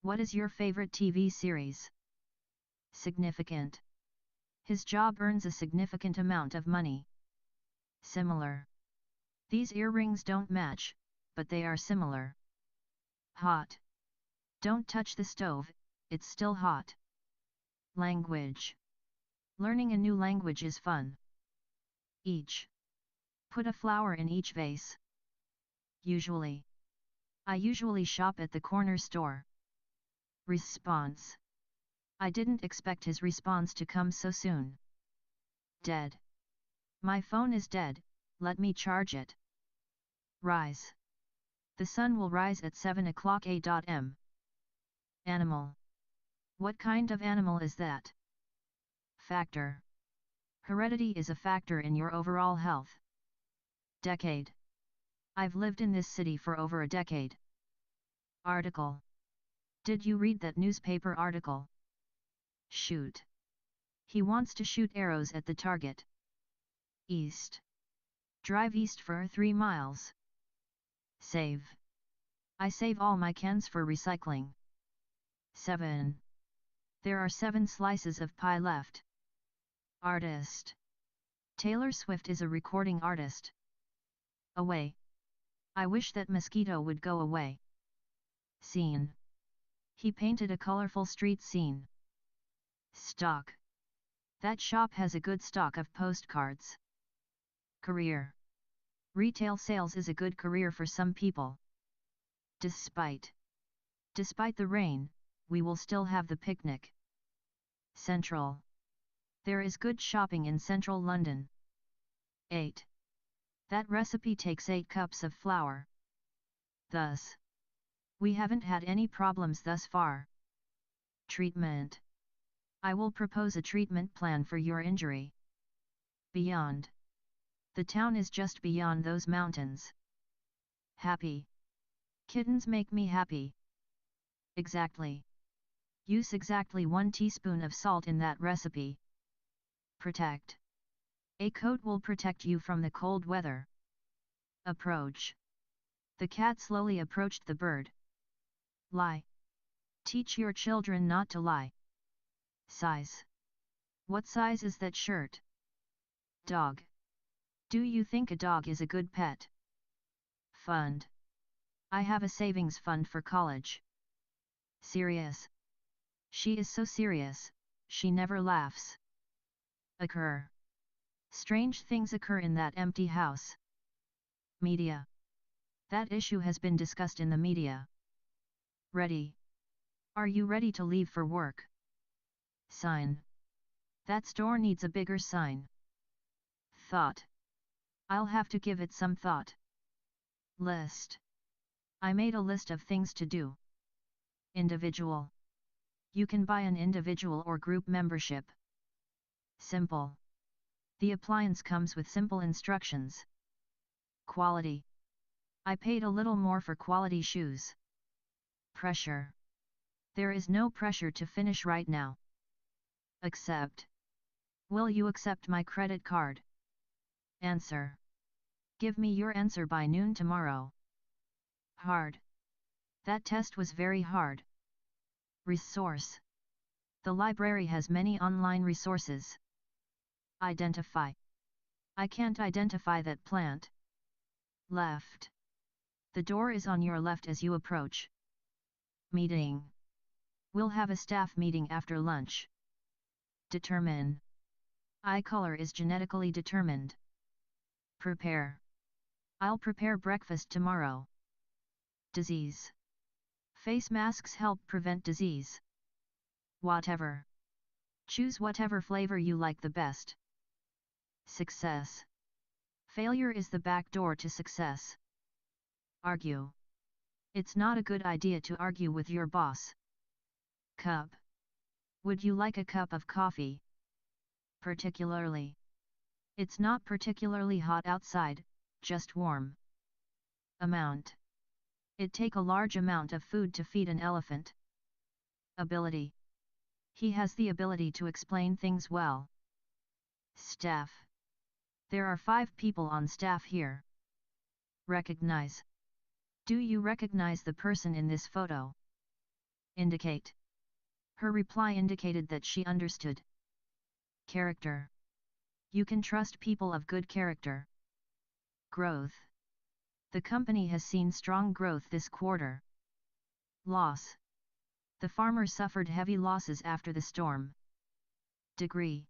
A: What is your favorite TV series? Significant. His job earns a significant amount of money. Similar. These earrings don't match, but they are similar. Hot. Don't touch the stove, it's still hot. Language. Learning a new language is fun. Each. Put a flower in each vase. Usually. I usually shop at the corner store. Response. I didn't expect his response to come so soon. Dead. My phone is dead, let me charge it. Rise. The sun will rise at 7 o'clock a.m. Animal. What kind of animal is that? Factor. Heredity is a factor in your overall health. Decade. I've lived in this city for over a decade. Article. Did you read that newspaper article? Shoot. He wants to shoot arrows at the target. East. Drive east for 3 miles. Save. I save all my cans for recycling. 7. There are 7 slices of pie left. Artist. Taylor Swift is a recording artist. Away. I wish that mosquito would go away. Scene. He painted a colorful street scene. Stock. That shop has a good stock of postcards. Career. Retail sales is a good career for some people. Despite. Despite the rain, we will still have the picnic. Central. There is good shopping in central London. 8. That recipe takes 8 cups of flour. Thus. We haven't had any problems thus far. Treatment. I will propose a treatment plan for your injury. Beyond. The town is just beyond those mountains. Happy. Kittens make me happy. Exactly. Use exactly 1 teaspoon of salt in that recipe. Protect. A coat will protect you from the cold weather. Approach. The cat slowly approached the bird. Lie. Teach your children not to lie. Size. What size is that shirt? Dog. Do you think a dog is a good pet? Fund. I have a savings fund for college. Serious. She is so serious, she never laughs. Occur. Strange things occur in that empty house. Media. That issue has been discussed in the media. Ready. Are you ready to leave for work? Sign. That store needs a bigger sign. Thought. I'll have to give it some thought. List. I made a list of things to do. Individual. You can buy an individual or group membership. Simple. The appliance comes with simple instructions. Quality. I paid a little more for quality shoes. Pressure. There is no pressure to finish right now. Accept. Will you accept my credit card? Answer. Give me your answer by noon tomorrow. Hard. That test was very hard. Resource. The library has many online resources. Identify. I can't identify that plant. Left. The door is on your left as you approach. Meeting. We'll have a staff meeting after lunch. Determine. Eye color is genetically determined. Prepare. I'll prepare breakfast tomorrow. Disease. Face masks help prevent disease. Whatever. Choose whatever flavor you like the best. Success. Failure is the back door to success. Argue. It's not a good idea to argue with your boss. Cup. Would you like a cup of coffee? Particularly. It's not particularly hot outside, just warm. Amount. It take a large amount of food to feed an elephant. Ability. He has the ability to explain things well. Staff. There are 5 people on staff here. Recognize. Do you recognize the person in this photo? Indicate. Her reply indicated that she understood. Character. You can trust people of good character. Growth. The company has seen strong growth this quarter. Loss. The farmer suffered heavy losses after the storm. Degree.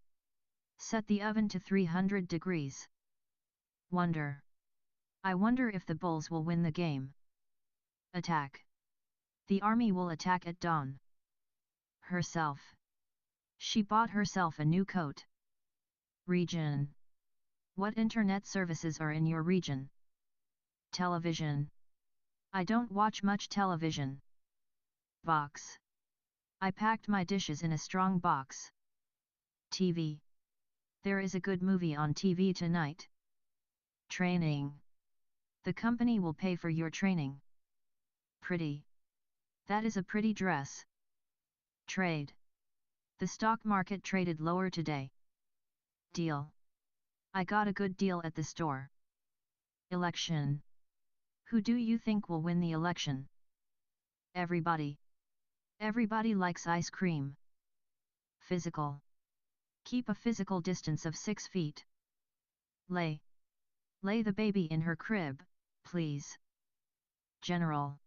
A: Set the oven to 300 degrees. Wonder. I wonder if the Bulls will win the game. Attack. The army will attack at dawn. Herself. She bought herself a new coat. Region. What internet services are in your region? Television. I don't watch much television. Box. I packed my dishes in a strong box. TV. There is a good movie on TV tonight. Training. The company will pay for your training. Pretty. That is a pretty dress. Trade. The stock market traded lower today. Deal. I got a good deal at the store. Election. Who do you think will win the election? Everybody. Everybody likes ice cream. Physical. Keep a physical distance of 6 feet. Lay. Lay the baby in her crib, please. General.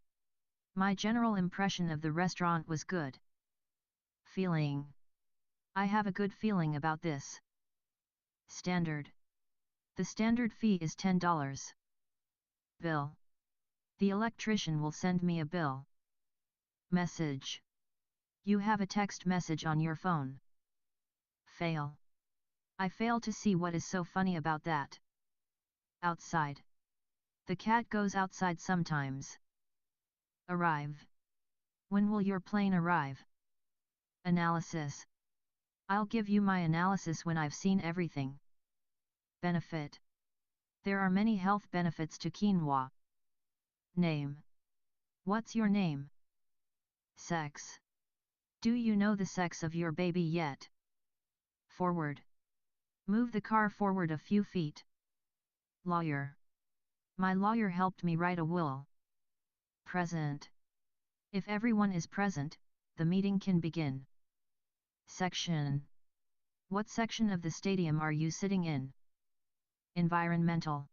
A: My general impression of the restaurant was good. Feeling. I have a good feeling about this. Standard. The standard fee is $10. Bill. The electrician will send me a bill. Message. You have a text message on your phone. Fail. I fail to see what is so funny about that. Outside. The cat goes outside sometimes. Arrive. When will your plane arrive? Analysis. I'll give you my analysis when I've seen everything. Benefit. There are many health benefits to quinoa. Name. What's your name? Sex. Do you know the sex of your baby yet? Forward. Move the car forward a few feet. Lawyer. My lawyer helped me write a will. Present. If everyone is present, the meeting can begin. Section. What section of the stadium are you sitting in? Environmental.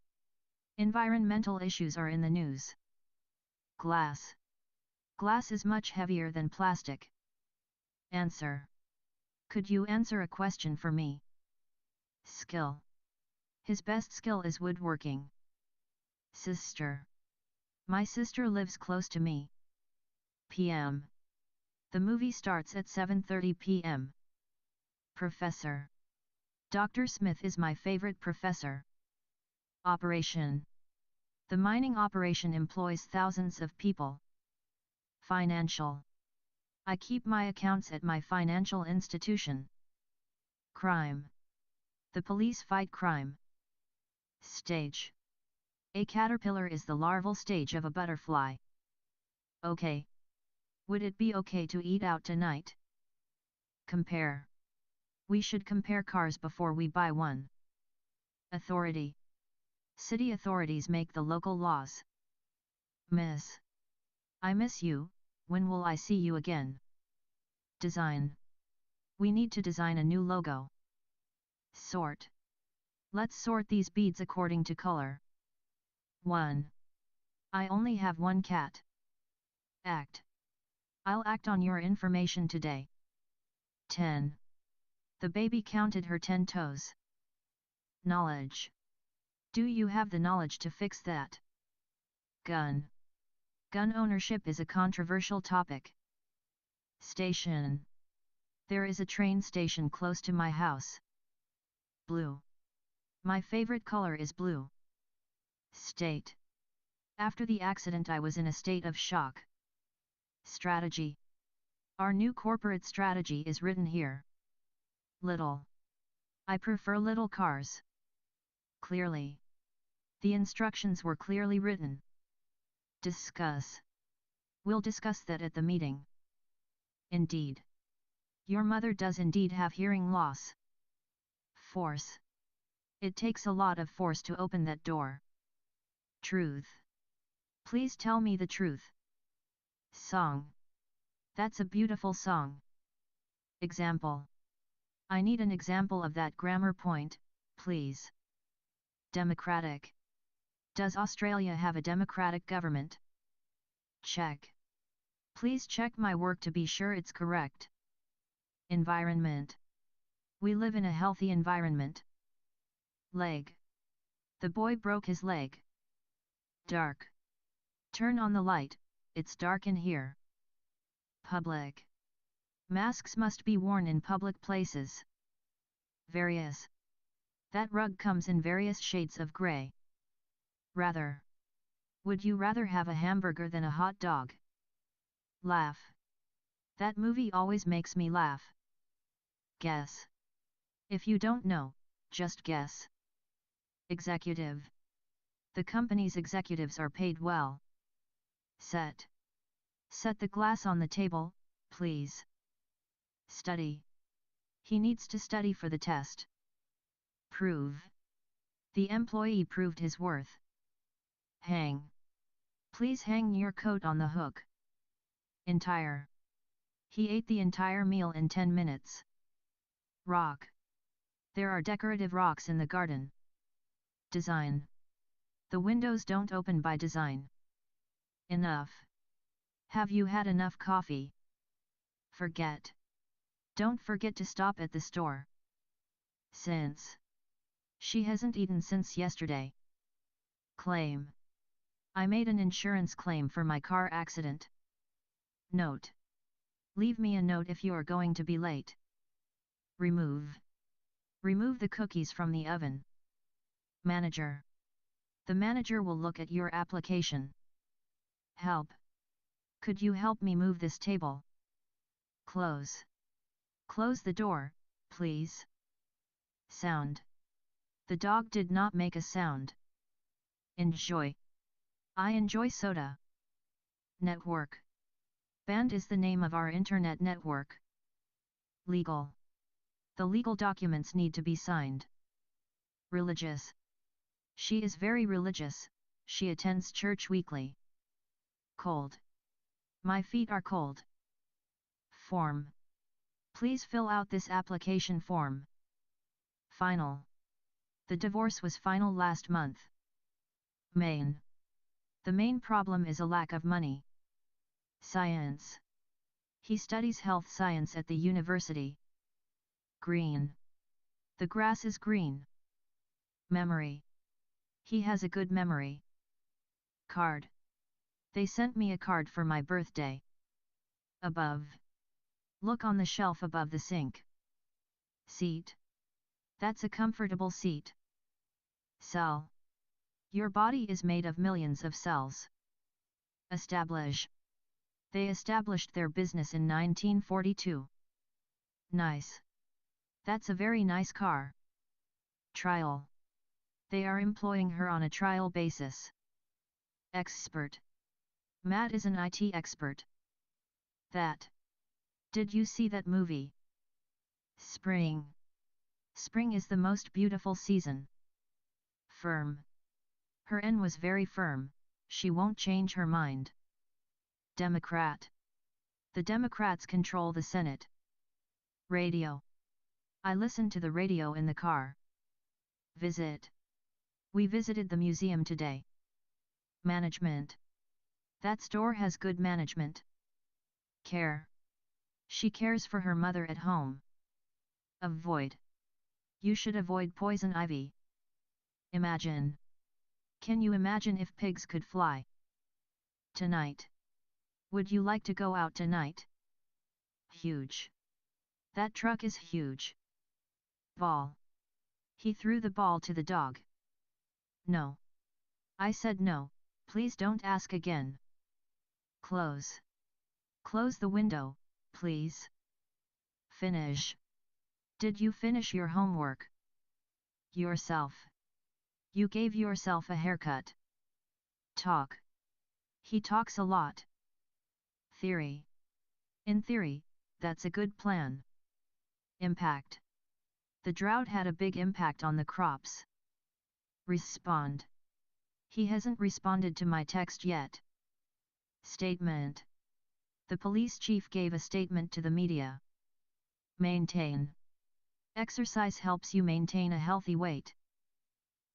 A: Environmental issues are in the news. Glass. Glass is much heavier than plastic. Answer. Could you answer a question for me? Skill. His best skill is woodworking. Sister. My sister lives close to me. PM. The movie starts at 7:30 p.m. Professor. Dr. Smith is my favorite professor. Operation. The mining operation employs thousands of people. Financial. I keep my accounts at my financial institution. Crime. The police fight crime. Stage. A caterpillar is the larval stage of a butterfly. Okay. Would it be okay to eat out tonight? Compare. We should compare cars before we buy one. Authority. City authorities make the local laws. Miss. I miss you, when will I see you again? Design. We need to design a new logo. Sort. Let's sort these beads according to color. 1. I only have one cat. Act. I'll act on your information today. 10. The baby counted her 10 toes. Knowledge. Do you have the knowledge to fix that? Gun. Gun ownership is a controversial topic. Station. There is a train station close to my house. Blue. My favorite color is blue. State. After the accident I was in a state of shock. Strategy. Our new corporate strategy is written here. Little. I prefer little cars. Clearly. The instructions were clearly written. Discuss. We'll discuss that at the meeting. Indeed. Your mother does indeed have hearing loss. Force. It takes a lot of force to open that door. Truth. Please tell me the truth. Song. That's a beautiful song. Example. I need an example of that grammar point, please. Democratic. Does Australia have a democratic government? Check. Please check my work to be sure it's correct. Environment. We live in a healthy environment. Leg. The boy broke his leg. Dark. Turn on the light, it's dark in here. Public. Masks must be worn in public places. Various. That rug comes in various shades of grey. Rather. Would you rather have a hamburger than a hot dog? Laugh. That movie always makes me laugh. Guess. If you don't know, just guess. Executive. The company's executives are paid well. Set. Set the glass on the table, please. Study. He needs to study for the test. Prove. The employee proved his worth. Hang. Please hang your coat on the hook. Entire. He ate the entire meal in 10 minutes. Rock. There are decorative rocks in the garden. Design. The windows don't open by design. Enough. Have you had enough coffee? Forget. Don't forget to stop at the store. Since. She hasn't eaten since yesterday. Claim. I made an insurance claim for my car accident. Note. Leave me a note if you are going to be late. Remove. Remove the cookies from the oven. Manager. The manager will look at your application. Help. Could you help me move this table? Close. Close the door, please. Sound. The dog did not make a sound. Enjoy. I enjoy soda. Network. Band is the name of our internet network. Legal. The legal documents need to be signed. Religious. She is very religious, she attends church weekly. Cold. My feet are cold. Form. Please fill out this application form. Final. The divorce was final last month. Main. The main problem is a lack of money. Science. He studies health science at the university. Green. The grass is green. Memory. He has a good memory. Card. They sent me a card for my birthday. Above. Look on the shelf above the sink. Seat. That's a comfortable seat. Cell. Your body is made of millions of cells. Establish. They established their business in 1942. Nice. That's a very nice car. Trial. They are employing her on a trial basis. Expert. Matt is an IT expert. That. Did you see that movie? Spring. Spring is the most beautiful season. Firm. Her N was very firm, she won't change her mind. Democrat. The Democrats control the Senate. Radio. I listened to the radio in the car. Visit. We visited the museum today. Management. That store has good management. Care. She cares for her mother at home. Avoid. You should avoid poison ivy. Imagine. Can you imagine if pigs could fly? Tonight. Would you like to go out tonight? Huge. That truck is huge. Ball. He threw the ball to the dog. No. I said no, please don't ask again. Close. Close the window, please. Finish. Did you finish your homework? Yourself. You gave yourself a haircut. Talk. He talks a lot. Theory. In theory, that's a good plan. Impact. The drought had a big impact on the crops. Respond. He hasn't responded to my text yet. Statement. The police chief gave a statement to the media. Maintain. Exercise helps you maintain a healthy weight.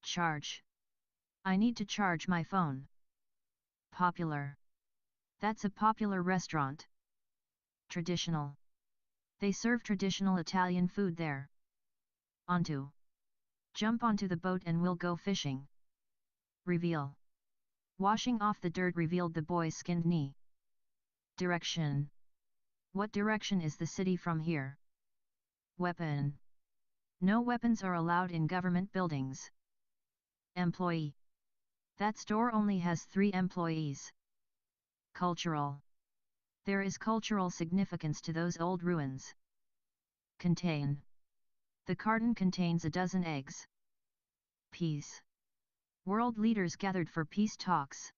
A: Charge. I need to charge my phone. Popular. That's a popular restaurant. Traditional. They serve traditional Italian food there. Onto. Jump onto the boat and we'll go fishing. Reveal. Washing off the dirt revealed the boy's skinned knee. Direction. What direction is the city from here? Weapon. No weapons are allowed in government buildings. Employee. That store only has 3 employees. Cultural. There is cultural significance to those old ruins. Contain. The carton contains a dozen eggs. Peace. World leaders gathered for peace talks.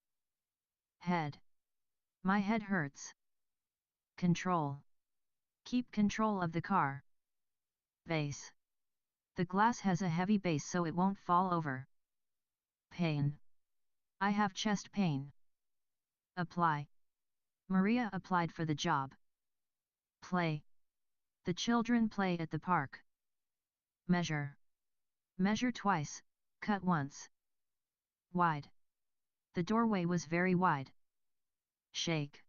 A: Head. My head hurts. Control. Keep control of the car. Base. The glass has a heavy base so it won't fall over. Pain. I have chest pain. Apply. Maria applied for the job. Play. The children play at the park. Measure. Measure twice, cut once. Wide. The doorway was very wide. Shake.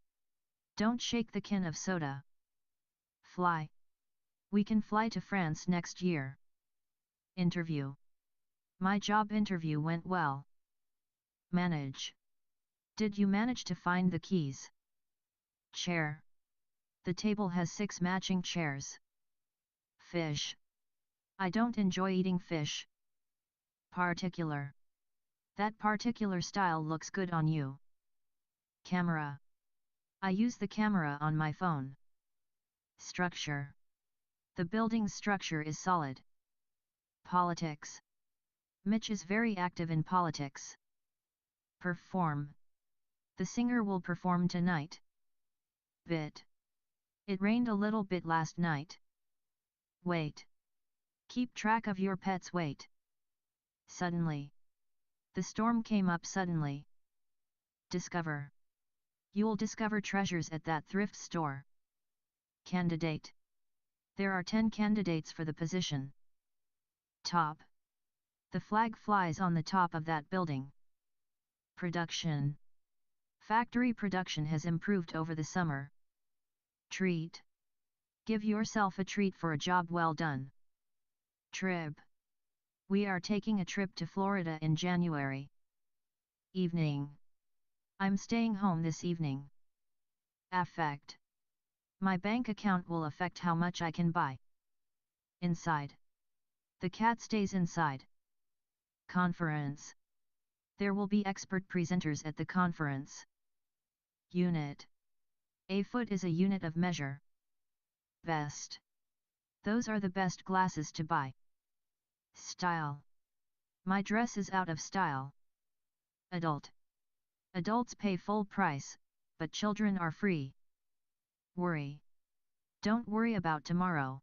A: Don't shake the can of soda. Fly. We can fly to France next year. Interview. My job interview went well. Manage. Did you manage to find the keys? Chair. The table has 6 matching chairs. Fish. I don't enjoy eating fish. Particular. That particular style looks good on you. Camera. I use the camera on my phone. Structure. The building's structure is solid. Politics. Mitch is very active in politics. Perform. The singer will perform tonight. Bit. It rained a little bit last night. Wait. Keep track of your pet's weight. Suddenly. The storm came up suddenly. Discover. You'll discover treasures at that thrift store. Candidate. There are 10 candidates for the position. Top. The flag flies on the top of that building. Production. Factory production has improved over the summer. Treat. Give yourself a treat for a job well done. Trip. We are taking a trip to Florida in January. Evening. I'm staying home this evening. Affect. My bank account will affect how much I can buy. Inside. The cat stays inside. Conference. There will be expert presenters at the conference. Unit. A foot is a unit of measure. Best. Those are the best glasses to buy. Style. My dress is out of style. Adult. Adults pay full price, but children are free. Worry. Don't worry about tomorrow.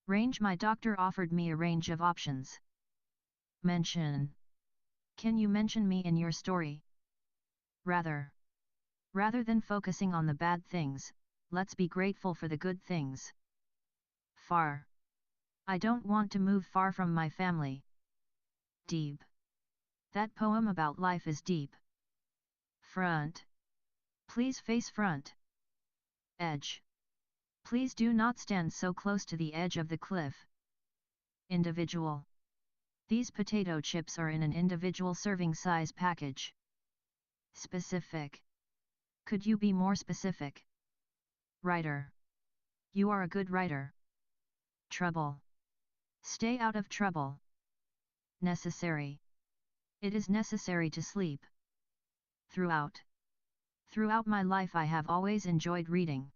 A: Range. My doctor offered me a range of options. Mention. Can you mention me in your story? Rather. Rather than focusing on the bad things, let's be grateful for the good things. Far. I don't want to move far from my family. Deep. That poem about life is deep. Front. Please face front. Edge. Please do not stand so close to the edge of the cliff. Individual. These potato chips are in an individual serving size package. Specific. Could you be more specific? Writer. You are a good writer. Trouble. Stay out of trouble. Necessary. It is necessary to sleep. Throughout. Throughout my life I have always enjoyed reading.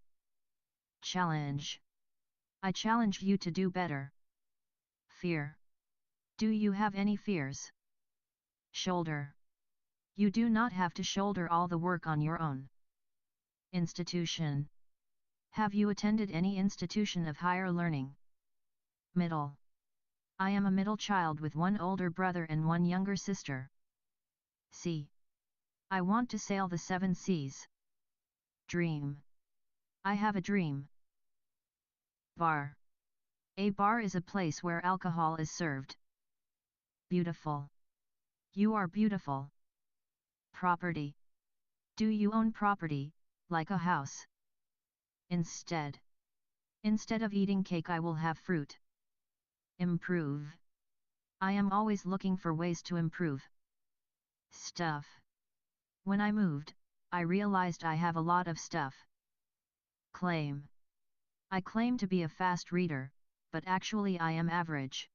A: Challenge. I challenge you to do better. Fear. Do you have any fears? Shoulder. You do not have to shoulder all the work on your own. Institution. Have you attended any institution of higher learning? Middle. I am a middle child with one older brother and one younger sister. Sea. I want to sail the 7 seas. Dream. I have a dream. Bar. A bar is a place where alcohol is served. Beautiful. You are beautiful. Property. Do you own property, like a house? Instead. Instead of eating cake I will have fruit. Improve. I am always looking for ways to improve. Stuff. When I moved, I realized I have a lot of stuff. Claim. I claim to be a fast reader, but actually I am average.